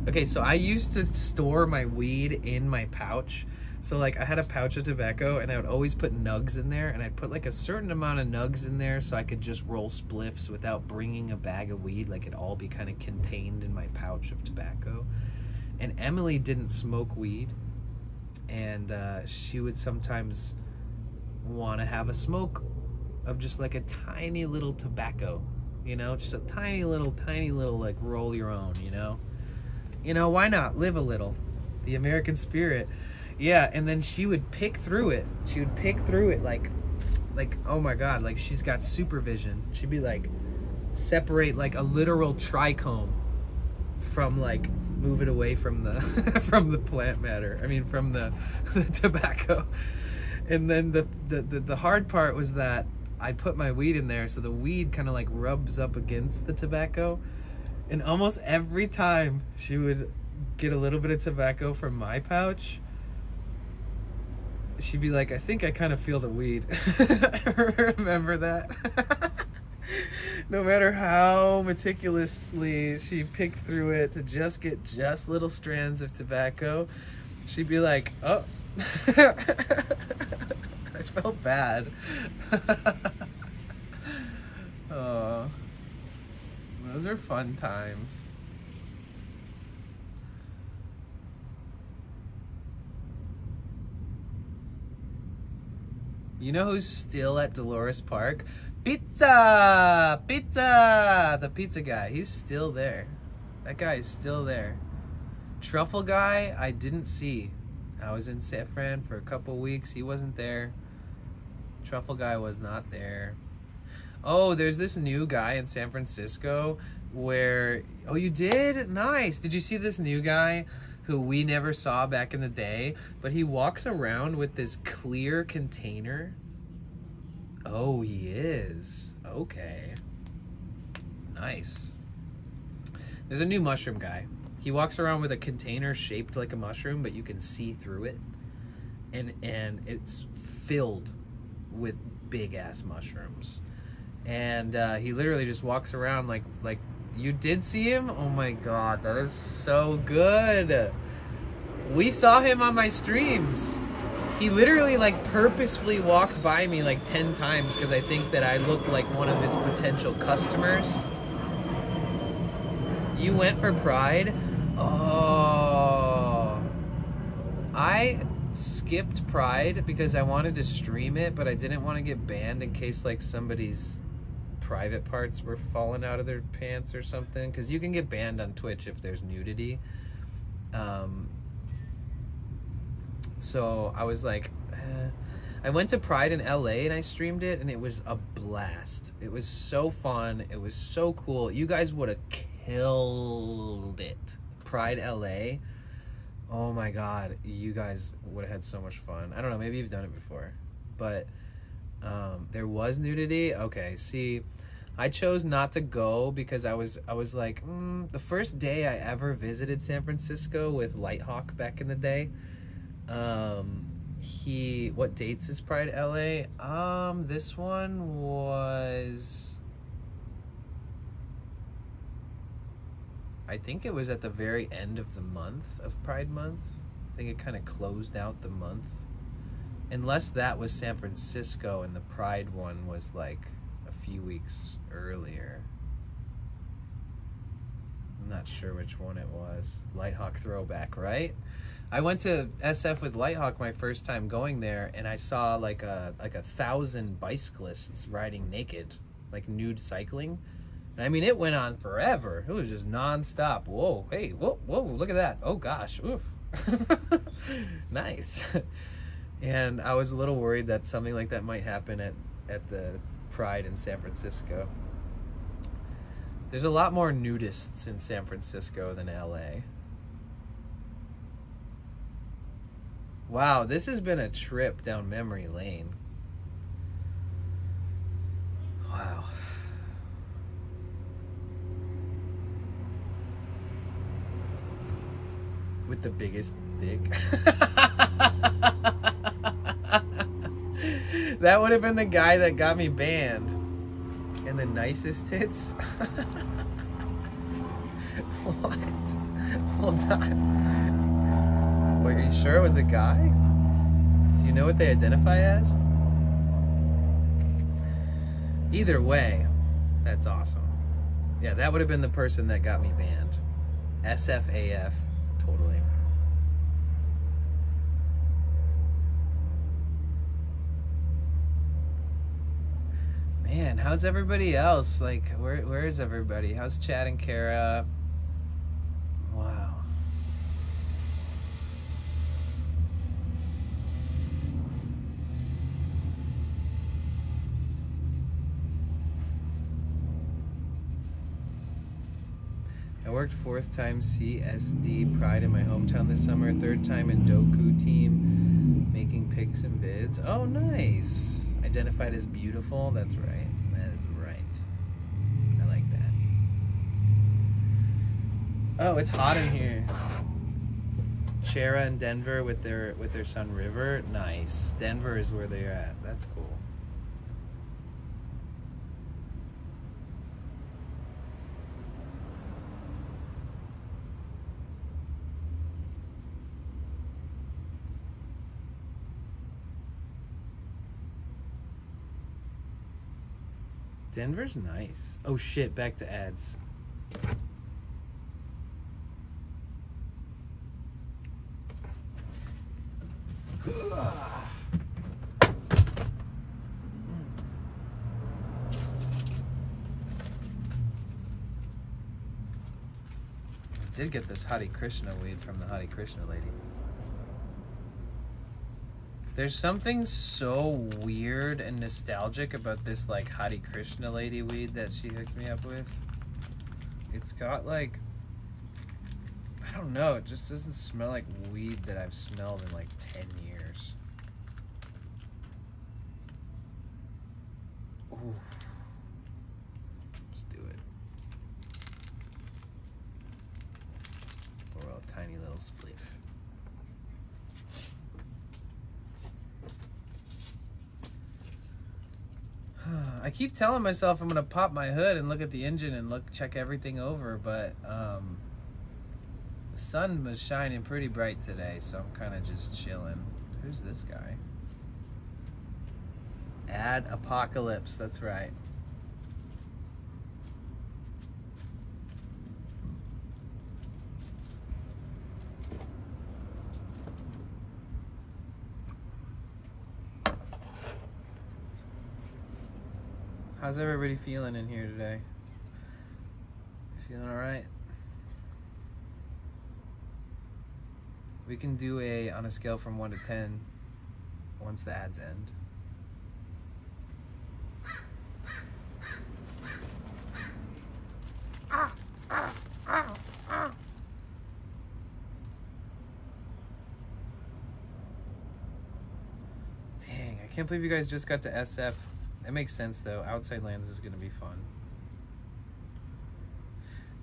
S6: Okay, so I used to store my weed in my pouch. So like I had a pouch of tobacco and I would always put nugs in there, and I'd put like a certain amount of nugs in there so I could just roll spliffs without bringing a bag of weed. Like it'd all be kind of contained in my pouch of tobacco. And Emily didn't smoke weed, and she would sometimes want to have a smoke of just like a tiny little tobacco, you know, just a tiny little like roll your own, you know, why not live a little, the American spirit. Yeah. And then she would pick through it like oh my god, like she's got supervision. She'd be like separate like a literal trichome from like move it away from the from the plant matter, I mean from the tobacco. And then the hard part was that I put my weed in there, so the weed kind of like rubs up against the tobacco, and almost every time she would get a little bit of tobacco from my pouch, she'd be like, I think I kind of feel the weed. Remember that? No matter how meticulously she picked through it to just get just little strands of tobacco, she'd be like, oh. I felt bad. Oh, those are fun times. You know who's still at Dolores Park? Pizza! The pizza guy. He's still there. That guy is still there. Truffle guy, I didn't see. I was in San Fran for a couple weeks. He wasn't there. Truffle guy was not there. Oh, there's this new guy in San Francisco where... Oh, you did? Nice. Did you see this new guy who we never saw back in the day? But he walks around with this clear container. Oh, he is. Okay. Nice. There's a new mushroom guy. He walks around with a container shaped like a mushroom, but you can see through it. And it's filled with big ass mushrooms. And he literally just walks around like you did see him? Oh my god, that is so good. We saw him on my streams. He literally like purposefully walked by me like 10 times because I think that I looked like one of his potential customers. You went for Pride? Oh, I skipped Pride because I wanted to stream it, but I didn't want to get banned in case like somebody's private parts were falling out of their pants or something, because you can get banned on Twitch if there's nudity. So I was like, I went to Pride in LA and I streamed it, and it was a blast. It was so fun. It was so cool. You guys would have killed it. Pride LA. Oh my god, you guys would have had so much fun. I don't know, maybe you've done it before, but there was nudity. Okay, see, I chose not to go because I was like, the first day I ever visited San Francisco with Lighthawk back in the day, what dates is Pride LA? This one was, I think it was at the very end of the month of Pride Month. I think it kind of closed out the month. Unless that was San Francisco and the Pride one was like a few weeks earlier. I'm not sure which one it was. Lighthawk throwback, right? I went to SF with Lighthawk my first time going there, and I saw like a 1,000 bicyclists riding naked, like nude cycling. And I mean, it went on forever. It was just nonstop. Whoa, hey, whoa, look at that. Oh gosh, oof. Nice. And I was a little worried that something like that might happen at the Pride in San Francisco. There's a lot more nudists in San Francisco than LA. Wow, this has been a trip down memory lane. Wow. With the biggest dick. That would have been the guy that got me banned. And the nicest tits. What? Hold on. Wait, are you sure it was a guy? Do you know what they identify as? Either way, that's awesome. Yeah, that would have been the person that got me banned. SFAF, totally. Man, how's everybody else? Like, where is everybody? How's Chad and Kara? Wow. I worked 4th time CSD Pride in my hometown this summer, 3rd time in Doku team, making pics and vids. Oh, nice. Identified as beautiful. That's right. That is right. I like that. Oh, it's hot in here. Chera and Denver with their son River. Nice. Denver is where they're at. That's cool. Denver's nice. Oh shit, back to ads. I did get this Hare Krishna weed from the Hare Krishna lady. There's something so weird and nostalgic about this like Hare Krishna lady weed that she hooked me up with. It's got like, I don't know, it just doesn't smell like weed that I've smelled in like 10 years. Ooh. Let's do it. Or a tiny little spliff. I keep telling myself I'm gonna pop my hood and look at the engine and check everything over, but the sun was shining pretty bright today, so I'm kind of just chilling. Who's this guy? Ad Apocalypse, that's right. How's everybody feeling in here today? Feeling all right? We can do on a scale from 1 to 10 once the ads end. Dang, I can't believe you guys just got to SF. That makes sense though. Outside Lands is gonna be fun.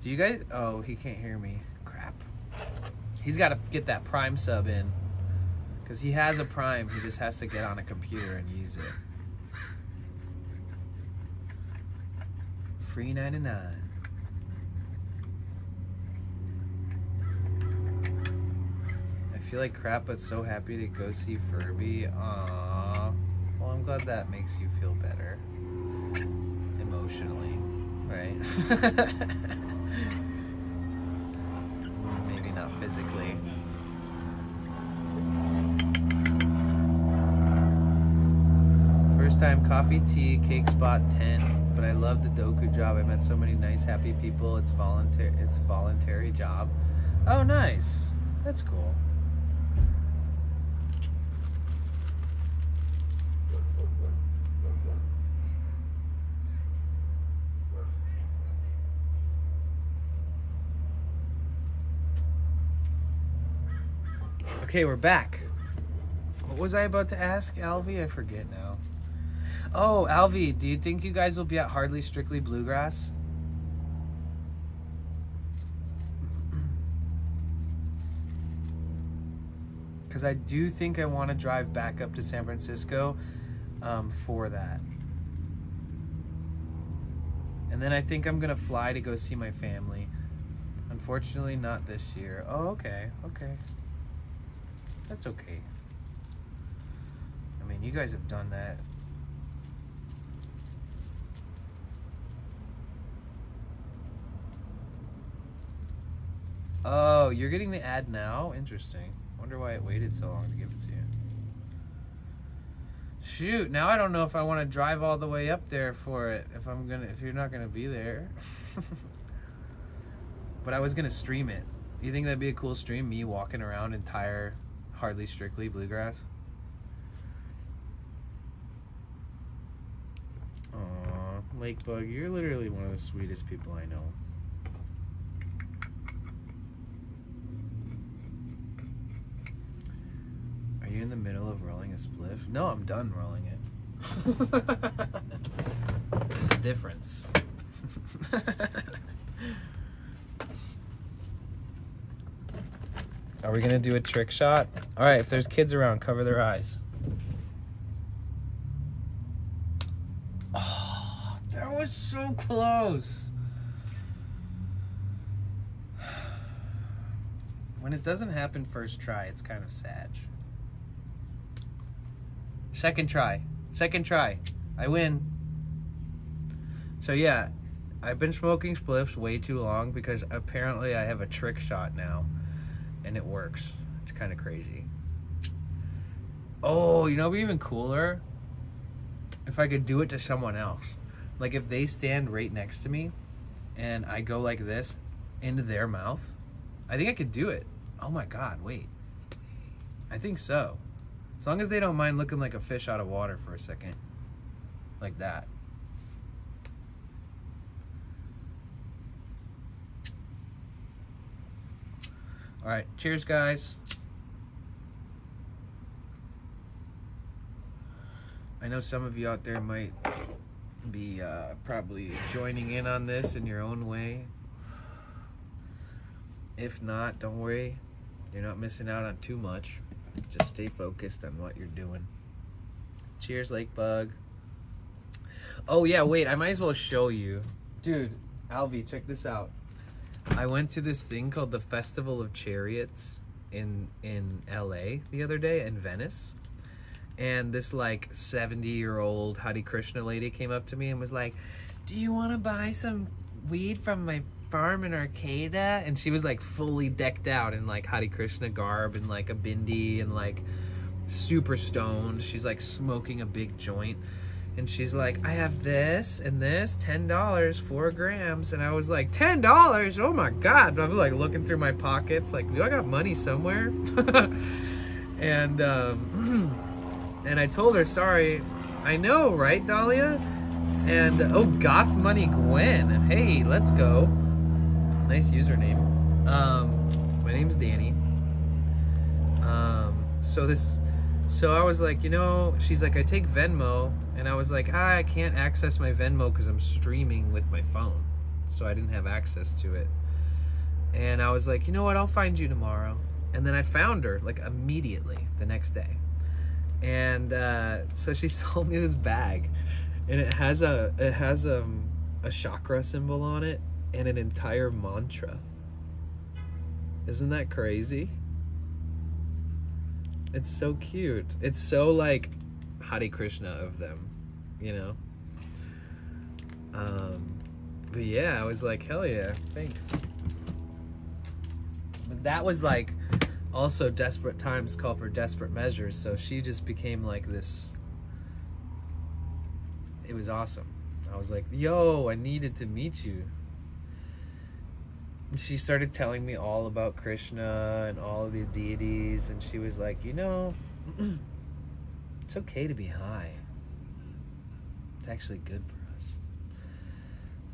S6: Do you guys? Oh, he can't hear me. Crap. He's got to get that Prime sub in, because he has a Prime. He just has to get on a computer and use it. Free 99. I feel like crap, but so happy to go see Furby. Aww. Well, I'm glad that makes you feel better. Emotionally, right? Maybe not physically. First time coffee, tea, cake spot 10. But I love the Doku job. I met so many nice, happy people. It's voluntary job. Oh, nice. That's cool. Okay, we're back. What was I about to ask, Alvy? I forget now. Oh, Alvy, do you think you guys will be at Hardly Strictly Bluegrass? Because I do think I want to drive back up to San Francisco for that. And then I think I'm going to fly to go see my family. Unfortunately, not this year. Oh, okay. Okay. That's okay. I mean, you guys have done that. Oh, you're getting the ad now? Interesting. Wonder why it waited so long to give it to you. Shoot, now I don't know if I want to drive all the way up there for it. If you're not gonna be there. But I was gonna stream it. You think that'd be a cool stream? Me walking around entire Hardly Strictly Bluegrass? Aw, Lakebug, you're literally one of the sweetest people I know. Are you in the middle of rolling a spliff? No, I'm done rolling it. There's a difference. Are we gonna do a trick shot? All right, if there's kids around, cover their eyes. Oh, that was so close. When it doesn't happen first try, it's kind of sad. Second try. Second try. I win. So yeah, I've been smoking spliffs way too long because apparently I have a trick shot now. And it works. It's kind of crazy. Oh, you know what'd be even cooler? If I could do it to someone else. Like if they stand right next to me and I go like this into their mouth. I think I could do it. Oh my God, wait. I think so. As long as they don't mind looking like a fish out of water for a second. Like that. All right, cheers, guys. I know some of you out there might be probably joining in on this in your own way. If not, don't worry. You're not missing out on too much. Just stay focused on what you're doing. Cheers, Lakebug. Oh, yeah, wait, I might as well show you. Dude, Alvy, check this out. I went to this thing called the Festival of Chariots in LA the other day, in Venice. And this like 70-year-old Hare Krishna lady came up to me and was like, "Do you want to buy some weed from my farm in Arcata?" And she was like fully decked out in like Hare Krishna garb and like a bindi and like super stoned. She's like smoking a big joint. And she's like, "I have this and this, $10, 4 grams." And I was like, $10? Oh my God. I was like looking through my pockets, like, do I got money somewhere? And I told her, "Sorry." I know, right, Dahlia? And, oh, Goth Money Gwen. Hey, let's go. Nice username. My name's Danny. So I was like, she's like, "I take Venmo." And I was like, I can't access my Venmo because I'm streaming with my phone. So I didn't have access to it. And I was like, you know what? I'll find you tomorrow. And then I found her like immediately the next day. And so she sold me this bag. And it has a chakra symbol on it and an entire mantra. Isn't that crazy? It's so cute. It's so like Hare Krishna of them, but yeah, I was like, hell yeah, thanks. But that was like also desperate times call for desperate measures, so she just became like this. It was awesome. I was like, yo, I needed to meet you. And she started telling me all about Krishna and all of the deities, and she was like, it's okay to be high. It's actually good for us.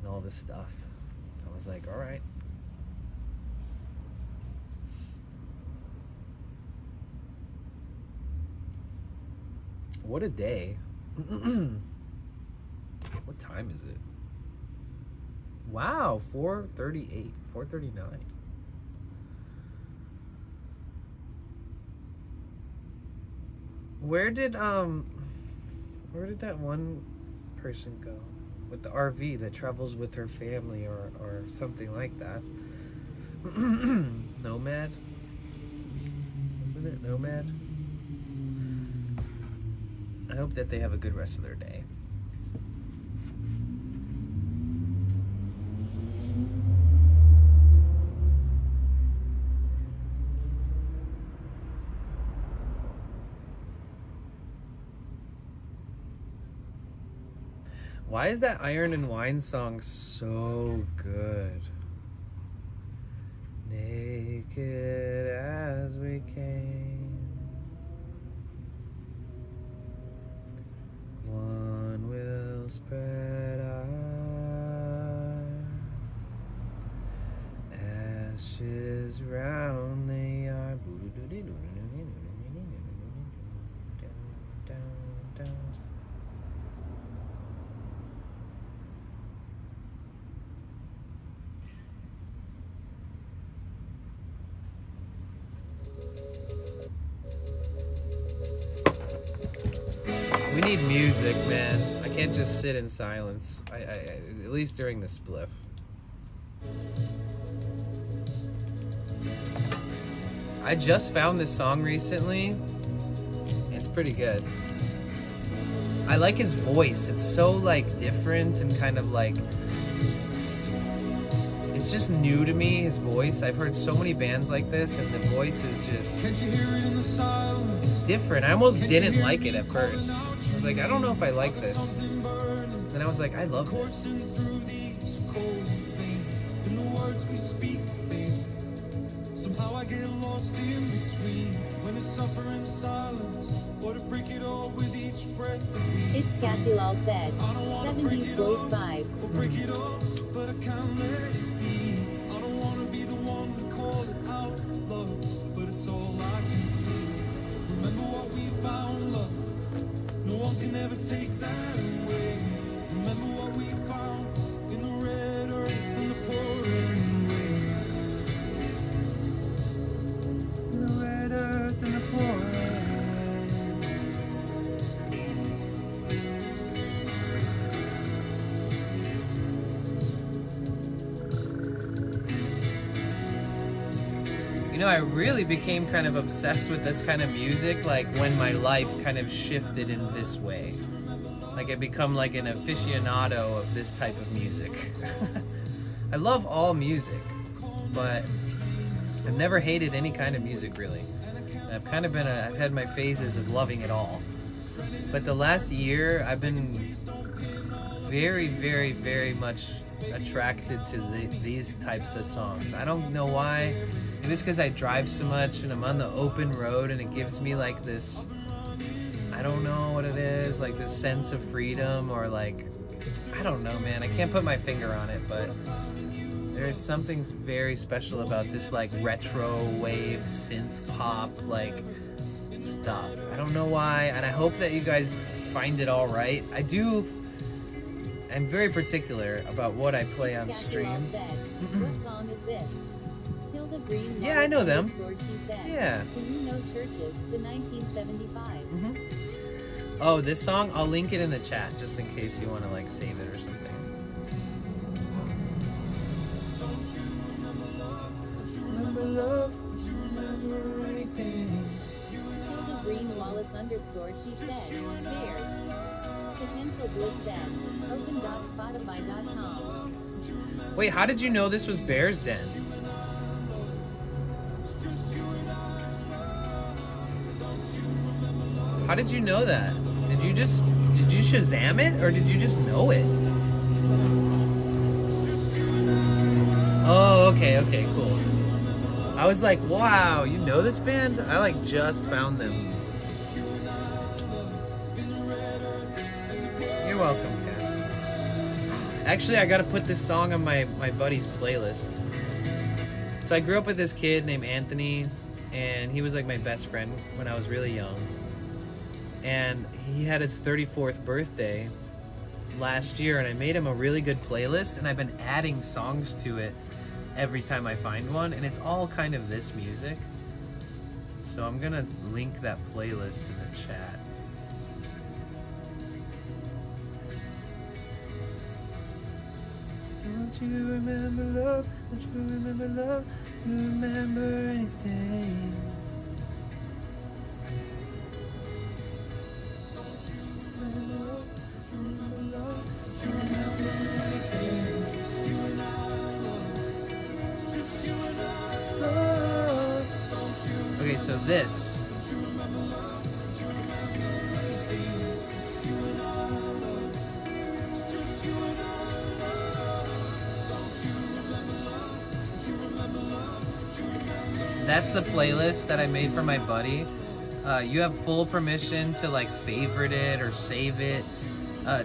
S6: And all this stuff. I was like, all right. What a day. What time is it? Wow, 4:38, 4:39. Where did that one person go with the RV that travels with her family or something like that? Nomad? Isn't it Nomad? I hope that they have a good rest of their day. Why is that Iron and Wine song so good? Naked as we came, one will spread our ashes round the yard. Down, down, down. We need music, man. I can't just sit in silence. I at least during the spliff. I just found this song recently. It's pretty good. I like his voice. It's so like different and kind of like, it's just new to me, his voice. I've heard so many bands like this and the voice is just, it's different. I almost didn't like it at first. I was like, I don't know if I like this. Then I was like, I love this.
S7: Somehow I get lost in between when it's suffering silence or to break it all with each breath that we.
S3: It's Cassilal said.
S7: I don't wanna break
S3: 70s
S7: it
S3: voice
S7: off,
S3: vibes.
S7: or break it off, but I can't let it be. I don't wanna be the one to call it out love, but it's all I can see. Remember what we found, love. No one can ever take that away. Remember what we found in the red earth and the pouring rain.
S6: The red earth and the pouring. You know, I really became kind of obsessed with this kind of music, like when my life kind of shifted in this way. Like I become like an aficionado of this type of music. I love all music, but I've never hated any kind of music really. And I've kind of been I've had my phases of loving it all. But the last year, I've been very, very, very much attracted to these types of songs. I don't know why. Maybe it's because I drive so much and I'm on the open road and it gives me like this, I don't know what it is, like this sense of freedom or like, I don't know, man. I can't put my finger on it, but there's something very special about this like retro wave synth pop like stuff. I don't know why, and I hope that you guys find it all right. I'm very particular about what I play on stream.
S3: Said, what song is this? Tilda Green.
S6: Yeah, I know them.
S3: Said,
S6: Yeah.
S3: Do you know Churches, the 1975?
S6: Oh, this song? I'll link it in the chat just in case you want to like save it or something. Remember love? Don't you remember anything?
S3: Tilda Green Wallace _ she said, Bears. Potential Bliss said, open.spotify.com.
S6: Wait, how did you know this was Bear's Den? How did you know that? Did you Shazam it or did you just know it? Oh, okay, cool. I was like, wow, you know this band? I like just found them. You're welcome, Cassie. Actually, I gotta put this song on my buddy's playlist. So I grew up with this kid named Anthony, and he was like my best friend when I was really young. And he had his 34th birthday last year, and I made him a really good playlist, and I've been adding songs to it every time I find one, and it's all kind of this music. So I'm gonna link that playlist in the chat. Don't you remember love? Don't you remember love? remember anything. Okay, so this. That's the playlist that I made for my buddy. You have full permission to like favorite it or save it.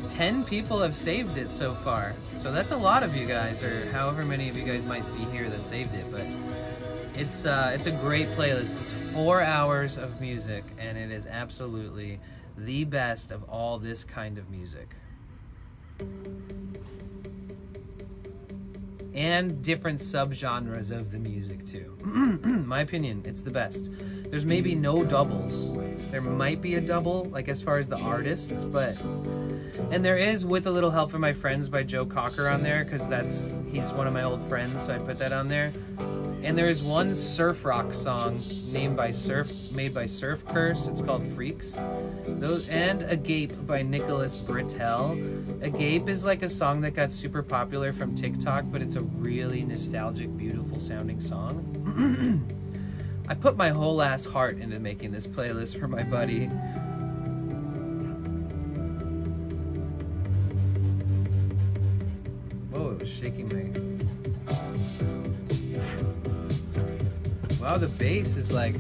S6: 10 people have saved it so far. So that's a lot of you guys, or however many of you guys might be here that saved it. But it's a great playlist. It's 4 hours of music, and it is absolutely the best of all this kind of music. And different subgenres of the music too. My opinion, it's the best. There's maybe no doubles. There might be a double, like as far as the artists, but and there is With a Little Help from My Friends by Joe Cocker on there, because he's one of my old friends, so I put that on there. And there is one surf rock song made by Surf Curse. It's called Freaks. And Agape by Nicholas Britell. Agape is like a song that got super popular from TikTok, but it's a really nostalgic, beautiful sounding song. I put my whole ass heart into making this playlist for my buddy. Whoa, it was shaking me. Wow, the bass is like...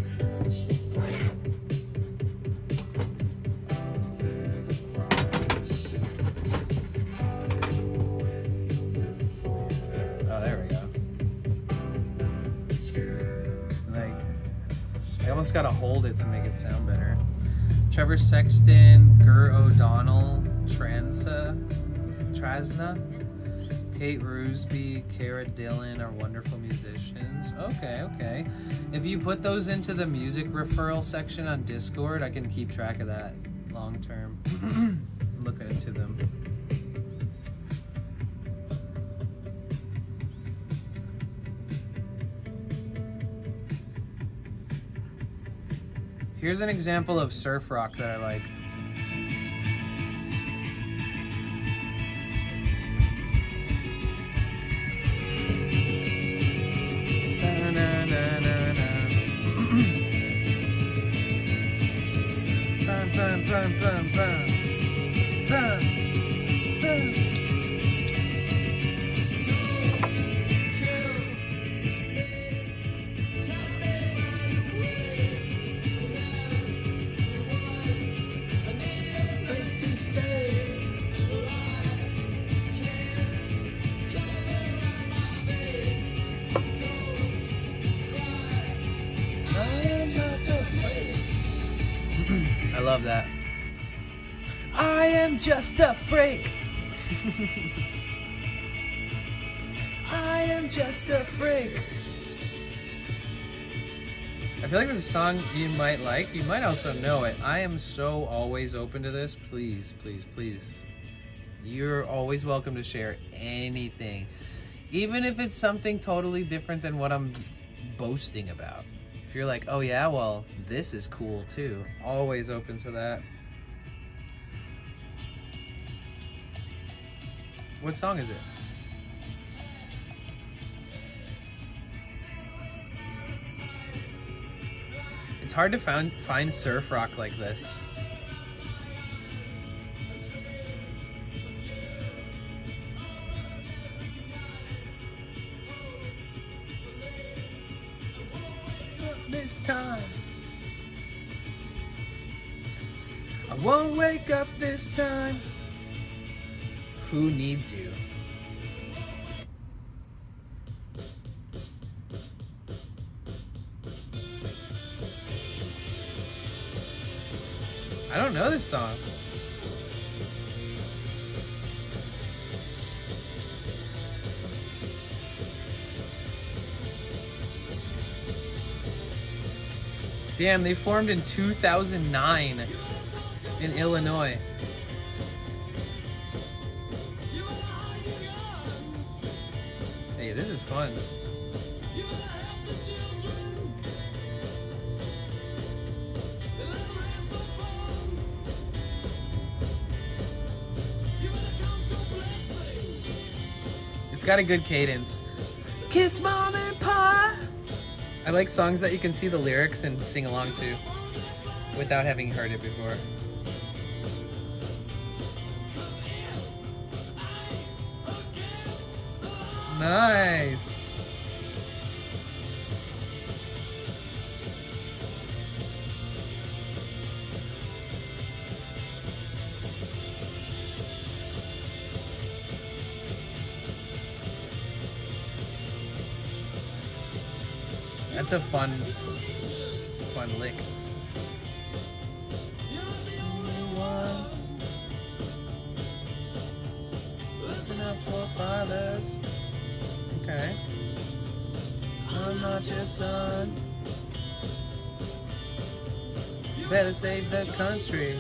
S6: Oh, there we go. Like, I almost gotta hold it to make it sound better. Trevor Sexton, Gur O'Donnell, Trasna, Kate Rusby, Cara Dillon are wonderful musicians. Okay. If you put those into the music referral section on Discord, I can keep track of that long term. I'm looking into them. Here's an example of surf rock that I like. I love that. I am just a freak. I am just a freak. I feel like there's a song you might like. You might also know it. I am so always open to this. Please, please, please. You're always welcome to share anything. Even if it's something totally different than what I'm boasting about. If you're like, oh yeah, well, this is cool too. Always open to that. What song is it? It's hard to find surf rock like this. This time I won't wake up this time. Who needs you? I don't know this song. Damn, they formed in 2009 in Illinois. Hey, this is fun. got a good cadence. Kiss mom and pa. I like songs that you can see the lyrics and sing along to without having heard it before. Nice. That's a fun lick. Listen up for fathers. Okay. I'm not your son. You better save the country.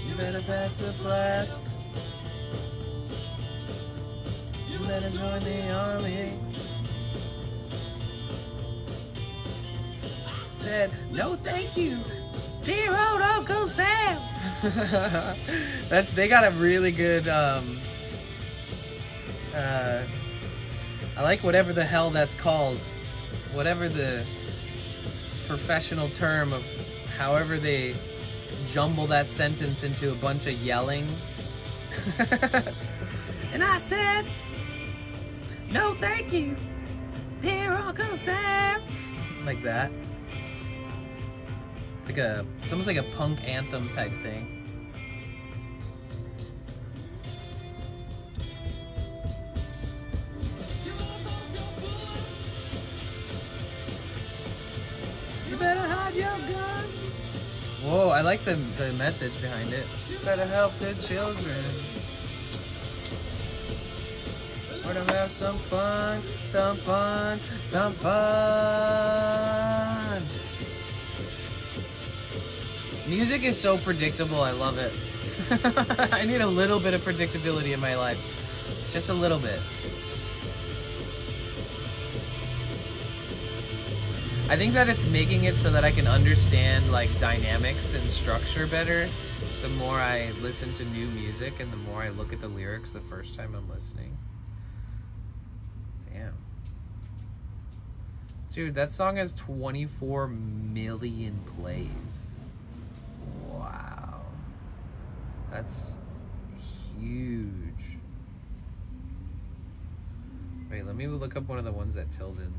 S6: You better pass the flask. You better join the army. Said, no thank you, dear old Uncle Sam. They got a really good I like whatever the hell that's called, whatever the professional term of however they jumble that sentence into a bunch of yelling. And I said, no thank you, dear Uncle Sam. Like that. It's almost like a punk anthem type thing. You better hide your guns. Whoa, I like the message behind it. You better help the children. We're gonna have some fun, some fun, some fun. Music is so predictable, I love it. I need a little bit of predictability in my life. Just a little bit. I think that it's making it so that I can understand like dynamics and structure better the more I listen to new music and the more I look at the lyrics the first time I'm listening. Damn. Dude, that song has 24 million plays. Wow. That's huge. Wait, let me look up one of the ones that Tilden.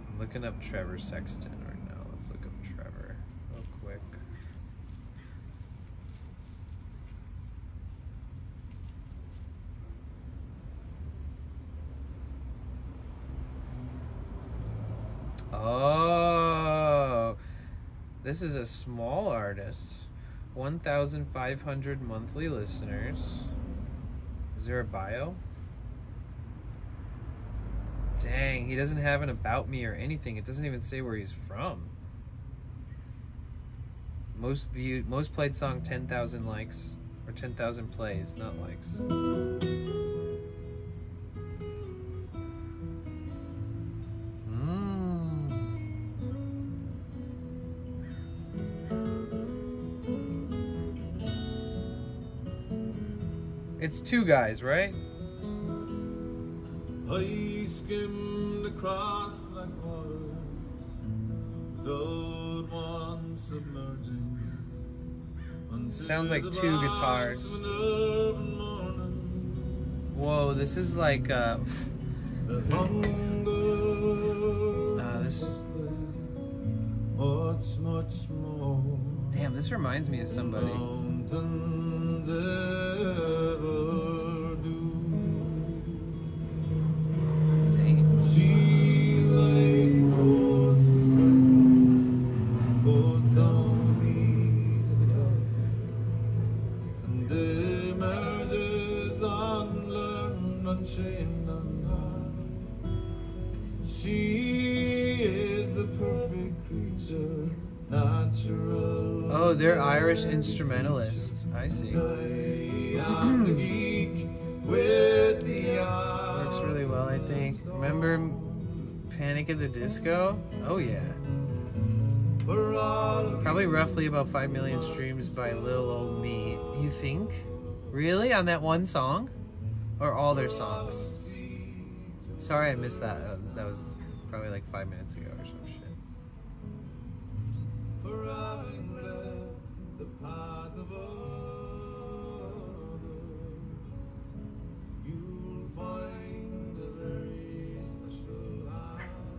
S6: I'm looking up Trevor Sexton right now. Let's look up Trevor real quick. Oh, this is a small artist. 1,500 monthly listeners. Is there a bio? Dang, he doesn't have an about me or anything. It doesn't even say where he's from. Most viewed, most played song, 10,000 likes. Or 10,000 plays, not likes. It's two guys, right?
S7: I skimmed across black waters without one submerging.
S6: Sounds like two guitars. Whoa, this is like this.
S7: Much more.
S6: Damn, this reminds me of somebody.
S7: Mountains ever do.
S6: Dang.
S7: She lay close beside me, goes down easy and emerges unlearned, unchained, unharmed. She is the perfect creature, natural.
S6: Oh, they're Irish instrumentalists. I see.
S7: I'm the geek with the
S6: Works really well, I think. Remember Panic at the Disco? Oh yeah.
S7: For
S6: Probably roughly about 5 million streams by Lil Old Me. You think? Really? On that one song? Or all their songs? Sorry I missed that. That was probably like 5 minutes ago or some shit.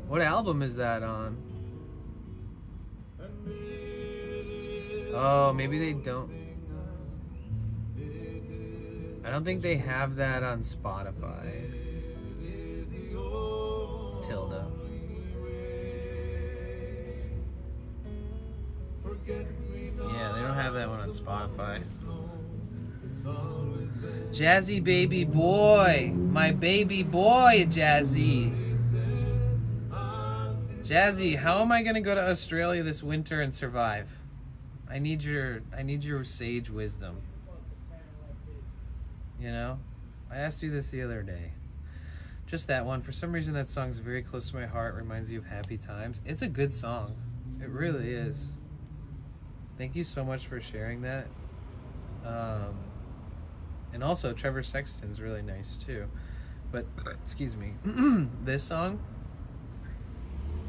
S6: What album is that on? Oh, maybe they don't. I don't think they have that on Spotify. Tilda. Yeah, they don't have that one on Spotify. Jazzy baby boy. My baby boy, Jazzy. Jazzy, how am I gonna go to Australia this winter and survive? I need your sage wisdom. You know? I asked you this the other day. Just that one. For some reason that song's very close to my heart, reminds you of happy times. It's a good song. It really is. Thank you so much for sharing that. And also Trevor Sexton's really nice too. But excuse me. This song,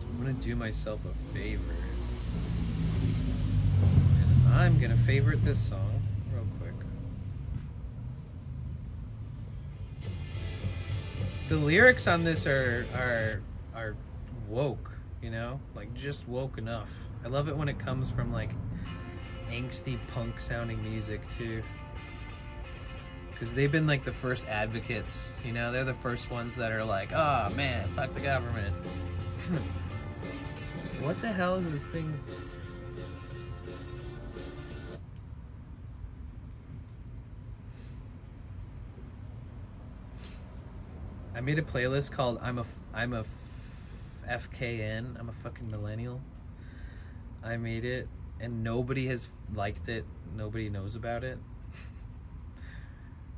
S6: I'm gonna do myself a favor. And I'm gonna favorite this song real quick. The lyrics on this are woke, you know? Like just woke enough. I love it when it comes from like angsty punk sounding music too. Because they've been like the first advocates, you know? They're the first ones that are like, oh man, fuck the government. What the hell is this thing? I made a playlist called I'm a FKN. I'm a fucking millennial. I made it and nobody has liked it. Nobody knows about it.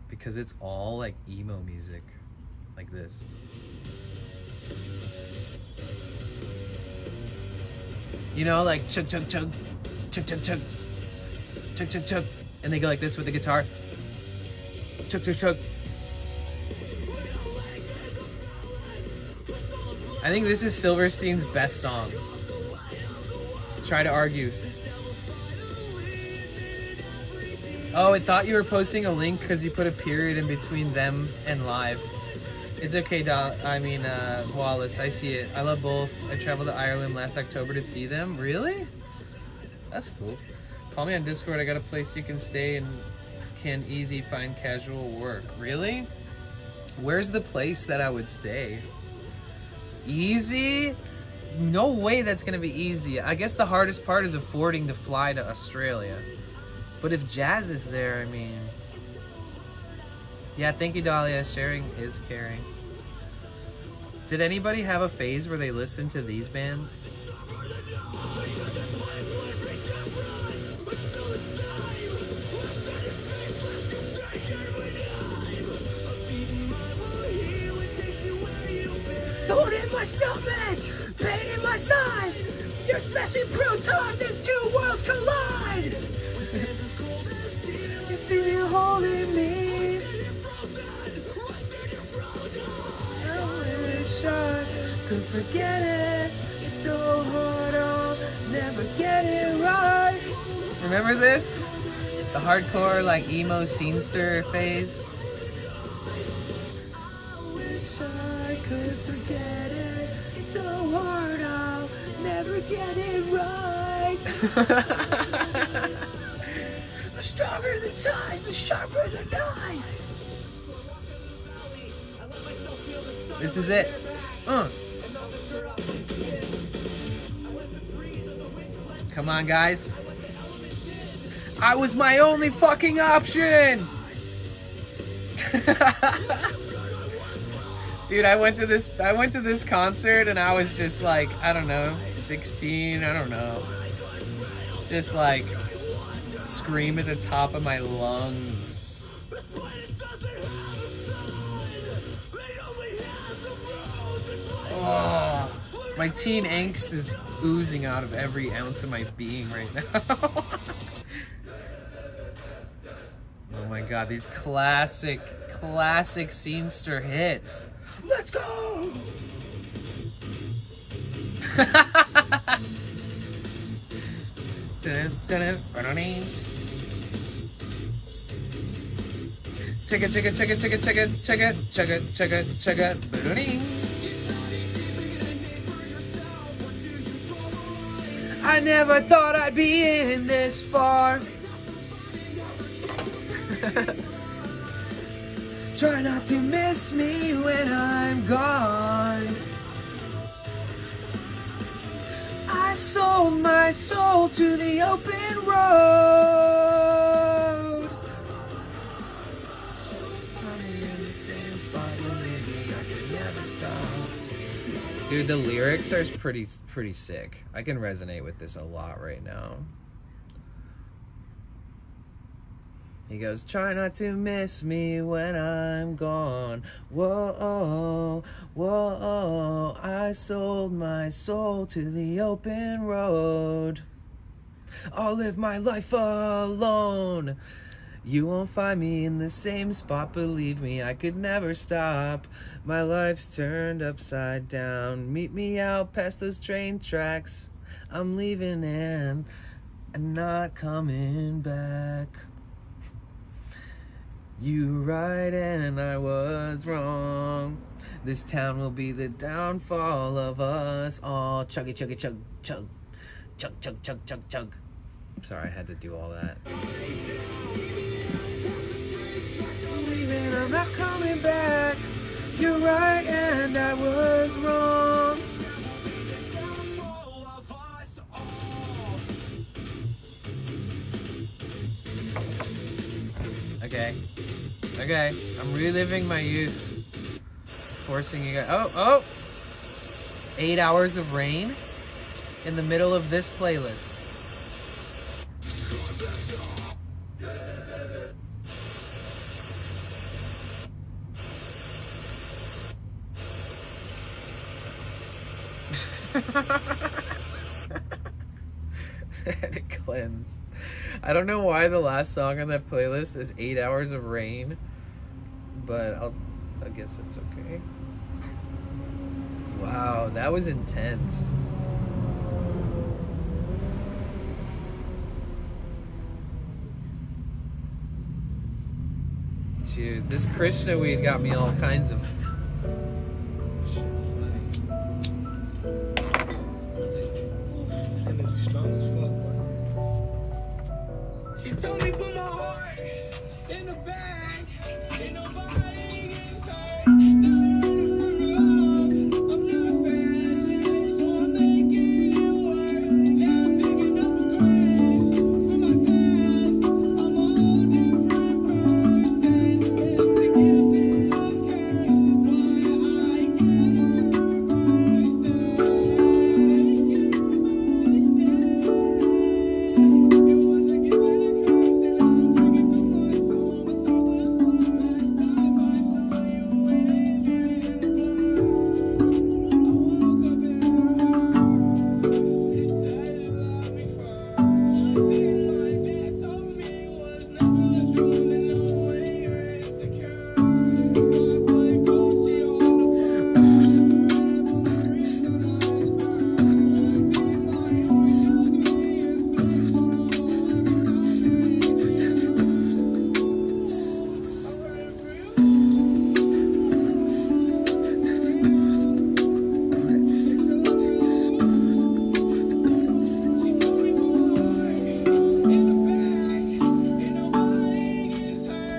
S6: Because it's all like emo music. Like this. You know, like chug chug chug, chug chug chug, chug chug chug, and they go like this with the guitar. Chug chug chug. I think this is Silverstein's best song. Try to argue. Oh, I thought you were posting a link because you put a period in between them and live. It's okay, Wallace, I see it. I love both. I traveled to Ireland last October to see them. Really? That's cool. Call me on Discord. I got a place you can stay and can easy find casual work. Really? Where's the place that I would stay? Easy? No way that's gonna be easy. I guess the hardest part is affording to fly to Australia. But if Jazz is there, I mean... Yeah, thank you, Dahlia. Sharing is caring. Did anybody have a phase where they listened to these bands? Thorn in my stomach, pain in my side. You're smashing protons as two worlds collide. You feel holding me. I could forget it. So hard, I'll never get it right. Remember this? The hardcore, like emo scenester phase. I wish I could forget it. So hard, I'll never get it right. The stronger the ties, the sharper the knife. This is it. Come on, guys. I was my only fucking option. Dude, I went to this concert and I was just like, I don't know, 16, I don't know. Just like scream at the top of my lungs. Oh, My teen angst is oozing out of every ounce of my being right now. Oh my god, these classic scenester hits. Let's go! Check it. I never thought I'd be in this far. Try not to miss me when I'm gone. I sold my soul to the open road. I'm in the same spot when maybe I could never stop. Dude, the lyrics are pretty sick. I can resonate with this a lot right now. He goes, try not to miss me when I'm gone. Whoa, whoa, I sold my soul to the open road. I'll live my life alone. You won't find me in the same spot, believe me, I could never stop. My life's turned upside down. Meet me out past those train tracks. I'm leaving and not coming back. You right and I was wrong. This town will be the downfall of us all. Chuggy chuggy chug chug. Chug chug chug chug chug. Sorry, I had to do all that. Leaving, I'm not coming back. You're right and I was wrong. Okay, I'm reliving my youth. Forcing you guys. Oh! 8 hours of rain in the middle of this playlist. Let it cleanse. I don't know why the last song on that playlist is 8 hours of rain, but I guess it's okay. Wow, that was intense. Dude, this Krishna weed got me all kinds of...
S7: She told me put my heart in the bag. Ain't nobody gets hurt. Now I'm running from your love. I'm not fast, so I'm making it worse. Now I'm digging up a grave for my past. I'm a whole different person. It's the gift and the curse. Why I can't reverse it. It was a gift and a curse, and I'm drinking too much. So I'm on top of the sun. Last time I saw you waiting in the club, I woke up in her house. She said you love me first. One thing my dad told me was never true to know when you're insecure. So I put Gucci on the floor, put my ring on the iceberg. One thing my heart tells me is faithful every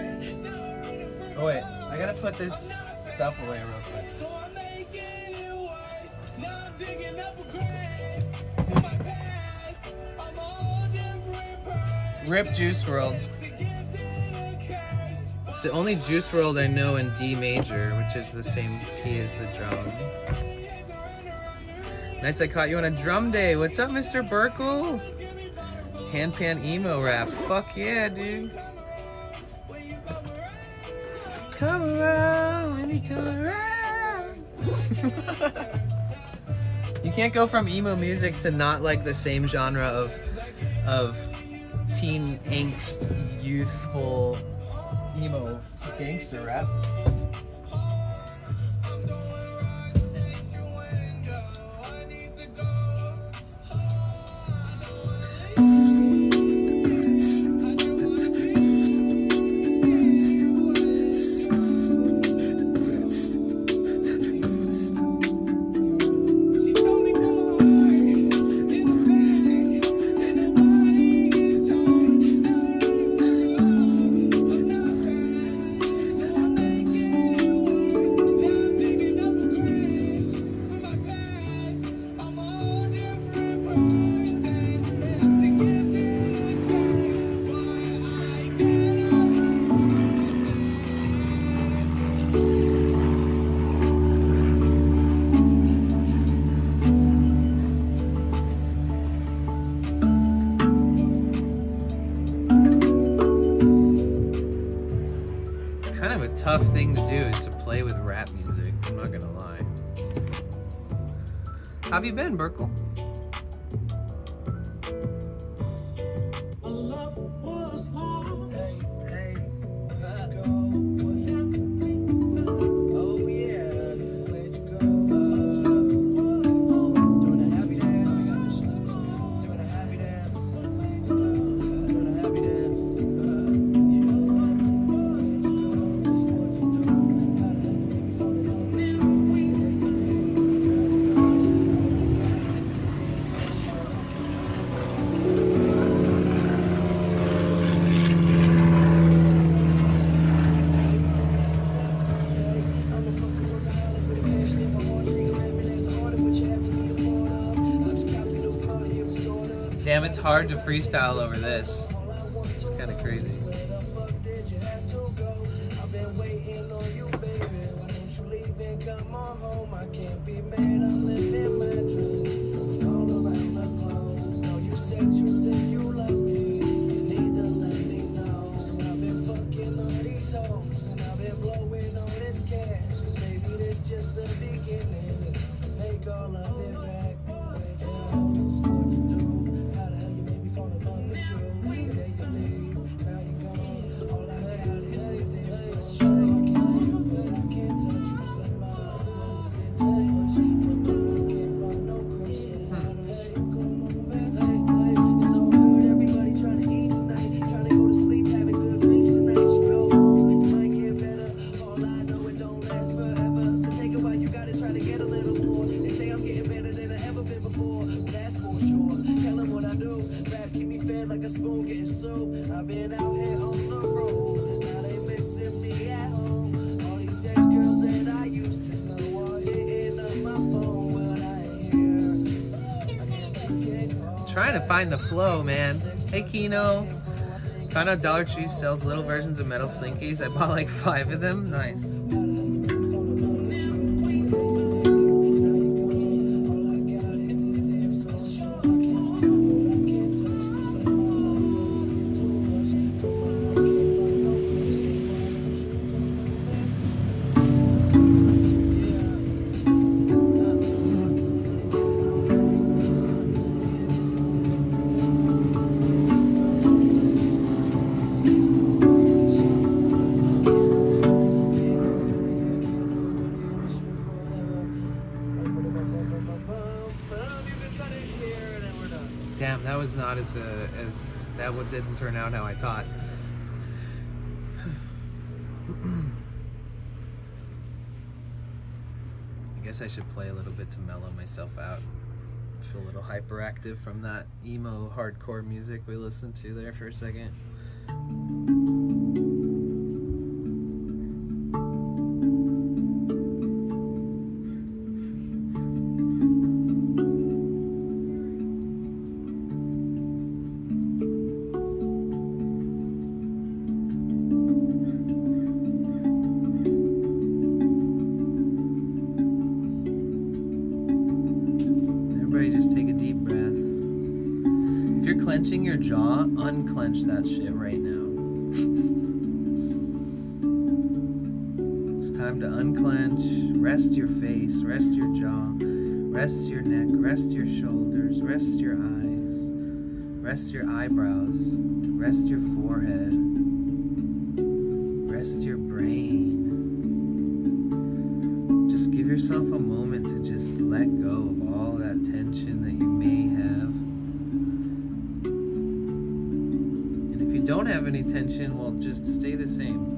S7: time.
S6: Oh wait, I gotta put this stuff away real quick. Rip Juice WRLD. It's the only Juice WRLD I know in D major, which is the same key as the drum. Nice, I caught you on a drum day. What's up, Mr. Burkle? Handpan emo rap. Fuck yeah, dude. Come around when you come around. You can't go from emo music to not like the same genre of teen angst, youthful emo gangster rap. Kind of a tough thing to do is to play with rap music, I'm not gonna lie. How have you been, Burkle? Damn, it's hard to freestyle over this. It's kind of crazy. Trying to find the flow, man. Hey, Kino. Found out Dollar Tree sells little versions of metal slinkies. I bought like 5 of them. Nice. Damn, that was not as that one didn't turn out how I thought. I guess I should play a little bit to mellow myself out. I feel a little hyperactive from that emo hardcore music we listened to there for a second. Just take a deep breath. If you're clenching your jaw, unclench that shit right now. It's time to unclench, rest your face, rest your jaw, Rest your neck, rest your shoulders, rest your eyes, rest your eyebrows, rest your forehead, rest your brain. Just give yourself a moment to just let go of all that tension that you may have. And if you don't have any tension, well, just stay the same.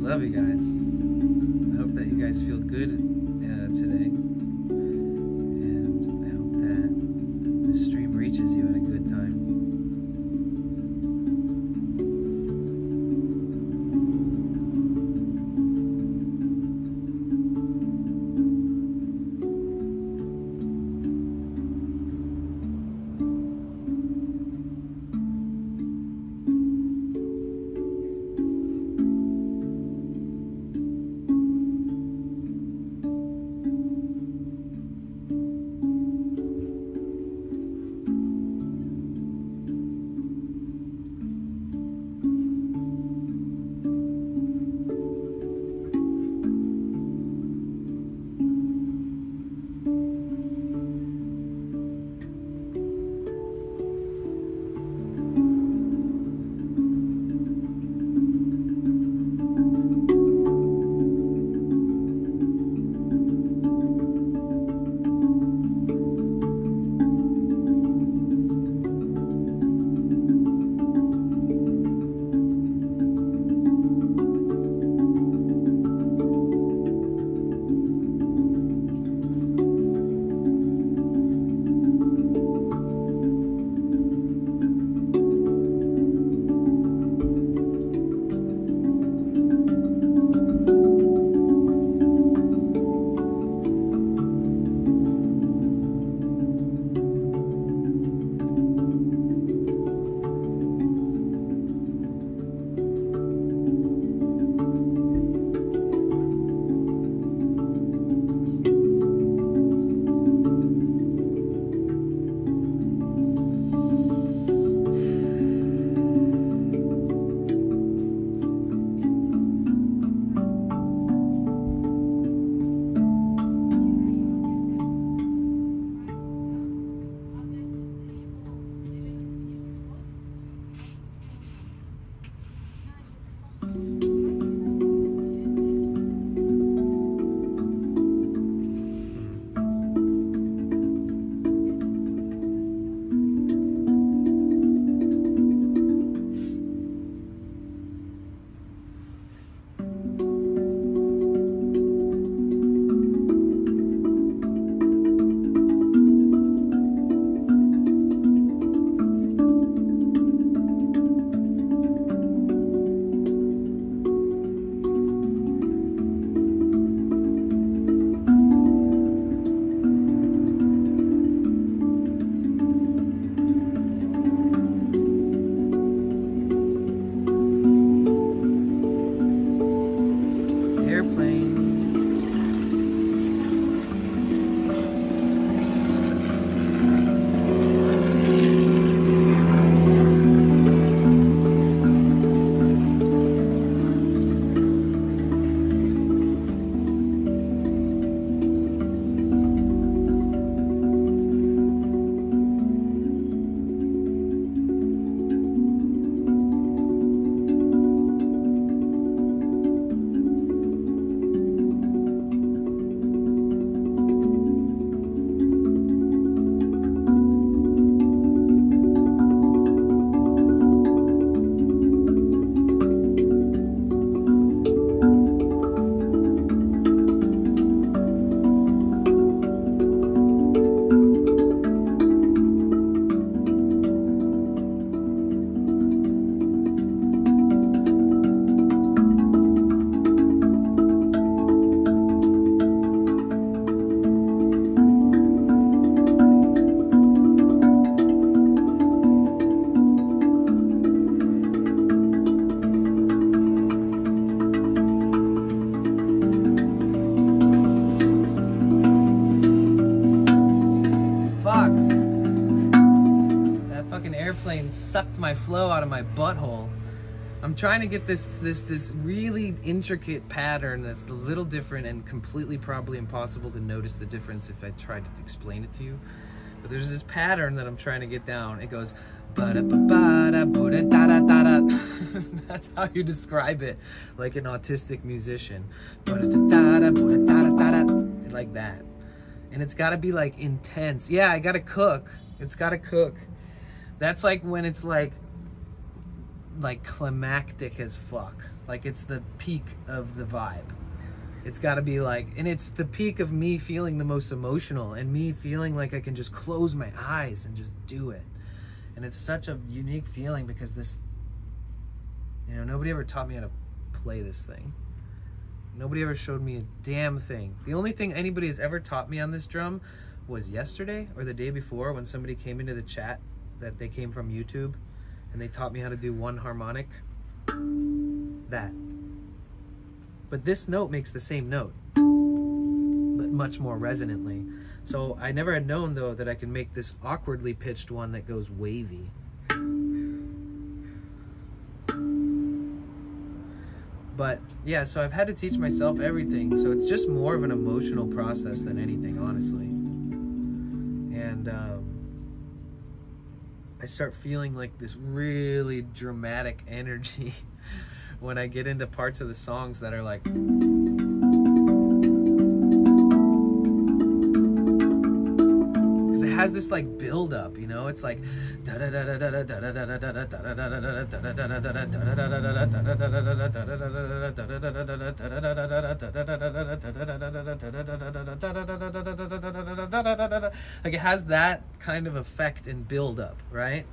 S6: Love you guys. I hope that you guys feel good today. And I hope that this stream reaches you at a good time. Sucked my flow out of my butthole. I'm trying to get this really intricate pattern that's a little different and completely probably impossible to notice the difference if I tried to explain it to you. But there's this pattern that I'm trying to get down. It goes ba-da-ba-ba-da-ba-da-da-da-da-da. That's how you describe it, like an autistic musician. Ba-da-da-da-da-ba-da-da-da-da. Like that. And it's gotta be like intense. Yeah, I gotta cook. It's gotta cook. That's like when it's like climactic as fuck. Like it's the peak of the vibe. It's got to be like, and it's the peak of me feeling the most emotional and me feeling like I can just close my eyes and just do it. And it's such a unique feeling because this, you know, nobody ever taught me how to play this thing. Nobody ever showed me a damn thing. The only thing anybody has ever taught me on this drum was yesterday or the day before when somebody came into the chat that they came from YouTube and they taught me how to do one harmonic. That. But this note makes the same note, but much more resonantly. So I never had known, though, that I can make this awkwardly pitched one that goes wavy. But yeah, so I've had to teach myself everything. So it's just more of an emotional process than anything, honestly. And I start feeling like this really dramatic energy when I get into parts of the songs that are like, because it has this like build up, you know, it's like like it has that kind of effect and build up, right?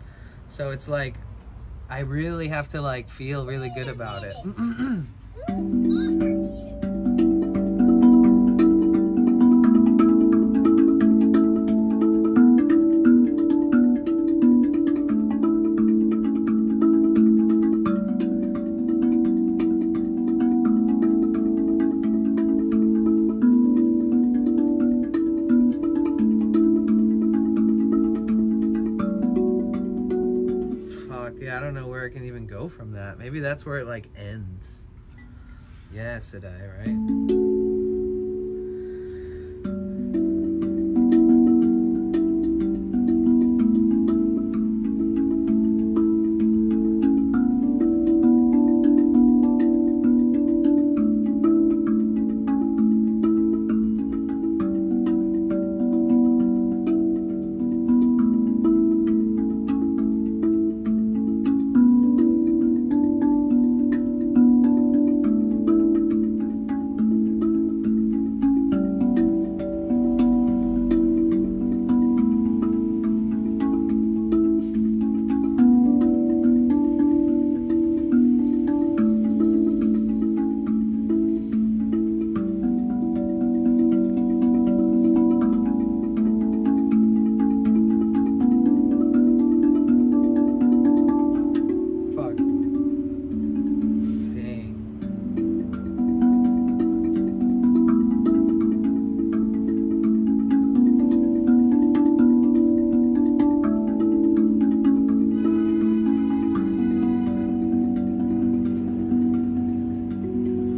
S6: So it's like I really have to like feel really good about it. I don't know where it can even go from that. Maybe that's where it like ends. Yes, it right?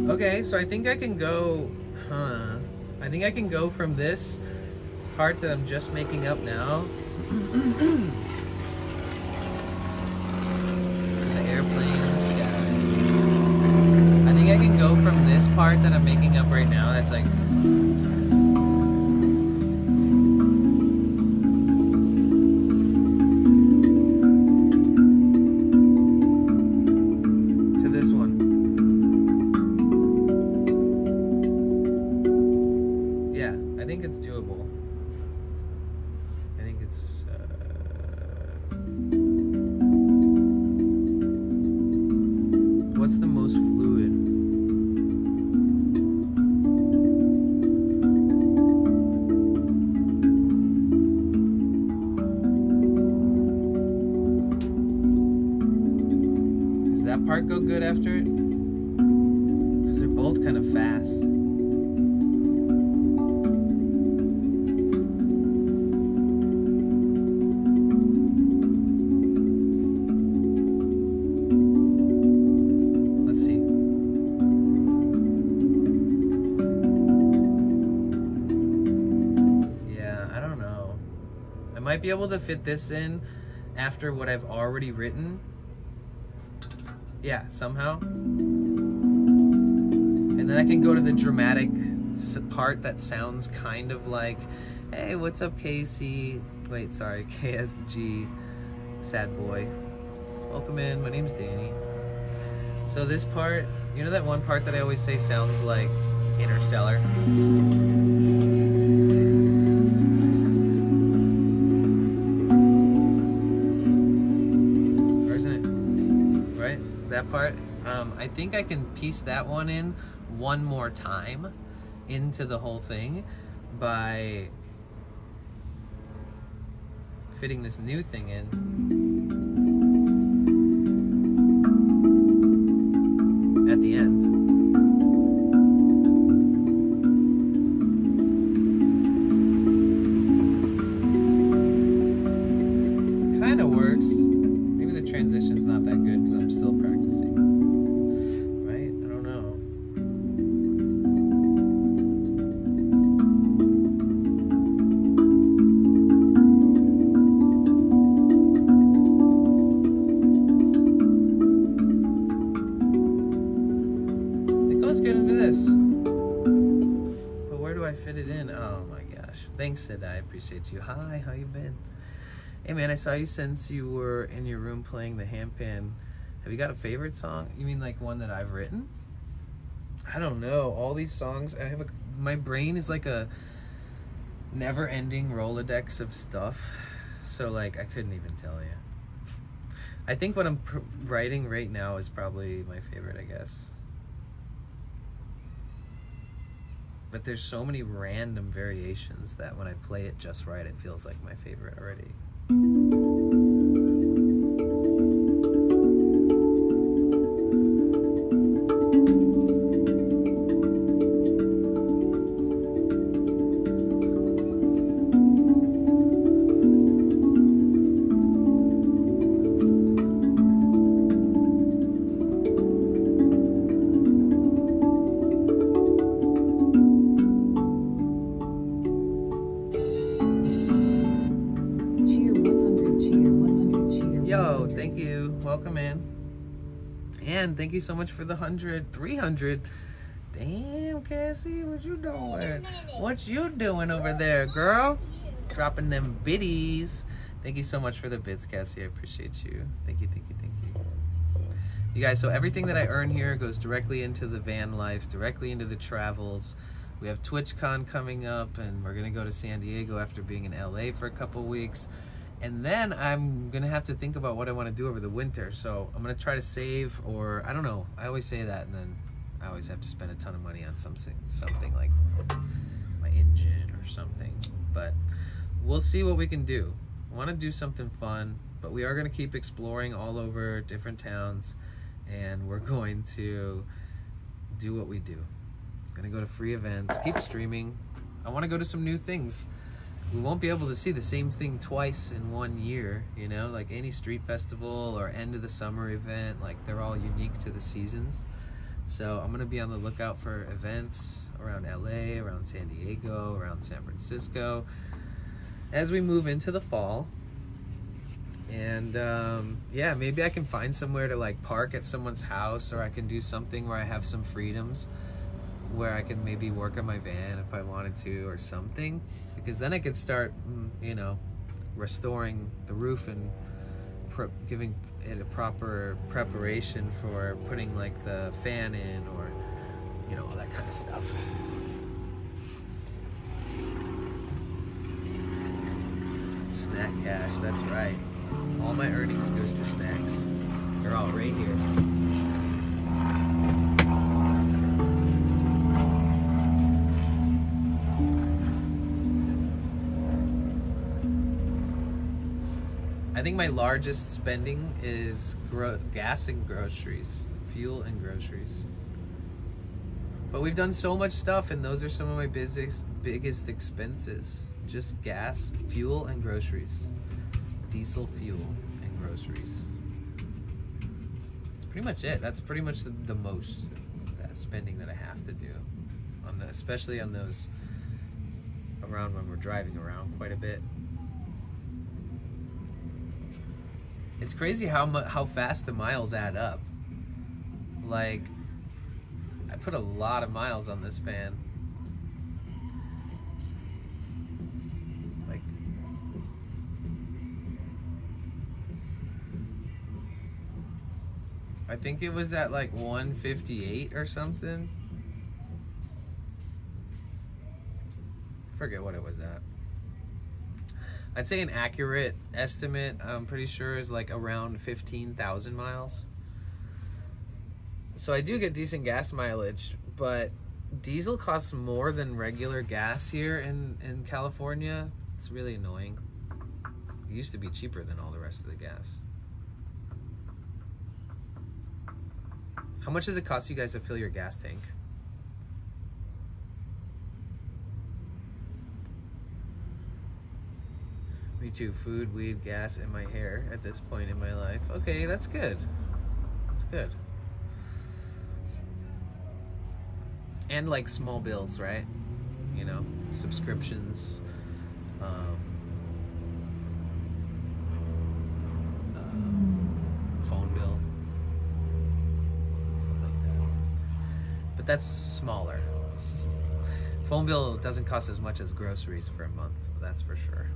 S6: Okay, so I think I can go, I think I can go from this part that I'm just making up now to the airplane in the sky. I think I can go from this part that I'm making up right now, that's like, to this one. Yeah, I think it's doable. I think it's what's the most fluid? Does that part go good after it? Because they're both kind of fast. might be able to fit this in after what I've already written. Yeah, somehow. And then I can go to the dramatic part that sounds kind of like, hey, what's up, KSG, sad boy. Welcome in, my name's Danny. So this part, you know that one part that I always say sounds like Interstellar? Or isn't it? Right? That part? I think I can piece that one in one more time into the whole thing by fitting this new thing in. At the end. Kind of works. Maybe the transition's not that good because I'm still practicing. Right? I don't know. Get into this. But where do I fit it in? Oh my gosh. Thanks, Sid. I appreciate you. Hi, how you been? Hey man, I saw you since you were in your room playing the handpan. Have you got a favorite song? You mean like one that I've written? I don't know. All these songs, my brain is like a never-ending Rolodex of stuff. So like, I couldn't even tell you. I think what I'm writing right now is probably my favorite, I guess. But there's so many random variations that when I play it just right, it feels like my favorite already. Yo, thank you. Welcome in. And thank you so much for the 100, 300. Damn, Cassie, what you doing? What you doing over there, girl? Dropping them biddies. Thank you so much for the bits, Cassie. I appreciate you. Thank you, thank you, thank you. You guys, so everything that I earn here goes directly into the van life, directly into the travels. We have TwitchCon coming up, and we're gonna go to San Diego after being in LA for a couple weeks. And then I'm gonna have to think about what I want to do over the winter. So I'm gonna try to save, or I don't know. I always say that, and then I always have to spend a ton of money on something like my engine or something. But we'll see what we can do. I want to do something fun, but we are gonna keep exploring all over different towns, and we're going to do what we do. Gonna go to free events, keep streaming. I want to go to some new things. We won't be able to see the same thing twice in 1 year, you know, like any street festival or end of the summer event, like they're all unique to the seasons. So I'm gonna be on the lookout for events around LA, around San Diego, around San Francisco as we move into the fall. And yeah, maybe I can find somewhere to like park at someone's house, or I can do something where I have some freedoms, where I can maybe work on my van if I wanted to or something, because then I could start, you know, restoring the roof and giving it a proper preparation for putting like the fan in, or, you know, all that kind of stuff. Snack cash, that's right. All my earnings goes to snacks. They're all right here. I think my largest spending is gas and groceries, fuel and groceries. But we've done so much stuff, and those are some of my biggest expenses. Just gas, fuel, and groceries. Diesel, fuel, and groceries. That's pretty much it. That's pretty much the most spending that I have to do, especially on those around when we're driving around quite a bit. It's crazy how fast the miles add up. Like, I put a lot of miles on this fan. Like, I think it was at like 158 or something. Forget what it was at. I'd say an accurate estimate, I'm pretty sure, is like around 15,000 miles. So I do get decent gas mileage, but diesel costs more than regular gas here in California. It's really annoying. It used to be cheaper than all the rest of the gas. How much does it cost you guys to fill your gas tank? Me too. Food, weed, gas, and my hair at this point in my life. Okay, that's good. That's good. And like small bills, right? You know, subscriptions, phone bill, stuff like that. But that's smaller. Phone bill doesn't cost as much as groceries for a month, that's for sure.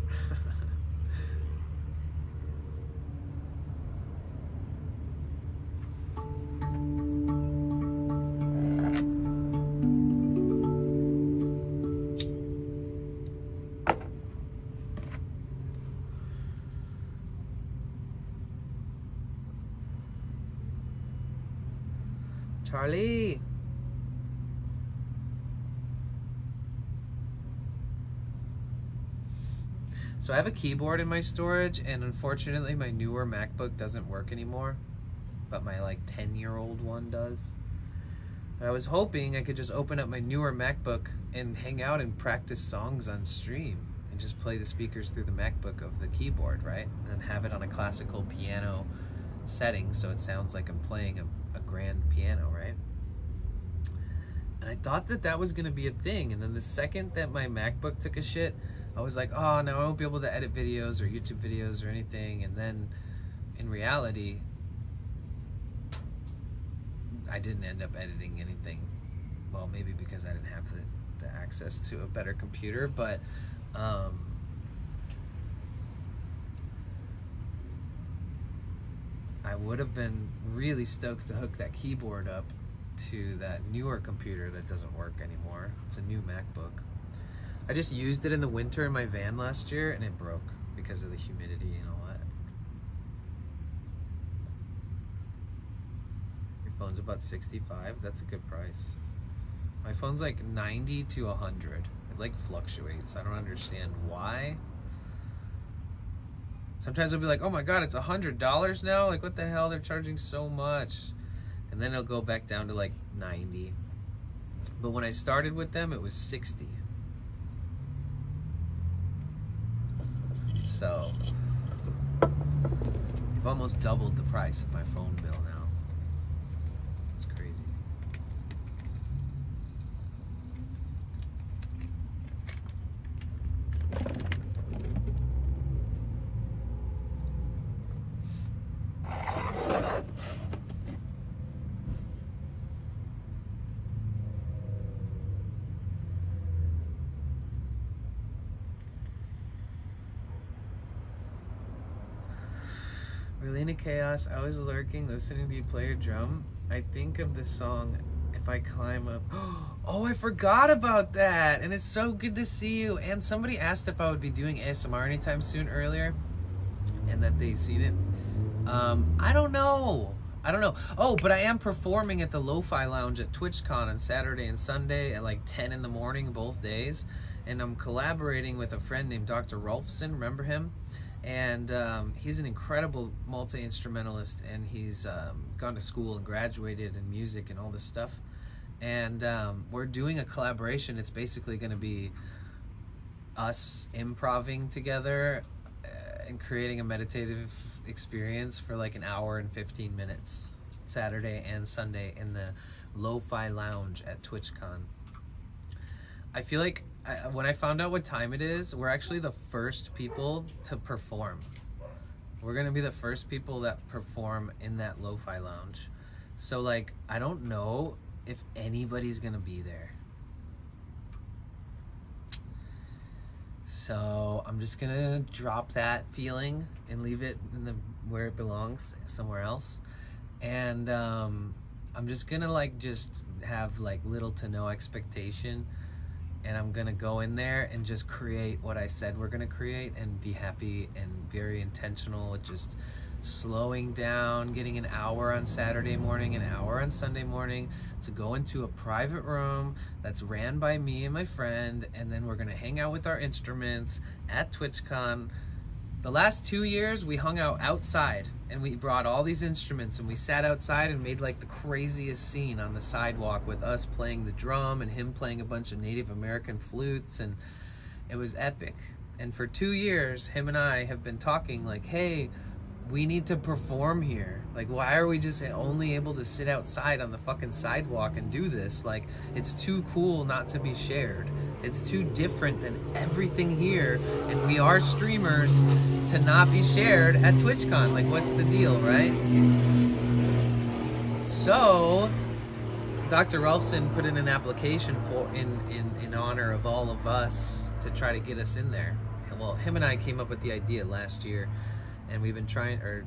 S6: Charlie. So I have a keyboard in my storage, and unfortunately my newer MacBook doesn't work anymore, but my like 10-year-old one does. And I was hoping I could just open up my newer MacBook and hang out and practice songs on stream and just play the speakers through the MacBook of the keyboard, right? And then have it on a classical piano setting so it sounds like I'm playing a grand piano, right? And I thought that that was gonna be a thing, and then the second that my MacBook took a shit, I was like, oh no, I won't be able to edit videos or YouTube videos or anything. And then in reality, I didn't end up editing anything. Well, maybe because I didn't have the access to a better computer, but I would have been really stoked to hook that keyboard up to that newer computer that doesn't work anymore. It's a new MacBook. I just used it in the winter in my van last year and it broke because of the humidity and all that. Your phone's about 65? That's a good price. My phone's like 90 to 100. It like fluctuates. I don't understand why. Sometimes I'll be like, oh my god, it's $100 now? Like, what the hell? They're charging so much. And then it'll go back down to like 90. But when I started with them, it was 60. So, they've almost doubled the price of my phone bill now. It's crazy. Relena Chaos, I was lurking, listening to you play your drum. I think of the song, If I Climb Up. Oh, I forgot about that! And it's so good to see you. And somebody asked if I would be doing ASMR anytime soon earlier, and that they seen it. I don't know. Oh, but I am performing at the Lo-Fi Lounge at TwitchCon on Saturday and Sunday at like 10 in the morning both days. And I'm collaborating with a friend named Dr. Rolfson, remember him? And he's an incredible multi-instrumentalist, and he's gone to school and graduated in music and all this stuff. And we're doing a collaboration. It's basically going to be us improvising together and creating a meditative experience for like an hour and 15 minutes, Saturday and Sunday in the Lo-Fi Lounge at TwitchCon. I feel like when I found out what time it is, we're actually the first people to perform. We're gonna be the first people that perform in that lo-fi lounge. So like, I don't know if anybody's gonna be there. So I'm just gonna drop that feeling and leave it in the where it belongs, somewhere else. And I'm just gonna like just have like little to no expectation, and I'm gonna go in there and just create what I said we're gonna create and be happy and very intentional with just slowing down, getting an hour on Saturday morning, an hour on Sunday morning to go into a private room that's ran by me and my friend, and then we're gonna hang out with our instruments at TwitchCon. The last 2 years we hung out outside and we brought all these instruments and we sat outside and made like the craziest scene on the sidewalk with us playing the drum and him playing a bunch of Native American flutes, and it was epic. And for 2 years him and I have been talking like, hey, we need to perform here. Like, why are we just only able to sit outside on the fucking sidewalk and do this? Like, it's too cool not to be shared. It's too different than everything here, and we are streamers, to not be shared at TwitchCon. Like, what's the deal, right? So Dr. Rolfson put in an application for in honor of all of us to try to get us in there. Well, him and I came up with the idea last year, and we've been trying, or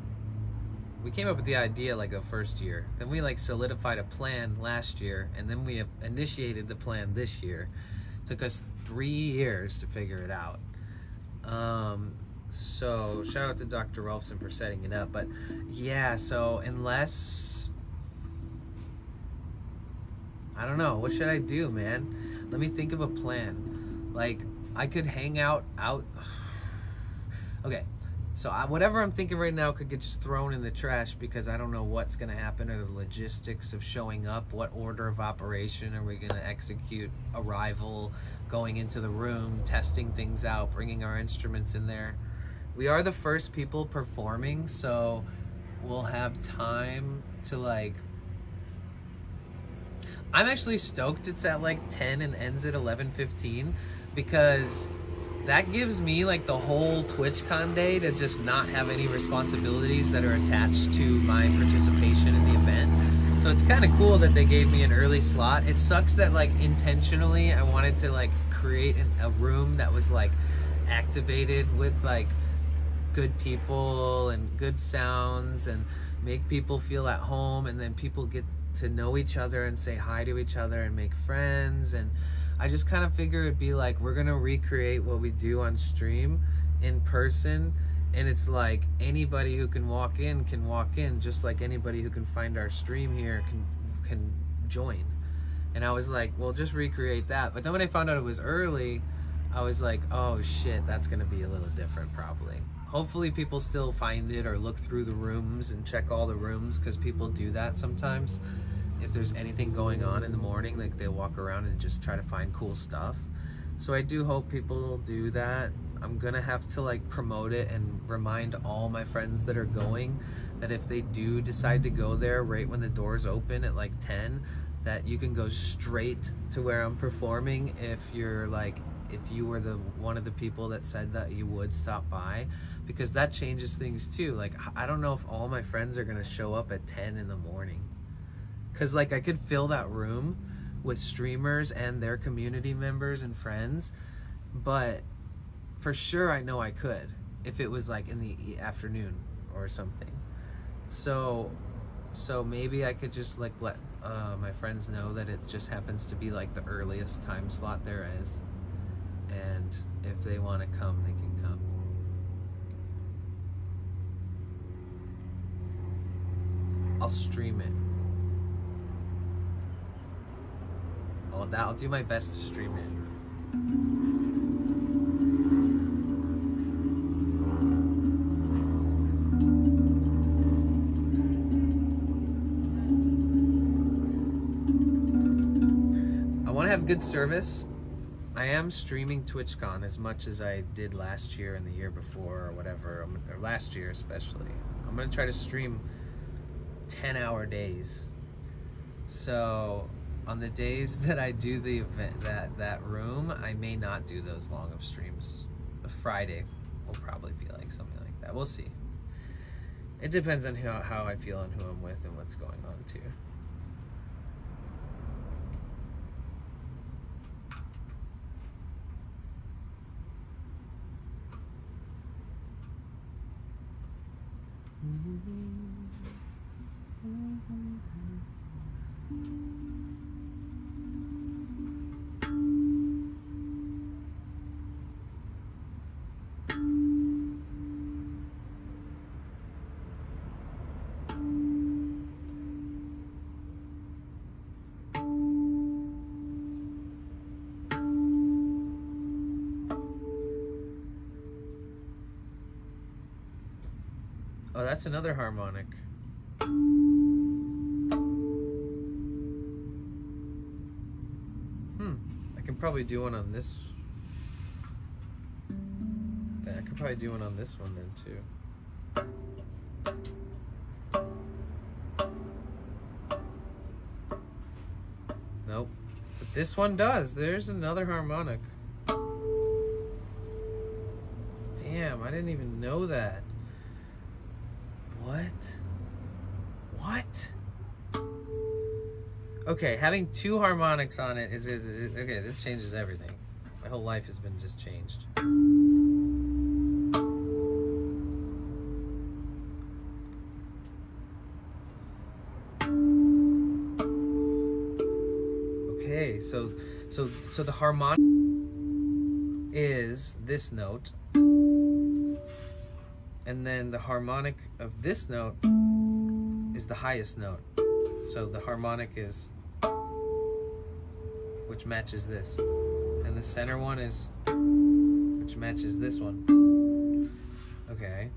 S6: we came up with the idea like the first year. Then we like solidified a plan last year, and then we have initiated the plan this year. It took us 3 years to figure it out. So shout out to Dr. Rolfson for setting it up. But yeah, so unless, I don't know, what should I do, man? Let me think of a plan. Like, I could hang out. Okay. So whatever I'm thinking right now could get just thrown in the trash because I don't know what's going to happen, or the logistics of showing up. What order of operation are we going to execute? Arrival, going into the room, testing things out, bringing our instruments in there. We are the first people performing, so we'll have time to like... I'm actually stoked it's at like 10 and ends at 11:15 because that gives me like the whole TwitchCon day to just not have any responsibilities that are attached to my participation in the event. So it's kind of cool that they gave me an early slot. It sucks that like intentionally I wanted to like create a room that was like activated with like good people and good sounds and make people feel at home, and then people get to know each other and say hi to each other and make friends. And I just kind of figure it'd be like, we're gonna recreate what we do on stream in person, and it's like anybody who can walk in, just like anybody who can find our stream here can join. And I was like, well, just recreate that. But then when I found out it was early, I was like, oh shit, that's gonna be a little different probably. Hopefully people still find it or look through the rooms and check all the rooms, because people do that sometimes. If there's anything going on in the morning, like they'll walk around and just try to find cool stuff. So I do hope people will do that. I'm gonna have to like promote it and remind all my friends that are going that if they do decide to go there right when the doors open at like 10, that you can go straight to where I'm performing if you're like, if you were the one of the people that said that you would stop by, because that changes things too. Like, I don't know if all my friends are gonna show up at 10 in the morning. Cause like I could fill that room with streamers and their community members and friends, but for sure I know I could if it was like in the afternoon or something. So maybe I could just like let my friends know that it just happens to be like the earliest time slot there is, and if they want to come, they can come. I'll stream it. I'll do my best to stream it. I want to have good service. I am streaming TwitchCon as much as I did last year and the year before or whatever, or last year especially. I'm going to try to stream 10-hour days. So on the days that I do the event, that room, I may not do those long of streams. A Friday will probably be like something like that. We'll see. It depends on how I feel and who I'm with and what's going on too. Oh, that's another harmonic. I can probably do one on this. I could probably do one on this one then too. Nope. But this one does. There's another harmonic. Damn, I didn't even know that. What? Okay, having two harmonics on it is okay, this changes everything. My whole life has been just changed. Okay, so the harmonic is this note. And then the harmonic of this note is the highest note. So the harmonic is, which matches this. And the center one is, which matches this one. Okay.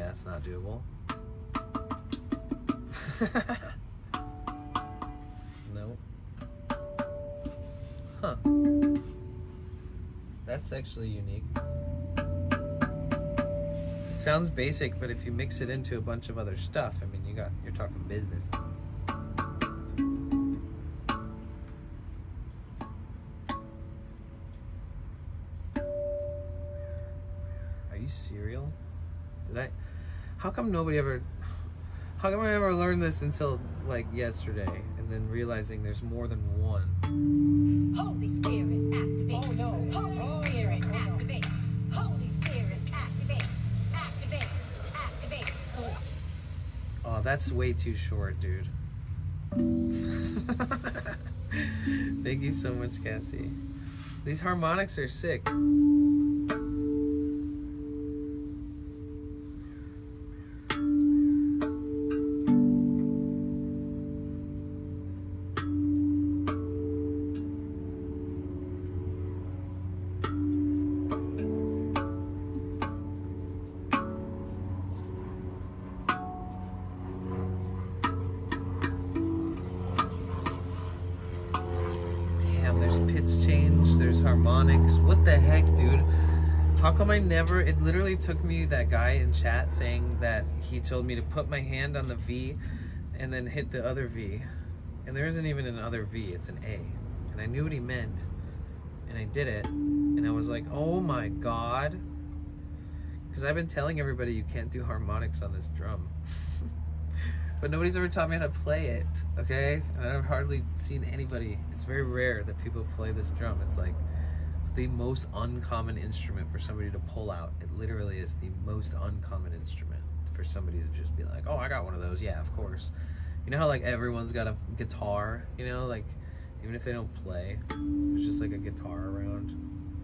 S6: That's not doable. No. Huh. That's actually unique. It sounds basic, but if you mix it into a bunch of other stuff, I mean, you're talking business. Are you serial? How come I never learned this until like yesterday, and then realizing there's more than one?
S8: Holy Spirit, activate. Oh no. Holy Spirit, activate. Holy Spirit, activate. Activate.
S6: Oh, that's way too short, dude. Thank you so much, Cassie. These harmonics are sick. There's pitch change, there's harmonics. What the heck, dude? How come I never... It literally took me that guy in chat saying that he told me to put my hand on the V and then hit the other V. And there isn't even an other V, it's an A. And I knew what he meant. And I did it. And I was like, oh my god. Because I've been telling everybody you can't do harmonics on this drum. But nobody's ever taught me how to play it, okay? And I've hardly seen anybody. It's very rare that people play this drum. It's the most uncommon instrument for somebody to pull out. It literally is the most uncommon instrument for somebody to just be like, oh, I got one of those. Yeah, of course. You know how like everyone's got a guitar, you know, like even if they don't play, there's just like a guitar around.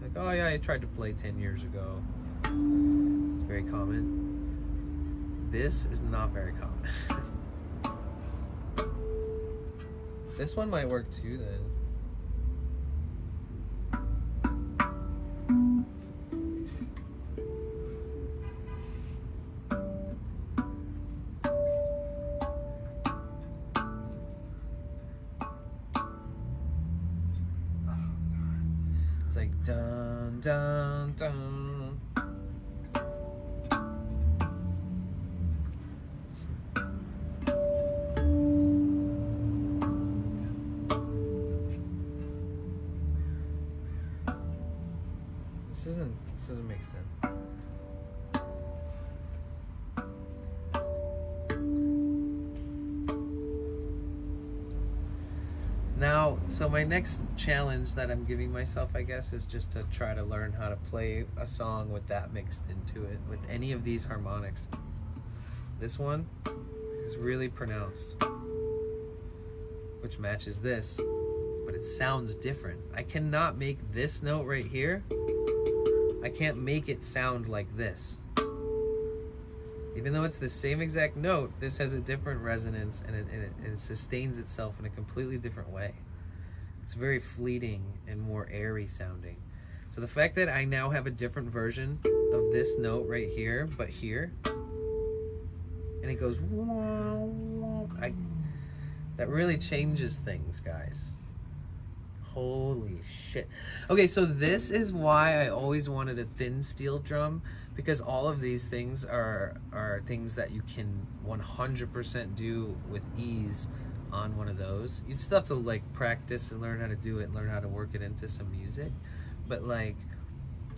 S6: Like, oh yeah, I tried to play 10 years ago. It's very common. This is not very common. This one might work too then. like dun dun dun. This doesn't make sense. Now, so my next challenge that I'm giving myself, I guess, is just to try to learn how to play a song with that mixed into it, with any of these harmonics. This one is really pronounced, which matches this, but it sounds different. I cannot make this note right here, I can't make it sound like this. Even though it's the same exact note, this has a different resonance, and it sustains itself in a completely different way. It's very fleeting and more airy sounding. So the fact that I now have a different version of this note right here, but here, and it goes, that really changes things, guys. Holy shit. Okay, so this is why I always wanted a thin steel drum, because all of these things are things that you can 100% do with ease on one of those. You'd still have to like practice and learn how to do it and learn how to work it into some music, but like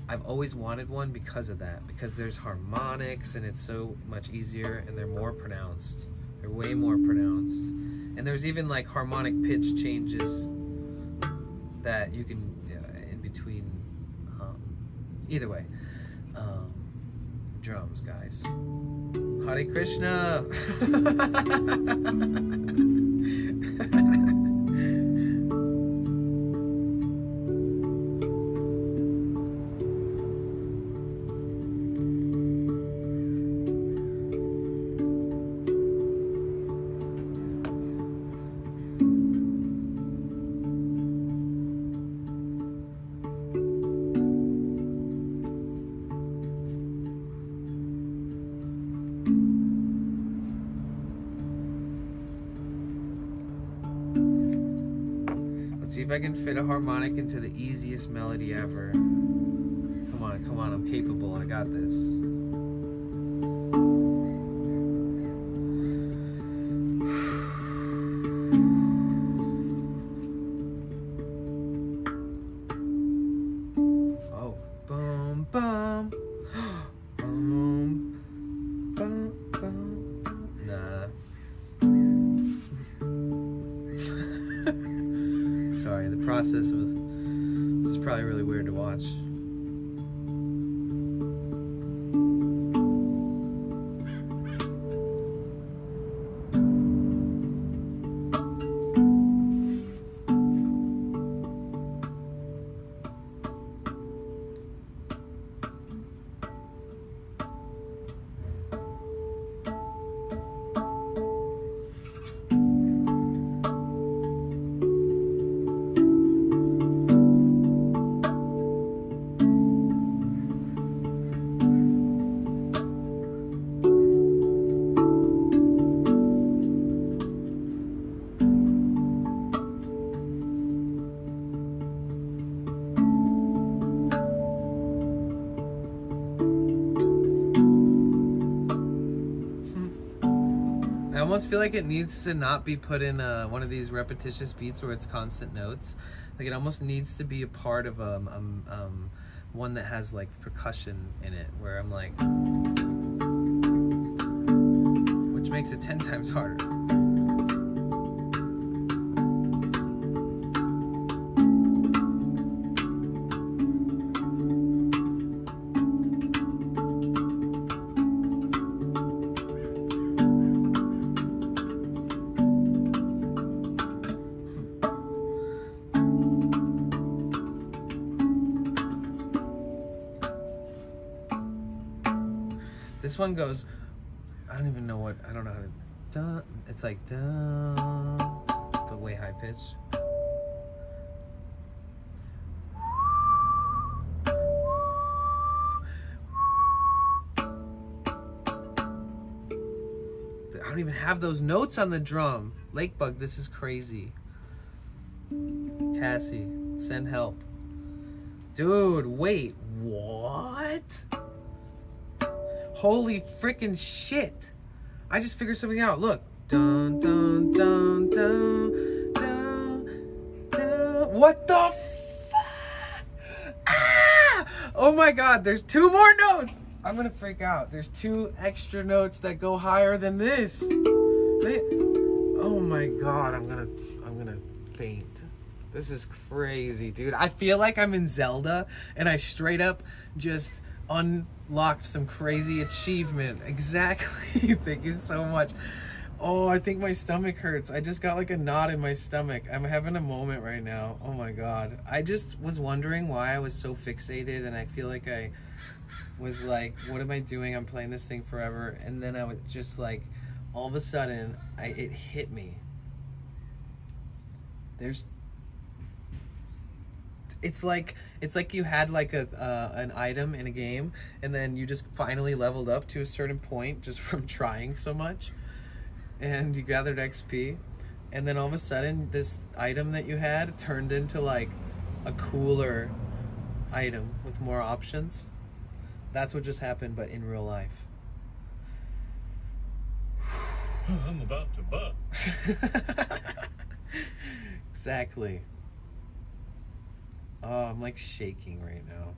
S6: I've always wanted one because of that, because there's harmonics and it's so much easier and they're more pronounced. They're way more pronounced. And there's even like harmonic pitch changes that you can in between. Either way, drums, guys. Hare Krishna. See if I can fit a harmonic into the easiest melody ever. Come on, I'm capable, I got this. Oh, boom, boom. Boom, boom, boom. Nah. Sorry, the process was, this is probably really weird to watch. I almost feel like it needs to not be put in one of these repetitious beats where it's constant notes. Like it almost needs to be a part of one that has like percussion in it, where I'm like, which makes it 10 times harder. This one goes, I don't even know what, I don't know how to, dun, it's like dun, but way high pitch. I don't even have those notes on the drum. Lakebug, this is crazy. Cassie, send help. Dude, wait, what? Holy freaking shit. I just figured something out. Look. Dun, dun, dun, dun, dun, dun. What the fuck? Ah! Oh my god, there's 2 more notes. I'm gonna freak out. There's 2 extra notes that go higher than this. Oh my god, I'm gonna faint. This is crazy, dude. I feel like I'm in Zelda and I straight up just unlocked some crazy achievement. Exactly. Thank you so much. Oh, I think my stomach hurts. I just got like a knot in my stomach. I'm having a moment right now. Oh my god. I just was wondering why I was so fixated, and I feel like I was like, what am I doing? I'm playing this thing forever. And then I was just like, all of a sudden, it hit me. It's like you had like an item in a game, and then you just finally leveled up to a certain point just from trying so much, and you gathered XP, and then all of a sudden this item that you had turned into like a cooler item with more options. That's what just happened, but in real life.
S9: I'm about to bust.
S6: Exactly. Oh, I'm like shaking right now.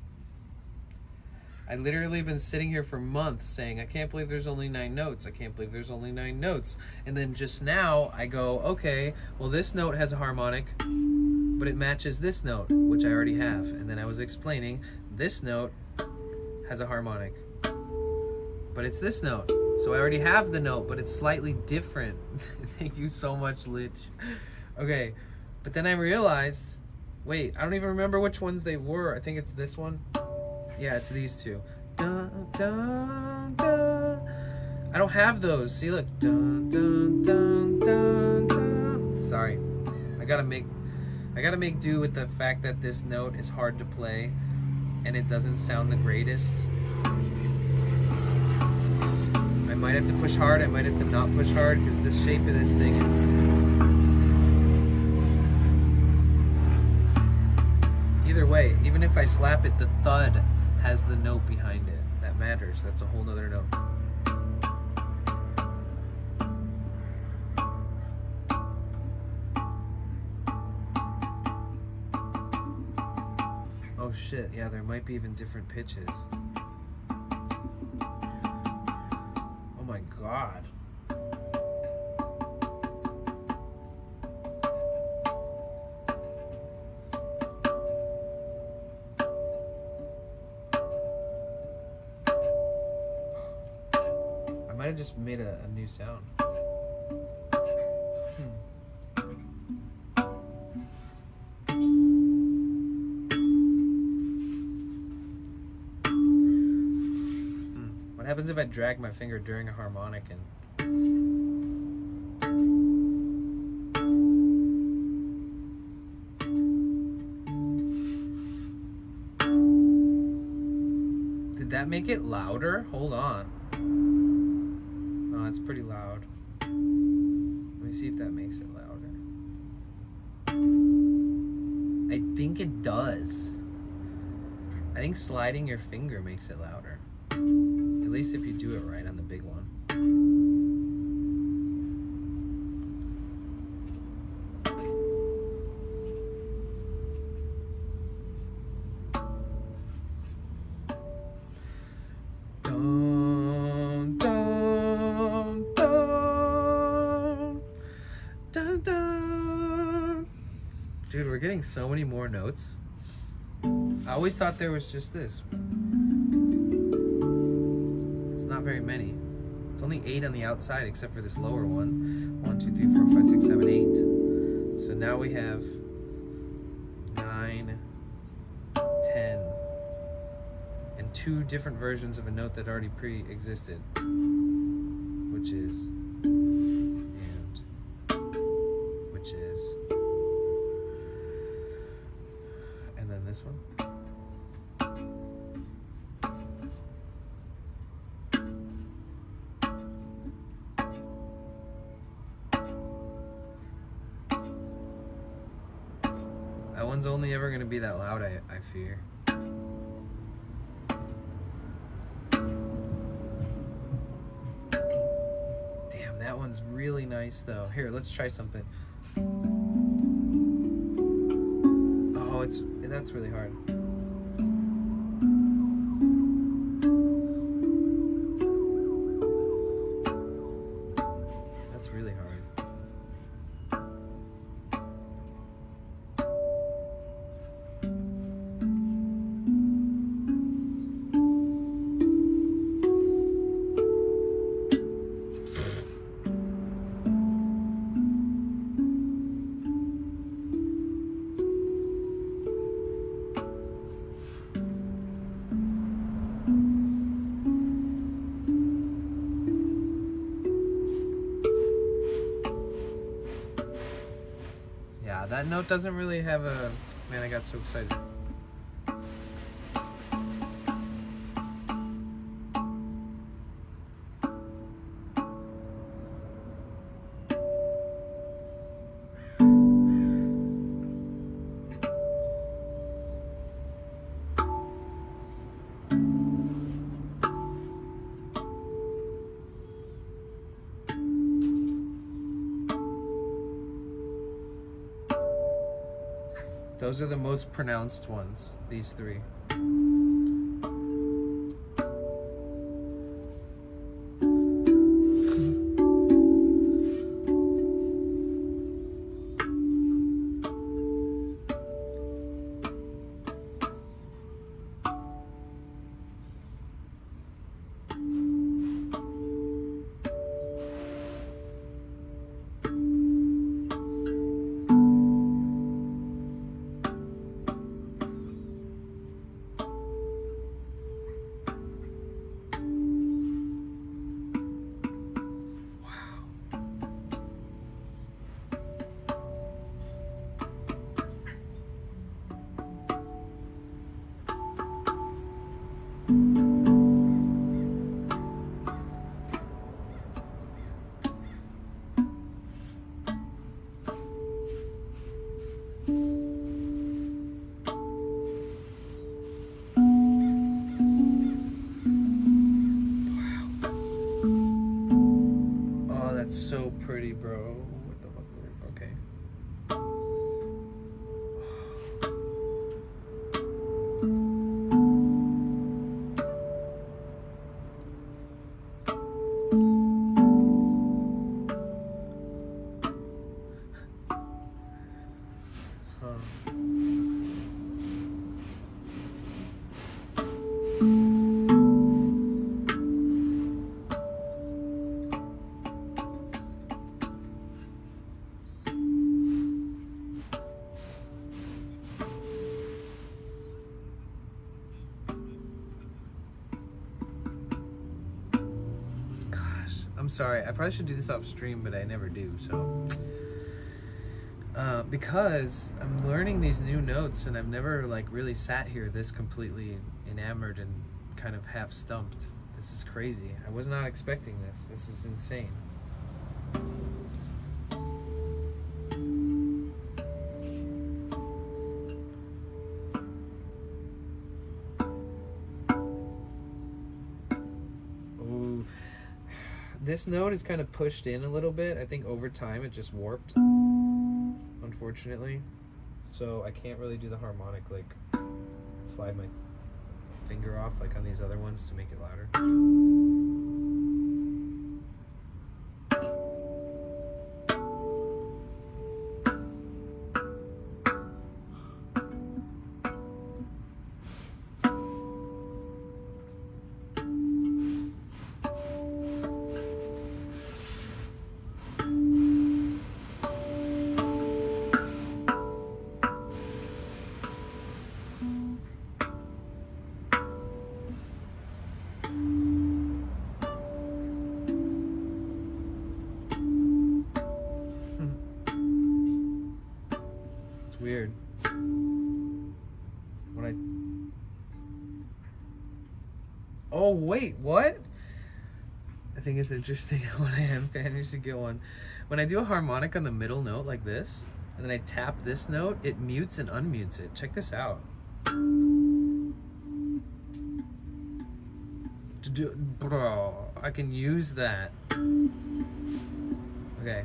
S6: I literally been sitting here for months saying, I can't believe there's only 9 notes. I can't believe there's only 9 notes. And then just now I go, okay, well this note has a harmonic, but it matches this note, which I already have. And then I was explaining, this note has a harmonic, but it's this note. So I already have the note, but it's slightly different. Thank you so much, Lich. Okay, but then I realized, wait, I don't even remember which ones they were. I think it's this one. Yeah, it's these 2. Dun, dun, dun. I don't have those. See, look. Dun, dun, dun, dun, dun. Sorry. I gotta make do with the fact that this note is hard to play and it doesn't sound the greatest. I might have to push hard, I might have to not push hard, because the shape of this thing is... Either way, even if I slap it, the thud has the note behind it. That matters. That's a whole nother note. Oh shit, yeah, there might be even different pitches. Oh my god. I might have just made a new sound. What happens if I drag my finger during a harmonic and... Did that make it louder? Hold on. Oh, it's pretty loud. Let me see if that makes it louder. I think it does. I think sliding your finger makes it louder. At least if you do it right on the big one. Dun, dun, dun, dun, dun. Dude, we're getting so many more notes. I always thought there was just this. Not very many. It's only 8 on the outside except for this lower one. 1, 2, 3, 4, 5, 6, 7, 8. So now we have 9, 10, and 2 different versions of a note that already pre-existed, which is and, which is, and then this one. That one's only ever going to be that loud, I fear. nice though. Here, let's try something. Oh, that's really hard. That's really hard. Yeah, that note doesn't really have a... Man, I got so excited. Those are the most pronounced ones, these three. That's so pretty, bro. What the fuck? Okay. I'm sorry, I probably should do this off stream, but I never do, so. Because I'm learning these new notes and I've never like really sat here this completely enamored and kind of half stumped. This is crazy. I was not expecting this. This is insane. This note is kind of pushed in a little bit. I think over time it just warped, unfortunately. So I can't really do the harmonic, like slide my finger off like on these other ones to make it louder. Weird. When I... Oh, wait, what? I think it's interesting when I am fan, you should get one. When I do a harmonic on the middle note like this, and then I tap this note, it mutes and unmutes it. Check this out. Bro, I can use that. Okay.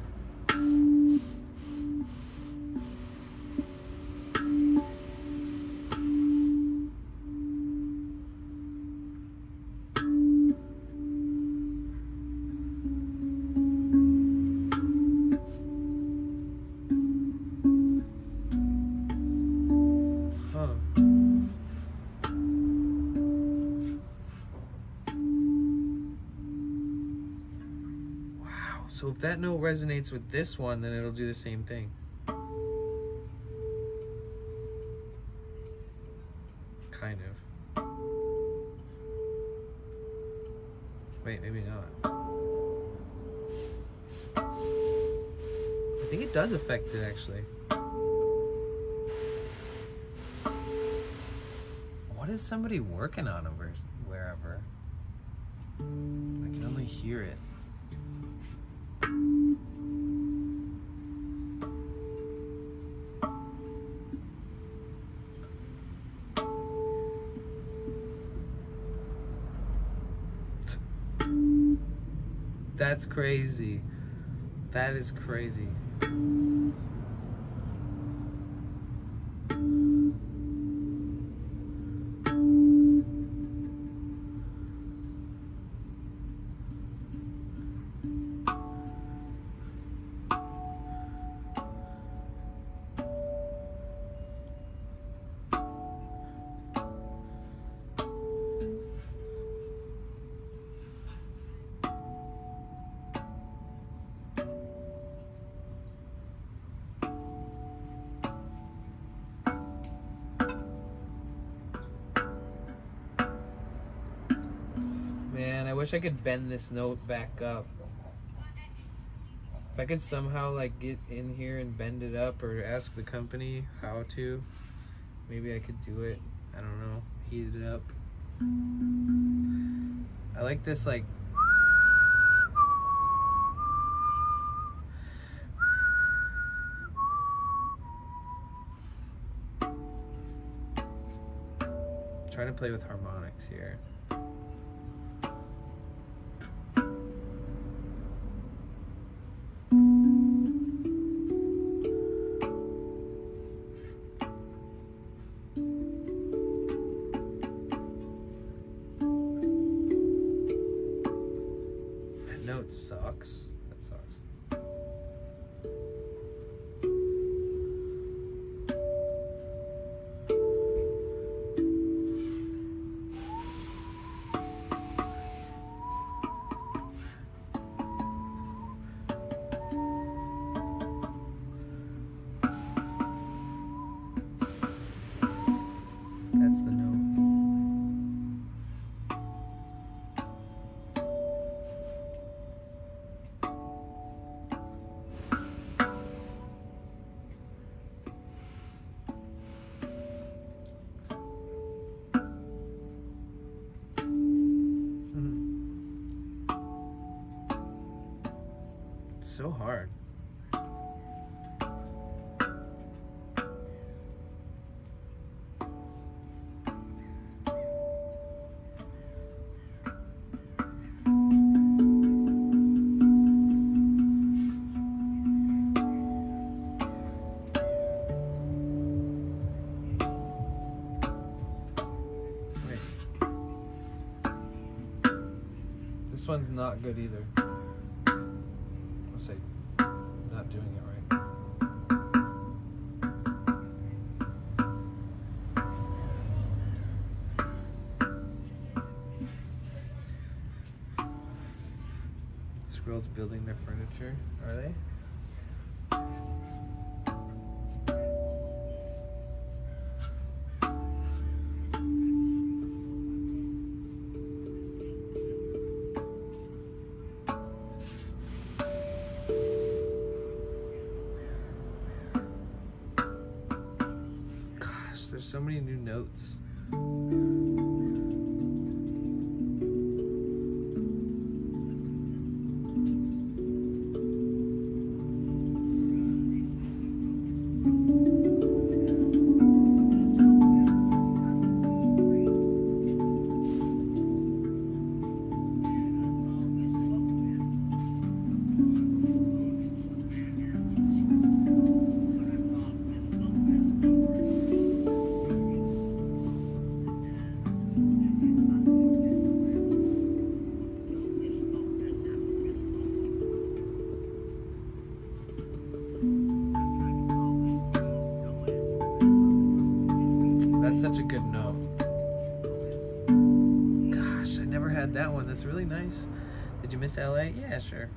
S6: Huh. Wow. So if that note resonates with this one, then it'll do the same thing. Kind of. Wait, maybe not. I think it does affect it actually. What is somebody working on over wherever? I can only hear it. That's crazy. That is crazy. Man, I wish I could bend this note back up. If I could somehow like get in here and bend it up, or ask the company how to, maybe I could do it. I don't know. Heat it up. I like this like trying to play with harmonics here. That note sucks. That sucks. That's the note. It's so hard. Wait. This one's not good either. I'll say, not doing it right. Squirrels building their furniture, are they? Gosh, there's so many new notes. such a good note. Gosh, I never had that one. That's really nice. Did you miss LA? Yeah, sure.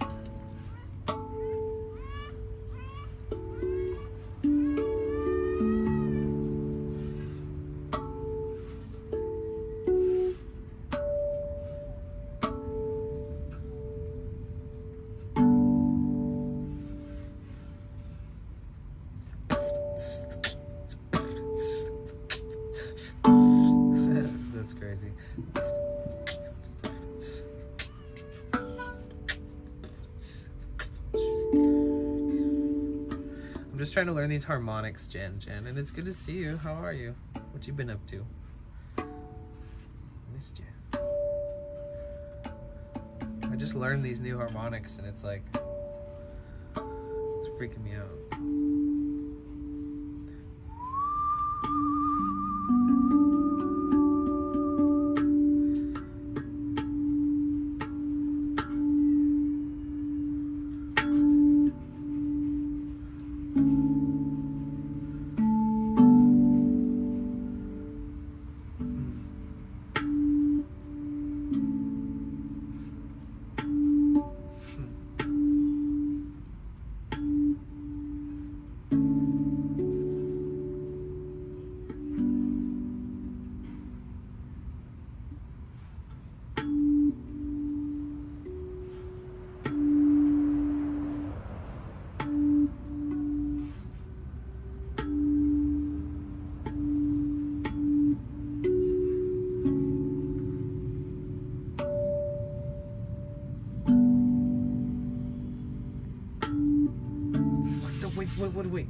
S6: That's crazy. I'm just trying to learn these harmonics, Jen, and it's good to see you. How are you? What you been up to? Missed you. I just learned these new harmonics, and it's like, it's freaking me out. Wait.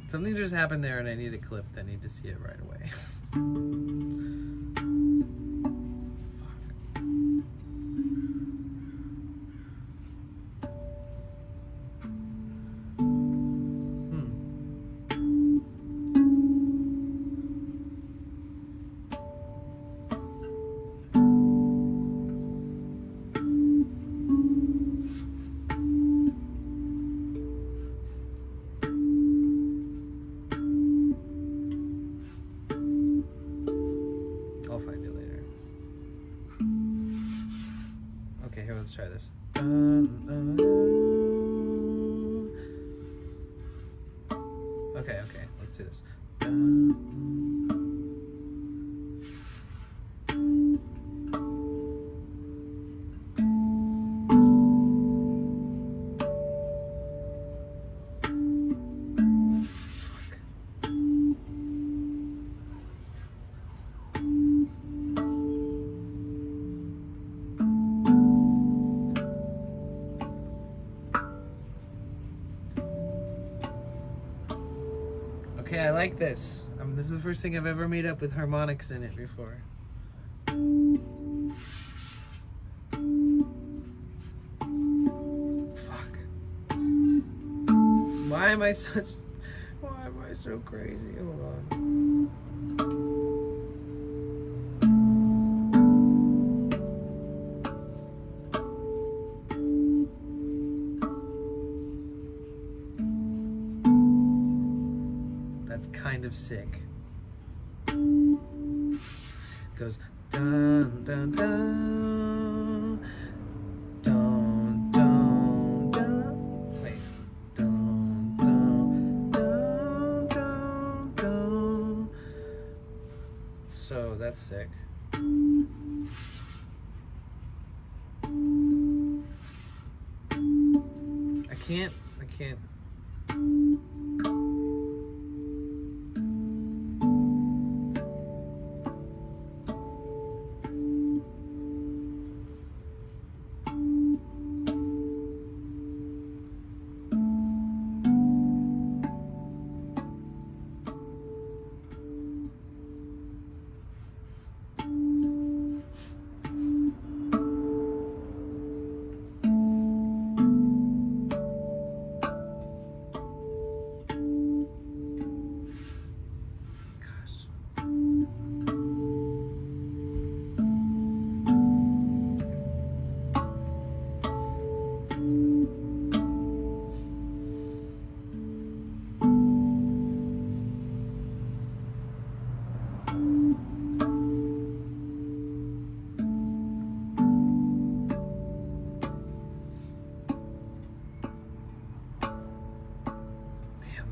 S6: Something just happened there and I need it clipped. I need to see it right away. I'll find it later. Okay, here, let's try this. Okay, let's do this. Okay, I like this. This is the first thing I've ever made up with harmonics in it before. Fuck. Why am I so crazy? Hold on. That's kind of sick. Goes dun dun dun dun dun dun. Wait, dun dun dun dun dun. So that's sick. I can't.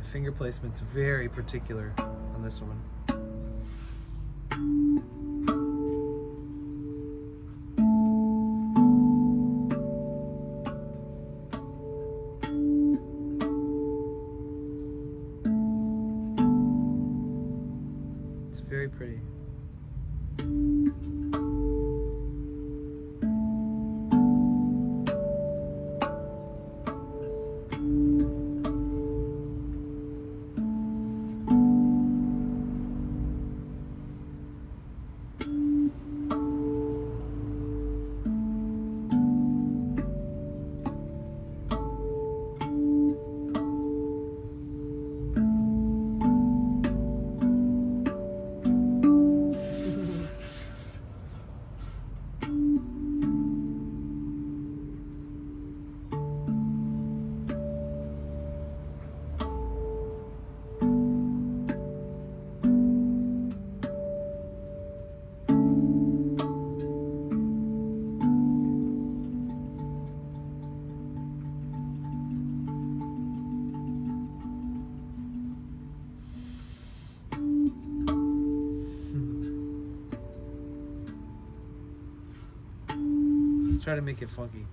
S6: finger placement's very particular on this one. It's very pretty. Let's try to make it funky.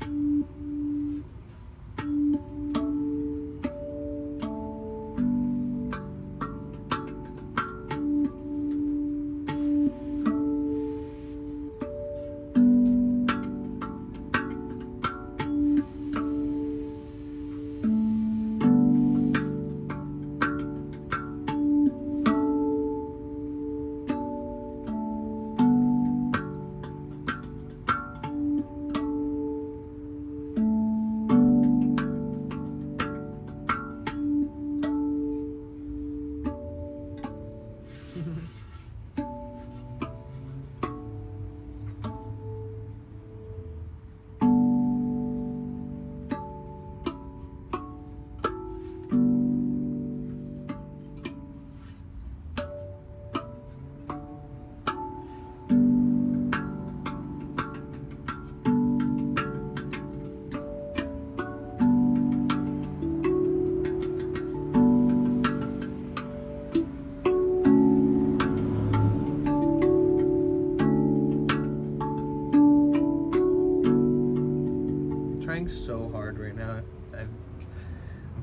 S6: So hard right now. I'm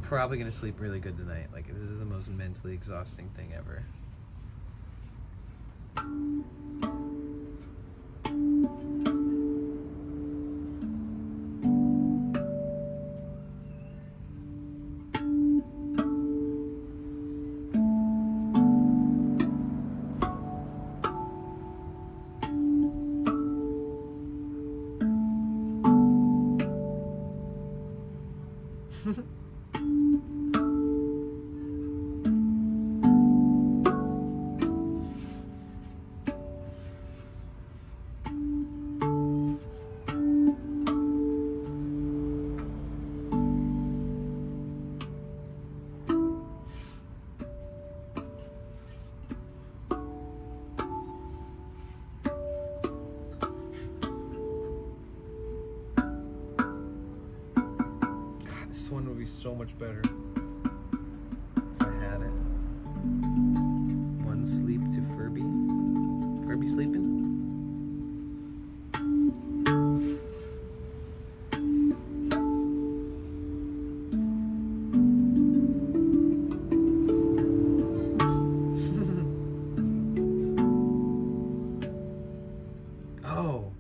S6: probably gonna sleep really good tonight. Like, this is the most mentally exhausting thing ever. This one would be so much better if I had it. One sleep to Furby. Furby sleeping? Oh.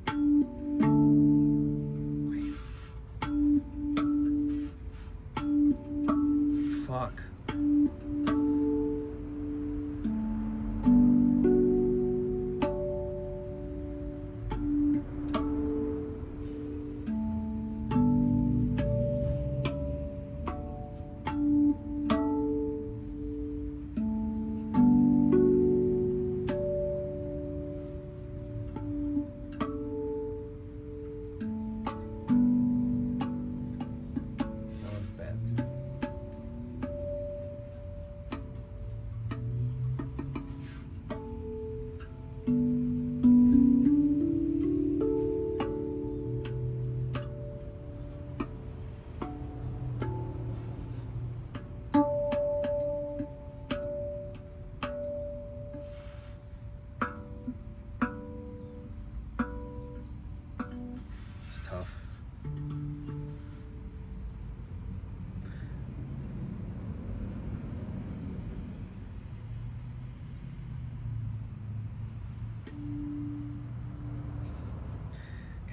S6: It's tough.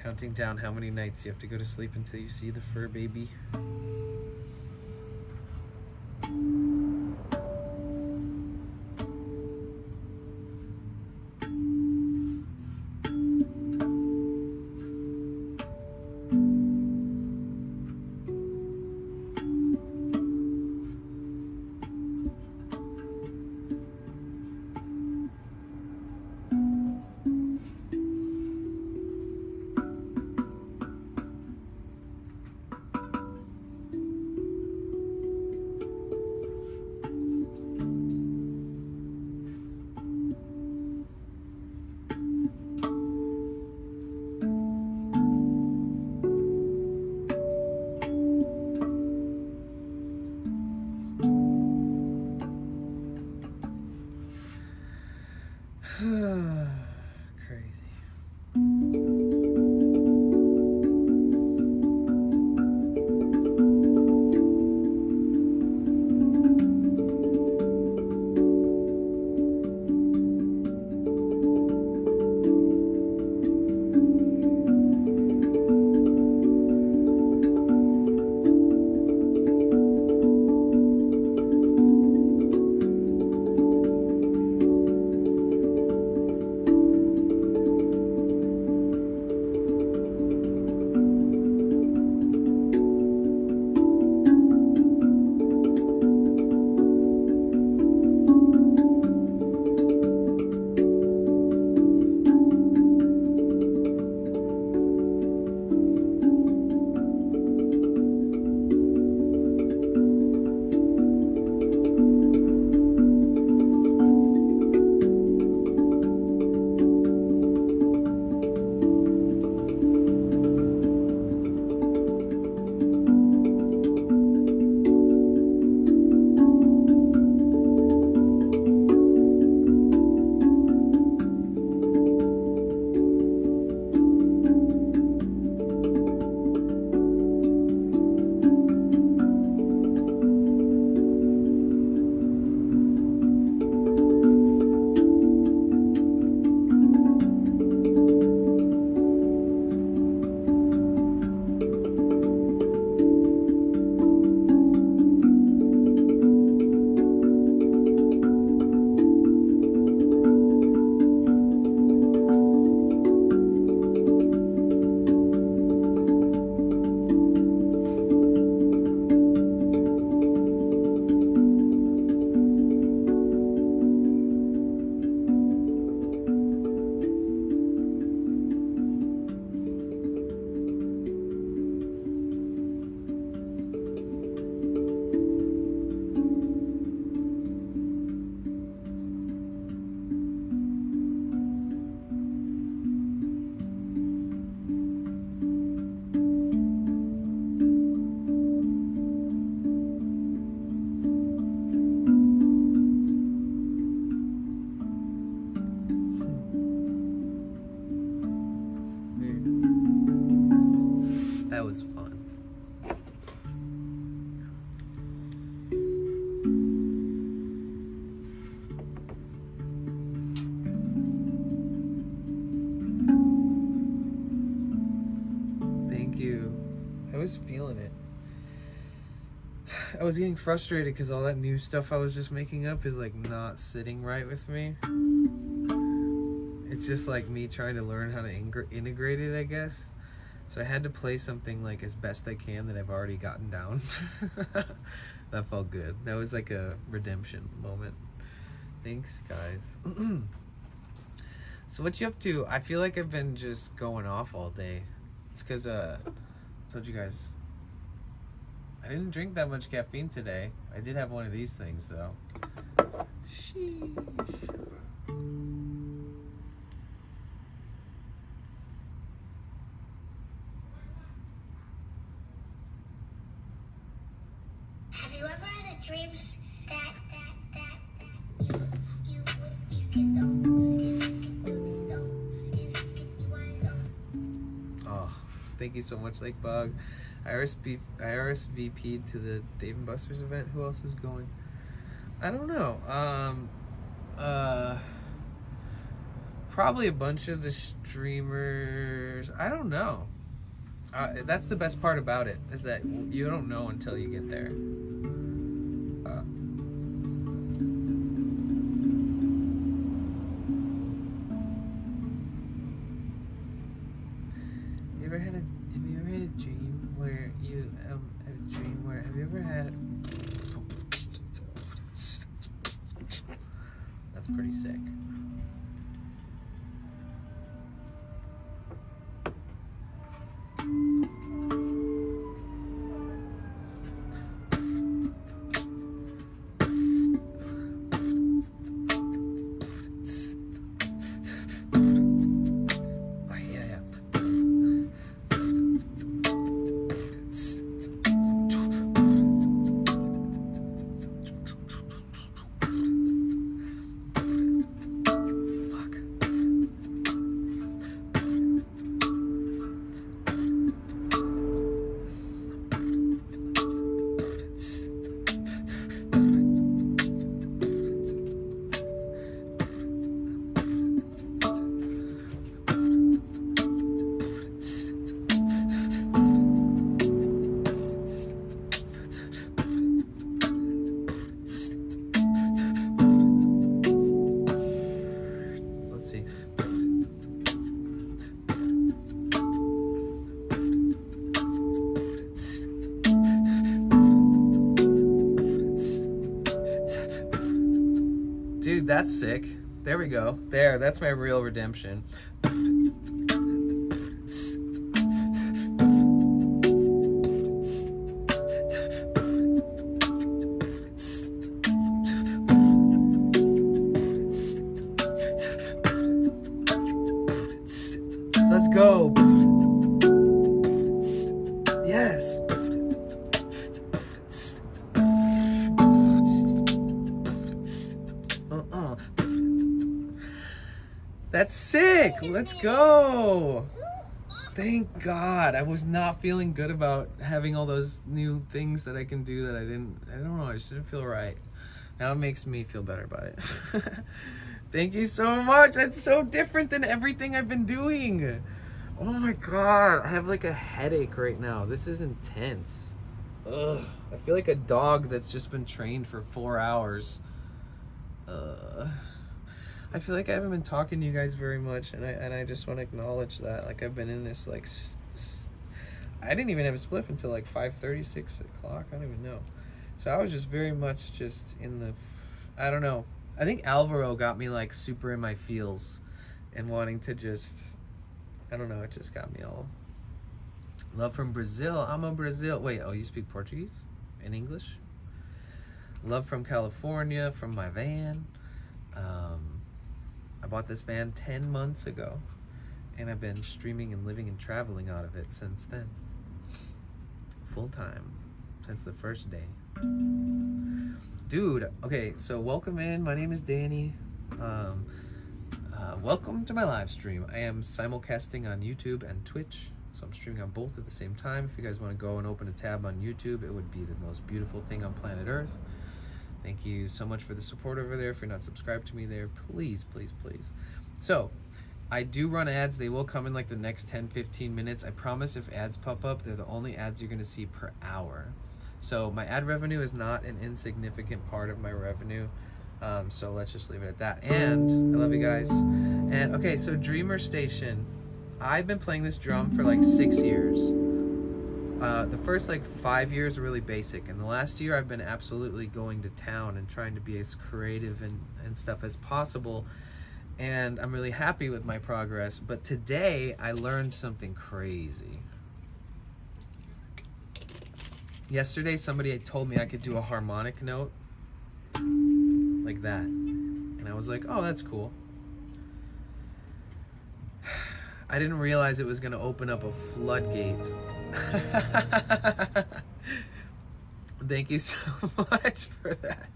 S6: Counting down how many nights you have to go to sleep until you see the fur baby. Crazy. That was fun. Thank you. I was feeling it. I was getting frustrated because all that new stuff I was just making up is like not sitting right with me. It's just like me trying to learn how to integrate it, I guess. So I had to play something like as best I can that I've already gotten down. That felt good. That was like a redemption moment. Thanks, guys. So what you up to? I feel like I've been just going off all day. It's because I told you guys I didn't drink that much caffeine today. I did have one of these things though. Sheesh.
S5: Have you ever had a dream that you get those?
S6: Oh, Thank you so much, Lake Bug. I RSVP'd to the Dave & Buster's event. Who else is going? I don't know. Probably a bunch of the streamers. I don't know. That's the best part about it, is that you don't know until you get there. Have you ever had a dream where you have you ever had? That's pretty sick. Dude, that's sick. There we go. There, that's my real redemption. Let's go. Yes. That's sick. Let's go. Thank God. I was not feeling good about having all those new things that I can do that I don't know, I just didn't feel right. Now it makes me feel better about it. Thank you so much. That's so different than everything I've been doing. Oh my God. I have like a headache right now. This is intense. Ugh. I feel like a dog that's just been trained for 4 hours. I feel like I haven't been talking to you guys very much, and I just want to acknowledge that. Like, I've been in this, like, I didn't even have a spliff until like 5:30, 6 o'clock. I don't even know. So I was just very much just in the, I don't know. I think Alvaro got me like super in my feels and wanting to just, I don't know, it just got me all. Love from Brazil. I'm a Brazil. Wait, oh, you speak Portuguese and English? Love from California, from my van. I bought this van 10 months ago, and I've been streaming and living and traveling out of it since then. Full time, since the first day. Dude, okay, so welcome in. My name is Danny. Welcome to my live stream. I am simulcasting on YouTube and Twitch, so I'm streaming on both at the same time. If you guys want to go and open a tab on YouTube, it would be the most beautiful thing on planet Earth. Thank you so much for the support over there. If you're not subscribed to me there, please, please, please. So, I do run ads. They will come in like the next 10-15 minutes. I promise if ads pop up, they're the only ads you're going to see per hour. So, my ad revenue is not an insignificant part of my revenue. So, let's just leave it at that. And, I love you guys. And, okay, so Dreamer Station. I've been playing this drum for like 6 years. The first like 5 years were really basic, and the last year I've been absolutely going to town and trying to be as creative and stuff as possible, and I'm really happy with my progress. But today I learned something crazy. Yesterday somebody had told me I could do a harmonic note like that, and I was like, oh, that's cool. I didn't realize it was going to open up a floodgate. Thank you so much for that.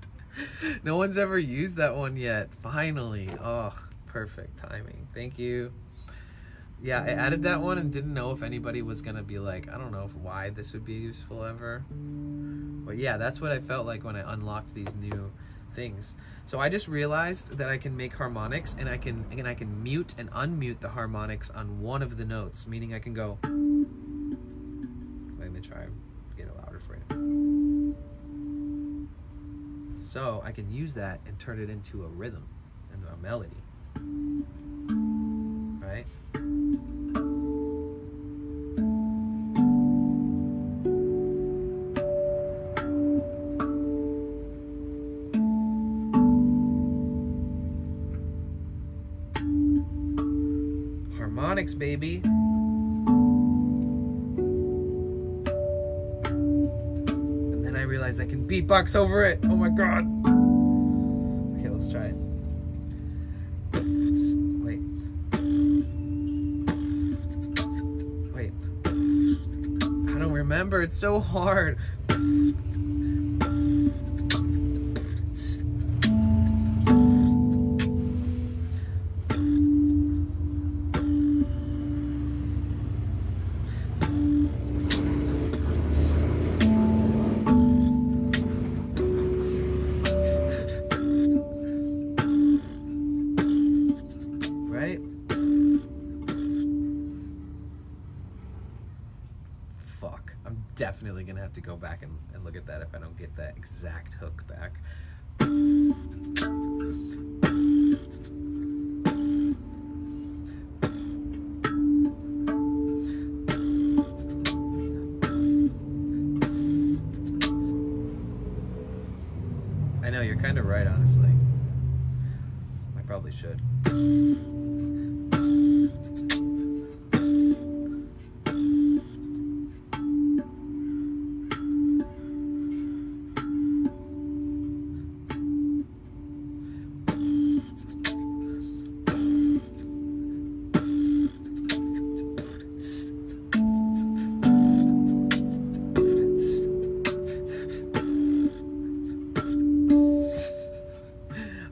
S6: No one's ever used that one yet. Finally. Oh, perfect timing. Thank you. Yeah, I added that one and didn't know if anybody was gonna be like, I don't know why this would be useful ever. But yeah, that's what I felt like when I unlocked these new things. So I just realized that I can make harmonics, and I can mute and unmute the harmonics on one of the notes, meaning I can go. Let me try and get it louder for you. So I can use that and turn it into a rhythm and a melody. Right? Harmonics, baby. And then I realized I can beatbox over it. Oh my god. Okay, let's try it. Wait. I don't remember. It's so hard. Right? Fuck. I'm definitely gonna have to go back and look at that if I don't get that exact hook back. I know, you're kind of right, honestly. I probably should.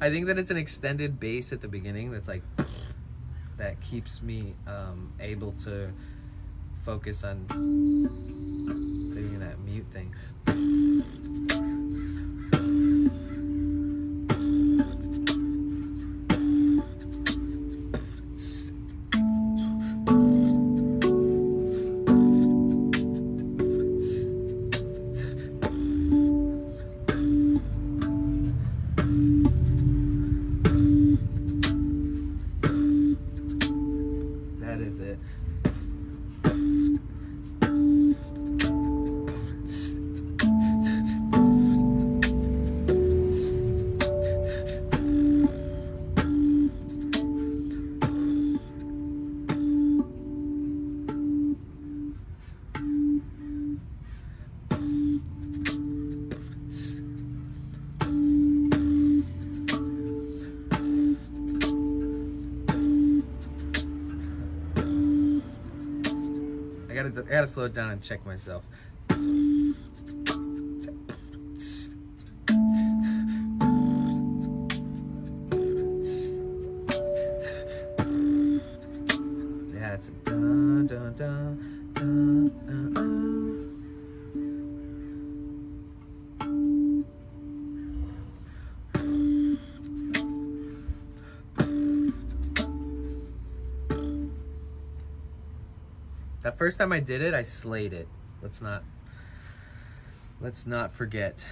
S6: I think that it's an extended bass at the beginning that's like, that keeps me able to focus on doing that mute thing. That is it. I gotta slow it down and check myself. Yeah, it's a dun dun dun dun dun dun. That first time I did it, I slayed it. Let's not forget.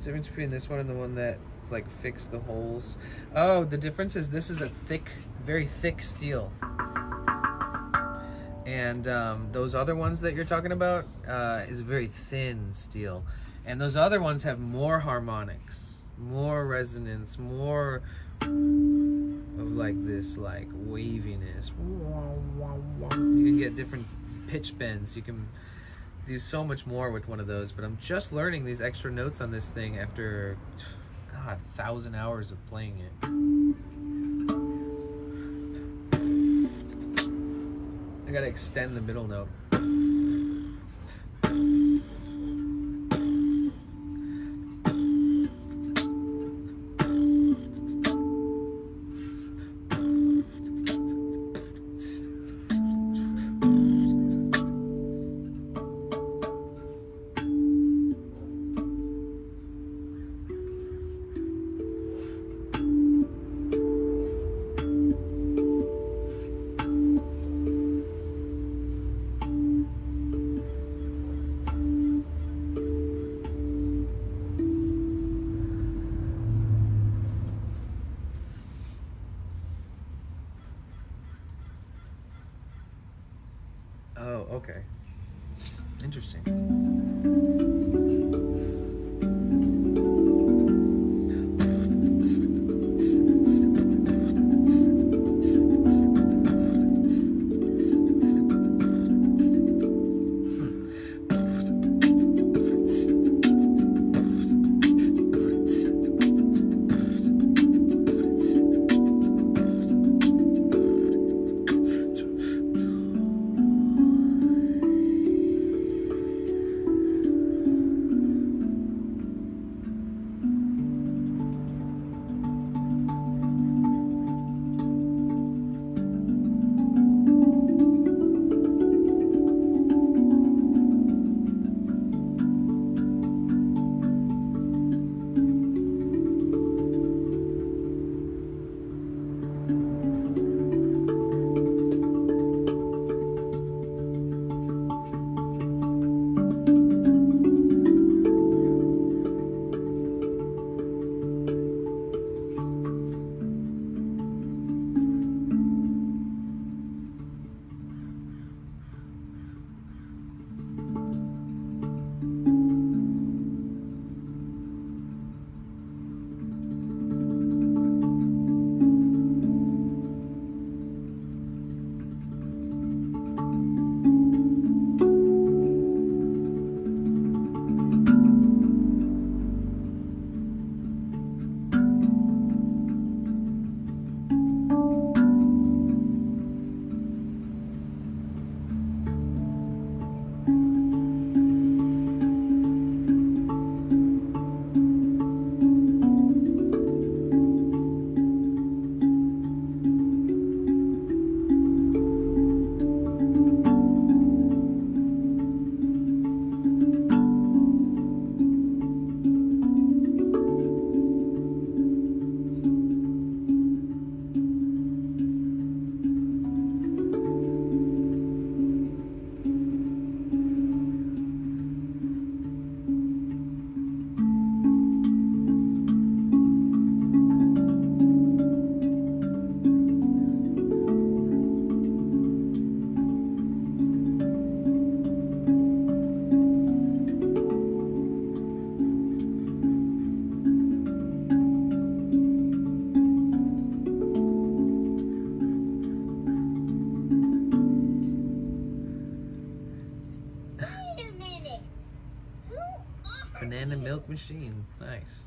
S6: Difference between this one and the one that's like fixed the holes. Oh, the difference is this is a thick, very thick steel. And those other ones that you're talking about is a very thin steel. And those other ones have more harmonics, more resonance, more of like this like waviness. You can get different pitch bends. You can do so much more with one of those, but I'm just learning these extra notes on this thing after, God, 1,000 hours of playing it. I gotta extend the middle note. Oh, okay. Interesting. Banana milk machine. Nice.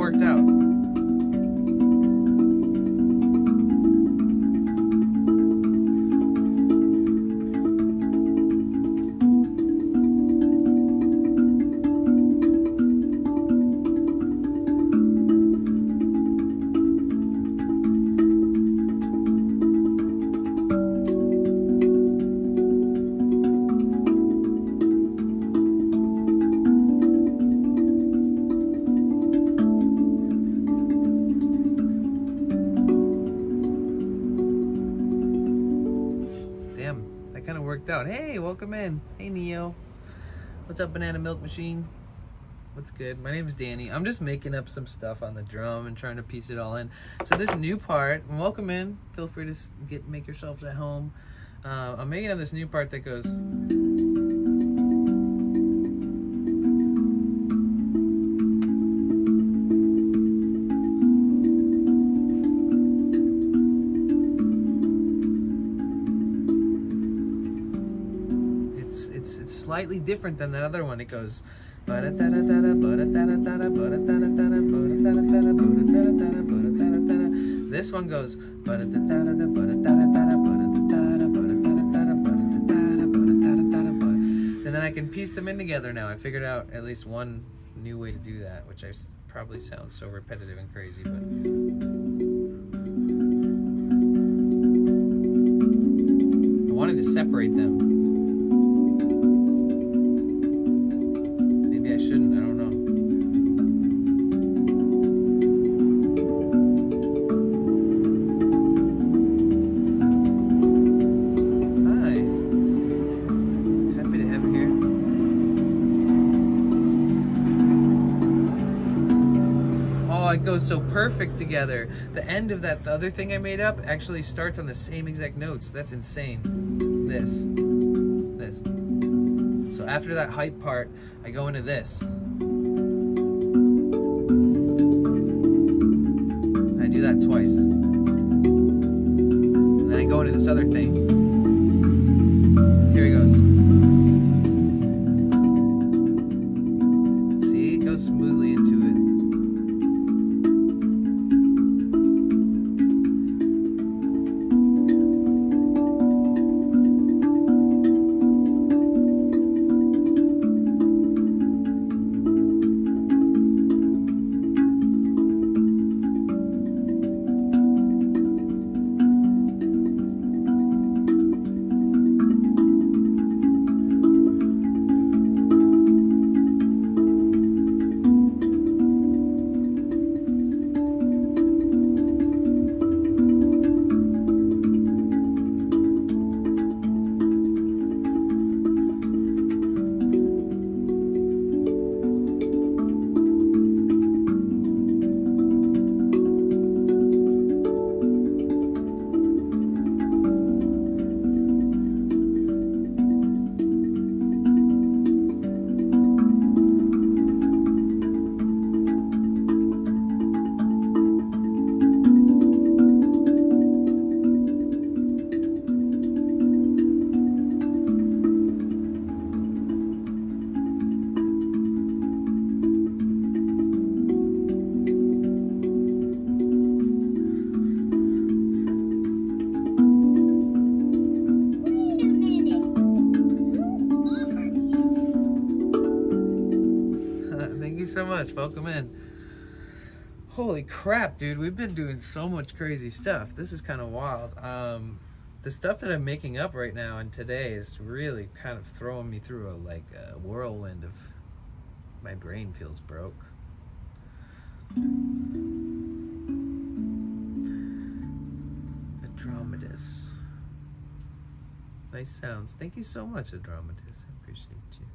S6: worked out. Worked out. Hey, welcome in. Hey, Neo. What's up, Banana Milk Machine? What's good? My name is Danny. I'm just making up some stuff on the drum and trying to piece it all in. So this new part, welcome in. Feel free to make yourselves at home. I'm making up this new part that goes. It's slightly different than that other one. It goes. This one goes. And then I can piece them in together now. I figured out at least one new way to do that, which I probably sounds so repetitive and crazy, but. I wanted to separate them. Maybe I shouldn't, I don't know. Hi. Happy to have you here. Oh, it goes so perfect together. The end of that, the other thing I made up, actually starts on the same exact notes. That's insane. This. So after that hype part, I go into this. I do that twice. And then I go into this other thing. Here he goes. See, it goes smoothly into it. So much. Welcome in. Holy crap, dude. We've been doing so much crazy stuff. This is kind of wild. The stuff that I'm making up right now and today is really kind of throwing me through a whirlwind of my brain feels broke. Andromedas. Nice sounds. Thank you so much, Andromedas. I appreciate you.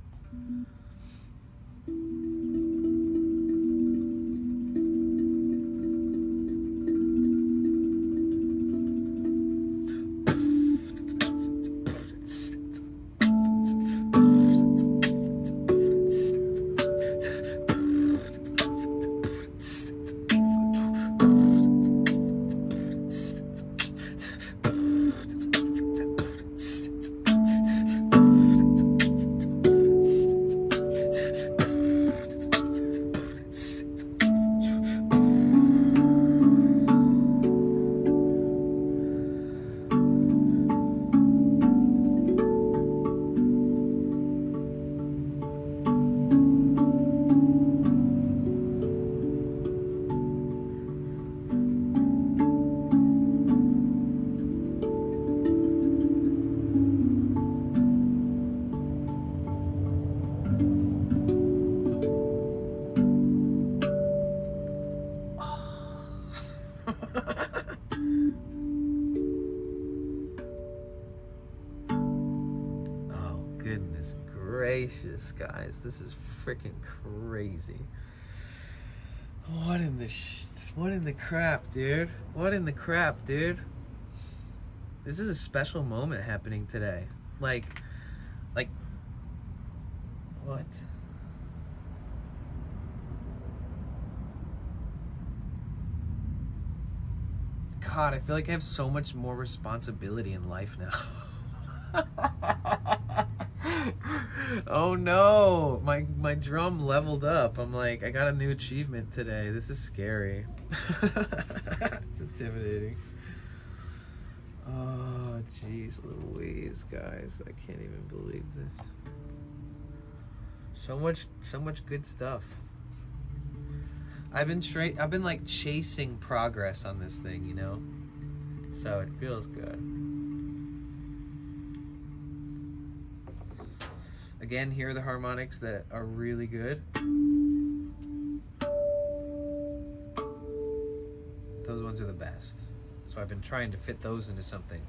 S6: guys. This is freaking crazy. What in the crap, dude? What in the crap, dude? This is a special moment happening today. Like, what? God, I feel like I have so much more responsibility in life now. Oh no, my drum leveled up. I'm like, I got a new achievement today. This is scary. It's intimidating. Oh jeez Louise, guys, I can't even believe this. So much good stuff. I've been like chasing progress on this thing, you know? So it feels good. Again, here are the harmonics that are really good. Those ones are the best. So I've been trying to fit those into something.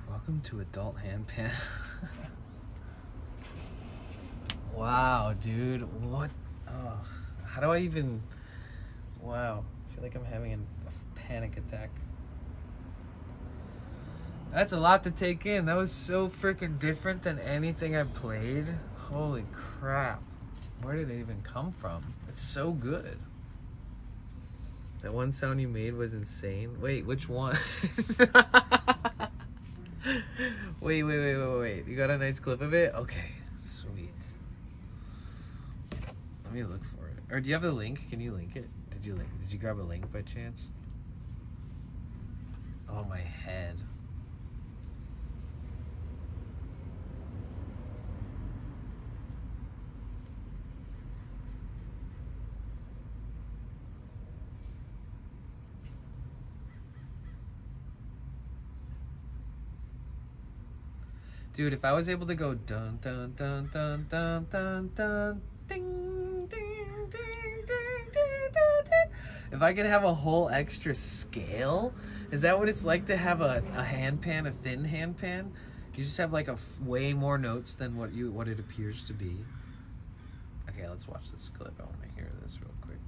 S6: Welcome to adult handpan. Wow, dude. What? Oh, how do I even... Wow. I feel like I'm having a panic attack. That's a lot to take in. That was so freaking different than anything I've played. Holy crap. Where did it even come from? It's so good. That one sound you made was insane. Wait, which one? Wait. You got a nice clip of it? Okay, sweet. Let me look for it. Or do you have the link? Can you link it? Did you grab a link by chance? Oh, my head. Dude, if I was able to go dun dun dun dun dun dun dun ding ding ding ding ding ding ding. If I could have a whole extra scale, is that what it's like to have a handpan, a thin handpan? You just have like way more notes than what it appears to be. Okay, let's watch this clip. I want to hear this real quick.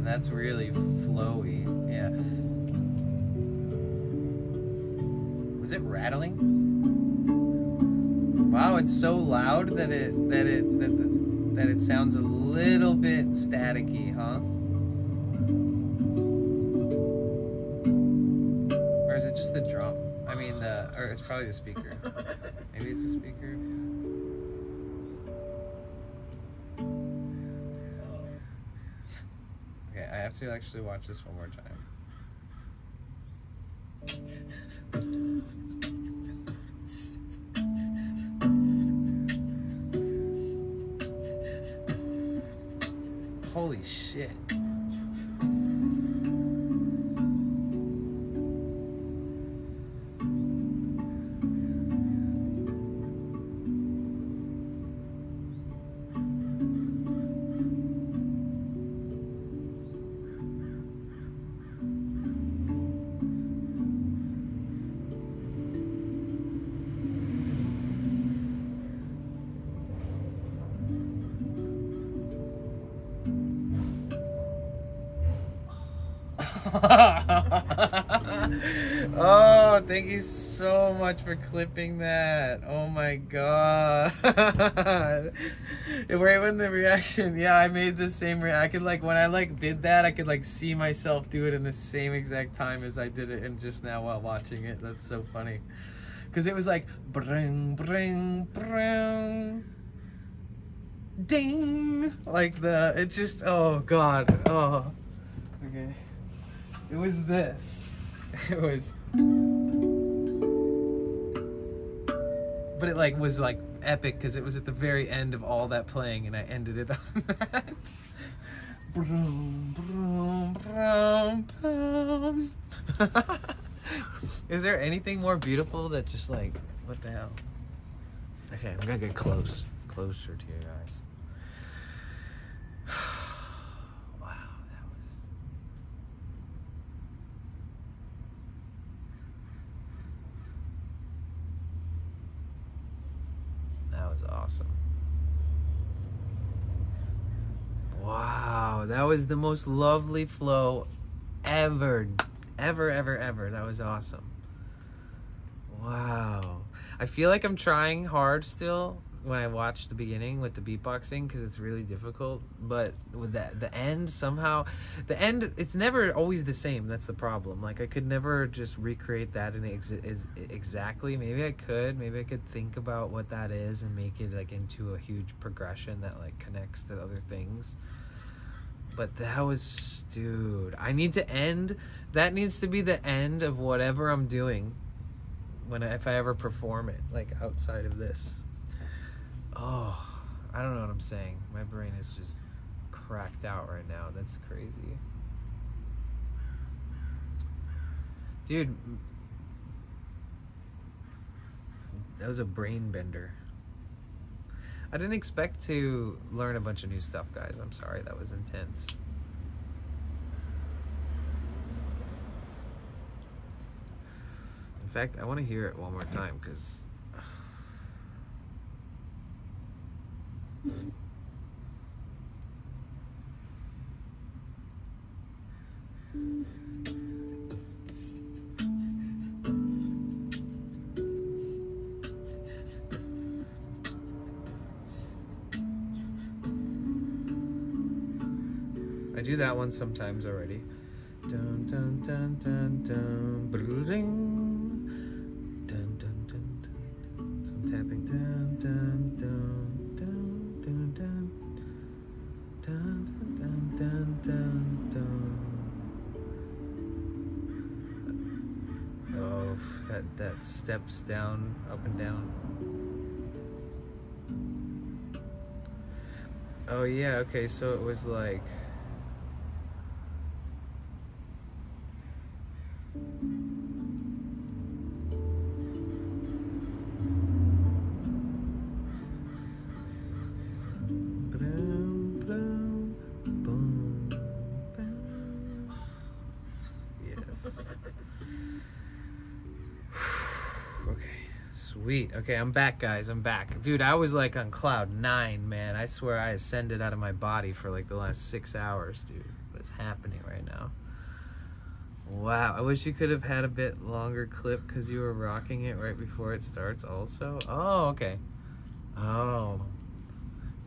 S6: That's really flowy. Yeah. Was it rattling? Wow, it's so loud that it sounds a little bit staticky, huh? Or is it just the drum? I mean, or it's probably the speaker. Maybe it's the speaker. Okay, I have to actually watch this one more time. Holy shit. Oh, thank you so much for clipping that. Oh my god. Right when the reaction, yeah, I made the same reaction. I could like, when I like did that, I could like see myself do it in the same exact time as I did it and just now while watching it. That's so funny. Because it was like, bring, bring, bring. Ding! Like it just, oh god, oh. Okay. It was this. It was. But it like was like epic because it was at the very end of all that playing and I ended it on that. Broom, broom, broom, broom. Is there anything more beautiful that just like, what the hell? Okay, I'm gonna get closer to you guys. Awesome. Wow, that was the most lovely flow ever. That was awesome. Wow. I feel like I'm trying hard still when I watch the beginning with the beatboxing because it's really difficult, but with the end somehow, it's never always the same. That's the problem. Like I could never just recreate that in exactly. Maybe I could think about what that is and make it like into a huge progression that like connects to other things. But that was, dude, that needs to be the end of whatever I'm doing if I ever perform it, like outside of this. Oh, I don't know what I'm saying. My brain is just cracked out right now. That's crazy. Dude, that was a brain bender. I didn't expect to learn a bunch of new stuff, guys. I'm sorry, that was intense. In fact, I want to hear it one more time because I do that one sometimes already. Dun dun dun dun dun dun dun dun dun. Some tapping. Dun dun dun dun dun dun dun dun dun dun dun. Oh, that steps down, up and down. Oh yeah, okay, so it was like sweet. Okay, I'm back, guys. I'm back. Dude, I was like on cloud 9, man. I swear I ascended out of my body for like the last 6 hours, dude. What's happening right now? Wow, I wish you could have had a bit longer clip because you were rocking it right before it starts also. Oh, okay. Oh.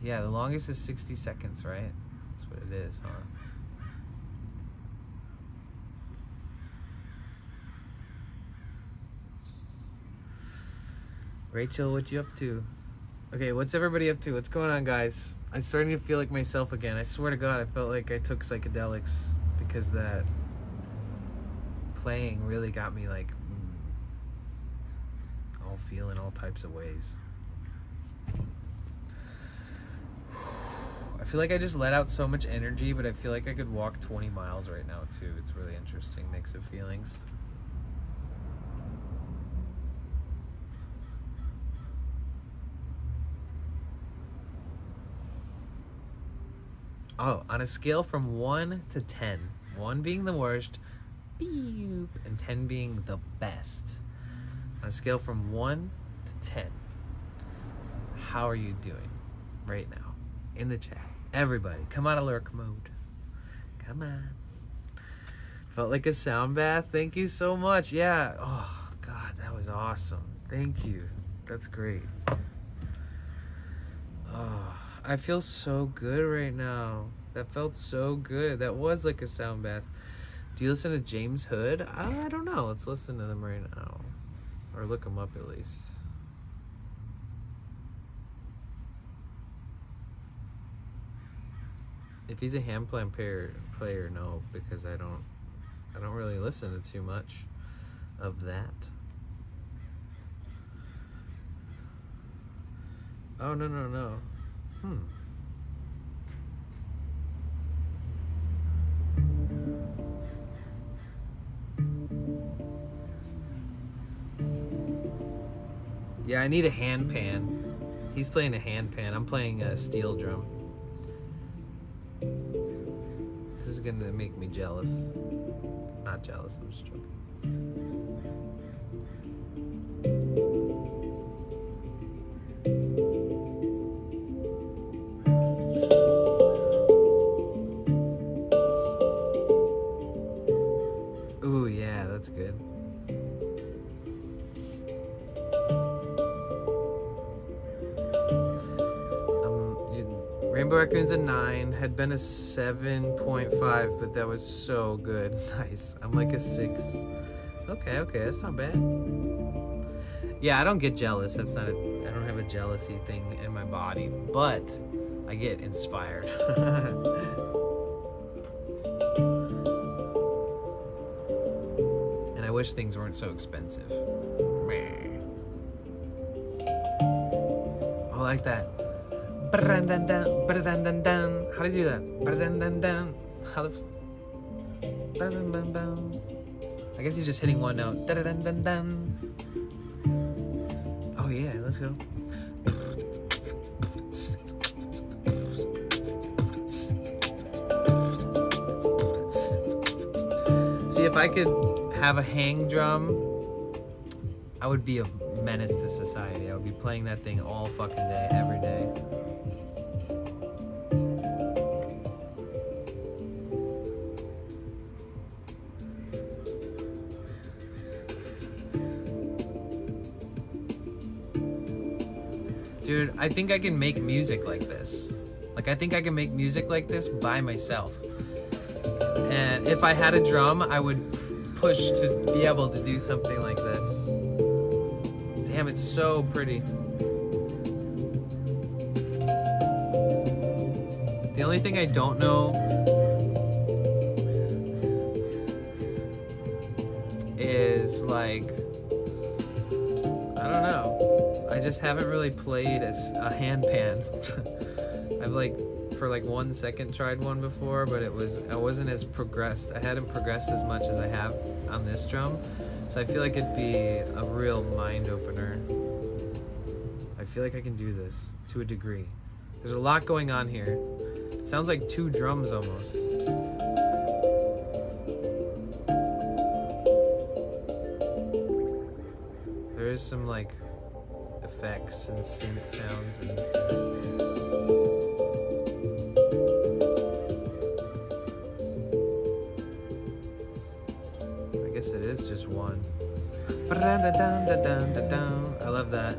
S6: Yeah, the longest is 60 seconds, right? That's what it is, huh? Rachel, what you up to? Okay, what's everybody up to? What's going on, guys? I'm starting to feel like myself again. I swear to God, I felt like I took psychedelics because that playing really got me like all feeling all types of ways. I feel like I just let out so much energy, but I feel like I could walk 20 miles right now too. It's really interesting mix of feelings. Oh, on a scale from 1 to 10, 1 being the worst, beep, and 10 being the best. On a scale from 1 to 10, how are you doing right now? In the chat. Everybody, come out of lurk mode. Come on. Felt like a sound bath. Thank you so much. Yeah. Oh, God, that was awesome. Thank you. That's great. Oh, I feel so good right now. That felt so good. That was like a sound bath. Do you listen to James Hood? I don't know. Let's listen to them right now. Or look them up at least. If he's a hand plan player, no, because I don't really listen to too much of that. Oh, no. Yeah, I need a hand pan. He's playing a hand pan. I'm playing a steel drum. This is gonna make me jealous. Not jealous, I'm just joking. Ooh, yeah, that's good. Rainbow Raccoon's a 9, had been a 7.5, but that was so good. Nice. I'm like a 6. Okay, that's not bad. Yeah, I don't get jealous. I don't have a jealousy thing in my body, but I get inspired. And I wish things weren't so expensive. I like that. How does he do that? How the I guess he's just hitting one note. Oh yeah, let's go. See, if I could have a hang drum, I would be a menace to society. I would be playing that thing all fucking day, every day. Dude, I think I can make music like this. Like, I think I can make music like this by myself. And if I had a drum, I would push to be able to do something like this. Damn, it's so pretty. The only thing I don't know is, like, I don't know. I just haven't really played a hand pan. I've for 1 second tried one before, but I wasn't as progressed. I hadn't progressed as much as I have on this drum. So I feel like it'd be a real mind opener. I feel like I can do this to a degree. There's a lot going on here. It sounds like 2 drums almost. There is some effects and synth sounds and I guess it is just one. I love that.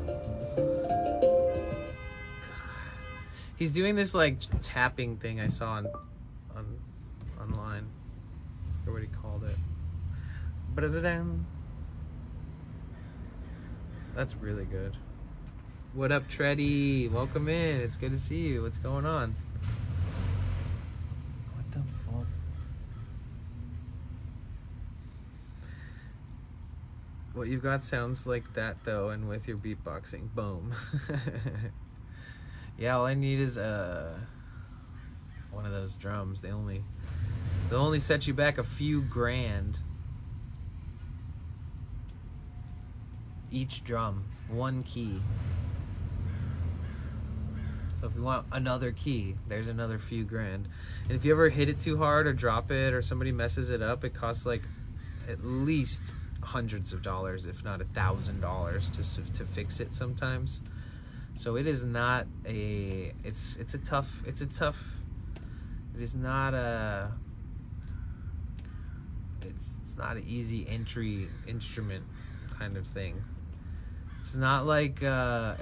S6: He's doing this tapping thing I saw online. I forget what he called it. That's really good. What up, Treddy? Welcome in. It's good to see you. What's going on? What the fuck? What you've got sounds like that though, and with your beatboxing, boom. Yeah, all I need is one of those drums. They'll only set you back a few grand. Each drum, one key. So if you want another key, there's another few grand. And if you ever hit it too hard or drop it or somebody messes it up, it costs like at least hundreds of dollars, if not $1,000 to fix it sometimes. So it is not a, it is not a, it's not an easy entry instrument kind of thing. It's not like a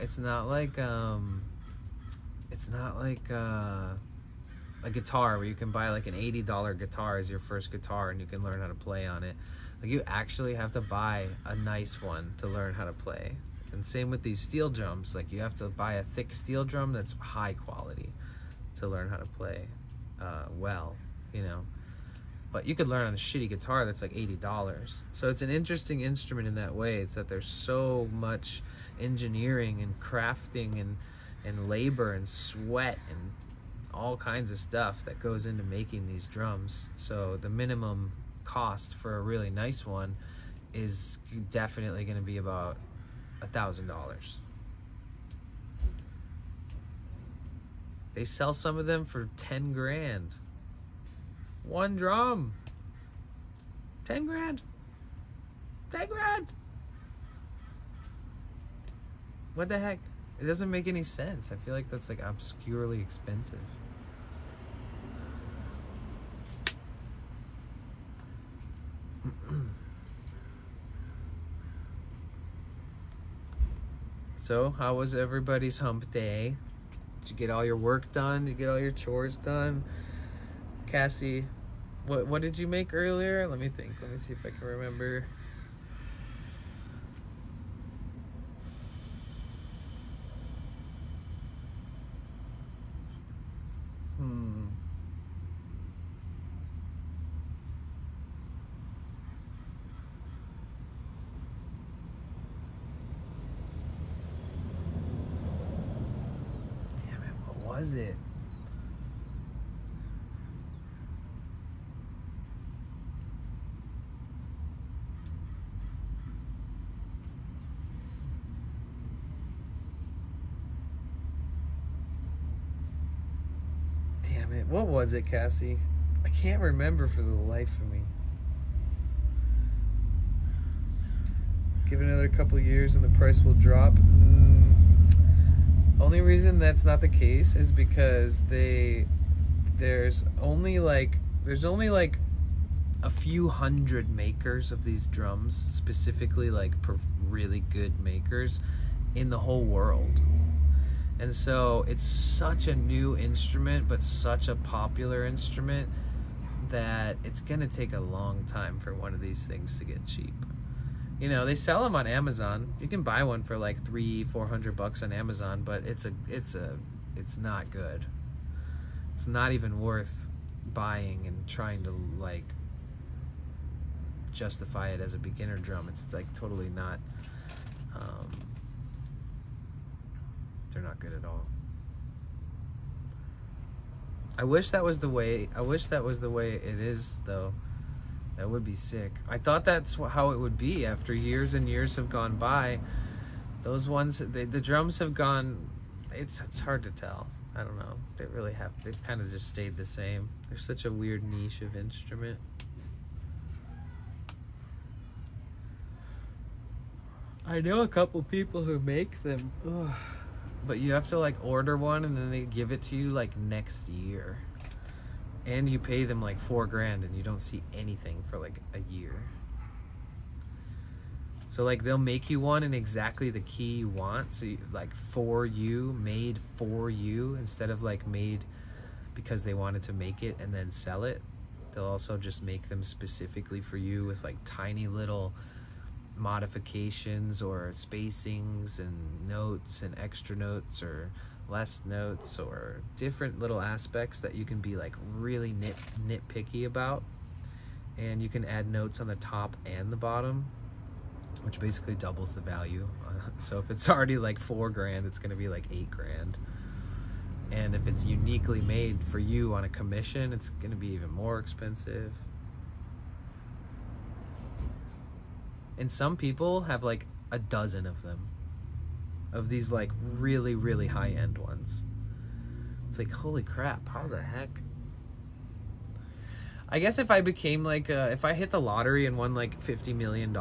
S6: guitar where you can buy like an $80 guitar as your first guitar and you can learn how to play on it. Like, you actually have to buy a nice one to learn how to play. And same with these steel drums. Like, you have to buy a thick steel drum that's high quality to learn how to play well, you know. But you could learn on a shitty guitar that's like $80. So it's an interesting instrument in that way. It's that there's so much engineering and crafting and labor and sweat and all kinds of stuff that goes into making these drums. So the minimum cost for a really nice one is definitely going to be about $1,000. They sell some of them for 10 grand. One drum. 10 grand. 10 grand. What the heck? It doesn't make any sense. I feel like that's like obscurely expensive. So, how was everybody's hump day? Did you get all your work done? Did you get all your chores done? Cassie, what did you make earlier? Let me think. Let me see if I can remember. Damn it, what was it? Damn it, what was it, Cassie? I can't remember for the life of me. Give it another couple years and the price will drop. Only reason that's not the case is because there's only like a few hundred makers of these drums, specifically like really good makers in the whole world. And so it's such a new instrument, but such a popular instrument that it's gonna take a long time for one of these things to get cheap. You know, they sell them on Amazon. You can buy one for like $300-400 on Amazon, but it's not good. It's not even worth buying and trying to like justify it as a beginner drum. It's like totally not. They're not good at all. I wish that was the way it is, though. That would be sick. I thought that's how it would be after years and years have gone by. Those ones, the drums have gone, it's hard to tell. I don't know. They've kind of just stayed the same. They're such a weird niche of instrument. I know a couple people who make them. Ugh. But you have to like order one and then they give it to you like next year. And you pay them like $4 grand and you don't see anything for like a year. So like they'll make you one in exactly the key you want. So you, like made for you instead of like made because they wanted to make it and then sell it. They'll also just make them specifically for you with like tiny little modifications or spacings and notes and extra notes or less notes or different little aspects that you can be like really nitpicky about. And you can add notes on the top and the bottom, which basically doubles the value. So if it's already like $4,000, it's gonna be like $8,000. And if it's uniquely made for you on a commission, it's gonna be even more expensive. And some people have like a dozen of them, of these like really, really high-end ones. It's like, holy crap, how the heck? I guess if I became like, if I hit the lottery and won like $50 million,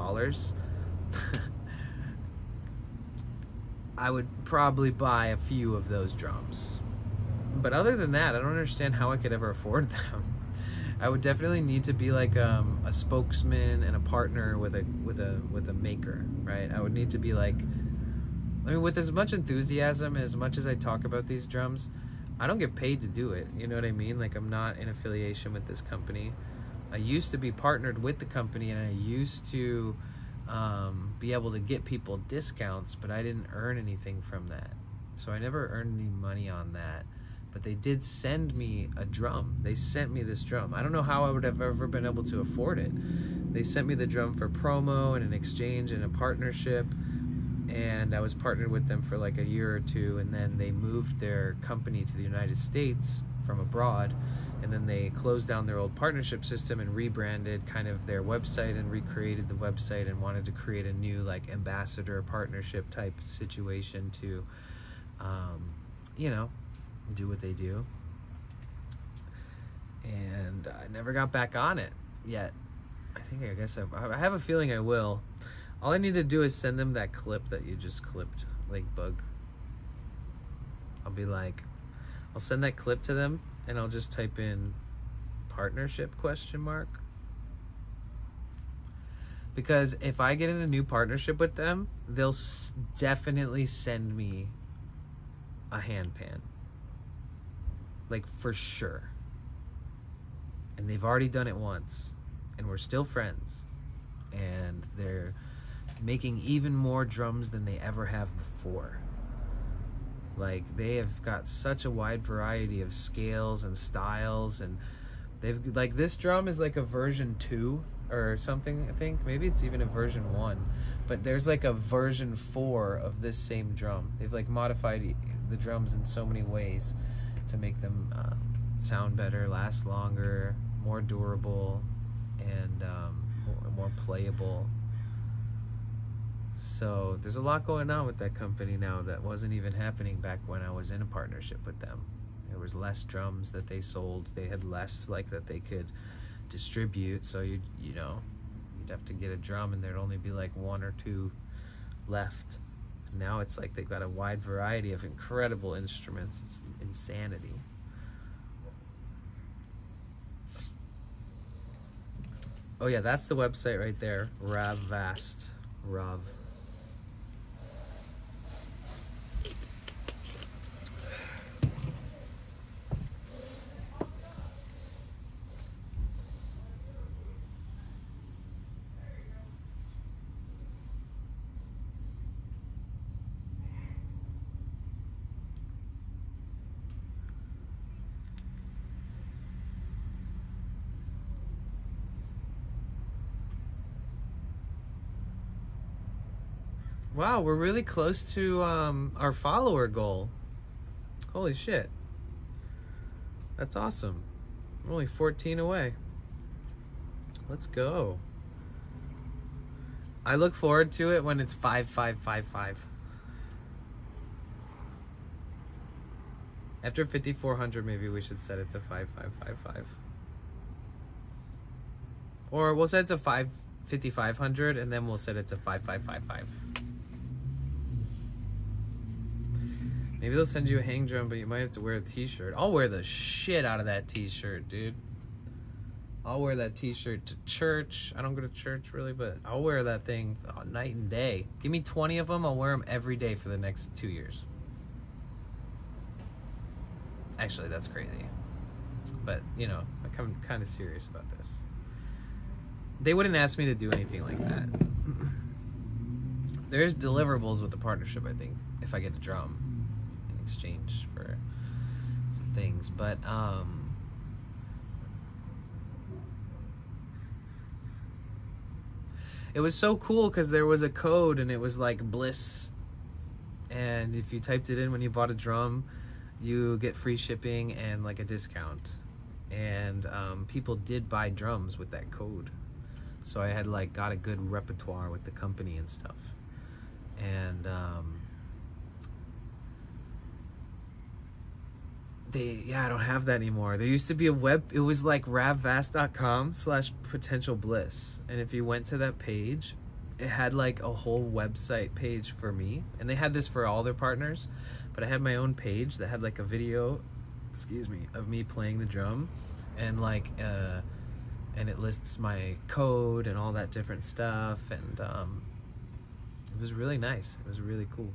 S6: I would probably buy a few of those drums. But other than that, I don't understand how I could ever afford them. I would definitely need to be like a spokesman and a partner with a maker, right? I would need to be like, I mean, with as much enthusiasm and as much as I talk about these drums, I don't get paid to do it. You know what I mean? Like, I'm not in affiliation with this company. I used to be partnered with the company, and I used to be able to get people discounts, but I didn't earn anything from that. So I never earned any money on that. But they did send me a drum. They sent me this drum. I don't know how I would have ever been able to afford it. They sent me the drum for promo and an exchange and a partnership. And I was partnered with them for like a year or two, and then they moved their company to the United States from abroad, and then they closed down their old partnership system and rebranded kind of their website and recreated the website and wanted to create a new like ambassador partnership type situation to you know, do what they do. And I never got back on it yet. I guess I have a feeling I will. All I need to do is send them that clip that you just clipped, like Bug. I'll be like, I'll send that clip to them, and I'll just type in partnership ? Because if I get in a new partnership with them, they'll definitely send me a handpan, like for sure. And they've already done it once, and we're still friends, and they're making even more drums than they ever have before. Like, they have got such a wide variety of scales and styles, and they've like, this drum is like a version 2 or something. I think maybe it's even a version 1, but there's like a version 4 of this same drum. They've like modified the drums in so many ways to make them sound better, last longer, more durable, and more playable. So there's a lot going on with that company now that wasn't even happening back when I was in a partnership with them. There was less drums that they sold. They had less like that they could distribute. So you'd have to get a drum, and there'd only be like 1 or 2 left. Now it's like they've got a wide variety of incredible instruments. It's insanity. Oh yeah, that's the website right there. Ravvast. Rav. Wow, we're really close to our follower goal. Holy shit. That's awesome. We're only 14 away. Let's go. I look forward to it when it's 5555. After 5400, maybe we should set it to 5555. Or we'll set it to 5500, and then we'll set it to 5555. Maybe they'll send you a hang drum, but you might have to wear a t-shirt. I'll wear the shit out of that t-shirt, dude. I'll wear that t-shirt to church. I don't go to church really, but I'll wear that thing night and day. Give me 20 of them, I'll wear them every day for the next 2 years. Actually, that's crazy. But, you know, I'm kind of serious about this. They wouldn't ask me to do anything like that. there's deliverables with the partnership, I think, if I get a drum in exchange for some things. But it was so cool because there was a code and it was like Bliss, and if you typed it in when you bought a drum, you get free shipping and like a discount. And people did buy drums with that code, so I had like got a good repertoire with the company and stuff. And I don't have that anymore. There used to be a it was like ravvast.com/potentialbliss, and if you went to that page, it had like a whole website page for me, and they had this for all their partners, but I had my own page that had like a video, of me playing the drum, and like and it lists my code and all that different stuff, and it was really nice. It was really cool.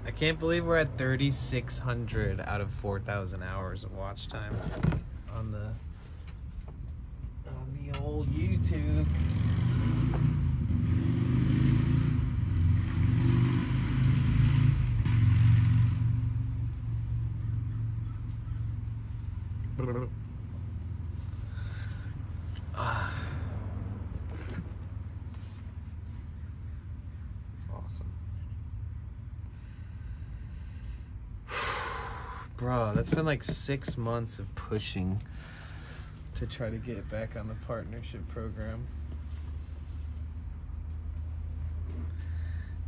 S6: I can't believe we're at 3,600 out of 4,000 hours of watch time on the old YouTube. It's awesome. Bro, that's been like 6 months of pushing to try to get back on the partnership program.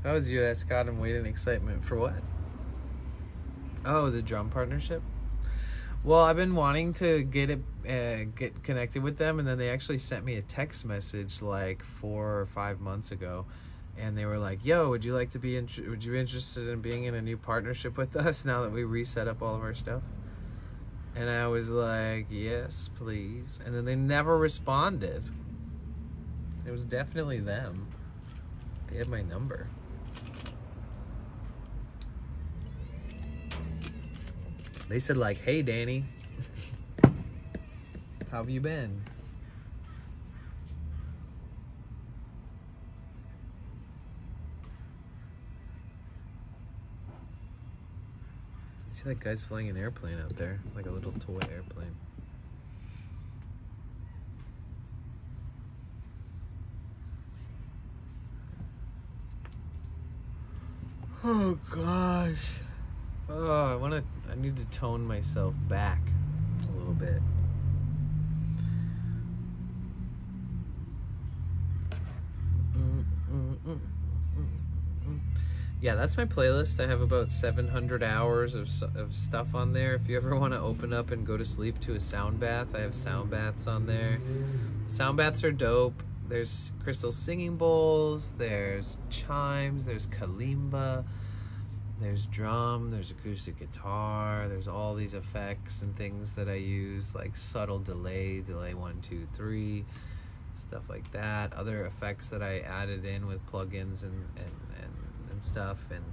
S6: How was you at Scott and Wade in excitement for what? Oh, the drum partnership? Well, I've been wanting to get connected with them, and then they actually sent me a text message like 4 or 5 months ago, and they were like, "Yo, would you like to be would you be interested in being in a new partnership with us now that we reset up all of our stuff?" And I was like, "Yes, please." And then they never responded. It was definitely them. They had my number. They said like, "Hey, Danny, how have you been?" You see that guy's flying an airplane out there, like a little toy airplane. Oh gosh. Oh, I need to tone myself back a little bit. Yeah, that's my playlist. I have about 700 hours of stuff on there. If you ever want to open up and go to sleep to a sound bath, I have sound baths on there. Sound baths are dope. There's crystal singing bowls, there's chimes, there's kalimba, there's drum, there's acoustic guitar, there's all these effects and things that I use, like subtle delay 1, 2, 3, stuff like that. Other effects that I added in with plugins and stuff, and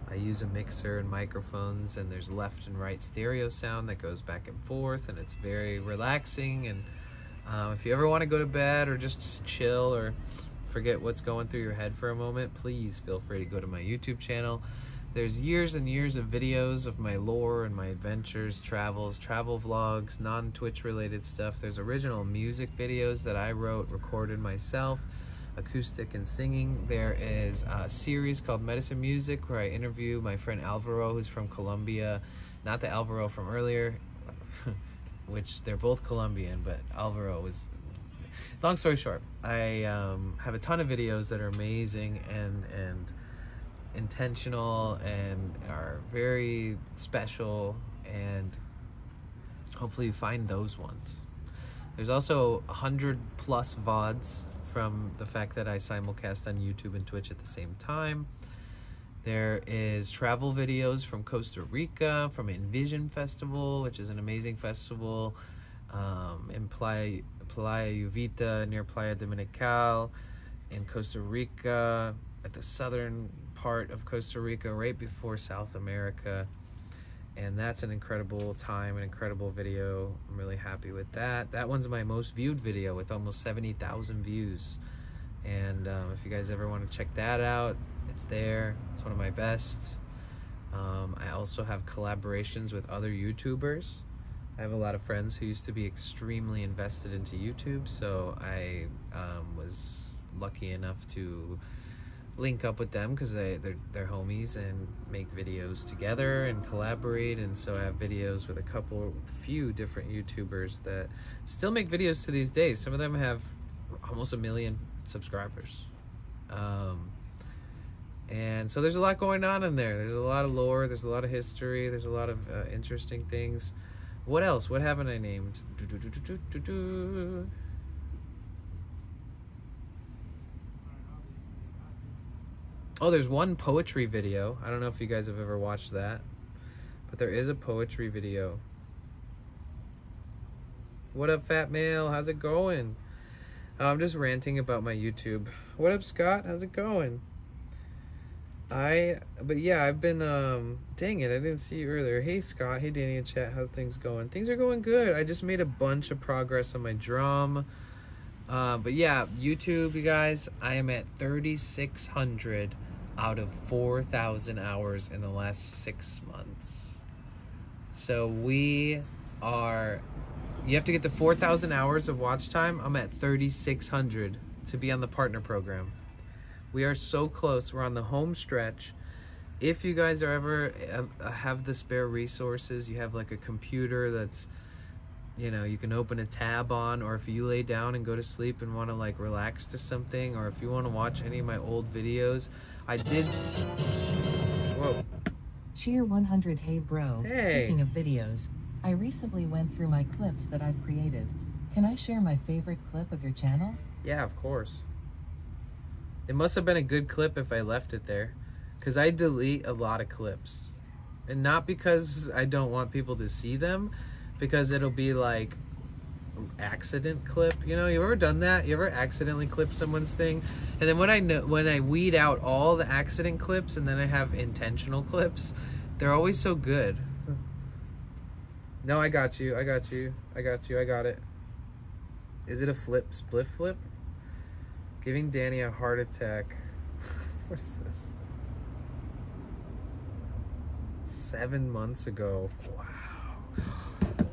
S6: I use a mixer and microphones, and there's left and right stereo sound that goes back and forth, and it's very relaxing. And if you ever want to go to bed or just chill or forget what's going through your head for a moment, please feel free to go to my YouTube channel. There's years and years of videos of my lore and my adventures, travels, travel vlogs, non-Twitch related stuff. There's original music videos that I wrote, recorded myself, acoustic and singing. There is a series called Medicine Music where I interview my friend Alvaro, who's from Colombia. Not the Alvaro from earlier, which they're both Colombian, but Alvaro was... Long story short, I have a ton of videos that are amazing and intentional and are very special, and hopefully you find those ones. There's also 100+ VODs from the fact that I simulcast on YouTube and Twitch at the same time. There is travel videos from Costa Rica, from Envision Festival, which is an amazing festival in Playa Uvita near Playa Dominical in Costa Rica, at the southern part of Costa Rica, right before South America. And that's an incredible time, an incredible video. I'm really happy with that. That one's my most viewed video with almost 70,000 views. And if you guys ever want to check that out, it's there. It's one of my best. I also have collaborations with other YouTubers. I have a lot of friends who used to be extremely invested into YouTube, so I was lucky enough to link up with them because they're homies and make videos together and collaborate. And so I have videos with a few different YouTubers that still make videos to these days. Some of them have almost 1 million subscribers. And so there's a lot going on in there. There's a lot of lore, there's a lot of history, there's a lot of interesting things. What else? What haven't I named? Oh, there's one poetry video. I don't know if you guys have ever watched that, but there is a poetry video. What up, fat male? How's it going? I'm just ranting about my YouTube. What up, Scott? How's it going? But yeah, I've been, dang it, I didn't see you earlier. Hey, Scott. Hey, Danny in chat. How's things going? Things are going good. I just made a bunch of progress on my drum. But yeah, YouTube, you guys, I am at 3,600 out of 4,000 hours in the last 6 months. So you have to get to 4,000 hours of watch time. I'm at 3,600 to be on the partner program. We are so close. We're on the home stretch. If you guys are ever have the spare resources, you have like a computer that's, you can open a tab on, or if you lay down and go to sleep and want to like relax to something, or if you want to watch any of my old videos, whoa.
S10: Cheer 100. Hey bro,
S6: Hey.
S10: Speaking of videos, I recently went through my clips that I've created. Can I share my favorite clip of your channel?
S6: Yeah, of course. It must have been a good clip if I left it there, because I delete a lot of clips. And not because I don't want people to see them, because it'll be like accident clip. You ever done that? You ever accidentally clip someone's thing? And then when I weed out all the accident clips and then I have intentional clips, they're always so good. No, I got you. I got it. Is it a split flip? Giving Danny a heart attack. What is this? 7 months ago. Wow.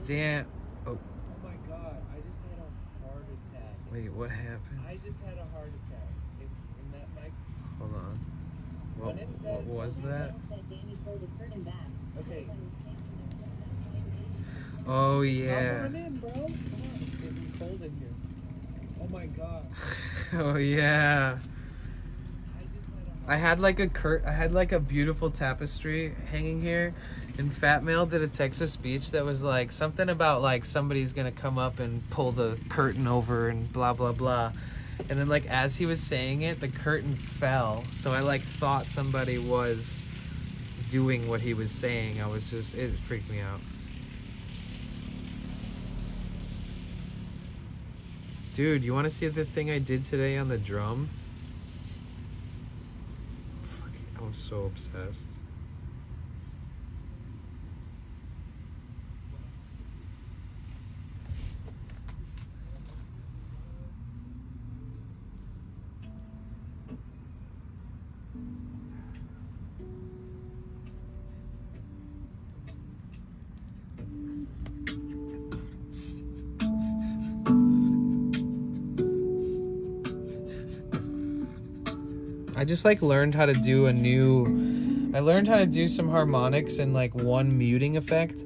S6: Damn. Oh.
S1: Oh my god, I just had a heart attack.
S6: Wait, what happened?
S1: I just had a heart attack. In that mic.
S6: Hold on.
S1: When it says-
S6: What was that?
S1: Okay.
S6: Oh yeah.
S1: Come on in, bro. Come on. It's getting cold in here. Oh my god.
S6: Oh yeah.
S1: I just had a heart
S6: I had like a beautiful tapestry hanging here, and Fat Male did a Texas speech that was like something about like somebody's gonna come up and pull the curtain over and blah blah blah. And then like as he was saying it, the curtain fell. So I like thought somebody was doing what he was saying. It freaked me out. Dude, you want to see the thing I did today on the drum? Fuck, I'm so obsessed. I just like learned how to do I learned how to do some harmonics and like one muting effect.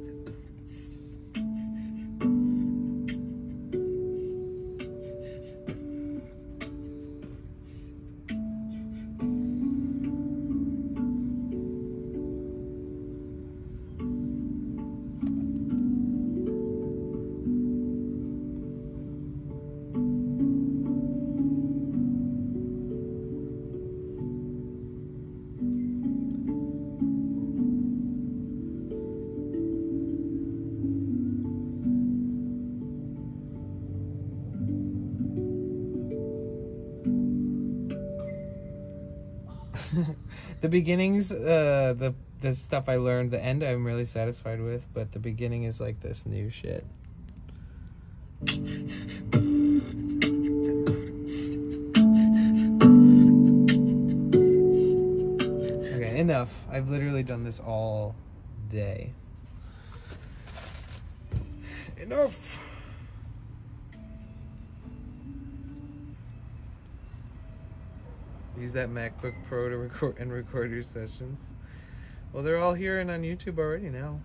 S6: The beginnings, the stuff I learned, the end I'm really satisfied with, but the beginning is like this new shit. Okay, enough. I've literally done this all day. Enough. Use that MacBook Pro to record your sessions. Well, they're all here and on YouTube already now.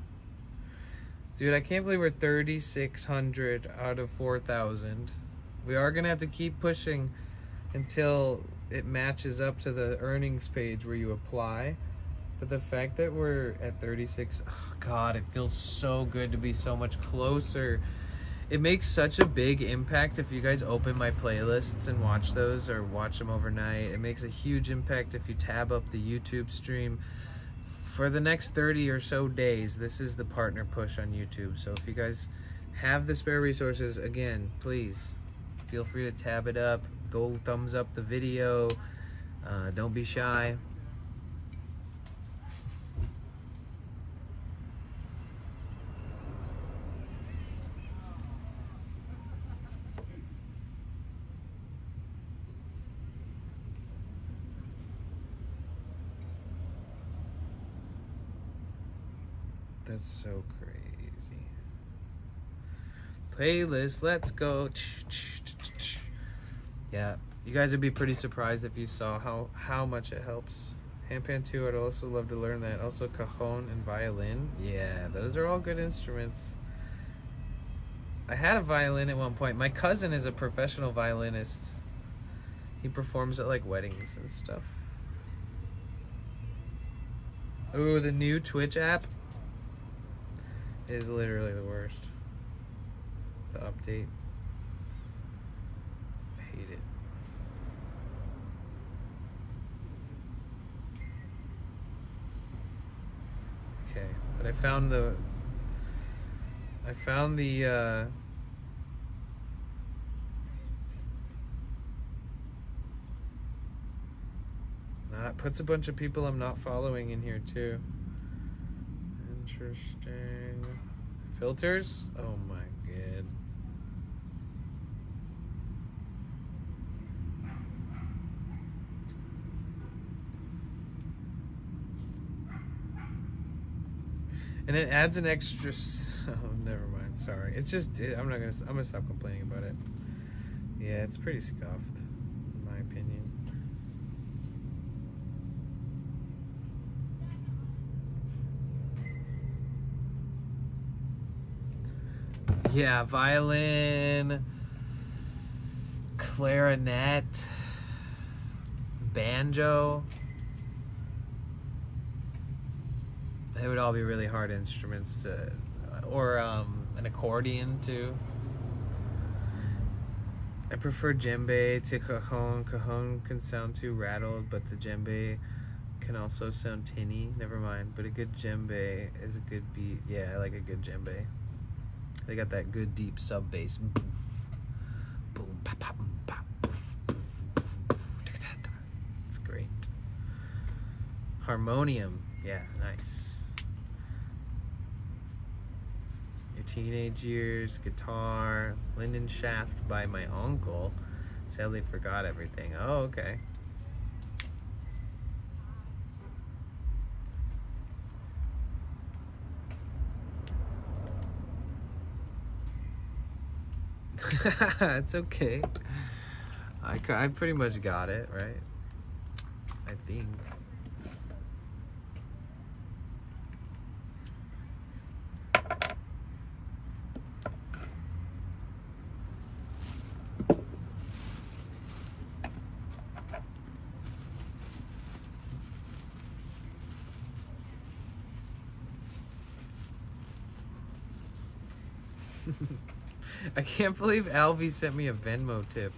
S6: Dude, I can't believe we're 3,600 out of 4,000. We are gonna have to keep pushing until it matches up to the earnings page where you apply. But the fact that we're at 36, oh God, it feels so good to be so much closer. It makes such a big impact if you guys open my playlists and watch those or watch them overnight. It makes a huge impact if you tab up the YouTube stream. For the next 30 or so days, this is the partner push on YouTube. So if you guys have the spare resources, again, please feel free to tab it up. Go thumbs up the video. Don't be shy. That's so crazy. Playlist, let's go. Yeah, you guys would be pretty surprised if you saw how much it helps. Handpan too, I'd also love to learn that. Also cajon and violin. Yeah, those are all good instruments. I had a violin at one point. My cousin is a professional violinist. He performs at like weddings and stuff. Ooh, the new Twitch app is literally the worst. The update. I hate it. Okay, but I found the it puts a bunch of people I'm not following in here too. Interesting. Filters? Oh my god. And it adds an extra. Oh, never mind. Sorry. It's just. I'm gonna stop complaining about it. Yeah, it's pretty scuffed, in my opinion. Yeah, violin, clarinet, banjo. They would all be really hard instruments to, or an accordion too. I prefer djembe to cajon. Cajon can sound too rattled, but the djembe can also sound tinny. Never mind, but a good djembe is a good beat. Yeah, I like a good djembe. They got that good deep sub bass. Boom, pop, pop, pop, it's great. Harmonium, yeah, nice. Your teenage years, guitar, Linden Shaft by my uncle. Sadly forgot everything. Oh, okay. It's okay. I pretty much got it, right? I think. I can't believe Alvy sent me a Venmo tip.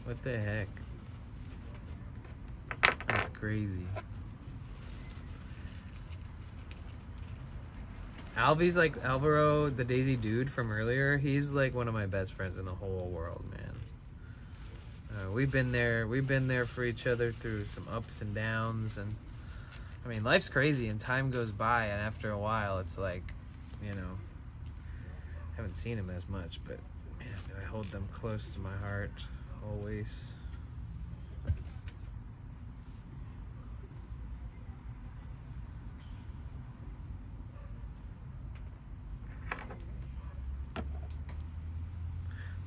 S6: What the heck? That's crazy. Alvy's like Alvaro, the Daisy dude from earlier. He's like one of my best friends in the whole world, man. We've been there for each other through some ups and downs, and I mean, life's crazy and time goes by, and after a while, it's like, you know, haven't seen him as much, but man, I hold them close to my heart always.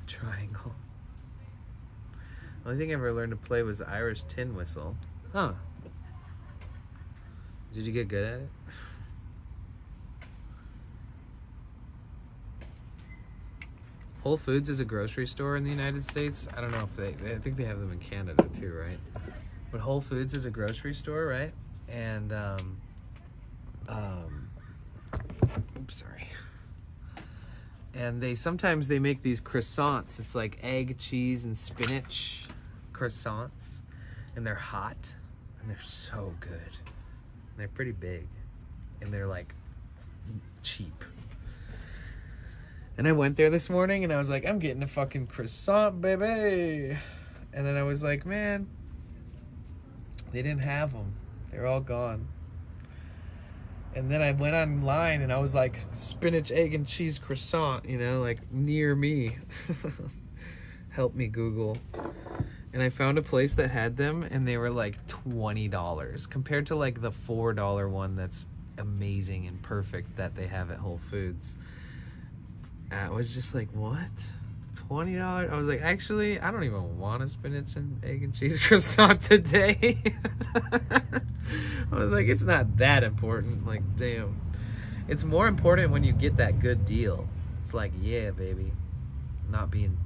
S6: Triangle. The only thing I ever learned to play was the Irish tin whistle. Huh. Did you get good at it? Whole Foods is a grocery store in the United States. I don't know if I think they have them in Canada too, right? But Whole Foods is a grocery store, right? And, oops, sorry. And sometimes they make these croissants. It's like egg, cheese, and spinach croissants. And they're hot. And they're so good. And they're pretty big. And they're like cheap. And I went there this morning and I was like, I'm getting a fucking croissant, baby. And then I was like, man, they didn't have them. They're all gone. And then I went online and I was like, spinach, egg, and cheese croissant, you know, like near me. Help me, Google. And I found a place that had them and they were like $20 compared to like the $4 one that's amazing and perfect that they have at Whole Foods. I was just like, what? $20? I was like, actually, I don't even want a spinach and egg and cheese croissant today. I was like, it's not that important. Like, damn. It's more important when you get that good deal. It's like, yeah, baby. Not being...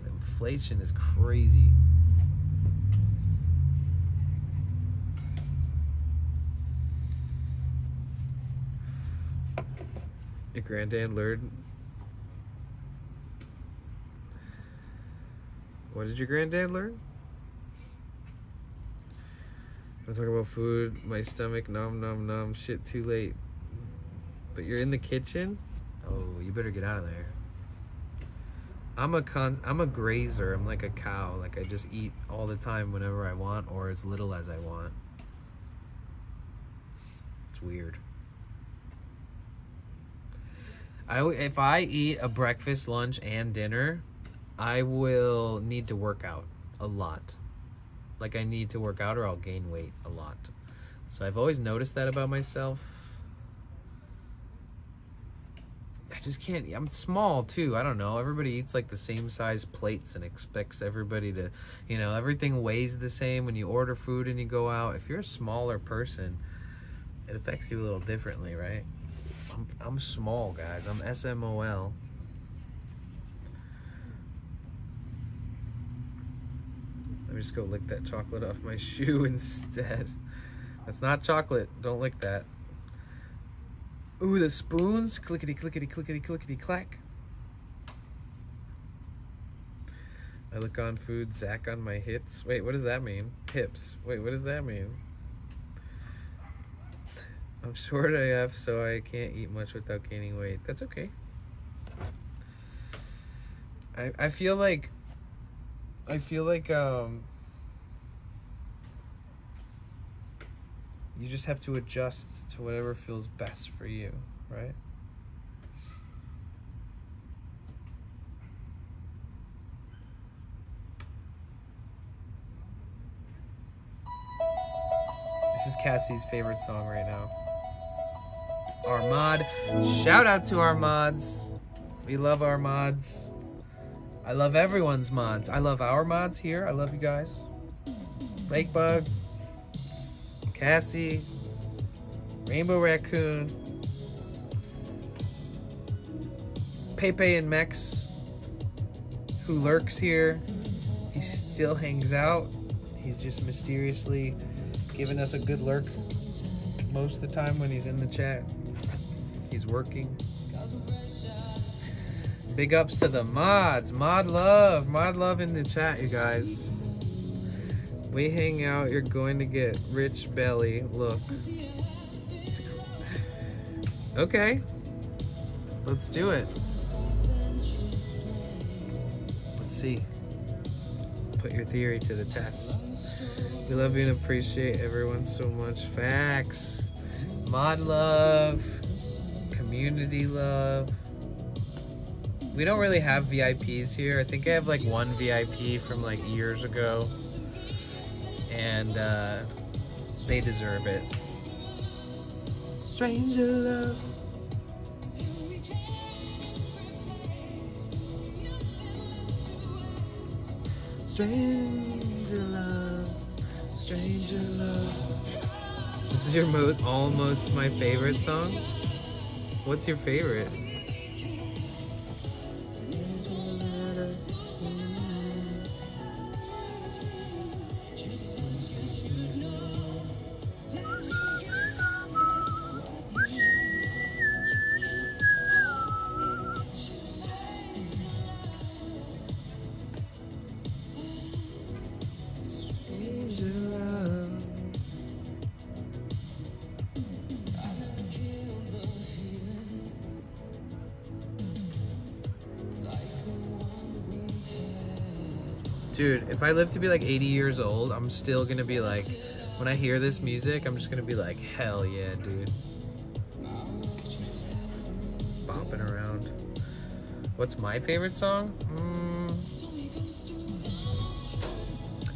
S6: Inflation is crazy. Your granddad learned... What did your granddad learn? Don't talk about food, my stomach, nom nom nom, shit, too late. But you're in the kitchen? Oh, you better get out of there. I'm a grazer, I'm like a cow. Like I just eat all the time whenever I want or as little as I want. It's weird. If I eat a breakfast, lunch, and dinner, I will need to work out a lot. Like I need to work out or I'll gain weight a lot. So I've always noticed that about myself. I just can't, I'm small too, I don't know. Everybody eats like the same size plates and expects everybody to, you know, everything weighs the same when you order food and you go out. If you're a smaller person, it affects you a little differently, right? I'm small, guys. I'm SMOL. Let me just go lick that chocolate off my shoe instead. That's not chocolate. Don't lick that. Ooh, the spoons. Clickety, clickety, clickety, clickety, clack. I look on food, Zach on my hits. Wait, what does that mean? Hips. Wait, what does that mean? I'm short AF, so I can't eat much without gaining weight. That's okay. I feel like you just have to adjust to whatever feels best for you, right? This is Cassie's favorite song right now. Our mod. Shout out to our mods. We love our mods. I love everyone's mods. I love our mods here. I love you guys. Lakebug, Cassie, Rainbow Raccoon, Pepe and Mex, who lurks here. He still hangs out. He's just mysteriously giving us a good lurk most of the time when he's in the chat. He's working. Big ups to the mods. Mod love in the chat, you guys. We hang out, you're going to get rich belly. Look. Okay. Let's do it. Let's see. Put your theory to the test. We love you and appreciate everyone so much. Facts. Mod love. Community love. We don't really have VIPs here. I think I have like one VIP from like years ago. And they deserve it. Stranger love. Stranger love. Stranger love. This is your almost my favorite song? What's your favorite? Dude, if I live to be like 80 years old, I'm still gonna be like, when I hear this music, I'm just gonna be like, hell yeah, dude. Bopping around. What's my favorite song?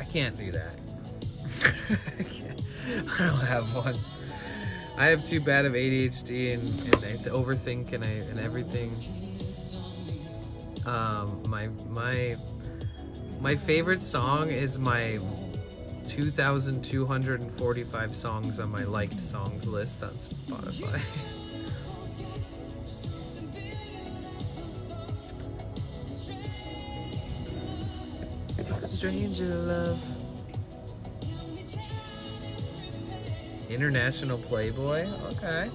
S6: I can't do that. I don't have one. I have too bad of ADHD and I overthink and everything. My favorite song is my 2,245 songs on my liked songs list on Spotify. Stranger love. International Playboy? Okay.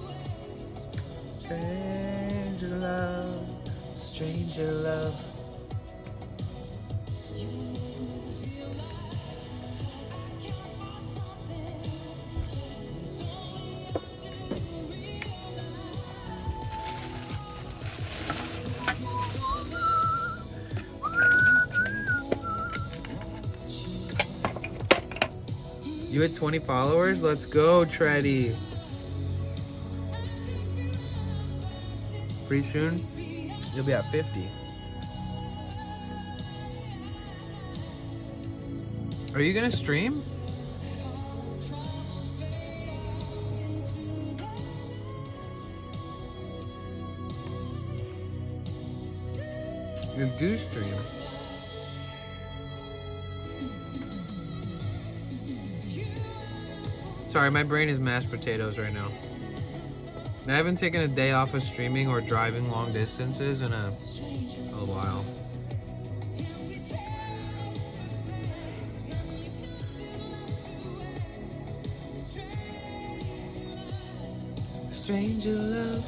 S6: Stranger love. Stranger love. You had 20 followers? Let's go, Treddy. Pretty soon, you'll be at 50. Are you gonna stream? Your goose stream. Sorry, my brain is mashed potatoes right now. I haven't taken a day off of streaming or driving long distances in a while. Stranger love.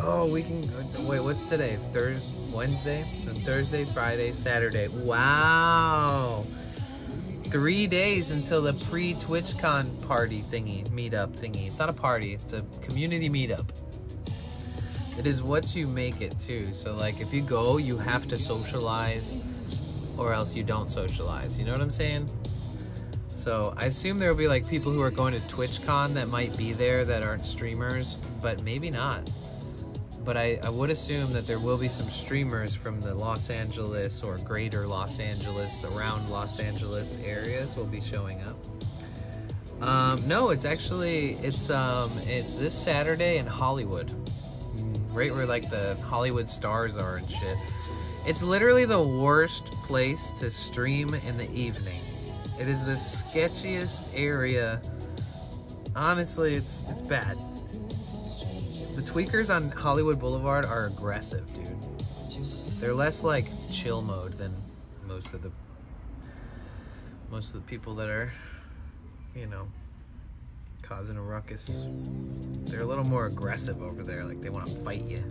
S6: Oh, we can wait. What's today? Wednesday, then Thursday, Friday, Saturday. Wow, 3 days until the pre-TwitchCon party meetup thingy. It's not a party; it's a community meetup. It is what you make it too. So like, if you go, you have to socialize, or else you don't socialize. You know what I'm saying? So I assume there will be like people who are going to TwitchCon that might be there that aren't streamers, but maybe not. But I would assume that there will be some streamers from the Los Angeles or greater Los Angeles, around Los Angeles areas will be showing up. No, it's this Saturday in Hollywood, right where like the Hollywood stars are and shit. It's literally the worst place to stream in the evening. It is the sketchiest area. Honestly, it's bad. The tweakers on Hollywood Boulevard are aggressive, dude. They're less like chill mode than most of the people that are, you know, causing a ruckus. They're a little more aggressive over there. Like they want to fight you.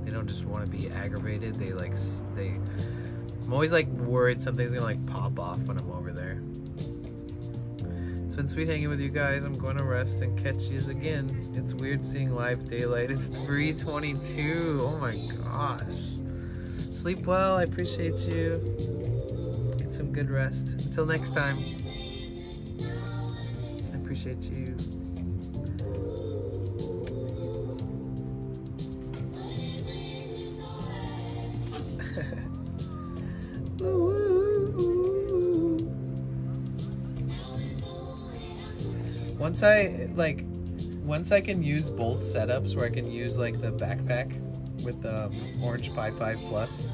S6: They don't just want to be aggravated. I'm always like worried something's gonna like pop off when I'm over there. It's been sweet hanging with you guys. I'm going to rest and catch yous again. It's weird seeing live daylight. It's 3:22. Oh my gosh. Sleep well. I appreciate you. Get some good rest. Until next time. I appreciate you. Once I can use both setups, where I can use like the backpack with the Orange Pi 5 Plus,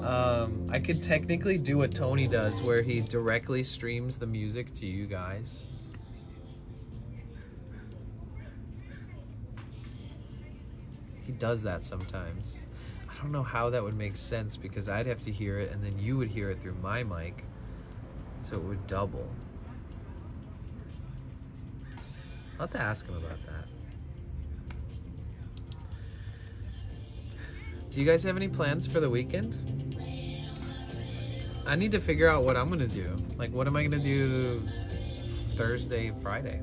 S6: I could technically do what Tony does, where he directly streams the music to you guys. He does that sometimes. I don't know how that would make sense, because I'd have to hear it and then you would hear it through my mic, so it would double. I'll have to ask him about that. Do you guys have any plans for the weekend? I need to figure out what I'm gonna do. Like, what am I gonna do Thursday, Friday?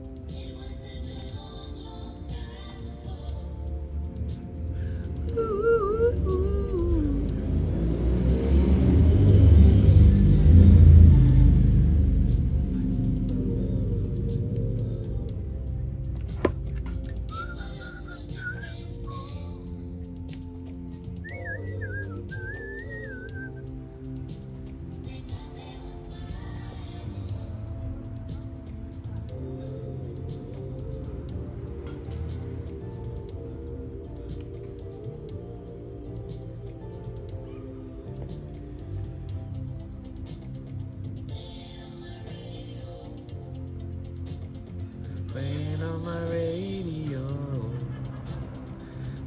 S6: Playing on my radio,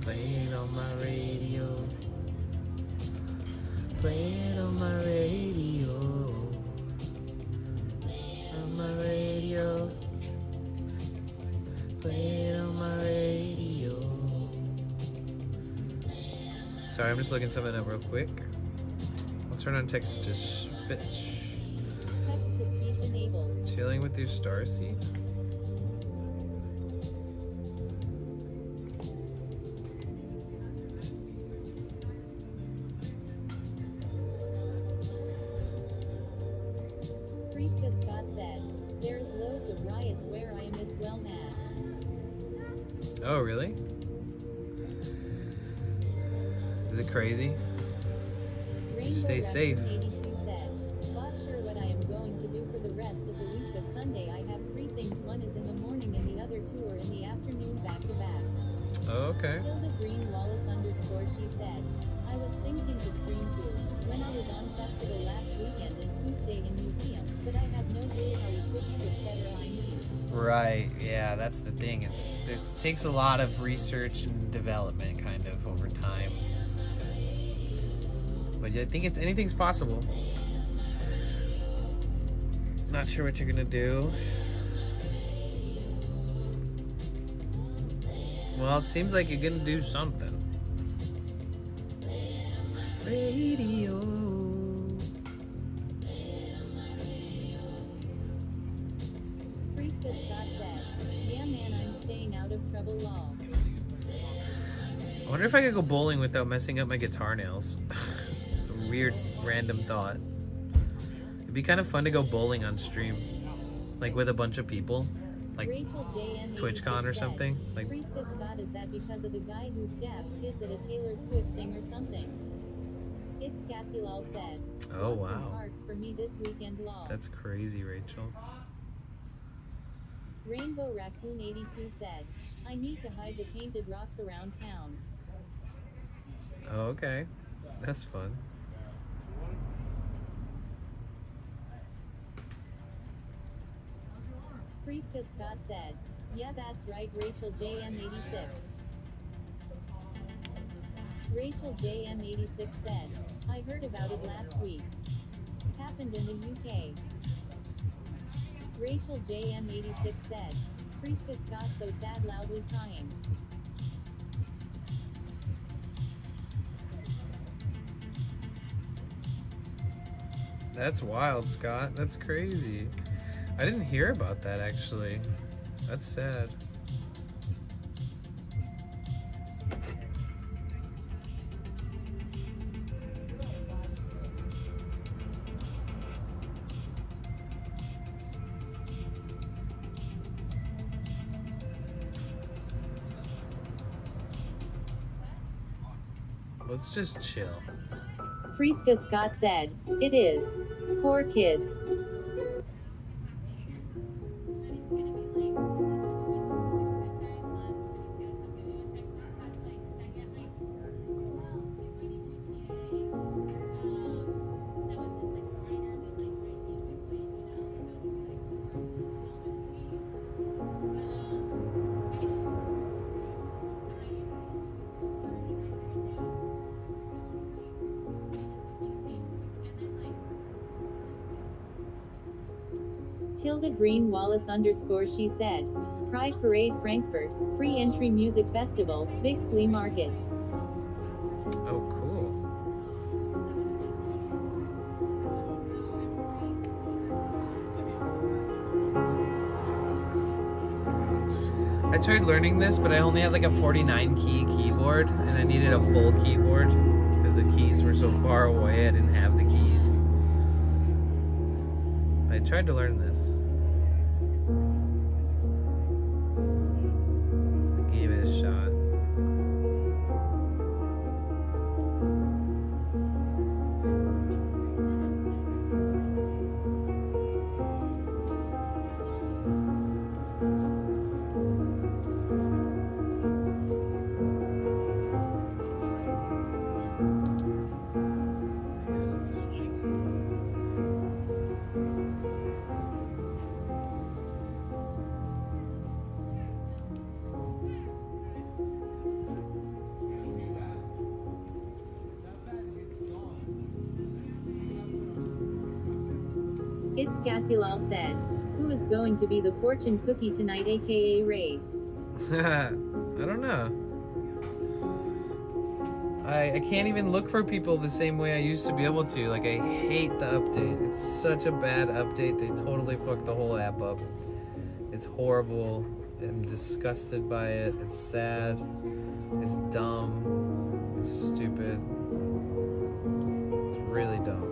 S6: playing on my radio, playing on my radio, on my radio, playing on my radio. Sorry, I'm just looking something up real quick. I'll turn on text to speech.
S3: Text to speech enabled.
S6: Chilling with your starseed.
S3: Priestess God said, there is loads of riots where I am as well mad.
S6: Oh, really? Is it crazy?
S3: Rainbow
S6: Stay safe.
S3: 82 said, not sure what I am going to do for the rest of the week, but Sunday I have 3 things. One is in the morning and the other 2 are in the afternoon, back to back.
S6: Oh, okay.
S3: Hilda Green Wallace _ she said, I was thinking to stream too, when I was on festival last weekend and Tuesday in museum, but I have no clue how equipped with better I need.
S6: Right, yeah, that's the thing. It takes a lot of research and development kind of over time. But I think anything's possible. Not sure what you're gonna do. Well, it seems like you're gonna do something. Radio.
S3: Priestess God said, yeah man, I'm staying out of trouble law.
S6: I wonder if I could go bowling without messing up my guitar nails. A weird, random thought. It'd be kind of fun to go bowling on stream, like with a bunch of people. Like
S3: Rachel JM
S6: TwitchCon or something? Like,
S3: Friska Scott, is that because of the guy who stabbed kids at a Taylor Swift thing or something? It's Cassie lol said.
S6: oh
S3: Want some
S6: wow.
S3: parks for me this weekend lol.
S6: That's crazy, Rachel.
S3: Rainbow Raccoon 82 said, I need to hide the painted rocks around town.
S6: Oh, okay. That's fun.
S3: Friska Scott said, yeah that's right Rachel JM 86. Rachel JM 86 said, I heard about it last week. Happened in the UK. Rachel JM 86 said, Friska Scott so sad loudly crying.
S6: That's wild, Scott. That's crazy. I didn't hear about that actually. That's sad. Let's just chill.
S3: Friska Scott said, it is. Poor kids. Tilda Green Wallace underscore she said, Pride Parade Frankfurt, free entry music festival, big flea market.
S6: Oh, cool. I tried learning this, but I only had like a 49 key keyboard, and I needed a full keyboard because the keys were so far away I didn't have the keys. I tried to learn this. I gave it a shot.
S3: It's Cassilal said, who is going to be the fortune cookie tonight aka Ray?
S6: I don't know. I can't even look for people the same way I used to be able to. Like, I hate the update. It's such a bad update. They totally fucked the whole app up. It's horrible. I'm disgusted by it. It's sad. It's dumb. It's stupid. It's really dumb.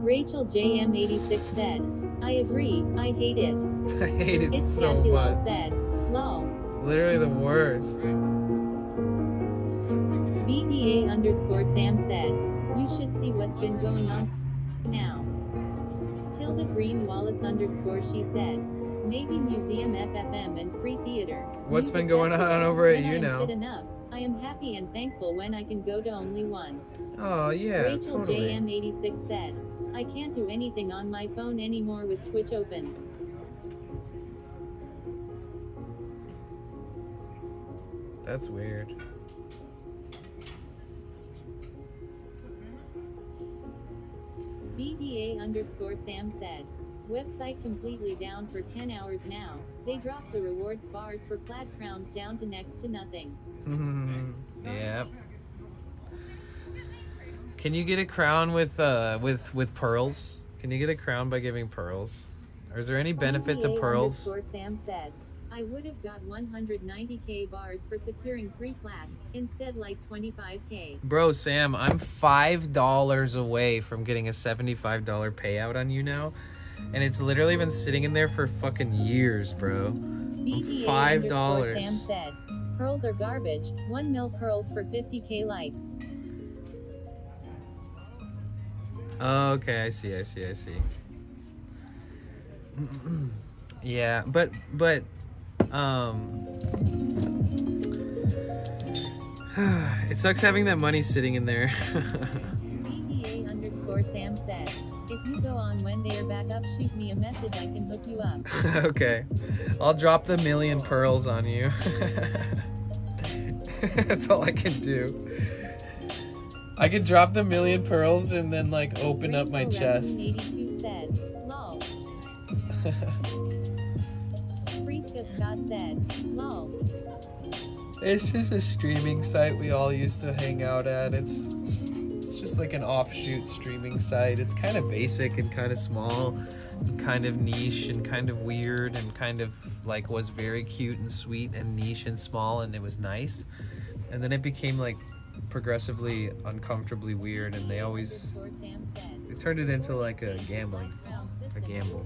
S3: Rachel JM86 said, I agree, I hate it.
S6: I hate it
S3: It's
S6: so
S3: Cassilal
S6: much.
S3: said, lol.
S6: It's literally the worst.
S3: BDA underscore Sam said, you should see what's been going on now. Tilda Green Wallace underscore she said, maybe museum FFM and free theater.
S6: What's been
S3: Music
S6: going on
S3: festival.
S6: over at
S3: When
S6: you
S3: I'm
S6: now?
S3: fit enough, I am happy and thankful when I can go to only one.
S6: Oh, yeah,
S3: Rachel
S6: totally.
S3: JM86 said, I can't do anything on my phone anymore with Twitch open.
S6: That's weird.
S3: BDA underscore Sam said, website completely down for 10 hours now. They dropped the rewards bars for plaid crowns down to next to nothing.
S6: Yep. Can you get a crown with pearls? Can you get a crown by giving pearls? Or is there any benefit to
S3: BDA
S6: pearls?
S3: underscore Sam said, I would have got 190k bars for securing 3 plats, instead like 25k.
S6: Bro, Sam, I'm $5 away from getting a $75 payout on you now. And it's literally been sitting in there for fucking years, bro. $5.
S3: Sam said, pearls are garbage. 1 mil pearls for 50k likes.
S6: Oh, okay, I see. Yeah, but it sucks having that money sitting in there.
S3: BTA_Sam said, if you go on when they are back up, shoot me a message, I can hook you up.
S6: Okay, I'll drop the 1,000,000 pearls on you. That's all I can do. I could drop the 1,000,000 pearls and then like open up my chest.
S3: 82 said, lol. Friska Scott said, lol.
S6: It's just a streaming site we all used to hang out at. It's just like an offshoot streaming site. It's kind of basic and kind of small, and kind of niche and kind of weird and kind of like was very cute and sweet and niche and small, and it was nice. And then it became like progressively uncomfortably weird, and they turned it into like a gamble.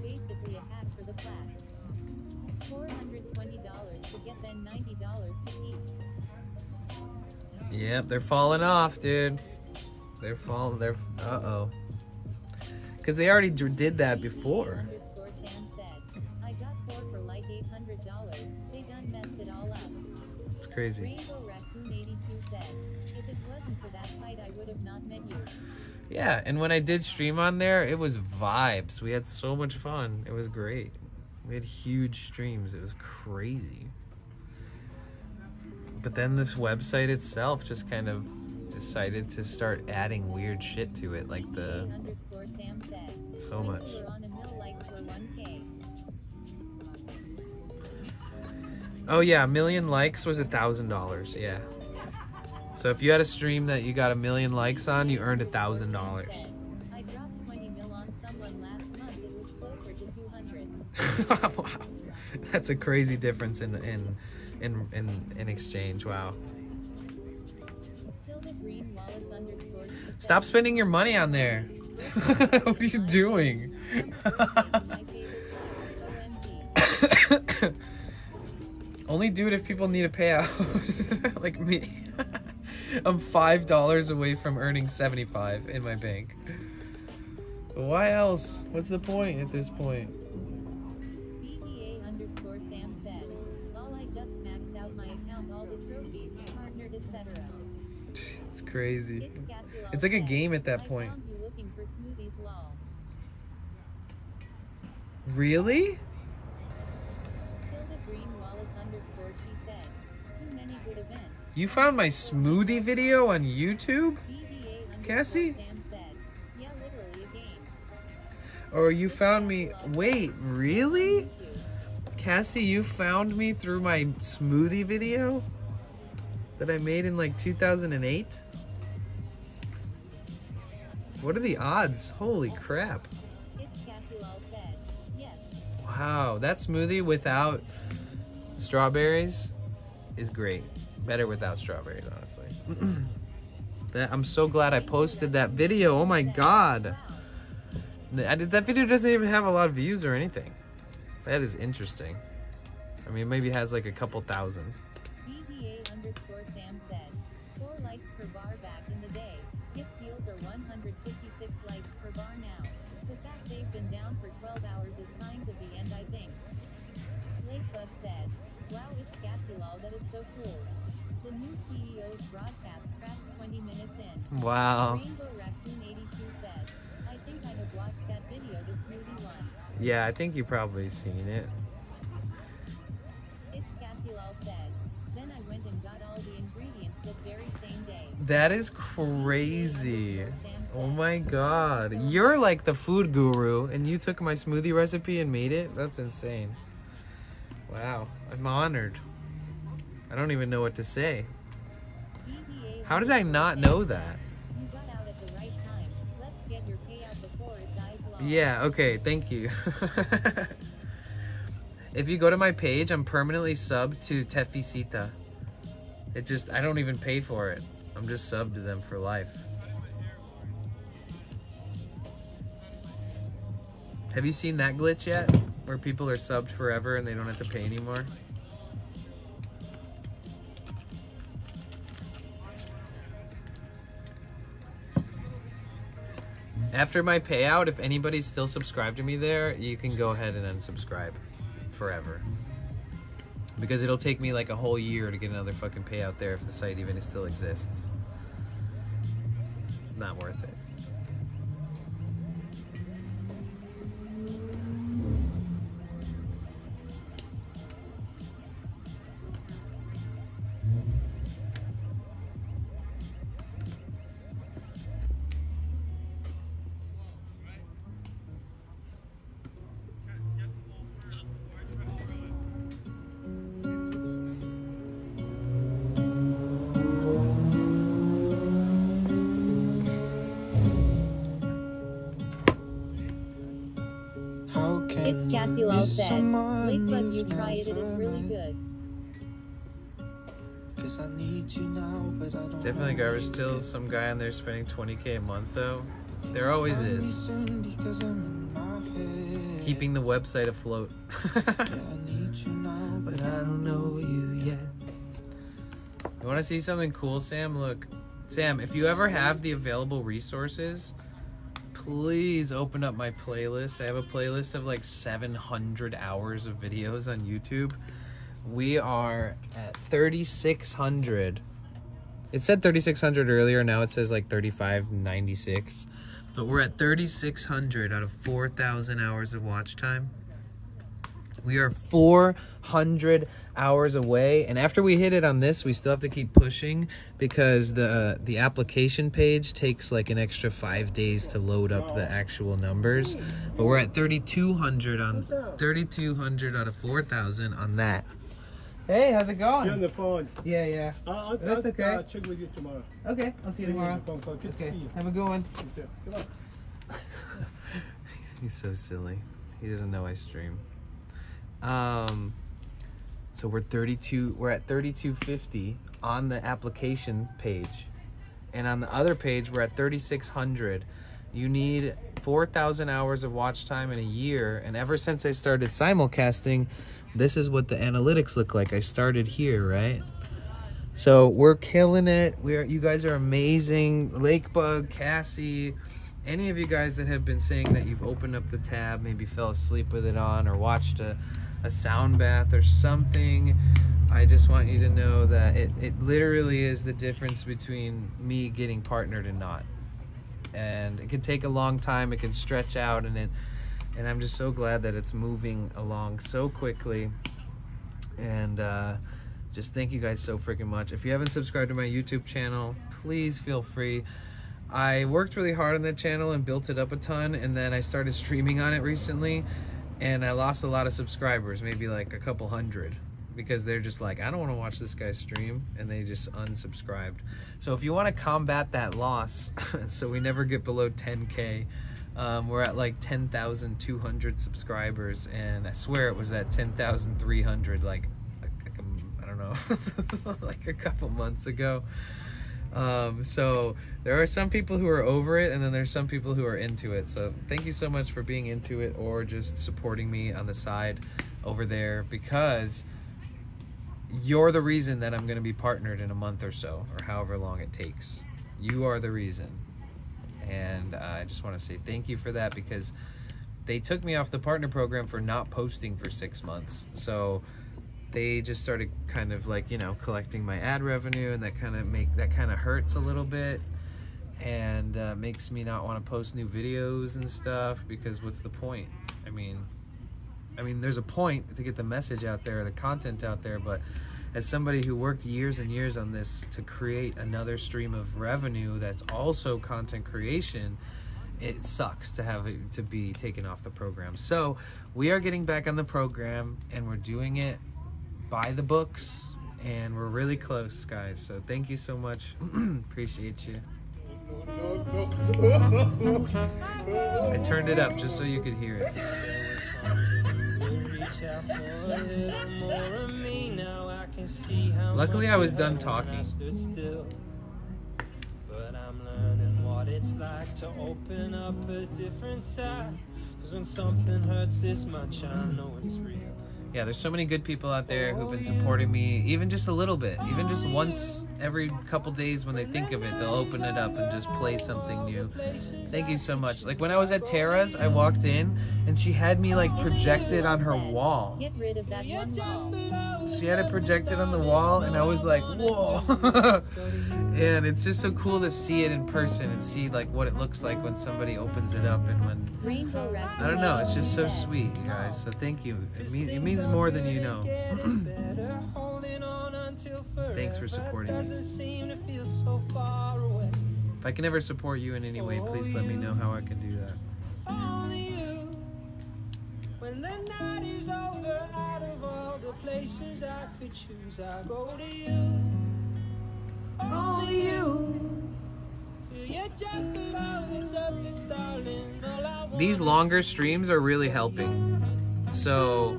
S3: Basically a hack for the flats. $420 to get then $90 to keep.
S6: Yep, they're falling off, dude. They're uh-oh. Because they already did that before.
S3: Sam said, I got 4 for like $800. They done messed it all up.
S6: It's crazy.
S3: Rainbow Raccoon 82 said, if it wasn't for that site, I would have not met you.
S6: Yeah, and when I did stream on there, it was vibes. We had so much fun. It was great. We had huge streams. It was crazy. But then this website itself just kind of decided to start adding weird shit to it, like the
S3: Sam said,
S6: so much.
S3: We're on a mill like for 1K.
S6: Oh yeah, 1,000,000 likes was $1,000. Yeah. So if you had a stream that you got 1,000,000 likes on, you earned $1,000.
S3: I dropped 20 mil on someone last month. It was closer to 200.
S6: Wow, that's a crazy difference in exchange. Wow. Stop spending your money on there. What are you doing? Only do it if people need a payout, like me. I'm $5 away from earning 75 in my bank. But why else? What's the point at this point?
S3: BTA_Sam said, lol, I just maxed out my account, all the trophies, partnered, etc.
S6: It's crazy. It's like a game at that point.
S3: Looking for smoothies, lol.
S6: Really?
S3: She said, too many good events.
S6: You found my smoothie video on YouTube? Cassie?
S3: Sam said, yeah, literally a game.
S6: Or you found me... Wait, really? Cassie, you found me through my smoothie video? That I made in like 2008? What are the odds? Holy crap. Wow, that smoothie without strawberries is great. Better without strawberries, honestly. I'm so glad I posted that video. Oh my god. That video doesn't even have a lot of views or anything. That is interesting. I mean, maybe it has like a couple thousand.
S3: BTA_Sam said, 4 likes per bar back in the day. Gift deals are 156 likes per bar now. The fact they've been down for 12 hours is signs of the end, I think. Lakebug said, wow, it's Gasilal, that is so cool. The new CEO's broadcast crashed 20 minutes in.
S6: Wow.
S3: Rainbow Raccoon 82 said, I think I have watched that video, the smoothie one.
S6: Yeah, I think you've probably seen it.
S3: It's Gasilal said, then I went and got all the ingredients that very same day.
S6: That is crazy. Oh my god. You're like the food guru and you took my smoothie recipe and made it? That's insane. Wow. I'm honored. I don't even know what to say. How did I not know that?
S3: You got out at the right time. Let's get your payout before it dies long.
S6: Yeah, okay, thank you. If you go to my page, I'm permanently subbed to Tefisita. I don't even pay for it. I'm just subbed to them for life. Have you seen that glitch yet? Where people are subbed forever and they don't have to pay anymore? After my payout, if anybody's still subscribed to me there, you can go ahead and unsubscribe forever. Because it'll take me like a whole year to get another fucking payout there if the site even still exists. It's not worth it.
S3: It's Cassie Lal said. Lake Bug, you try it, it is really good.
S6: Definitely garbage. Still some guy on there spending 20K a month though. There always is. Keeping the website afloat. But I don't know you yet. You want to see something cool, Sam? Look, Sam, if you ever have the available resources, please open up my playlist. I have a playlist of like 700 hours of videos on YouTube. We are at 3,600. It said 3,600 earlier. Now it says like 3,596. But we're at 3,600 out of 4,000 hours of watch time. We are 400 hours away, and after we hit it on this, we still have to keep pushing because the application page takes like an extra 5 days to load up the actual numbers. But we're at 3,200 on 3,200 out of 4,000 on that. Hey, how's it going?
S11: You're on the phone.
S6: Yeah. That's okay.
S11: I'll check with you tomorrow.
S6: Okay, I'll see you tomorrow.
S11: Good to see you.
S6: Have a good one.
S11: Come on.
S6: He's so silly. He doesn't know I stream. So we're at 3,250 on the application page, and on the other page we're at 3,600. You need 4,000 hours of watch time in a year, and ever since I started simulcasting, this is what the analytics look like. I started here, right? So we're killing it. You guys are amazing. Lakebug, Cassie, any of you guys that have been saying that you've opened up the tab, maybe fell asleep with it on, or watched a sound bath or something, I just want you to know that it literally is the difference between me getting partnered and not. And it can take a long time, it can stretch out, and I'm just so glad that it's moving along so quickly. And just thank you guys so freaking much. If you haven't subscribed to my YouTube channel, please feel free. I worked really hard on that channel and built it up a ton, and then I started streaming on it recently, and I lost a lot of subscribers, maybe like a couple hundred, because they're just like, I don't want to watch this guy stream, and they just unsubscribed. So if you want to combat that loss, so we never get below 10K, we're at like 10,200 subscribers, and I swear it was at 10,300 like I don't know, like a couple months ago. So there are some people who are over it, and then there's some people who are into it. So thank you so much for being into it, or just supporting me on the side over there, because you're the reason that I'm going to be partnered in a month or so, or however long it takes. You are the reason. And I just want to say thank you for that, because they took me off the partner program for not posting for 6 months. So they just started kind of like, you know, collecting my ad revenue, and that kind of hurts a little bit, and makes me not want to post new videos and stuff, because what's the point? I mean there's a point to get the message out there, the content out there, but as somebody who worked years and years on this to create another stream of revenue that's also content creation, it sucks to have it to be taken off the program. So we are getting back on the program, and we're doing it by the books, and we're really close, guys. So thank you so much. Appreciate you. I turned it up just so you could hear it. Luckily I was done talking.
S7: But I'm learning what it's like to open up a different side. 'Cause when something hurts this much, I know it's real.
S6: Yeah, there's so many good people out there who've been supporting me, even just a little bit, even just once every couple days when they think of it, they'll open it up and just play something new. Thank you so much. Like when I was at Tara's, I walked in and she had me like projected on her wall.
S3: Get rid of that one wall.
S6: She had it projected on the wall and I was like, whoa. And it's just so cool to see it in person and see like what it looks like when somebody opens it up and when,
S3: Rainbow
S6: I don't know, it's just so sweet, you guys. So thank you. It means more than you know. Thanks for supporting me. If I can ever support you in any way, please let me know how I can do that.
S7: When the night is over, out of all the places I could choose, I go to you. Only you. You're just below the surface, darling. All I want.
S6: These longer streams are really helping. So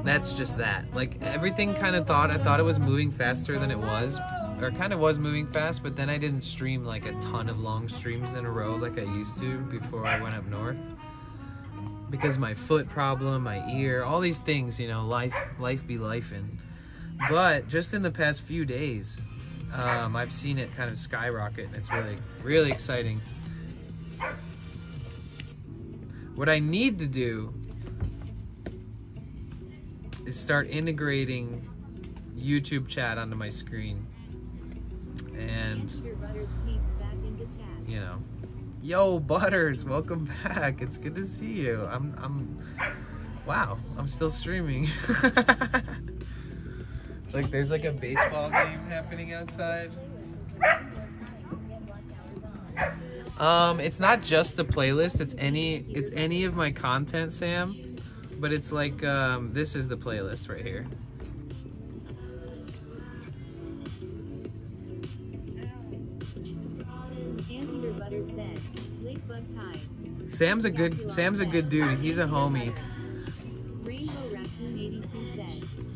S6: that's just that. Like everything I thought it was moving faster than it was. Or kind of was moving fast, but then I didn't stream like a ton of long streams in a row like I used to before I went up north. Because my foot problem, my ear, all these things, you know, life be lifing. But just in the past few days, I've seen it kind of skyrocket, and it's really, really exciting. What I need to do is start integrating YouTube chat onto my screen. And, you know, yo, Butters, welcome back. It's good to see you. Wow, I'm still streaming. Like, there's like a baseball game happening outside. It's not just the playlist. It's any of my content, Sam. But it's like, this is the playlist right here. Sam's a good dude. He's a homie.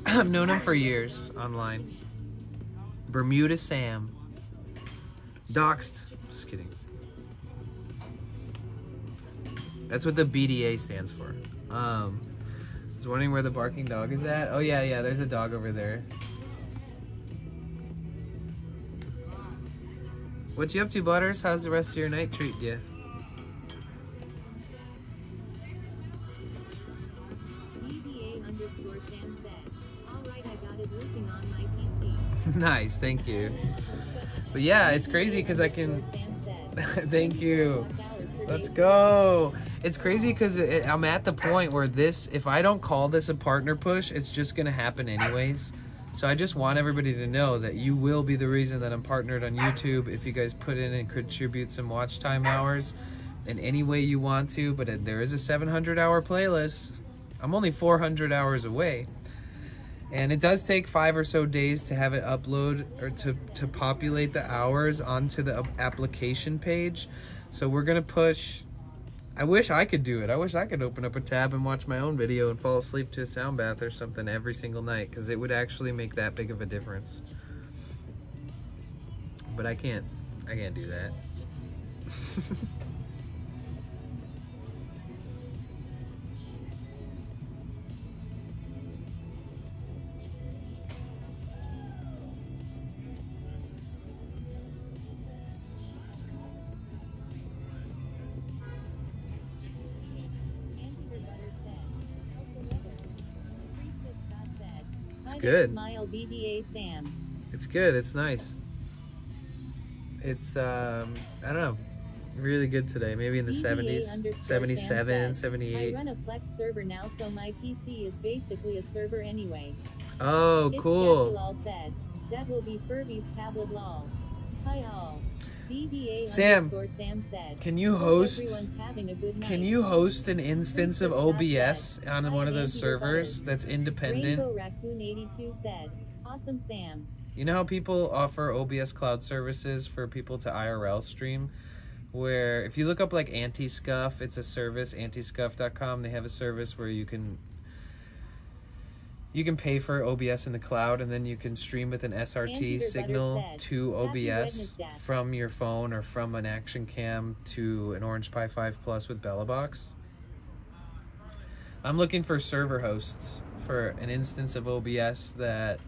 S6: I've known him for years online. Bermuda Sam. Doxed. Just kidding. That's what the BDA stands for. I was wondering where the barking dog is at. Oh yeah, there's a dog over there. What you up to, Butters? How's the rest of your night treat you? Nice, thank you. But yeah, it's crazy because I can. Thank you. Let's go. It's crazy because I'm at the point where if I don't call this a partner push, it's just gonna happen anyways. So I just want everybody to know that you will be the reason that I'm partnered on YouTube if you guys put in and contribute some watch time hours in any way you want to. But there is a 700-hour playlist. I'm only 400 hours away. And it does take 5 or so days to have it upload or to populate the hours onto the application page. So we're gonna push. I wish I could do it. I wish I could open up a tab and watch my own video and fall asleep to a sound bath or something every single night, because it would actually make that big of a difference. But I can't do that. It's good. It's good. It's nice. It's I don't know, really good today. Maybe in the 70s, 77, 78.
S3: I run a Flex server now, so my PC is basically a server anyway.
S6: Oh, cool.
S3: All said. That will be Furby's tablet lol. Hi all.
S6: Sam,
S3: Sam said,
S6: can you host an instance of OBS on one of those servers that's independent?
S3: Rainbow Raccoon 82 said, awesome Sam.
S6: You know how people offer OBS cloud services for people to IRL stream? Where if you look up like Anti-Scuff, it's a service, antiscuff.com, they have a service where you can pay for OBS in the cloud, and then you can stream with an SRT signal to OBS from your phone or from an Action Cam to an Orange Pi 5 Plus with Bellabox. I'm looking for server hosts for an instance of OBS that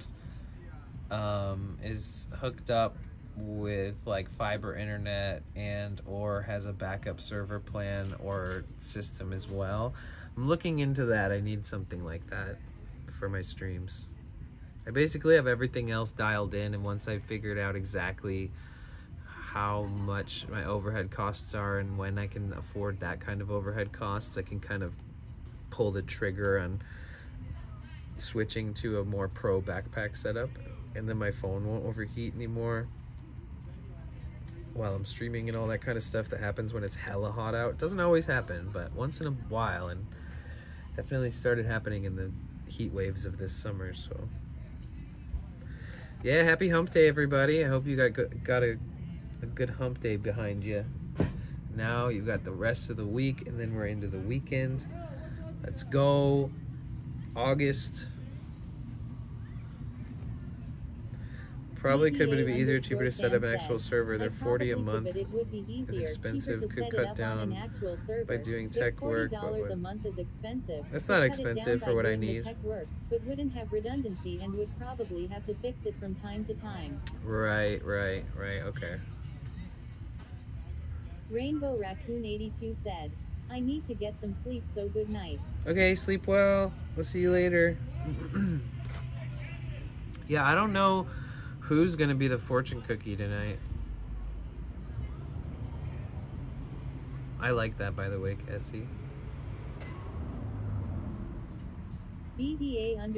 S6: is hooked up with like fiber internet and or has a backup server plan or system as well. I'm looking into that. I need something like that for my streams. I basically have everything else dialed in, and once I figured out exactly how much my overhead costs are and when I can afford that kind of overhead costs, I can kind of pull the trigger on switching to a more pro backpack setup, and then my phone won't overheat anymore while I'm streaming and all that kind of stuff that happens when it's hella hot out. It doesn't always happen, but once in a while, and definitely started happening in the heat waves of this summer. So yeah, happy hump day, everybody. I hope you got a good hump day behind you. Now you've got the rest of the week, and then we're into the weekend. Let's go. August. Probably could be easier, cheaper to set up an actual server. They're $40 a month. It's expensive. Could cut down by doing tech work.
S3: $40 a month is expensive.
S6: That's not
S3: Could cut it down
S6: expensive
S3: by
S6: for what I
S3: doing the
S6: need.
S3: tech work, but wouldn't have redundancy and would probably have to fix it from time to time.
S6: Right. Okay.
S3: Rainbow Raccoon 82 said, I need to get some sleep, so good night.
S6: Okay, sleep well. We'll see you later. Yeah, I don't know who's gonna be the fortune cookie tonight. I like that, by the way, Cassie.
S3: BDA_Sam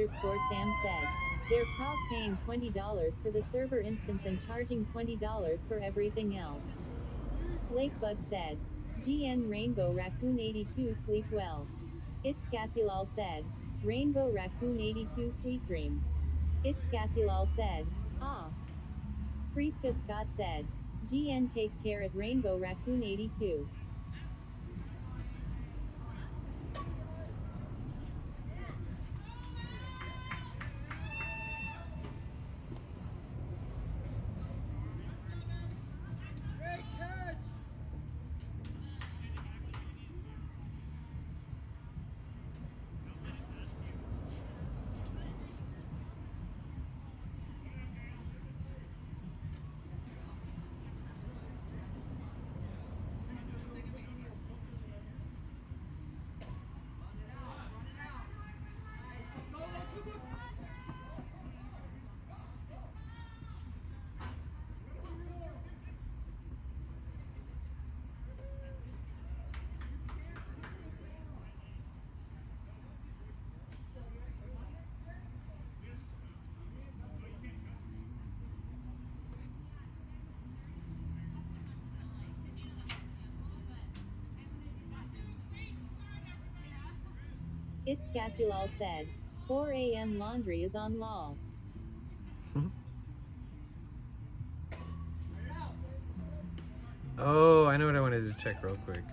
S3: said, they're probably paying $20 for the server instance and charging $20 for everything else. Lakebug said, GN Rainbow Raccoon 82 sleep well. It's Cassilal said, Rainbow Raccoon 82 sweet dreams. It's Cassilal said, ah. Friska Scott said, GN take care at Rainbow Raccoon 82. It's Cassilal said, 4 a.m. laundry is on law.
S6: Oh, I know what I wanted to check real quick.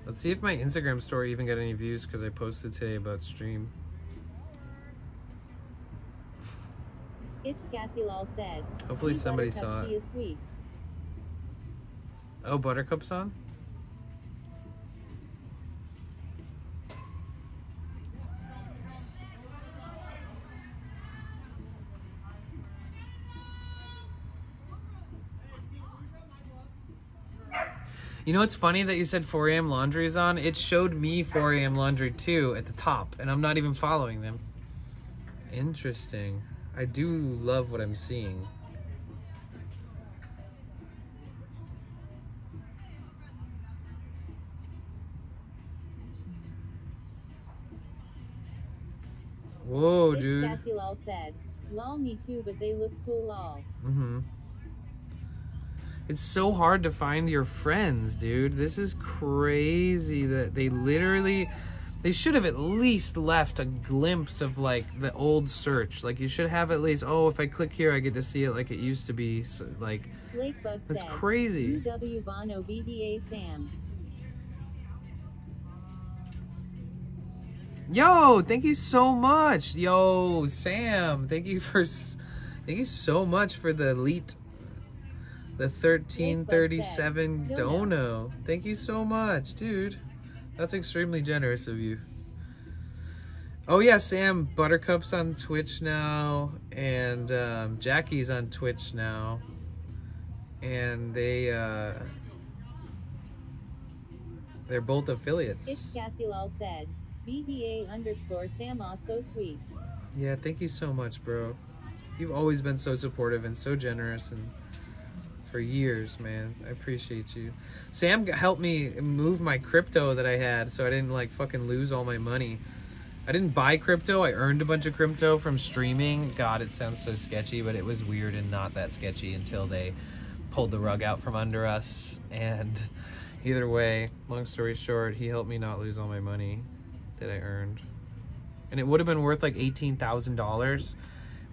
S6: Let's see if my Instagram story even got any views because I posted today about stream.
S3: It's Cassilal said.
S6: Hopefully
S3: "See
S6: somebody
S3: Buttercup,
S6: saw it."
S3: She is sweet.
S6: Oh, Buttercup's on? You know what's funny that you said 4 a.m. laundry is on? It showed me 4 a.m. laundry too at the top, and I'm not even following them. Interesting. I do love what I'm seeing. Whoa,
S3: It's
S6: dude.
S3: Cassilal said, lol me too but they look cool lol.
S6: Mm-hmm. It's so hard to find your friends, dude. This is crazy that they should have at least left a glimpse of like the old search. Like you should have at least, oh, if I click here, I get to see it like it used to be. So, like,
S3: Lakebug
S6: that's
S3: said,
S6: crazy.
S3: UW Bono BDA Sam.
S6: Yo, thank you so much. Yo, Sam, thank you so much for the elite, the 1337 dono. Thank you so much, dude. That's extremely generous of you. Oh yeah, Sam, Buttercup's on Twitch now, and Jackie's on Twitch now, and they're both affiliates.
S3: It's Cassilal said. BDA_Sam, so sweet.
S6: Yeah, thank you so much, bro. You've always been so supportive and so generous, and for years, man. I appreciate you. Sam helped me move my crypto that I had, so I didn't like fucking lose all my money. I didn't buy crypto. I earned a bunch of crypto from streaming. God, it sounds so sketchy, but it was weird and not that sketchy until they pulled the rug out from under us. And either way, long story short, he helped me not lose all my money that I earned. And it would have been worth like $18,000,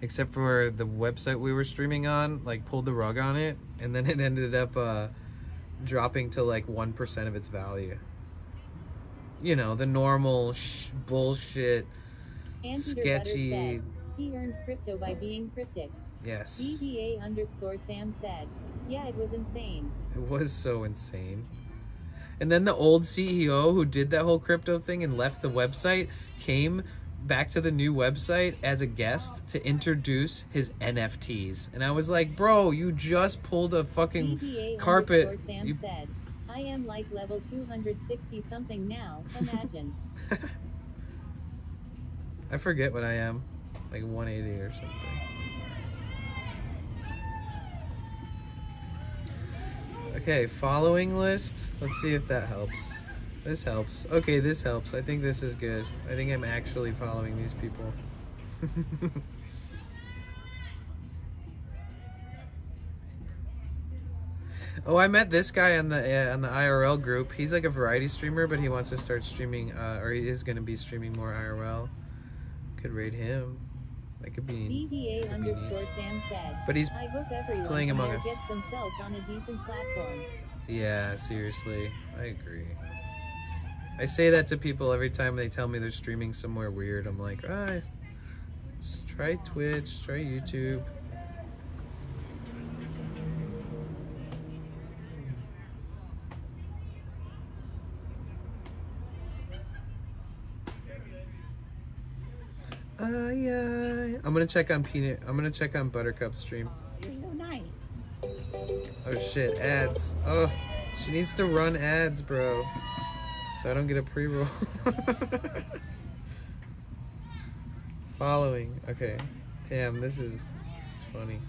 S6: except for the website we were streaming on, like pulled the rug on it. And then it ended up dropping to like 1% of its value. You know, the normal bullshit, sketchy.
S3: Said, he earned crypto by being cryptic.
S6: Yes.
S3: BDA_Sam said, yeah, it was insane.
S6: It was so insane. And then the old CEO who did that whole crypto thing and left the website came back to the new website as a guest to introduce his NFTs. And I was like, bro, you just pulled a fucking carpet.
S3: Sam said, I am like level 260 something now, imagine.
S6: I forget what I am, like 180 or something. Okay, following list. Let's see if that helps. This helps. Okay, this helps. I think this is good. I think I'm actually following these people. Oh, I met this guy on the IRL group. He's like a variety streamer, but he wants to start streaming, or he is going to be streaming more IRL. Could raid him. That could be.
S3: BDA_Sam said.
S6: But he's
S3: I hope everyone
S6: playing Among Us.
S3: gets themselves on a decent platform.
S6: Yeah, seriously, I agree. I say that to people every time they tell me they're streaming somewhere weird. I'm like, alright, just try Twitch, try YouTube. I'm gonna check on Peanut. I'm gonna check on Buttercup's stream.
S8: You're so nice.
S6: Oh shit, ads. Oh, she needs to run ads, bro. So I don't get a pre-roll. Following. Okay. Damn, this is funny.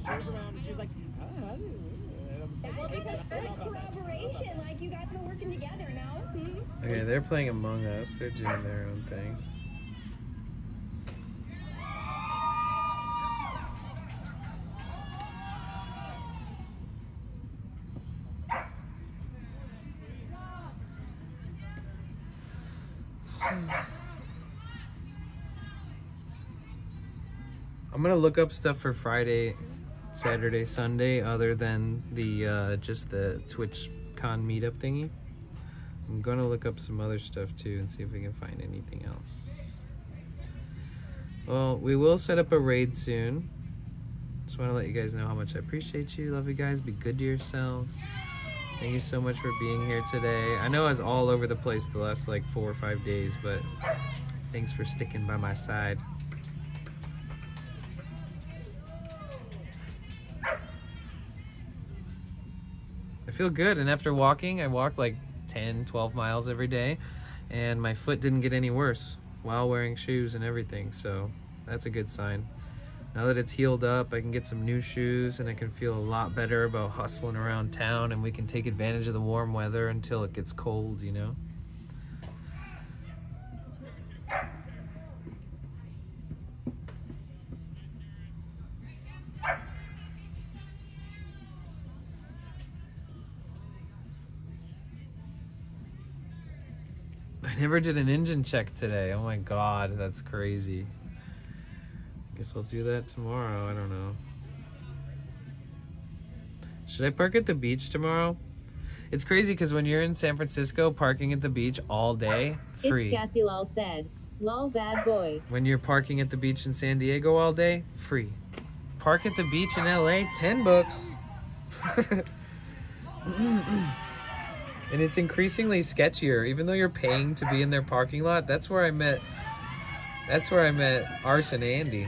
S11: She was around and she was like, I didn't.
S8: Well, because good corroboration, like you guys are working together now.
S6: Okay, they're playing Among Us. They're doing their own thing. I'm gonna look up stuff for Friday, Saturday, Sunday, other than the just the TwitchCon meetup thingy. I'm gonna look up some other stuff too and see if we can find anything else. Well, we will set up a raid soon. Just want to let you guys know how much I appreciate you. Love you guys. Be good to yourselves. Thank you so much for being here today. I know I was all over the place the last like 4 or 5 days, but thanks for sticking by my side. I feel good, and after walking, I walked like 10, 12 miles every day, and my foot didn't get any worse while wearing shoes and everything, so that's a good sign. Now that it's healed up, I can get some new shoes, and I can feel a lot better about hustling around town, and we can take advantage of the warm weather until it gets cold, you know? Never did an engine check today. Oh my god, that's crazy. Guess I'll do that tomorrow. I don't know. Should I park at the beach tomorrow? It's crazy because when you're in San Francisco, parking at the beach all day, free.
S3: It's Cassie Lol said. Lol bad boy.
S6: When you're parking at the beach in San Diego all day, free. Park at the beach in LA, $10. And it's increasingly sketchier, even though you're paying to be in their parking lot. That's where I met Arson Andy.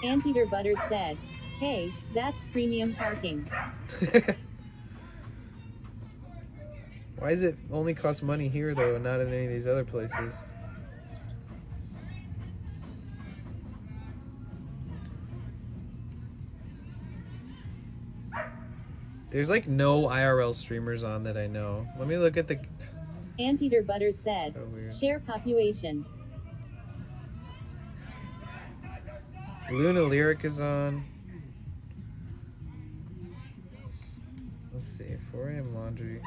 S3: Anteater Butters said, hey, that's premium parking.
S6: Why does it only cost money here though and not in any of these other places? There's like no IRL streamers on that I know. Let me look at the...
S3: Anteater Butters said,
S6: So weird.
S3: share population.
S6: Luna Lyric is on. Let's see, 4 a.m. laundry.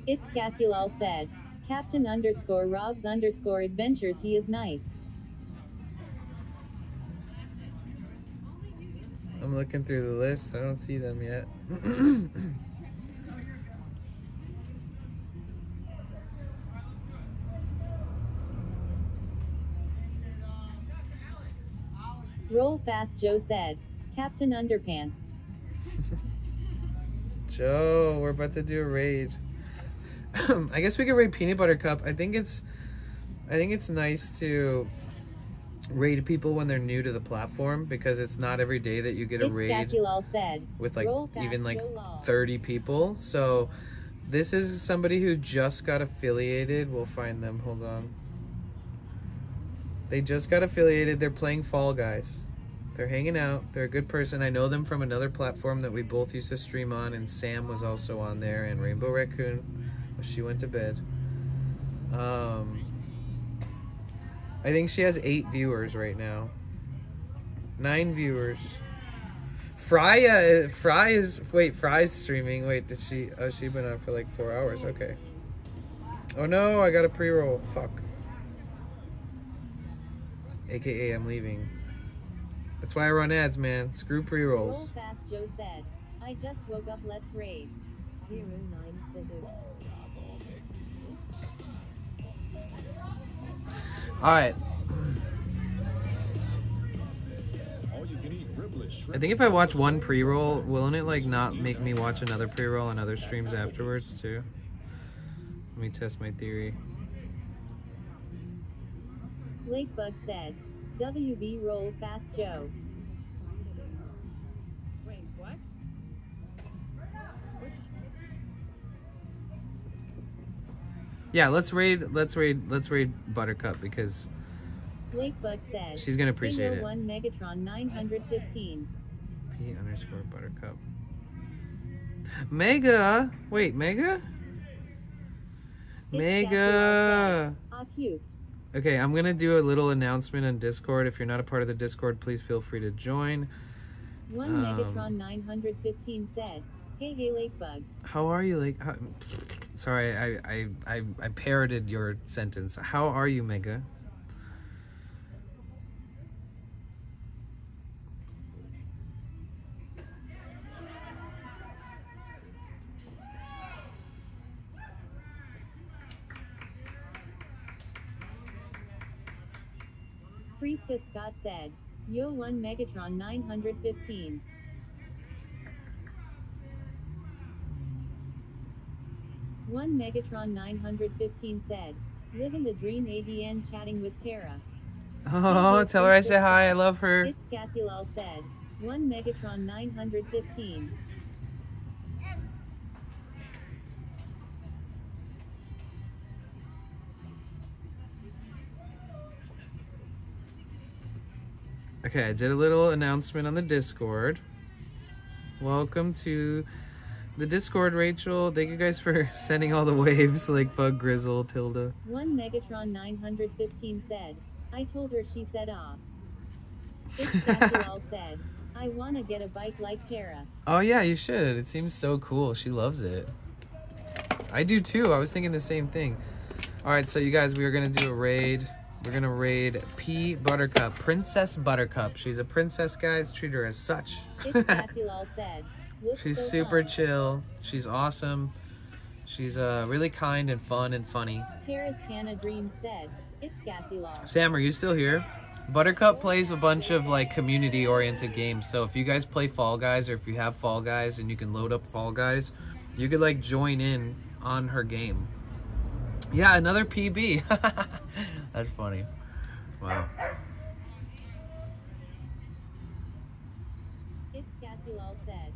S3: It's Cassie Lol said, Captain _ Rob's _ adventures he is nice.
S6: I'm looking through the list. I don't see them yet.
S3: Roll fast Joe said, Captain Underpants.
S6: Joe, we're about to do a raid. I guess we could raid Peanut Butter Cup. I think it's nice to raid people when they're new to the platform because it's not every day that you get a
S3: It's
S6: raid
S3: Cassie Lol said,
S6: with like
S3: roll fast
S6: even like
S3: Joe Lol.
S6: 30 people. So this is somebody who just got affiliated. We'll find them. Hold on. They just got affiliated. They're playing Fall Guys. They're hanging out. They're a good person. I know them from another platform that we both used to stream on, and Sam was also on there, and Rainbow Raccoon. She went to bed. I think she has 8 viewers right now. 9 viewers. Fry's streaming. Wait, did she? Oh, she's been on for like 4 hours. Okay. Oh no, I got a pre-roll. Fuck. AKA, I'm leaving. That's why I run ads, man. Screw pre-rolls.
S3: Roll fast Joe said, I just woke up, let's raid. 09 scissors.
S6: Alright. I think if I watch one pre-roll, won't it like not make me watch another pre-roll on other streams afterwards too? Let me test my theory.
S3: Lakebug said, WB roll fast Joe.
S8: Wait, what?
S6: Yeah, let's raid Buttercup because
S3: Lakebug said,
S6: she's gonna appreciate it.
S3: 1 Megatron 915.
S6: P_Buttercup. Mega! Wait, Mega? Mega!
S3: Ah, cute.
S6: Okay, I'm gonna do a little announcement on Discord. If you're not a part of the Discord, please feel free to join.
S3: 1 Megatron 915 said, hey Lakebug.
S6: How are you, like? Sorry, I parroted your sentence. How are you, Mega?
S3: Friska Scott said, yo 1 Megatron 915. One Megatron 915 said, living the dream ADN chatting with Tara.
S6: Oh, tell her I say hi. I love her.
S3: It's Cassie Lol said, 1 Megatron 915.
S6: Okay, I did a little announcement on the Discord.
S1: Welcome to the Discord, Rachel. Thank you guys for sending all the waves like Bug Grizzle, Tilda.
S3: One Megatron 915 said, I told her, she said ah. It's Cassilal said, I wanna get a bike like Tara.
S1: Oh yeah, you should. It seems so cool. She loves it. I do too. I was thinking the same thing. All right, so you guys, we are gonna do a raid. We're gonna raid P Buttercup, Princess Buttercup. She's a princess, guys. Treat her as such.
S3: It's Cassilal said. Looks
S1: She's
S3: so
S1: super
S3: fun.
S1: chill. She's awesome. She's really kind and fun and funny.
S3: Tara's Canna Dream said, it's Cassilal.
S1: Sam, are you still here? Buttercup plays a bunch of like community-oriented games. So if you guys play Fall Guys, or if you have Fall Guys and you can load up Fall Guys, you could like join in on her game. Yeah, another PB. That's funny. Wow.
S3: It's Cassilal said.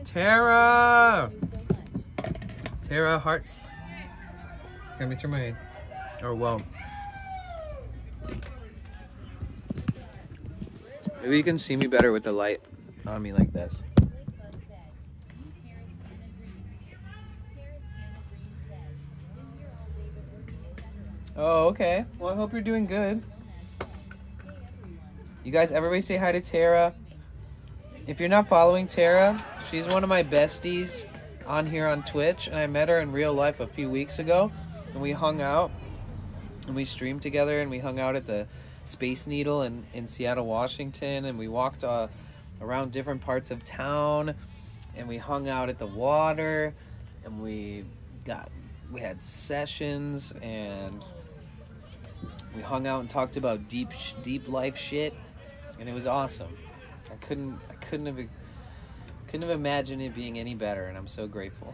S1: Tara!
S3: Thank you so much.
S1: Tara, hearts. Let me turn my... Oh, well. Maybe you can see me better with the light on me like this. Oh, okay. Well, I hope you're doing good. You guys, everybody say hi to Tara. If you're not following Tara, she's one of my besties on here on Twitch, and I met her in real life a few weeks ago, and we hung out, and we streamed together, and we hung out at the Space Needle in Seattle, Washington, and we walked around different parts of town, and we hung out at the water, and we had sessions, and we hung out and talked about deep life shit, and it was awesome. I couldn't have imagined it being any better, and I'm so grateful.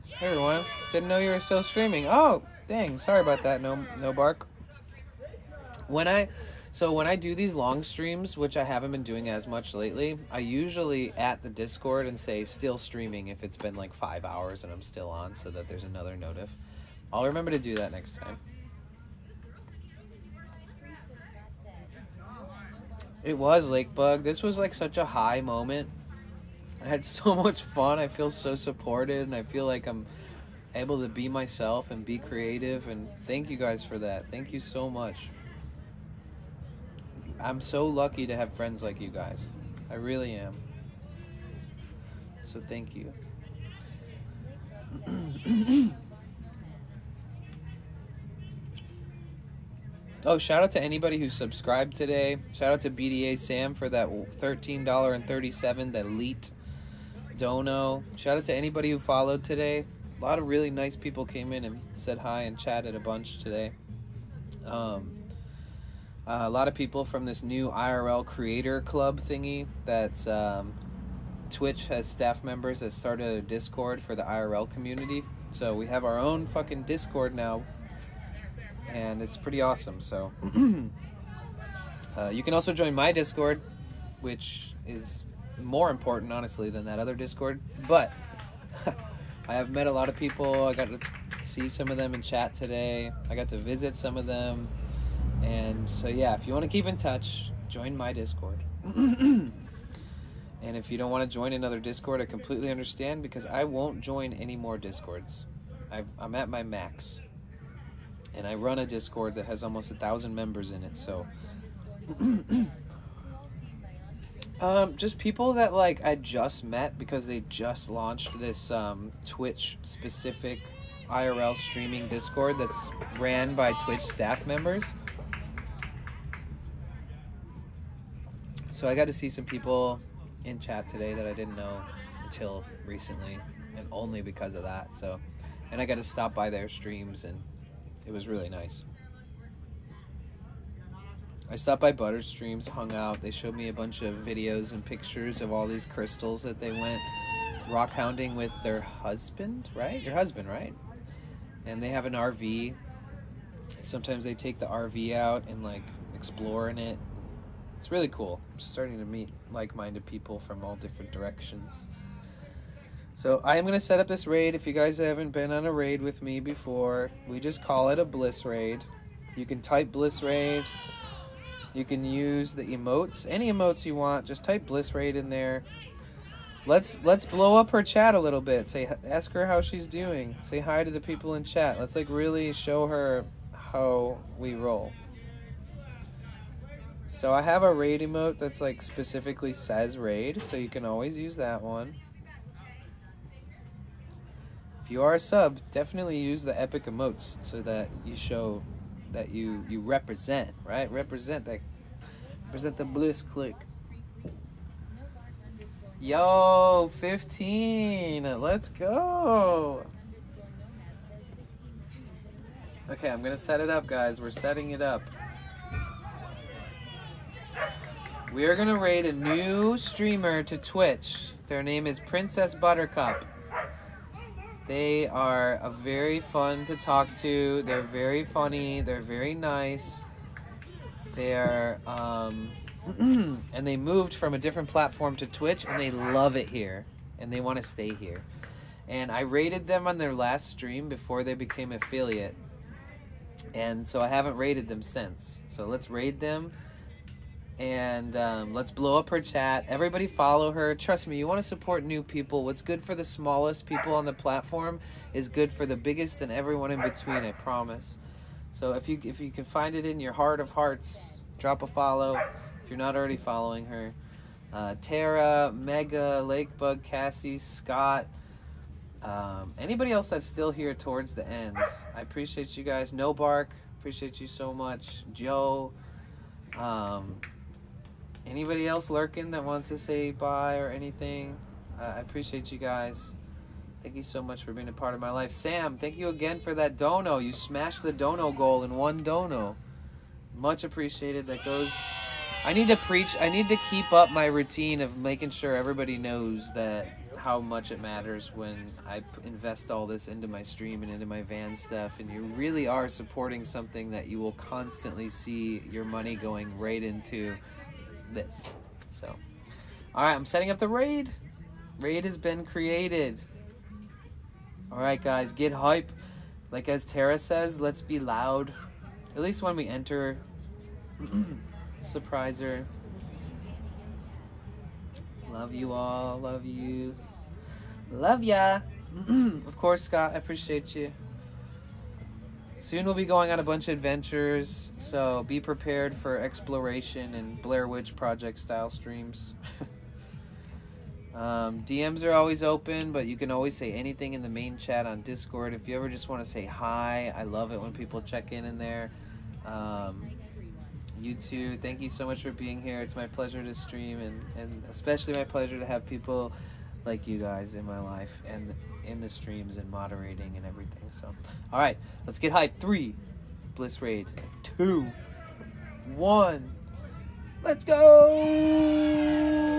S1: Hey everyone, didn't know you were still streaming. Oh, dang, sorry about that. No bark. When I do these long streams, which I haven't been doing as much lately, I usually at the Discord and say still streaming if it's been like 5 hours and I'm still on, so that there's another notif. I'll remember to do that next time. It was Lakebug. This was like such a high moment. I had so much fun. I feel so supported, and I feel like I'm able to be myself and be creative, and thank you guys for that. Thank you so much. I'm so lucky to have friends like you guys. I really am. So thank you. Oh, shout out to anybody who subscribed today. Shout out to BDA Sam for that $13.37, the elite dono. Shout out to anybody who followed today. A lot of really nice people came in and said hi and chatted a bunch today. A lot of people from this new IRL creator club thingy that's Twitch has staff members that started a Discord for the IRL community. So we have our own fucking Discord now, and it's pretty awesome. So you can also join my Discord, which is more important, honestly, than that other Discord. But I have met a lot of people. I got to see some of them in chat today. I got to visit some of them. And so, yeah, if you want to keep in touch, join my Discord. And if you don't want to join another Discord, I completely understand, because I won't join any more Discords. I'm at my max. And I run a Discord that has almost 1,000 members in it, so... just people that, like, I just met because they just launched this Twitch-specific IRL streaming Discord that's ran by Twitch staff members. So I got to see some people in chat today that I didn't know until recently, and only because of that. So, and I got to stop by their streams, and it was really nice. I stopped by Butter's streams, hung out. They showed me a bunch of videos and pictures of all these crystals that they went rock hounding with their husband, right? Your husband, right? And they have an RV. Sometimes they take the RV out and like explore in it. It's really cool. I'm starting to meet like-minded people from all different directions. So I am going to set up this raid. If you guys haven't been on a raid with me before, we just call it a Bliss raid. You can type Bliss raid.
S6: You can use the emotes, any emotes you want. Just type Bliss Raid in there. Let's blow up her chat a little bit. Ask her how she's doing. Say hi to the people in chat. Let's like really show her how we roll. So I have a raid emote that's like specifically says raid, so you can always use that one. If you are a sub, definitely use the epic emotes so that you show that you represent, right? Represent the Bliss click. Yo, 15. Let's go. Okay, I'm gonna set it up, guys. We're setting it up. We are gonna raid a new streamer to Twitch. Their name is Princess Buttercup. They are very fun to talk to. They're very funny. They're very nice. They are, and they moved from a different platform to Twitch, and they love it here, and they want to stay here. And I rated them on their last stream before they became affiliate, and so I haven't rated them since. So let's raid them. And let's blow up her chat. Everybody follow her. Trust me, you want to support new people. What's good for the smallest people on the platform is good for the biggest and everyone in between, I promise. So if you can find it in your heart of hearts, drop a follow if you're not already following her. Tara, Mega, Lakebug, Cassie, Scott, anybody else that's still here towards the end. I appreciate you guys. No Bark, appreciate you so much. Joe, anybody else lurking that wants to say bye or anything? I appreciate you guys. Thank you so much for being a part of my life. Sam, thank you again for that dono. You smashed the dono goal in one dono. Much appreciated. That goes... I need to preach. I need to keep up my routine of making sure everybody knows that how much it matters when I invest all this into my stream and into my van stuff. And you really are supporting something that you will constantly see your money going right into this. So, all right, I'm setting up the raid. Raid has been created. All right, guys, get hype. Like as Tara says, let's be loud. At least when we enter. Surprise her. Love you all. Love you. Love ya. Of course, Scott, I appreciate you. Soon we'll be going on a bunch of adventures, so be prepared for exploration and Blair Witch Project style streams. DMs are always open, but you can always say anything in the main chat on Discord. If you ever just want to say hi, I love it when people check in there. You too, thank you so much for being here. It's my pleasure to stream, and especially my pleasure to have people like you guys in my life and in the streams and moderating and everything. So, all right, let's get hyped. 3, Bliss Raid. 2, 1, let's go!